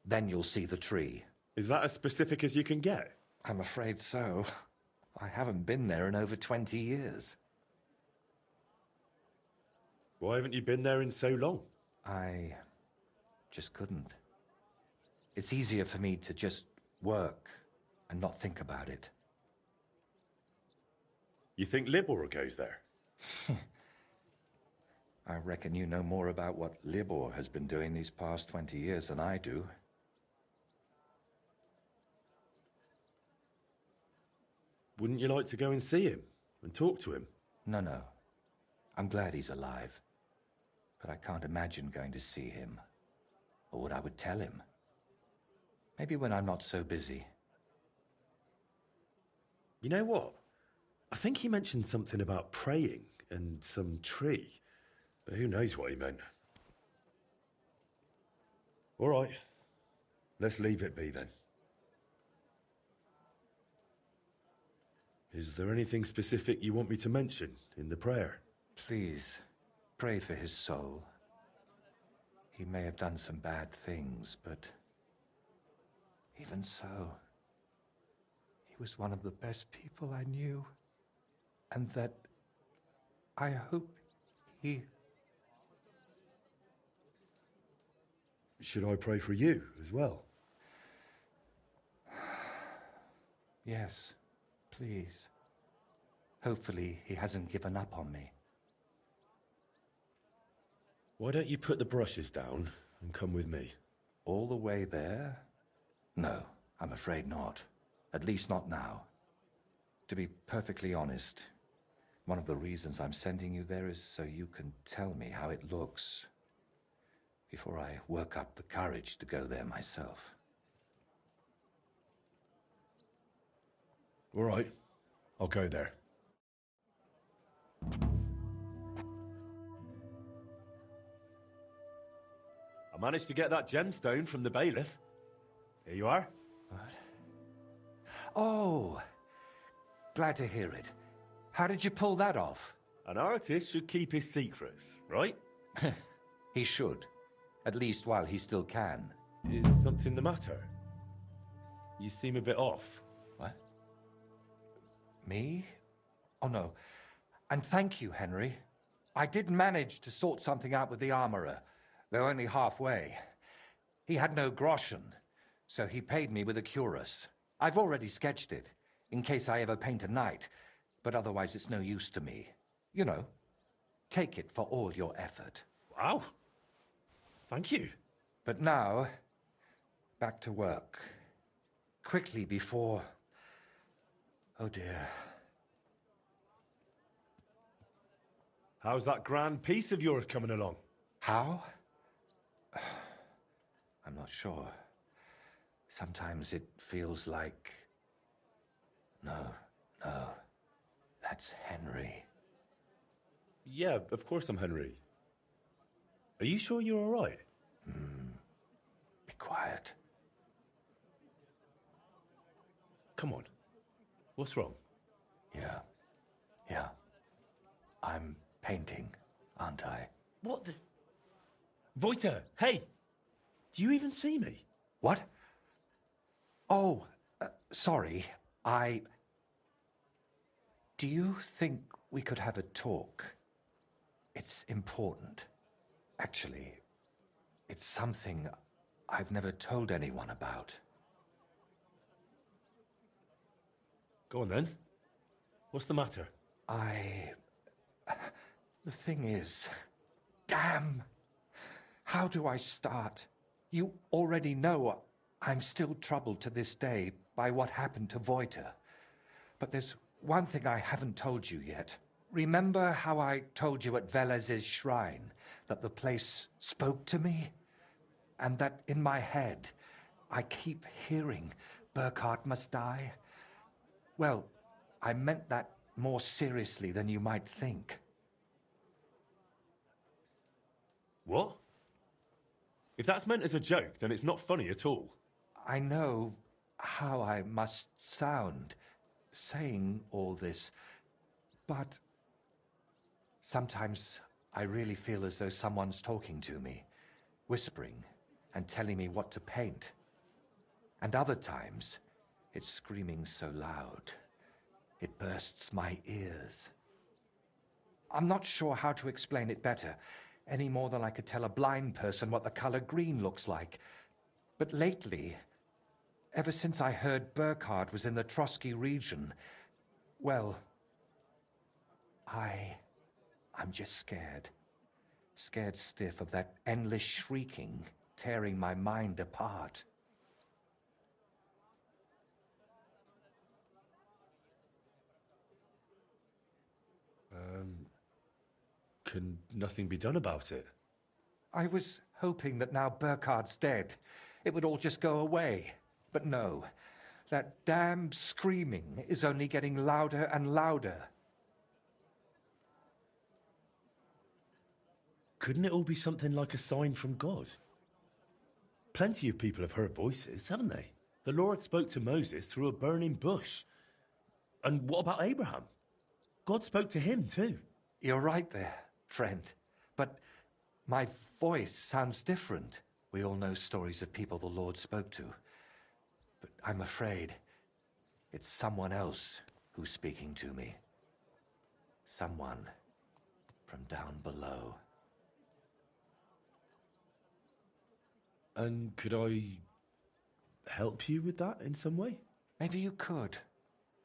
Speaker 5: Then you'll see the tree.
Speaker 16: Is that as specific as you can get?
Speaker 5: I'm afraid so. I haven't been there in over 20 years.
Speaker 16: Why haven't you been there in so long?
Speaker 5: I just couldn't. It's easier for me to just work and not think about it.
Speaker 16: You think Libor goes there?
Speaker 5: I reckon you know more about what Libor has been doing these past 20 years than I do.
Speaker 16: Wouldn't you like to go and see him and talk to him?
Speaker 5: No. I'm glad he's alive. But I can't imagine going to see him, or what I would tell him. Maybe when I'm not so busy.
Speaker 16: You know what? I think he mentioned something about praying and some tree. But who knows what he meant? All right, let's leave it be then. Is there anything specific you want me to mention in the prayer?
Speaker 5: Please, pray for his soul. He may have done some bad things, but even so, he was one of the best people I knew. And that I hope he...
Speaker 16: Should I pray for you as well?
Speaker 5: Yes, please. Hopefully he hasn't given up on me.
Speaker 16: Why don't you put the brushes down and come with me?
Speaker 5: All the way there? No, I'm afraid not. At least not now. To be perfectly honest, one of the reasons I'm sending you there is so you can tell me how it looks before I work up the courage to go there myself.
Speaker 16: All right, I'll go there. I managed to get that gemstone from the bailiff. Here you are.
Speaker 5: What? Oh, glad to hear it. How did you pull that off?
Speaker 16: An artist should keep his secrets, right?
Speaker 5: He should. At least while he still can.
Speaker 16: Is something the matter? You seem a bit off.
Speaker 5: What? Me? Oh, no. And thank you, Henry. I did manage to sort something out with the armourer, though only halfway. He had no groschen, so he paid me with a cuirass. I've already sketched it, in case I ever paint a knight, but otherwise it's no use to me. You know, take it for all your effort.
Speaker 16: Wow. Thank you.
Speaker 5: But now, back to work. Quickly before... Oh dear.
Speaker 16: How's that grand piece of yours coming along?
Speaker 5: How? I'm not sure. Sometimes it feels like... No, that's Henry.
Speaker 16: Yeah, of course I'm Henry. Are you sure you're all right?
Speaker 5: Be quiet.
Speaker 16: Come on. What's wrong?
Speaker 5: Yeah. I'm painting, aren't I?
Speaker 16: What the... Voita, hey! Do you even see me?
Speaker 5: What? Oh, sorry. Do you think we could have a talk? It's important. Actually, it's something I've never told anyone about.
Speaker 16: Go on then. What's the matter?
Speaker 5: The thing is... Damn! How do I start? You already know I'm still troubled to this day by what happened to Voita. But there's one thing I haven't told you yet. Remember how I told you at Velez's shrine that the place spoke to me? And that in my head I keep hearing Burkhard must die? Well, I meant that more seriously than you might think.
Speaker 16: What? If that's meant as a joke, then it's not funny at all.
Speaker 5: I know how I must sound saying all this, but sometimes I really feel as though someone's talking to me, whispering and telling me what to paint. And other times, it's screaming so loud, it bursts my ears. I'm not sure how to explain it better, any more than I could tell a blind person what the color green looks like. But lately, ever since I heard Burkhard was in the Trotsky region, well, I'm just scared. Scared stiff of that endless shrieking, tearing my mind apart.
Speaker 16: Can nothing be done about it?
Speaker 5: I was hoping that now Burkhard's dead, it would all just go away. But no, that damned screaming is only getting louder and louder.
Speaker 1: Couldn't it all be something like a sign from God? Plenty of people have heard voices, haven't they? The Lord spoke to Moses through a burning bush. And what about Abraham? God spoke to him too.
Speaker 5: You're right there, friend. But my voice sounds different. We all know stories of people the Lord spoke to. But I'm afraid it's someone else who's speaking to me. Someone from down below.
Speaker 1: And could I help you with that in some way?
Speaker 5: Maybe you could,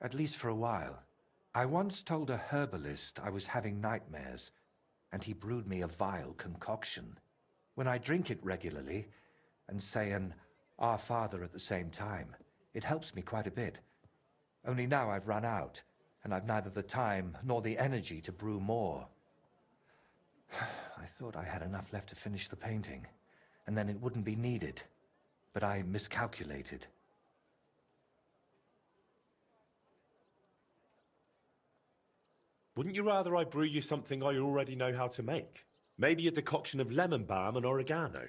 Speaker 5: at least for a while. I once told a herbalist I was having nightmares, and he brewed me a vile concoction. When I drink it regularly, and say an Our Father at the same time, it helps me quite a bit. Only now I've run out, and I've neither the time nor the energy to brew more. I thought I had enough left to finish the painting, and then it wouldn't be needed. But I miscalculated.
Speaker 1: Wouldn't you rather I brew you something I already know how to make? Maybe a decoction of lemon balm and oregano.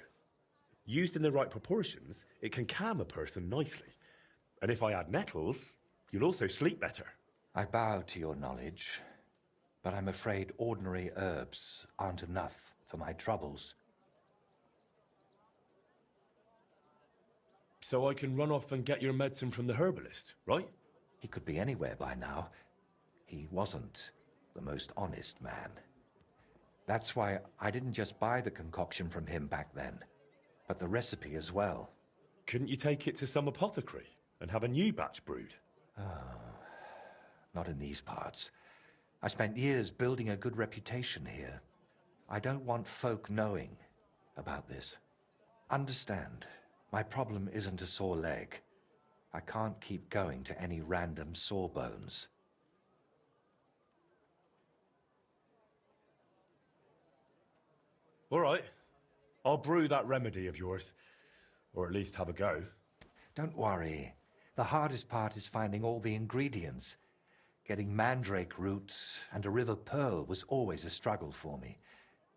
Speaker 1: Used in the right proportions, it can calm a person nicely. And if I add nettles, you'll also sleep better.
Speaker 5: I bow to your knowledge, but I'm afraid ordinary herbs aren't enough for my troubles.
Speaker 1: So I can run off and get your medicine from the herbalist, right?
Speaker 5: He could be anywhere by now. He wasn't the most honest man. That's why I didn't just buy the concoction from him back then, but the recipe as well.
Speaker 1: Couldn't you take it to some apothecary and have a new batch brewed?
Speaker 5: Not in these parts. I spent years building a good reputation here. I don't want folk knowing about this. Understand, my problem isn't a sore leg. I can't keep going to any random sawbones.
Speaker 1: All right. I'll brew that remedy of yours. Or at least have a go.
Speaker 5: Don't worry. The hardest part is finding all the ingredients. Getting mandrake roots and a river pearl was always a struggle for me.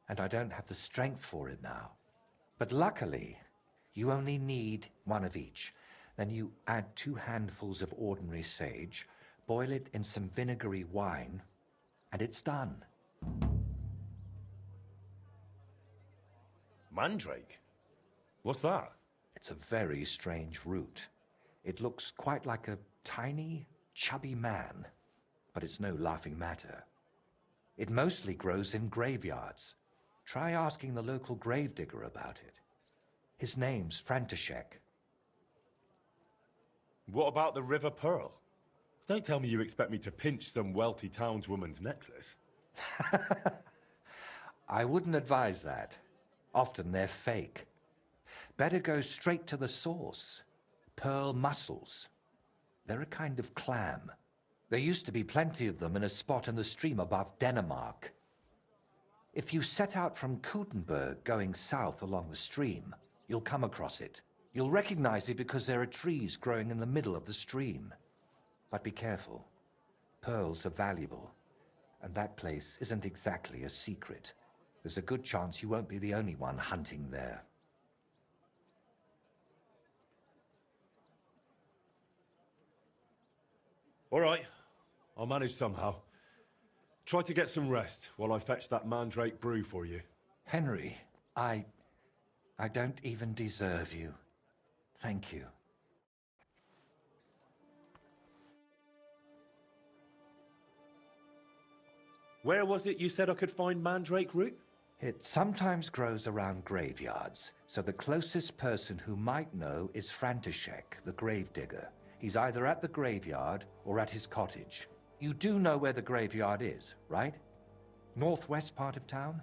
Speaker 5: And I don't have the strength for it now. But luckily, you only need one of each. Then you add 2 handfuls of ordinary sage, boil it in some vinegary wine, and it's done.
Speaker 1: Mandrake? What's that?
Speaker 5: It's a very strange root. It looks quite like a tiny, chubby man, but it's no laughing matter. It mostly grows in graveyards. Try asking the local gravedigger about it. His name's František.
Speaker 1: What about the river pearl? Don't tell me you expect me to pinch some wealthy townswoman's necklace.
Speaker 5: I wouldn't advise that. Often they're fake. Better go straight to the source. Pearl mussels. They're a kind of clam. There used to be plenty of them in a spot in the stream above Denmark. If you set out from Koutenberg going south along the stream, you'll come across it. You'll recognize it because there are trees growing in the middle of the stream. But be careful. Pearls are valuable, and that place isn't exactly a secret. There's a good chance you won't be the only one hunting there.
Speaker 1: All right. I'll manage somehow. Try to get some rest while I fetch that mandrake brew for you.
Speaker 5: Henry, I don't even deserve you. Thank you.
Speaker 1: Where was it you said I could find mandrake root?
Speaker 5: It sometimes grows around graveyards, so the closest person who might know is František, the gravedigger. He's either at the graveyard or at his cottage. You do know where the graveyard is, right? Northwest part of town?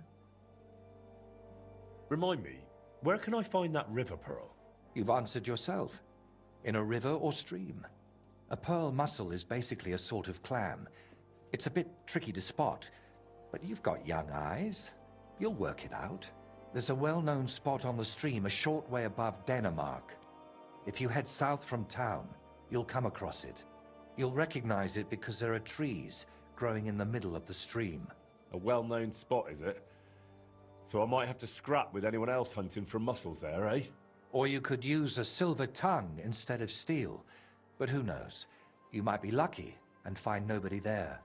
Speaker 1: Remind me, where can I find that river pearl?
Speaker 5: You've answered yourself. In a river or stream. A pearl mussel is basically a sort of clam. It's a bit tricky to spot, but you've got young eyes. You'll work it out. There's a well-known spot on the stream a short way above Denmark. If you head south from town, you'll come across it. You'll recognize it because there are trees growing in the middle of the stream.
Speaker 1: A well-known spot, is it?
Speaker 12: So I might have to scrap with anyone else hunting for mussels there, eh?
Speaker 5: Or you could use a silver tongue instead of steel. But who knows? You might be lucky and find nobody there.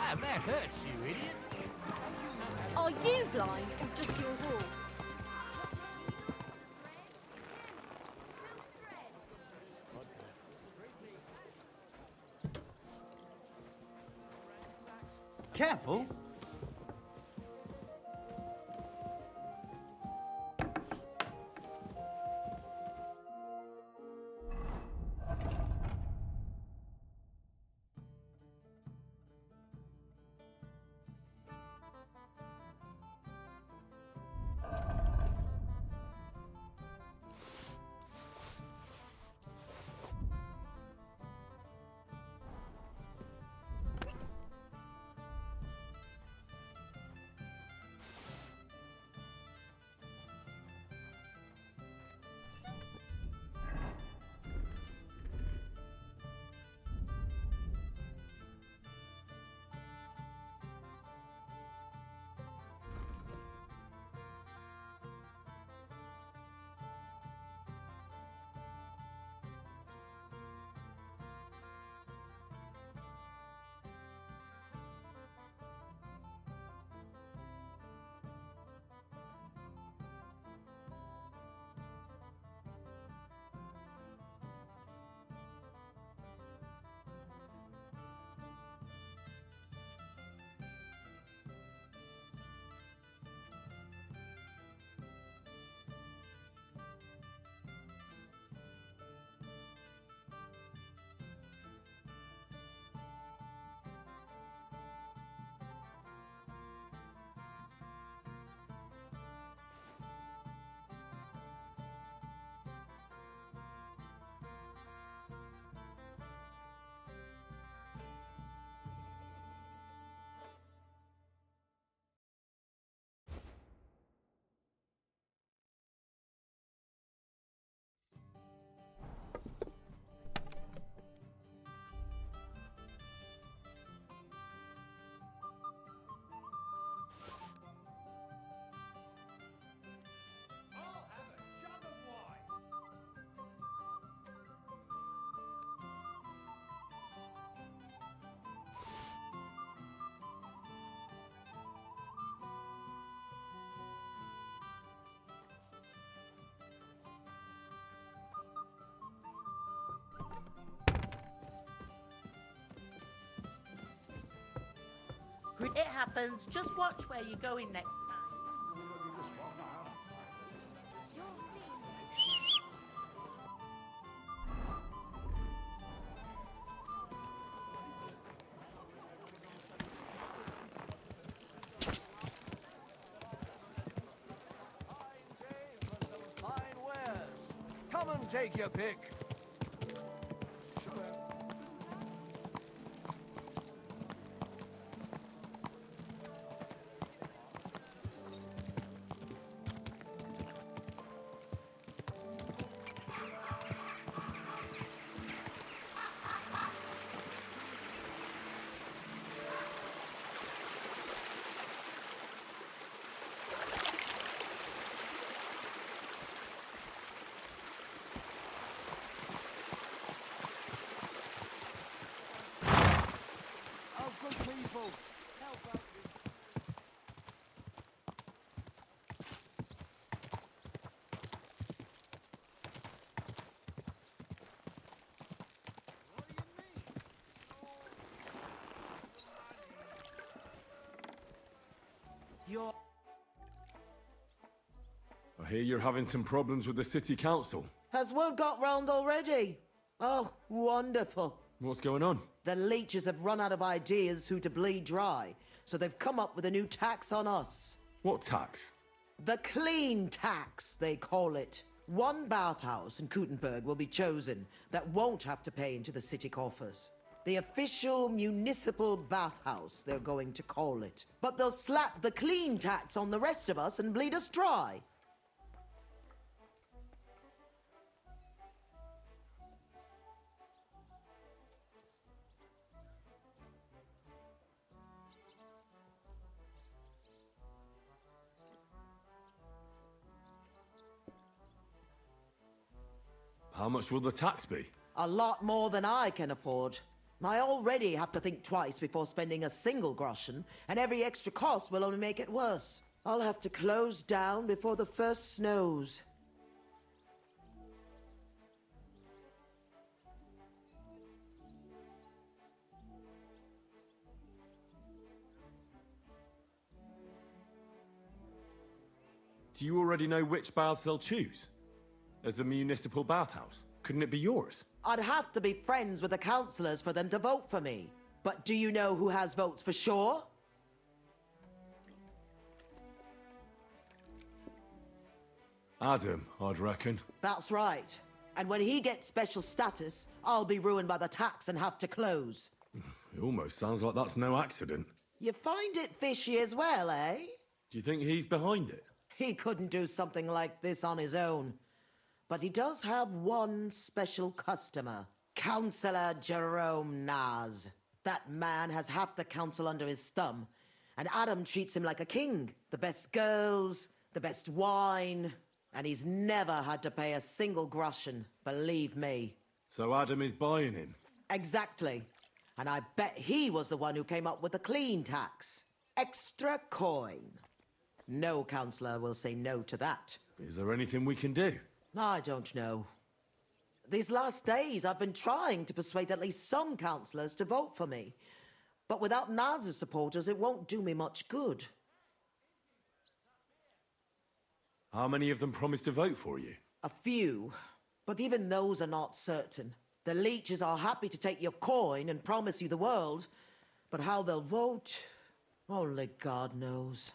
Speaker 9: Ah, that hurts, you idiot.
Speaker 20: Are you blind or just your horse?
Speaker 18: Careful!
Speaker 21: It happens. Just watch where you're going next time.
Speaker 18: Fine wares. Come and take your pick. Oh, good people. Help out this.
Speaker 21: You're
Speaker 16: I hear you're having some problems with the city council.
Speaker 14: Has word got round already? Oh, wonderful.
Speaker 16: What's going on?
Speaker 14: The leeches have run out of ideas who to bleed dry, so they've come up with a new tax on us.
Speaker 16: What tax?
Speaker 14: The clean tax, they call it. One bathhouse in Kuttenberg will be chosen that won't have to pay into the city coffers. The official municipal bathhouse, they're going to call it. But they'll slap the clean tax on the rest of us and bleed us dry.
Speaker 16: How much will the tax be?
Speaker 14: A lot more than I can afford. I already have to think twice before spending a single groschen, and every extra cost will only make it worse. I'll have to close down before the first snows.
Speaker 16: Do you already know which baths they'll choose? As a municipal bathhouse? Couldn't it be yours?
Speaker 14: I'd have to be friends with the councillors for them to vote for me. But do you know who has votes for sure?
Speaker 16: Adam, I'd reckon.
Speaker 14: That's right. And when he gets special status, I'll be ruined by the tax and have to close.
Speaker 16: It almost sounds like that's no accident.
Speaker 14: You find it fishy as well, eh?
Speaker 16: Do you think he's behind it?
Speaker 14: He couldn't do something like this on his own. But he does have one special customer. Councillor Jerome Naz. That man has half the council under his thumb. And Adam treats him like a king. The best girls, the best wine. And he's never had to pay a single groschen, believe me.
Speaker 16: So Adam is buying him?
Speaker 14: Exactly. And I bet he was the one who came up with the clean tax. Extra coin. No councillor will say no to that.
Speaker 16: Is there anything we can do?
Speaker 14: I don't know. These last days I've been trying to persuade at least some councillors to vote for me. But without Naz's supporters, it won't do me much good.
Speaker 16: How many of them promised to vote for you?
Speaker 14: A few. But even those are not certain. The leeches are happy to take your coin and promise you the world. But how they'll vote, only God knows.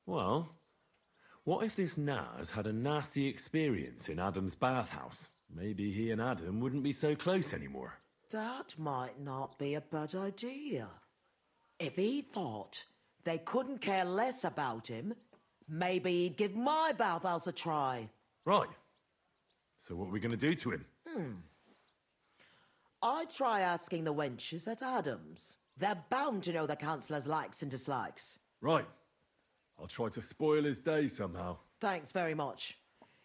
Speaker 16: Well, what if this Naz had a nasty experience in Adam's bathhouse? Maybe he and Adam wouldn't be so close anymore.
Speaker 14: That might not be a bad idea. If he thought they couldn't care less about him, maybe he'd give my bathhouse a try.
Speaker 16: Right. So what are we going to do to him?
Speaker 14: I'd try asking the wenches at Adam's. They're bound to know the councillor's likes and dislikes.
Speaker 16: Right. I'll try to spoil his day somehow.
Speaker 14: Thanks very much.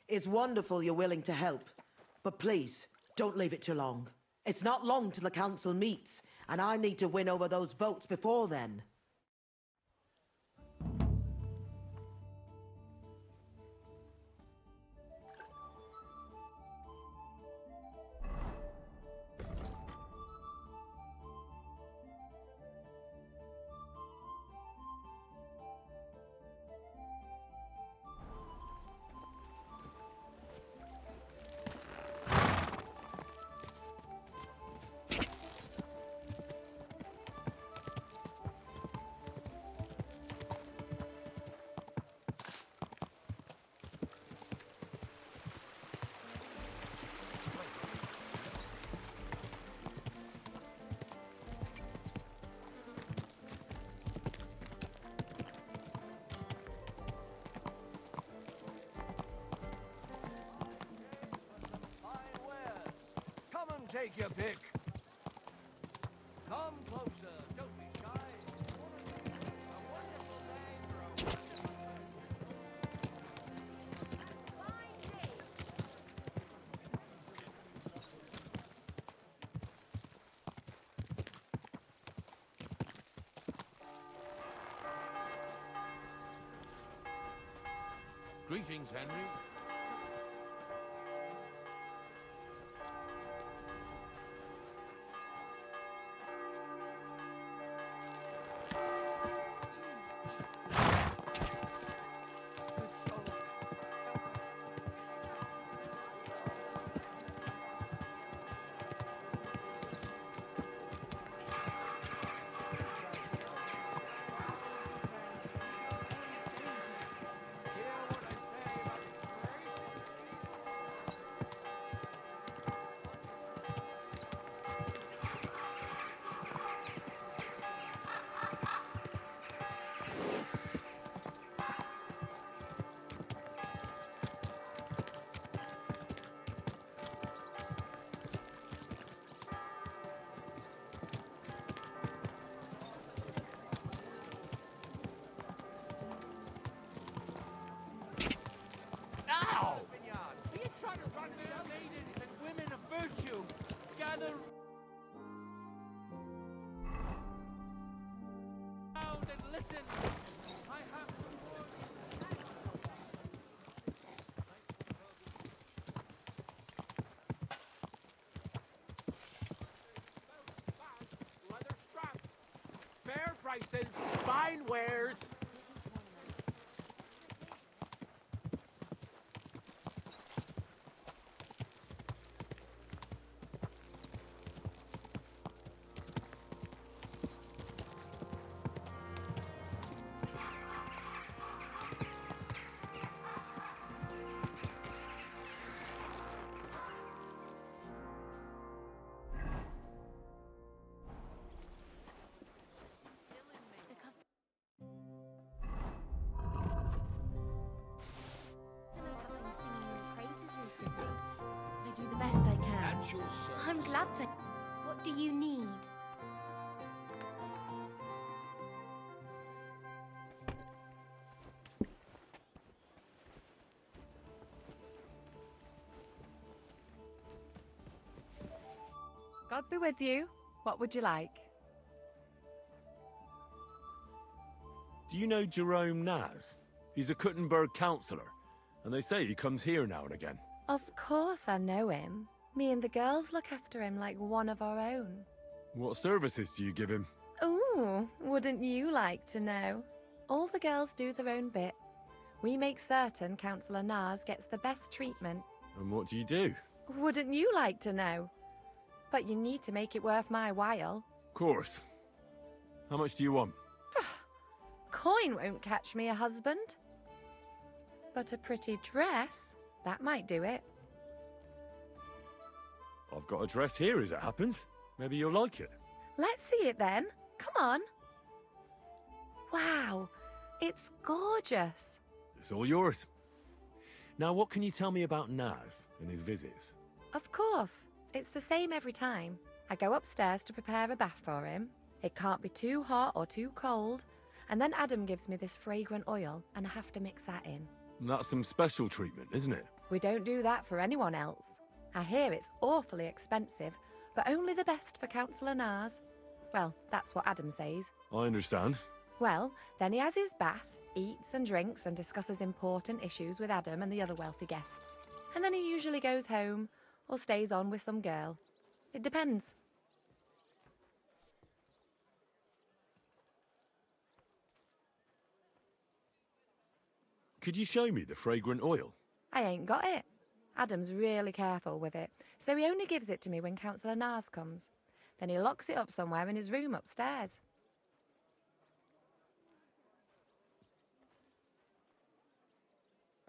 Speaker 14: It's wonderful you're willing to help. But please, don't leave it too long. It's not long till the council meets, and I need to win over those votes before then.
Speaker 3: Take your pick. Come closer. Don't be shy. A wonderful day for a wonderful...
Speaker 19: Greetings, Henry.
Speaker 11: gather round and listen. I have some leather straps, fair prices, fine wares.
Speaker 6: I do the best I can.
Speaker 11: At your service.
Speaker 6: I'm glad to. What do you need?
Speaker 10: God be with you. What would you like?
Speaker 16: Do you know Jerome Naz? He's a Kuttenberg councillor, and they say he comes here now and again.
Speaker 10: Of course I know him. Me and the girls look after him like one of our own.
Speaker 16: What services do you give him?
Speaker 10: Ooh, wouldn't you like to know? All the girls do their own bit. We make certain Councillor Naz gets the best treatment.
Speaker 16: And what do you do?
Speaker 10: Wouldn't you like to know? But you need to make it worth my while.
Speaker 16: Of course. How much do you want?
Speaker 10: Coin won't catch me a husband. But a pretty dress, that might do it.
Speaker 16: I've got a dress here as it happens. Maybe you'll like it.
Speaker 10: Let's see it then. Come on. Wow, it's gorgeous.
Speaker 16: It's all yours. Now, what can you tell me about Naz and his visits?
Speaker 10: Of course, it's the same every time. I go upstairs to prepare a bath for him. It can't be too hot or too cold. And then Adam gives me this fragrant oil, and I have to mix that in.
Speaker 16: That's some special treatment, isn't it?
Speaker 10: We don't do that for anyone else. I hear it's awfully expensive, but only the best for Councillor Naz. Well, that's what Adam says.
Speaker 16: I understand.
Speaker 10: Well, then he has his bath, eats and drinks and discusses important issues with Adam and the other wealthy guests. And then he usually goes home or stays on with some girl. It depends.
Speaker 16: Could you show me the fragrant oil?
Speaker 10: I ain't got it. Adam's really careful with it, so he only gives it to me when Councillor Naz comes. Then he locks it up somewhere in his room upstairs.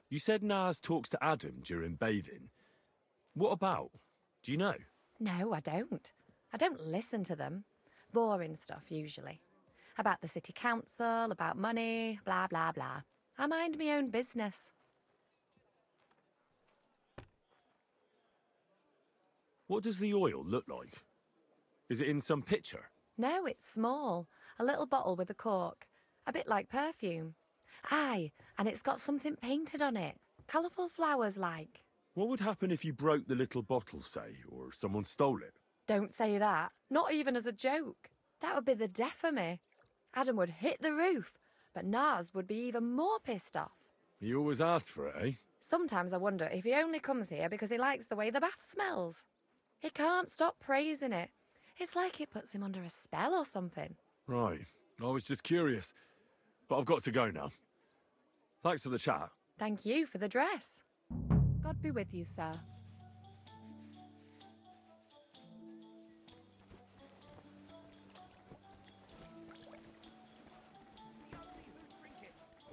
Speaker 16: You said Naz talks to Adam during bathing. What about? Do you know?
Speaker 10: No, I don't. I don't listen to them. Boring stuff, usually. About the city council, about money, blah, blah, blah. I mind my own business.
Speaker 16: What does the oil look like? Is it in some pitcher?
Speaker 10: No, it's small. A little bottle with a cork. A bit like perfume. Aye, and it's got something painted on it. Colourful flowers like.
Speaker 16: What would happen if you broke the little bottle, say, or someone stole it?
Speaker 10: Don't say that. Not even as a joke. That would be the death of me. Adam would hit the roof, but Naz would be even more pissed off.
Speaker 16: He always asks for it, eh?
Speaker 10: Sometimes I wonder if he only comes here because he likes the way the bath smells. He can't stop praising it. It's like it puts him under a spell or something.
Speaker 16: Right. I was just curious. But I've got to go now. Thanks for the chat.
Speaker 10: Thank you for the dress. God be with you, sir.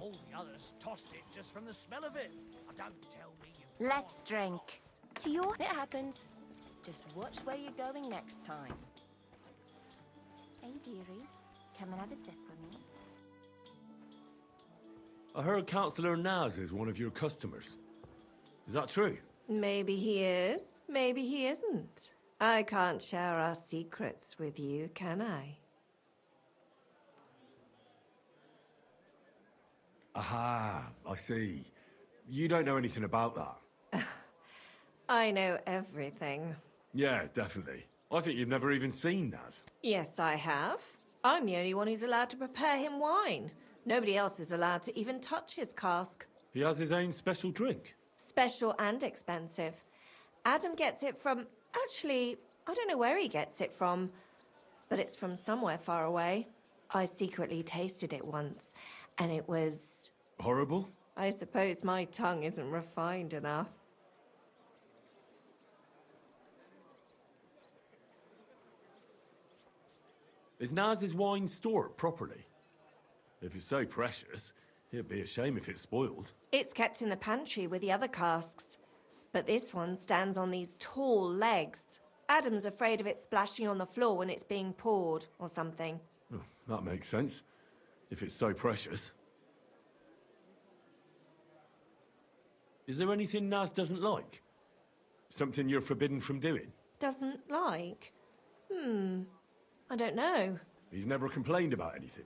Speaker 15: All the others tossed it just from the smell of it. Don't tell me you...
Speaker 7: Let's drink. To your... It happens. Just watch where you're going next time. Hey, dearie. Come and have a sip for me.
Speaker 16: I heard Councillor Naz is one of your customers. Is that true?
Speaker 17: Maybe he is, maybe he isn't. I can't share our secrets with you, can I?
Speaker 16: Aha, I see. You don't know anything about that.
Speaker 17: I know everything.
Speaker 16: Yeah, definitely. I think you've never even seen Naz.
Speaker 17: Yes, I have. I'm the only one who's allowed to prepare him wine. Nobody else is allowed to even touch his cask.
Speaker 16: He has his own special drink.
Speaker 17: Special and expensive. Adam gets it from... Actually, I don't know where he gets it from, but it's from somewhere far away. I secretly tasted it once, and it was...
Speaker 16: Horrible?
Speaker 17: I suppose my tongue isn't refined enough.
Speaker 16: Is Naz's wine stored properly? If it's so precious, it'd be a shame if it's spoiled.
Speaker 17: It's kept in the pantry with the other casks, but this one stands on these tall legs. Adam's afraid of it splashing on the floor when it's being poured, or something.
Speaker 16: Oh, that makes sense, if it's so precious. Is there anything Naz doesn't like? Something you're forbidden from doing?
Speaker 17: Doesn't like? I don't know.
Speaker 16: He's never complained about anything?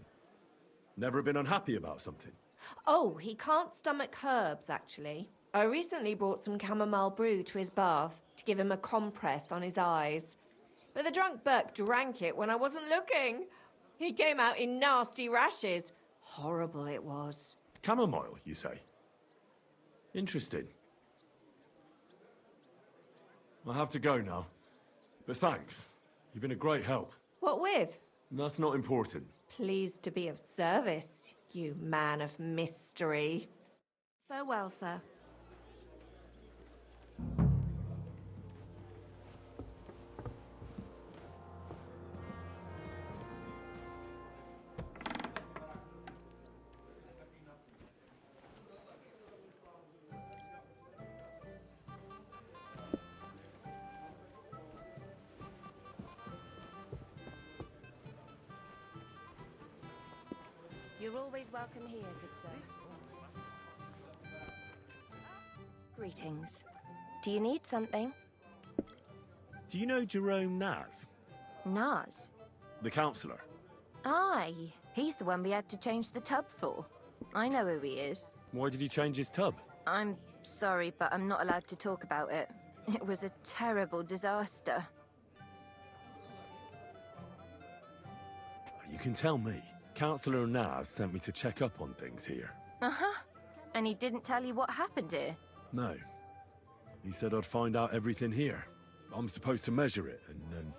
Speaker 16: Never been unhappy about something?
Speaker 17: Oh, he can't stomach herbs, actually. I recently brought some chamomile brew to his bath to give him a compress on his eyes. But the drunk Burke drank it when I wasn't looking. He came out in nasty rashes. Horrible it was.
Speaker 16: Chamomile, you say? Interesting. I have to go now. But thanks. You've been a great help.
Speaker 17: What with?
Speaker 16: That's not important.
Speaker 17: Pleased to be of service, you man of mystery. Farewell, sir.
Speaker 7: You're always welcome here, good sir. Greetings. Do you need something?
Speaker 16: Do you know Jerome Naz?
Speaker 7: Naz?
Speaker 16: The councillor?
Speaker 7: Aye, he's the one we had to change the tub for. I know who he is.
Speaker 16: Why did he change his tub?
Speaker 7: I'm sorry, but I'm not allowed to talk about it. It was a terrible disaster.
Speaker 16: You can tell me. Councillor Naz sent me to check up on things here.
Speaker 7: Uh-huh. And he didn't tell you what happened here?
Speaker 16: No. He said I'd find out everything here. I'm supposed to measure it and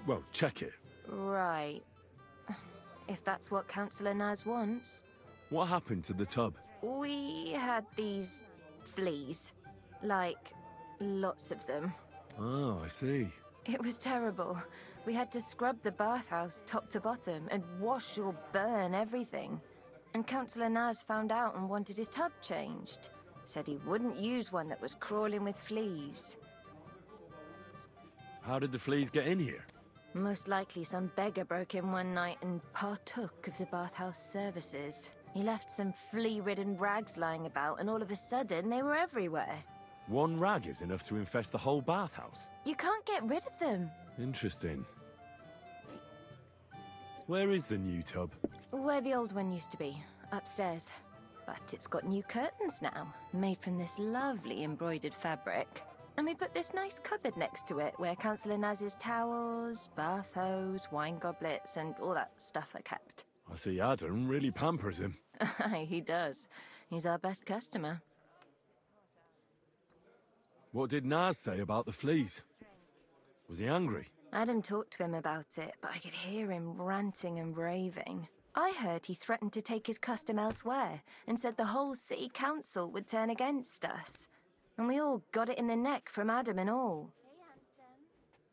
Speaker 16: well, check it.
Speaker 7: Right. If that's what Councillor Naz wants.
Speaker 16: What happened to the tub?
Speaker 7: We had these fleas. Like, lots of them.
Speaker 16: Oh, I see.
Speaker 7: It was terrible. We had to scrub the bathhouse top to bottom and wash or burn everything. And Councillor Naz found out and wanted his tub changed. Said he wouldn't use one that was crawling with fleas.
Speaker 16: How did the fleas get in here?
Speaker 7: Most likely some beggar broke in one night and partook of the bathhouse services. He left some flea-ridden rags lying about, and all of a sudden they were everywhere.
Speaker 16: One rag is enough to infest the whole bathhouse.
Speaker 7: You can't get rid of them.
Speaker 16: Interesting. Where is the new tub?
Speaker 7: Where the old one used to be, upstairs. But it's got new curtains now, made from this lovely embroidered fabric. And we put this nice cupboard next to it, where Councillor Naz's towels, bath hose, wine goblets, and all that stuff are kept.
Speaker 16: I see Adam really pampers him.
Speaker 7: Aye, he does. He's our best customer.
Speaker 16: What did Naz say about the fleas? Was he angry?
Speaker 7: Adam talked to him about it, but I could hear him ranting and raving. I heard he threatened to take his custom elsewhere, and said the whole city council would turn against us. And we all got it in the neck from Adam and all. Hey, handsome.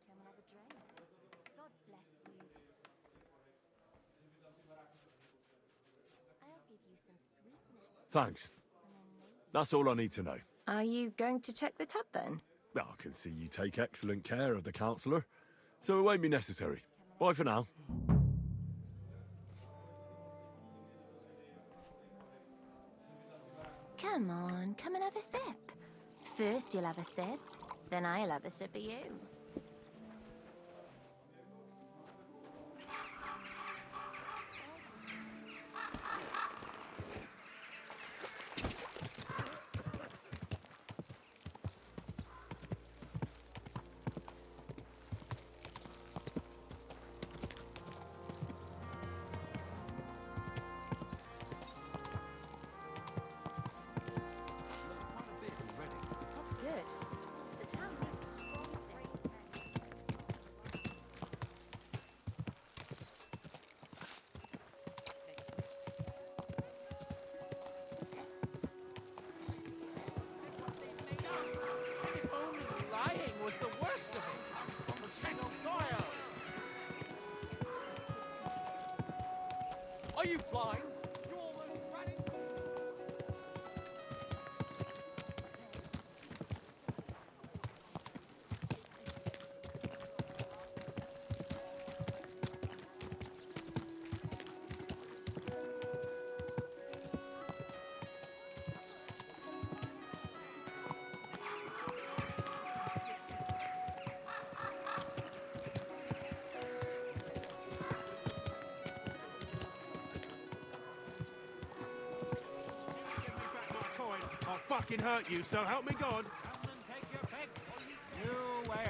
Speaker 7: Come and have a drink. God bless you. I'll give you some sweetness.
Speaker 16: Thanks. That's all I need to know.
Speaker 7: Are you going to check the tub then?
Speaker 16: Well, I can see you take excellent care of the councillor, so it won't be necessary. Bye for now.
Speaker 7: Come on, come and have a sip. First you'll have a sip, then I'll have a sip of you.
Speaker 3: fucking hurt you, so help me God.
Speaker 11: Come and take your pick. You wares.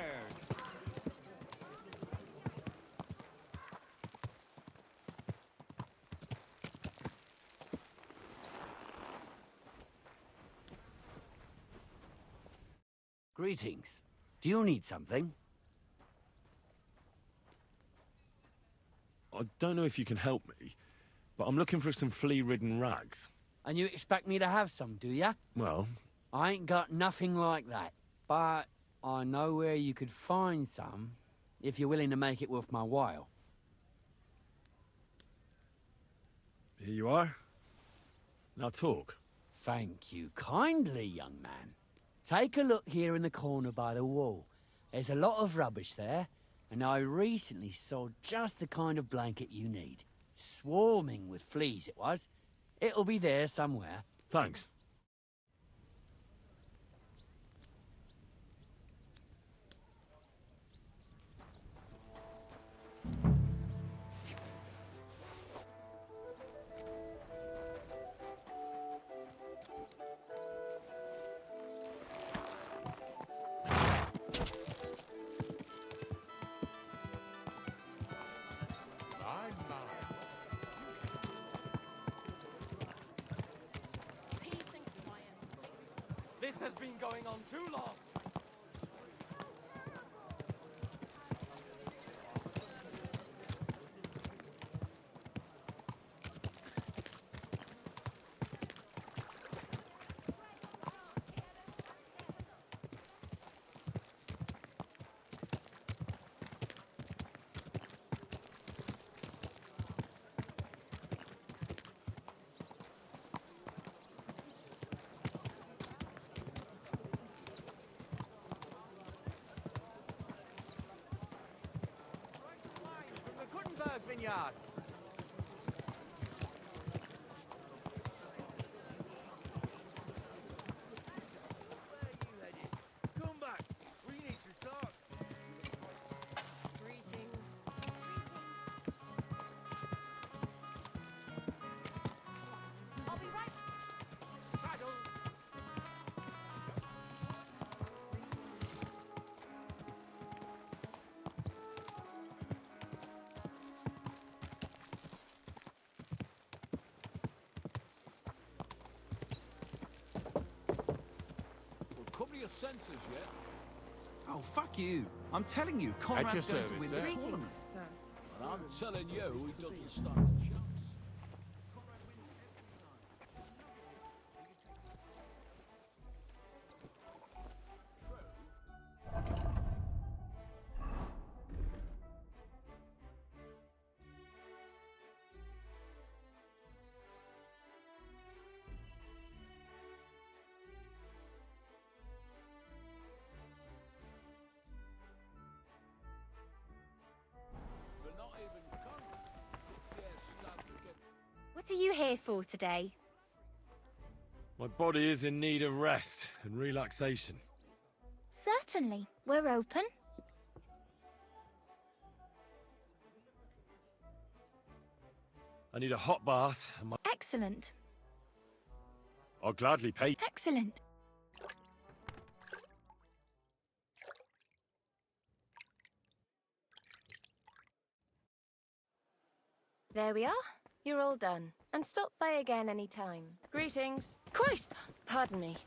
Speaker 15: Greetings. Do you need something?
Speaker 16: I don't know if you can help me, but I'm looking for some flea-ridden rags.
Speaker 15: And you expect me to have some, do ya?
Speaker 16: Well,
Speaker 15: I ain't got nothing like that. But I know where you could find some, if you're willing to make it worth my while.
Speaker 16: here you are. Now talk.
Speaker 15: Thank you kindly, young man. Take a look here in the corner by the wall. There's a lot of rubbish there, and I recently saw just the kind of blanket you need. Swarming with fleas it was. It'll be there somewhere.
Speaker 16: Thanks.
Speaker 11: This has been going on too long.
Speaker 3: Vineyards. Where are you headed? Come back. We need to talk.
Speaker 20: Greetings.
Speaker 8: I'll be right.
Speaker 11: Saddle.
Speaker 13: Come to your senses yet? Oh, fuck you. I'm telling you, Conrad's going to win the tournament.
Speaker 9: And I'm telling you, he doesn't stand a chance. But not even Conrad.
Speaker 7: What are you here for today?
Speaker 16: My body is in need of rest and relaxation.
Speaker 7: Certainly. We're open.
Speaker 16: I need a hot bath and my...
Speaker 7: Excellent.
Speaker 16: I'll gladly pay.
Speaker 7: Excellent. There we are. You're all done. And stop by again any time.
Speaker 20: Greetings. Christ! Pardon me.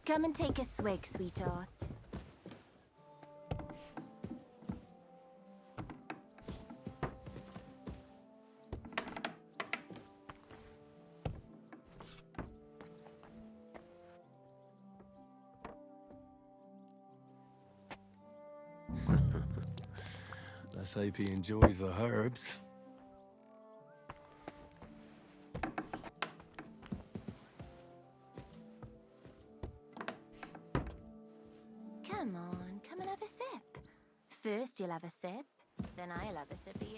Speaker 7: Come and take a swig, sweetheart.
Speaker 16: Let's hope he enjoys the herbs.
Speaker 7: Come on, come and have a sip. First you'll have a sip, then I'll have a sip of you.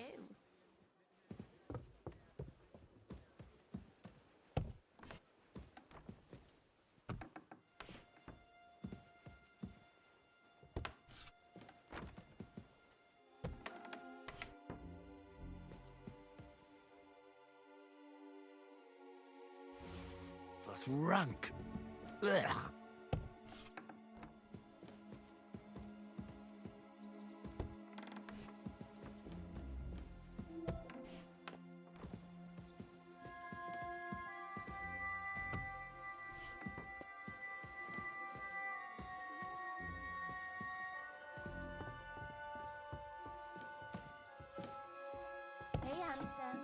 Speaker 1: rank. Ugh.
Speaker 7: Hey, handsome. Come and have a drink.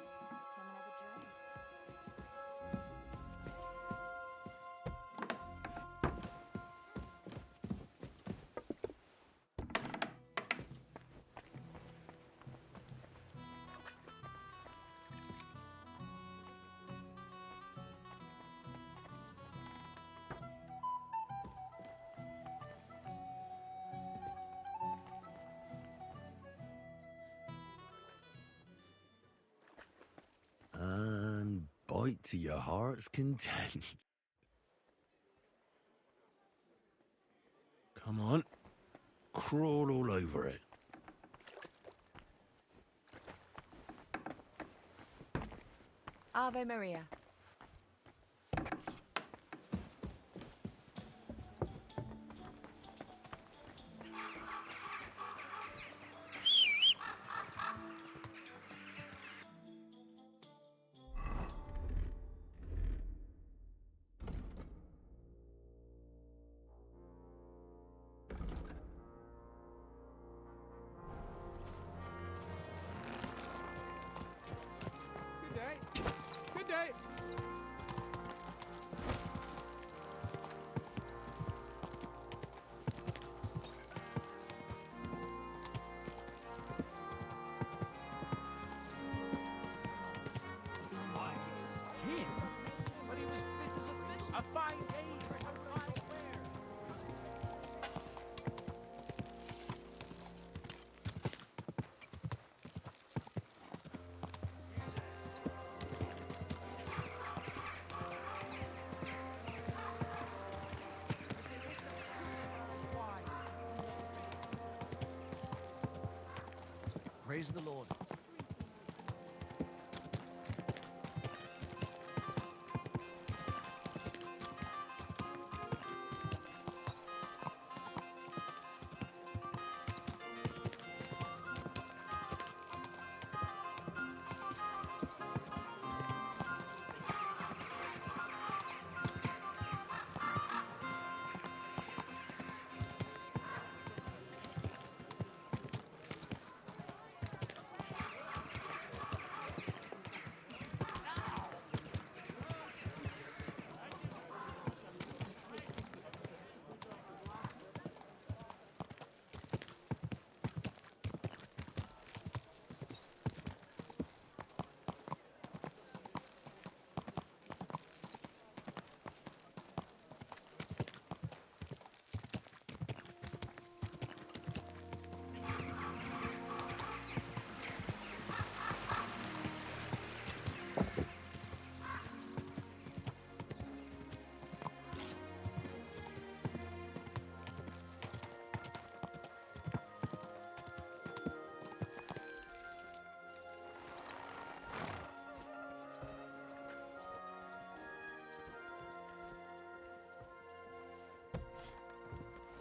Speaker 16: And bite to your heart's content. Come on. Crawl all over it.
Speaker 10: Ave Maria.
Speaker 3: Good day. Good day.
Speaker 2: Him? But he was fit as a fiddle. A fine day for some fine fare.
Speaker 15: Praise the Lord.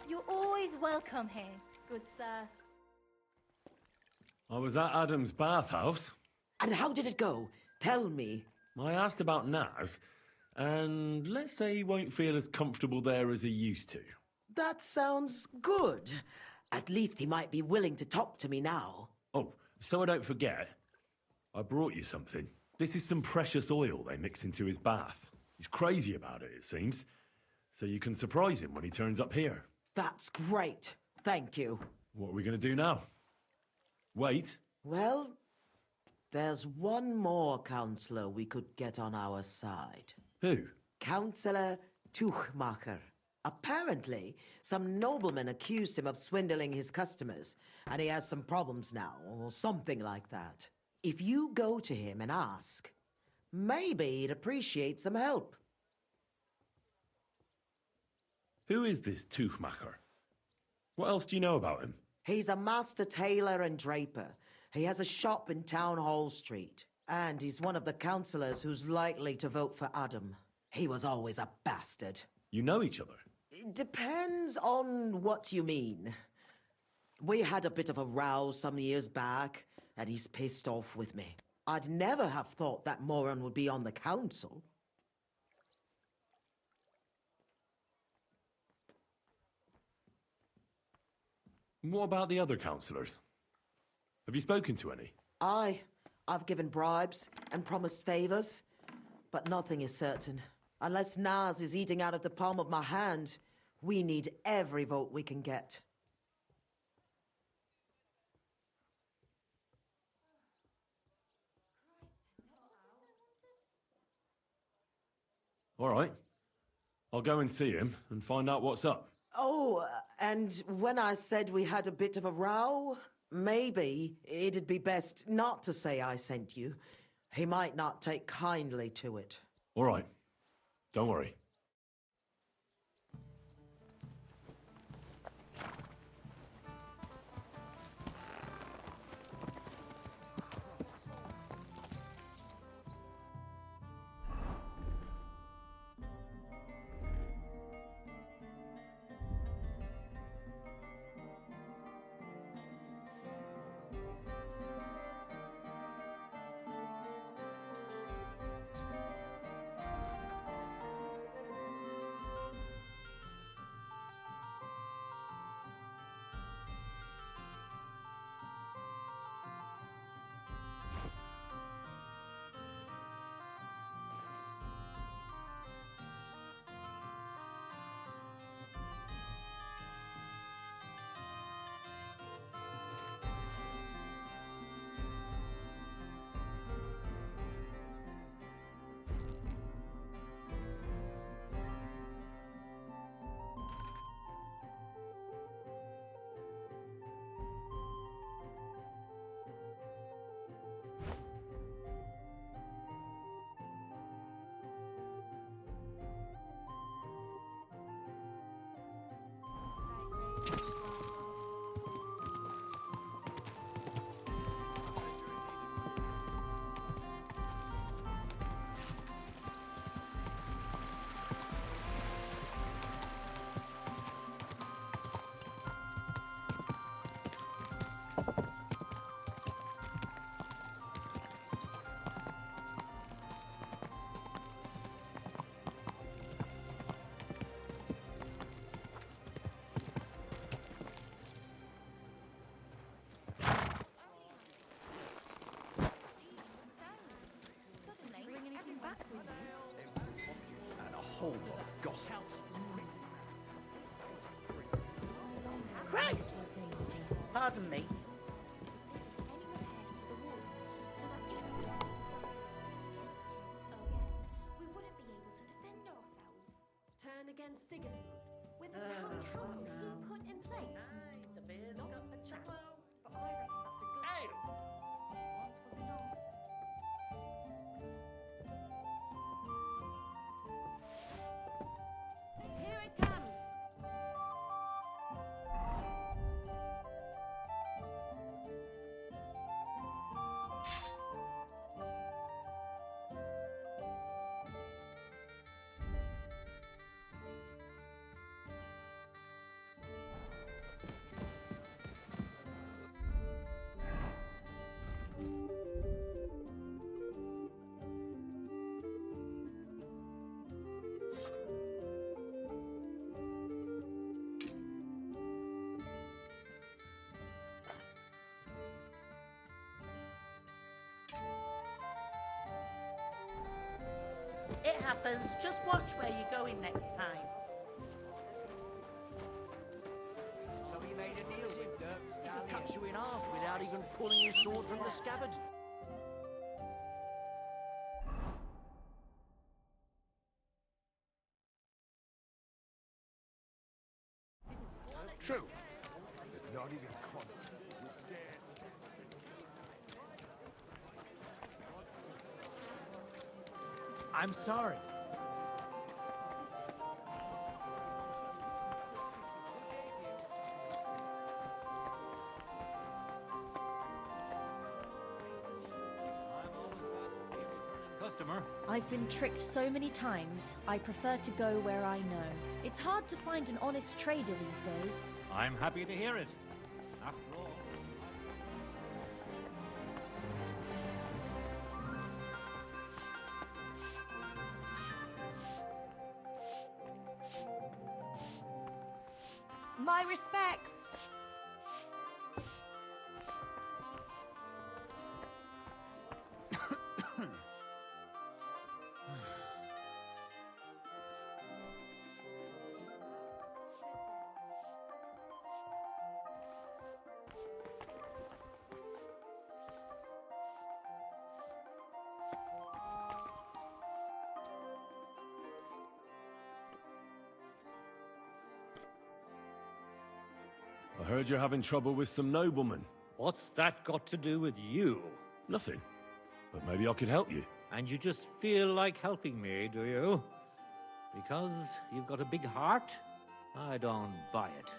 Speaker 8: You're always welcome here, good sir.
Speaker 16: I was at Adam's bathhouse.
Speaker 14: And how did it go? Tell me.
Speaker 16: I asked about Naz, and let's say he won't feel as comfortable there as he used to.
Speaker 14: That sounds good. At least he might be willing to talk to me now.
Speaker 16: Oh, so I don't forget, I brought you something. This is some precious oil they mix into his bath. He's crazy about it, it seems. So you can surprise him when he turns up here.
Speaker 14: That's great. Thank you.
Speaker 16: What are we going to do now? Wait.
Speaker 14: Well, there's one more counselor we could get on our side.
Speaker 16: Who?
Speaker 14: Councillor Tuchmacher. Apparently, some nobleman accused him of swindling his customers, and he has some problems now, or something like that. If you go to him and ask, maybe he'd appreciate some help.
Speaker 16: Who is this Tuchmacher? What else do you know about him?
Speaker 14: He's a master tailor and draper. He has a shop in Town Hall Street, and he's one of the councillors who's likely to vote for Adam. He was always a bastard.
Speaker 16: You know each other?
Speaker 14: It depends on what you mean. We had a bit of a row some years back, and he's pissed off with me. I'd never have thought that moron would be on the council.
Speaker 16: What about the other councillors? Have you spoken to any?
Speaker 14: I've given bribes and promised favours, but nothing is certain. Unless Naz is eating out of the palm of my hand, we need every vote we can get.
Speaker 16: All right. I'll go and see him and find out what's up.
Speaker 14: Oh, and when I said we had a bit of a row, maybe it'd be best not to say I sent you. He might not take kindly to it.
Speaker 16: All right. Don't worry.
Speaker 2: And a whole lot of gossip.
Speaker 4: Christ! Pardon me.
Speaker 20: Turn against Sigismund, with the town council soon put in place. Not a chance, but I reckon that's a good start. Once was enough. Here it comes.
Speaker 4: It happens. Just watch where you're going next time.
Speaker 15: So he made a deal with Dirk Stallion. He could cut you in half without even pulling his sword from the scabbard.
Speaker 3: True. But not even close.
Speaker 2: I'm sorry.
Speaker 12: customer.
Speaker 6: I've been tricked so many times, I prefer to go where I know. It's hard to find an honest trader these days.
Speaker 12: I'm happy to hear it. After all...
Speaker 17: My respects.
Speaker 16: I heard you're having trouble with some noblemen.
Speaker 12: What's that got to do with you?
Speaker 16: Nothing. But maybe I could help you.
Speaker 12: And you just feel like helping me, do you? Because you've got a big heart? I don't buy it.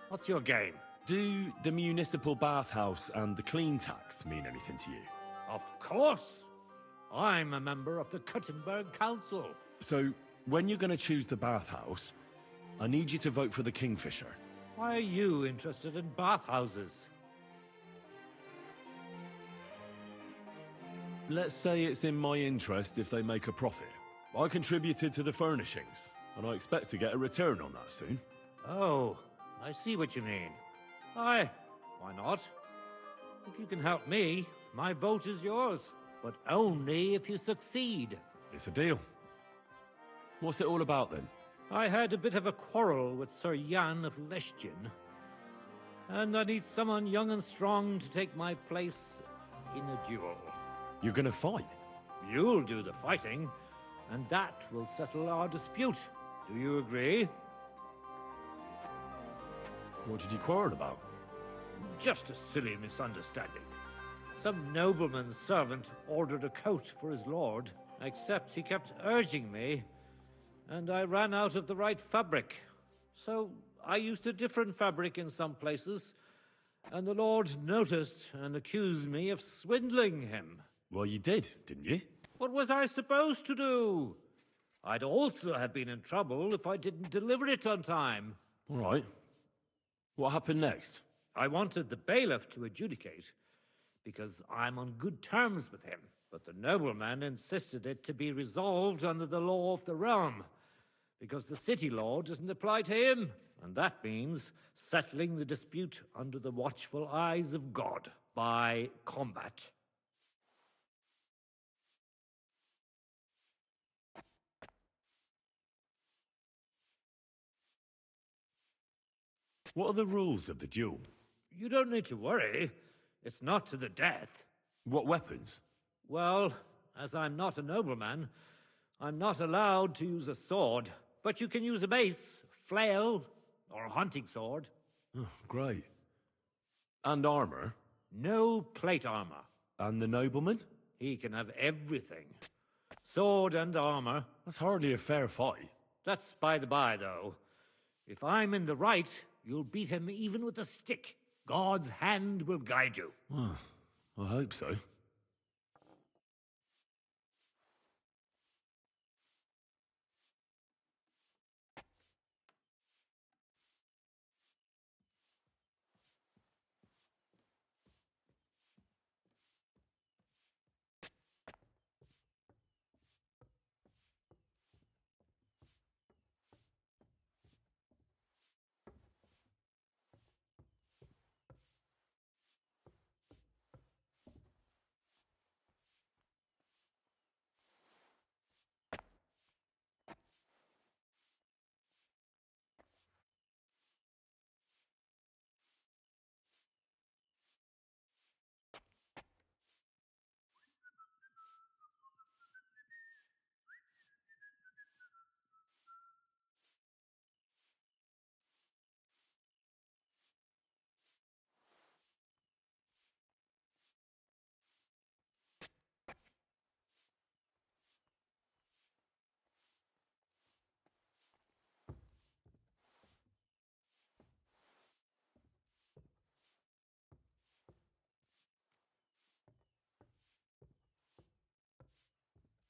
Speaker 12: What's your game?
Speaker 16: Do the municipal bathhouse and the clean tax mean anything to you?
Speaker 12: Of course! I'm a member of the Kuttenberg Council.
Speaker 16: So, when you're going to choose the bathhouse, I need you to vote for the Kingfisher.
Speaker 12: Why are you interested in bathhouses?
Speaker 16: Let's say it's in my interest if they make a profit. I contributed to the furnishings, and I expect to get a return on that soon.
Speaker 12: Oh, I see what you mean. Aye, why not? If you can help me, my vote is yours. But only if you succeed.
Speaker 16: It's a deal. What's it all about, then?
Speaker 12: I had a bit of a quarrel with Sir Jan of Leschin, and I need someone young and strong to take my place in a duel.
Speaker 16: You're gonna fight?
Speaker 12: You'll do the fighting, and that will settle our dispute. Do you agree?
Speaker 16: What did you quarrel about?
Speaker 12: Just a silly misunderstanding. Some nobleman's servant ordered a coat for his lord, except he kept urging me, and I ran out of the right fabric. So I used a different fabric in some places, and the lord noticed and accused me of swindling him.
Speaker 16: Well, you did, didn't you?
Speaker 12: What was I supposed to do? I'd also have been in trouble if I didn't deliver it on time.
Speaker 16: All right. What happened next?
Speaker 12: I wanted the bailiff to adjudicate, because I'm on good terms with him. But the nobleman insisted it to be resolved under the law of the realm, because the city law doesn't apply to him. And that means settling the dispute under the watchful eyes of God, by combat.
Speaker 16: What are the rules of the duel?
Speaker 12: You don't need to worry. It's not to the death.
Speaker 16: What weapons?
Speaker 12: Well, as I'm not a nobleman, I'm not allowed to use a sword. But you can use a mace, flail, or a hunting sword.
Speaker 16: Oh, great. And armor?
Speaker 12: No plate armor.
Speaker 16: And the nobleman?
Speaker 12: He can have everything. Sword and armor.
Speaker 16: That's hardly a fair fight.
Speaker 12: That's by the by, though. If I'm in the right, you'll beat him even with a stick. God's hand will guide you.
Speaker 16: Well, I hope so.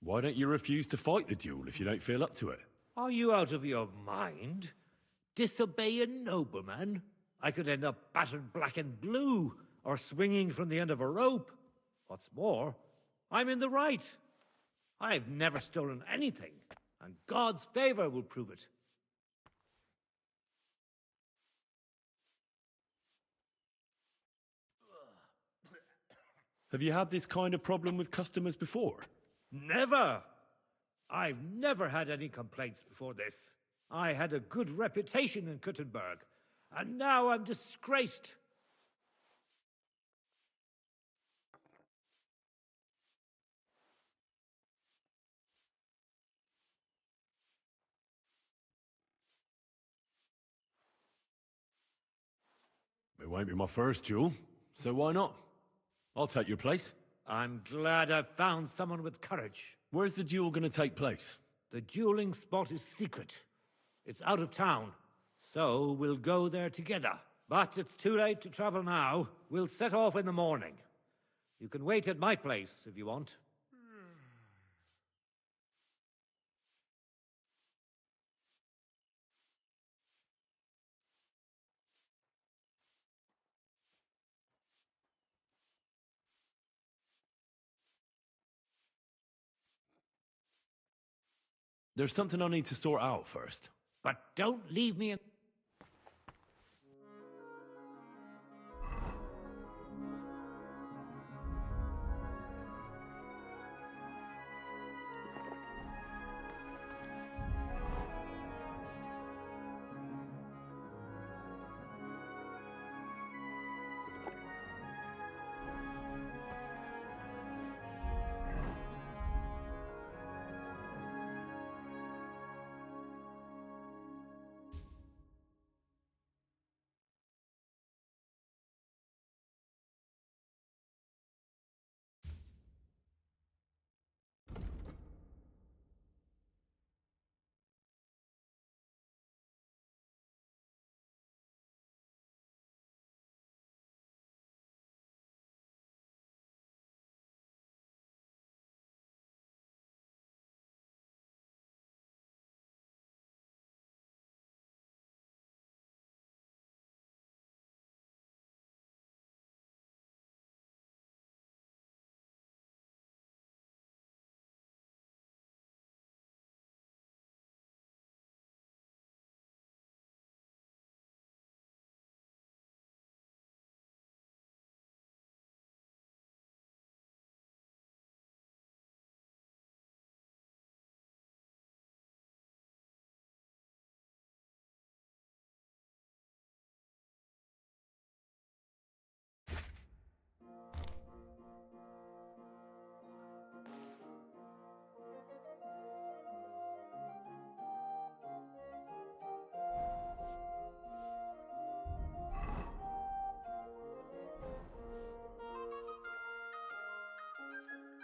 Speaker 16: Why don't you refuse to fight the duel if you don't feel up to it?
Speaker 12: Are you out of your mind? Disobey a nobleman? I could end up battered black and blue, or swinging from the end of a rope. What's more, I'm in the right. I've never stolen anything, and God's favor will prove it.
Speaker 16: Have you had this kind of problem with customers before?
Speaker 12: Never! I've never had any complaints before this. I had a good reputation in Kuttenberg, and now I'm disgraced.
Speaker 16: It won't be my first duel, so why not? I'll take your place.
Speaker 12: I'm glad I've found someone with courage.
Speaker 16: Where's the duel going to take place?
Speaker 12: The dueling spot is secret. It's out of town, so we'll go there together. But it's too late to travel now. We'll set off in the morning. You can wait at my place if you want.
Speaker 16: There's something I need to sort out first.
Speaker 12: But don't leave me in...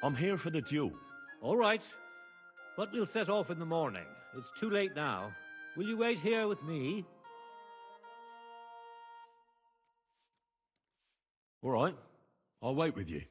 Speaker 16: I'm here for the duel.
Speaker 12: All right, but we'll set off in the morning. It's too late now. Will you wait here with me?
Speaker 16: All right, I'll wait with you.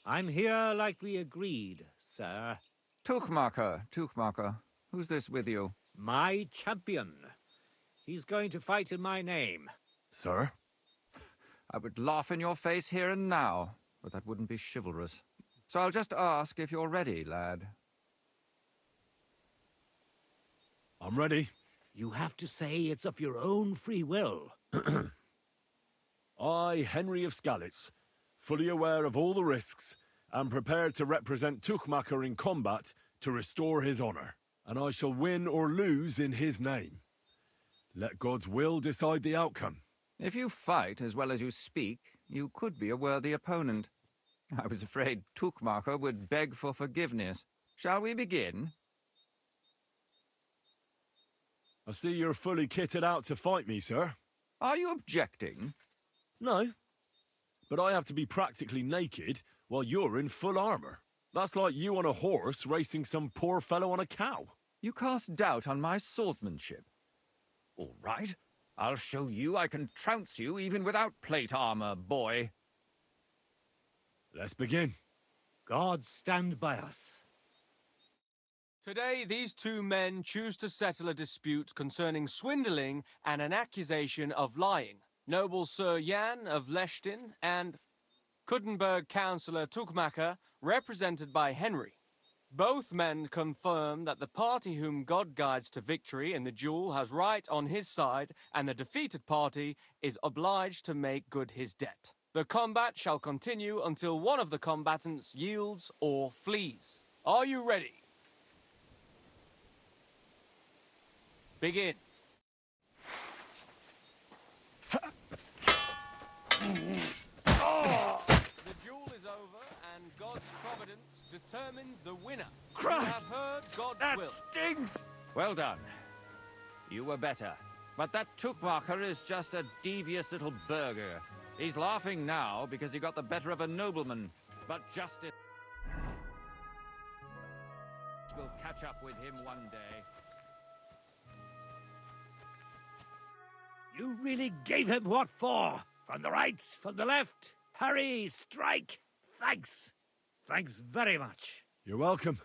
Speaker 12: I'm here like we agreed, sir.
Speaker 5: Tuchmacher. Who's this with you?
Speaker 12: My champion. He's going to fight in my name.
Speaker 16: Sir?
Speaker 5: I would laugh in your face here and now, but that wouldn't be chivalrous. So I'll just ask if you're ready, lad.
Speaker 16: I'm ready.
Speaker 12: You have to say it's of your own free will.
Speaker 16: I, Henry of Skalitz, fully aware of all the risks, am prepared to represent Tuchmacher in combat to restore his honor, and I shall win or lose in his name. Let God's will decide the outcome.
Speaker 5: If you fight as well as you speak, you could be a worthy opponent. I was afraid Tuchmacher would beg for forgiveness. Shall we begin?
Speaker 16: I see you're fully kitted out to fight me, sir.
Speaker 5: Are you objecting?
Speaker 16: No. But I have to be practically naked while you're in full armor. That's like you on a horse racing some poor fellow on a cow.
Speaker 5: You cast doubt on my swordsmanship. All right. I'll show you I can trounce you even without plate armor, boy.
Speaker 16: Let's begin.
Speaker 12: God stand by us.
Speaker 11: Today, these two men choose to settle a dispute concerning swindling and an accusation of lying. Noble Sir Jan of Lechtin and Kuttenberg Councillor Tuchmacher, represented by Henry. Both men confirm that the party whom God guides to victory in the duel has right on his side, and the defeated party is obliged to make good his debt. The combat shall continue until one of the combatants yields or flees. Are you ready? Begin. The duel is over, and God's providence determines the winner.
Speaker 5: Christ!
Speaker 11: You have heard God's will.
Speaker 5: Stings! Well done. You were better. But that Tuchmacher is just a devious little burger. He's laughing now because he got the better of a nobleman. But justice will catch up with him one day.
Speaker 12: You really gave him what for? From the right, from the left, parry, strike. Thanks. Thanks very much.
Speaker 16: You're welcome.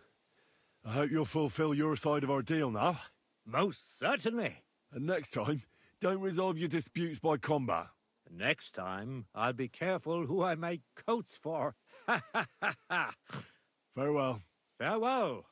Speaker 16: I hope you'll fulfill your side of our deal now.
Speaker 12: Most certainly.
Speaker 16: And next time, don't resolve your disputes by combat.
Speaker 12: Next time, I'll be careful who I make coats for. Ha ha ha ha.
Speaker 16: Farewell.
Speaker 12: Farewell.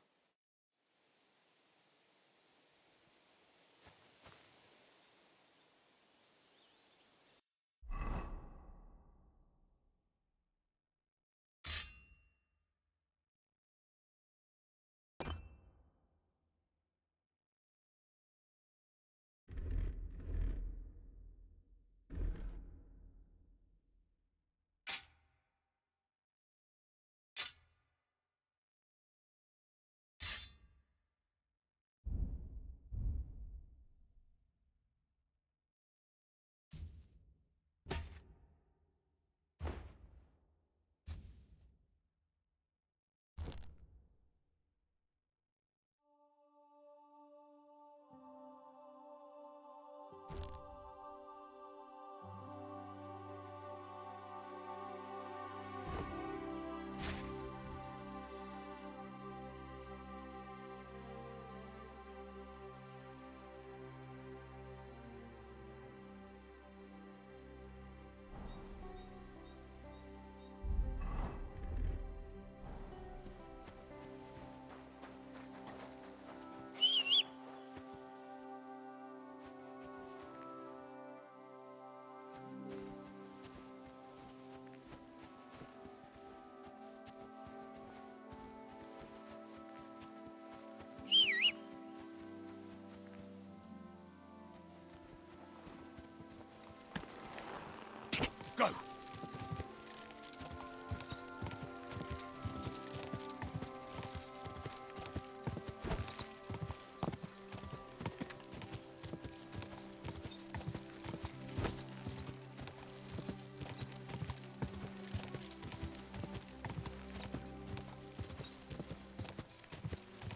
Speaker 16: Go!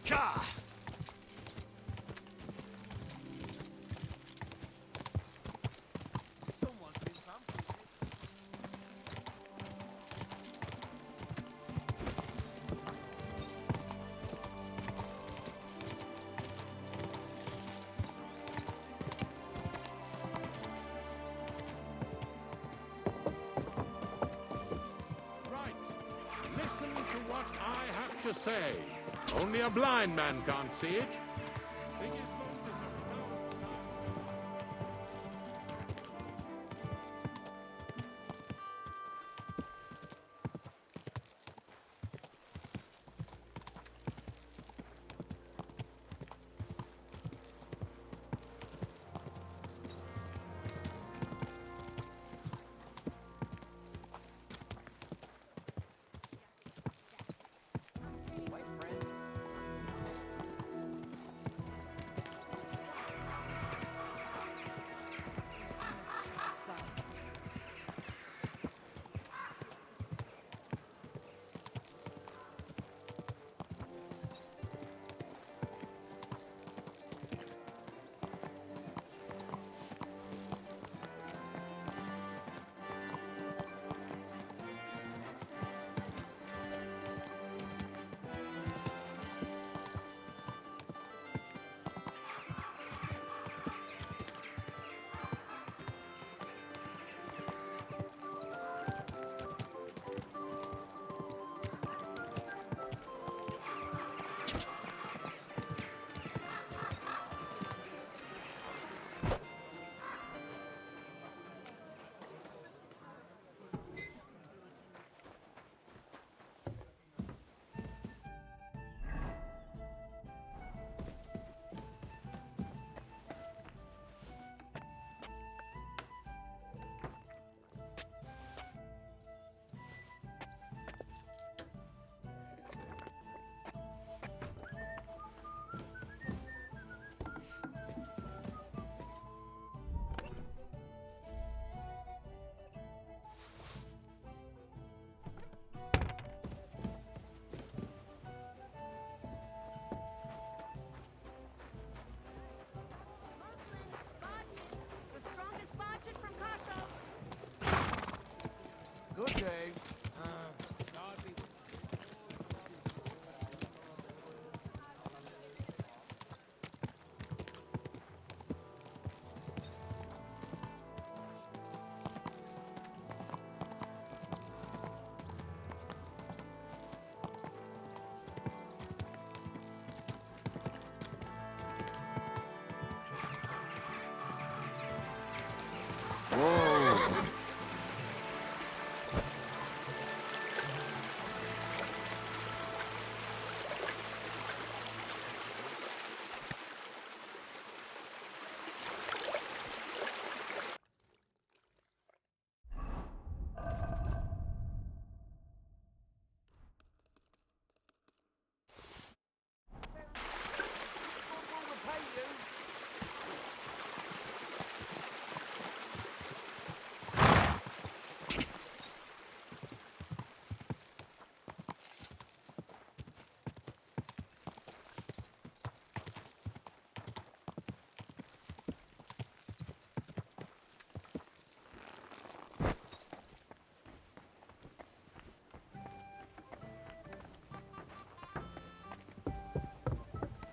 Speaker 16: Ka!
Speaker 19: Listen to what I have to say. Only a blind man can't see it. Thing is,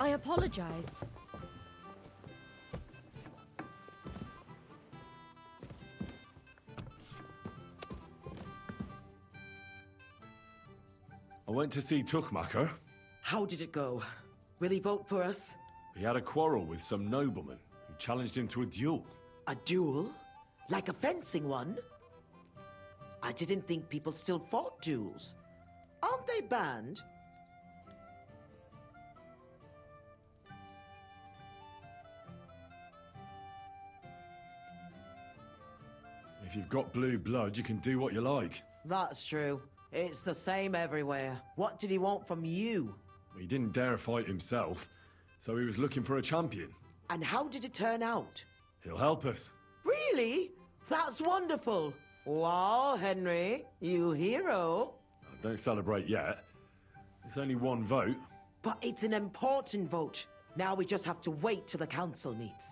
Speaker 17: I apologize.
Speaker 16: I went to see Tuchmacher.
Speaker 14: How did it go? Will he vote for us?
Speaker 16: He had a quarrel with some nobleman who challenged him to a duel.
Speaker 14: A duel? Like a fencing one? I didn't think people still fought duels. Aren't they banned?
Speaker 16: If you've got blue blood, you can do what you like.
Speaker 14: That's true. It's the same everywhere. What did he want from you?
Speaker 16: He didn't dare fight himself, so he was looking for a champion.
Speaker 14: And how did it turn out?
Speaker 16: He'll help us.
Speaker 14: Really? That's wonderful. Wow, Henry, you hero.
Speaker 16: Don't celebrate yet. It's only one vote.
Speaker 14: But it's an important vote. Now we just have to wait till the council meets.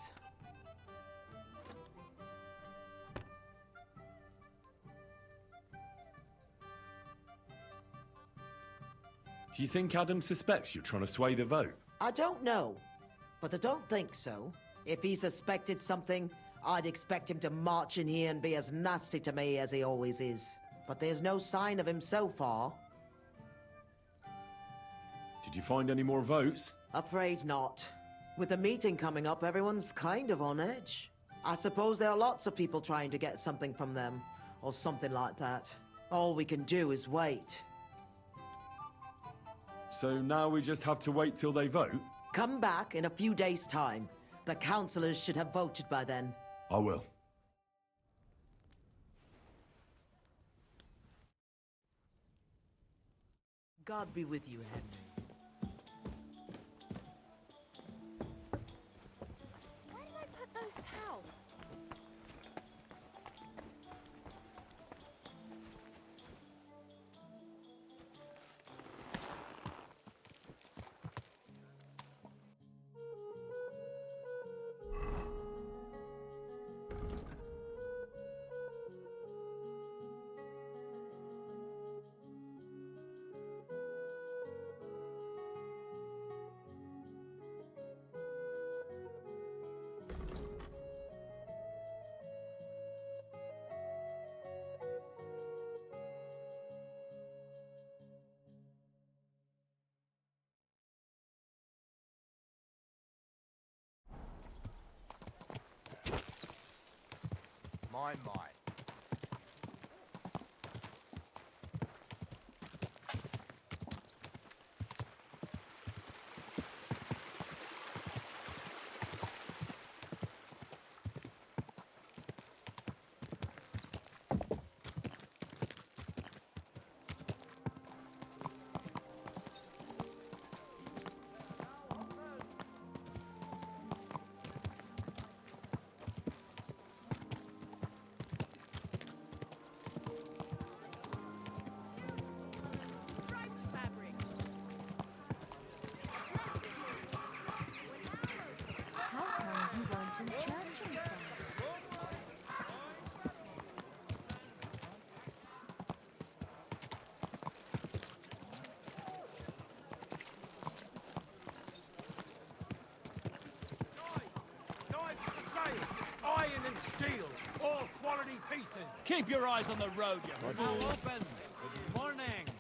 Speaker 16: Do you think Adam suspects you're trying to sway the vote?
Speaker 14: I don't know, but I don't think so. If he suspected something, I'd expect him to march in here and be as nasty to me as he always is. But there's no sign of him so far.
Speaker 16: Did you find any more votes?
Speaker 14: Afraid not. With the meeting coming up, everyone's kind of on edge. I suppose there are lots of people trying to get something from them, or something like that. All we can do is wait.
Speaker 16: So now we just have to wait till they vote?
Speaker 14: Come back in a few days' time. The councillors should have voted by then.
Speaker 16: I will.
Speaker 14: God be with you, Henry.
Speaker 20: Where did I put those towels?
Speaker 3: Mine.
Speaker 2: Iron and steel, all quality pieces.
Speaker 12: Keep your eyes on the road, you
Speaker 2: Now open. Good morning.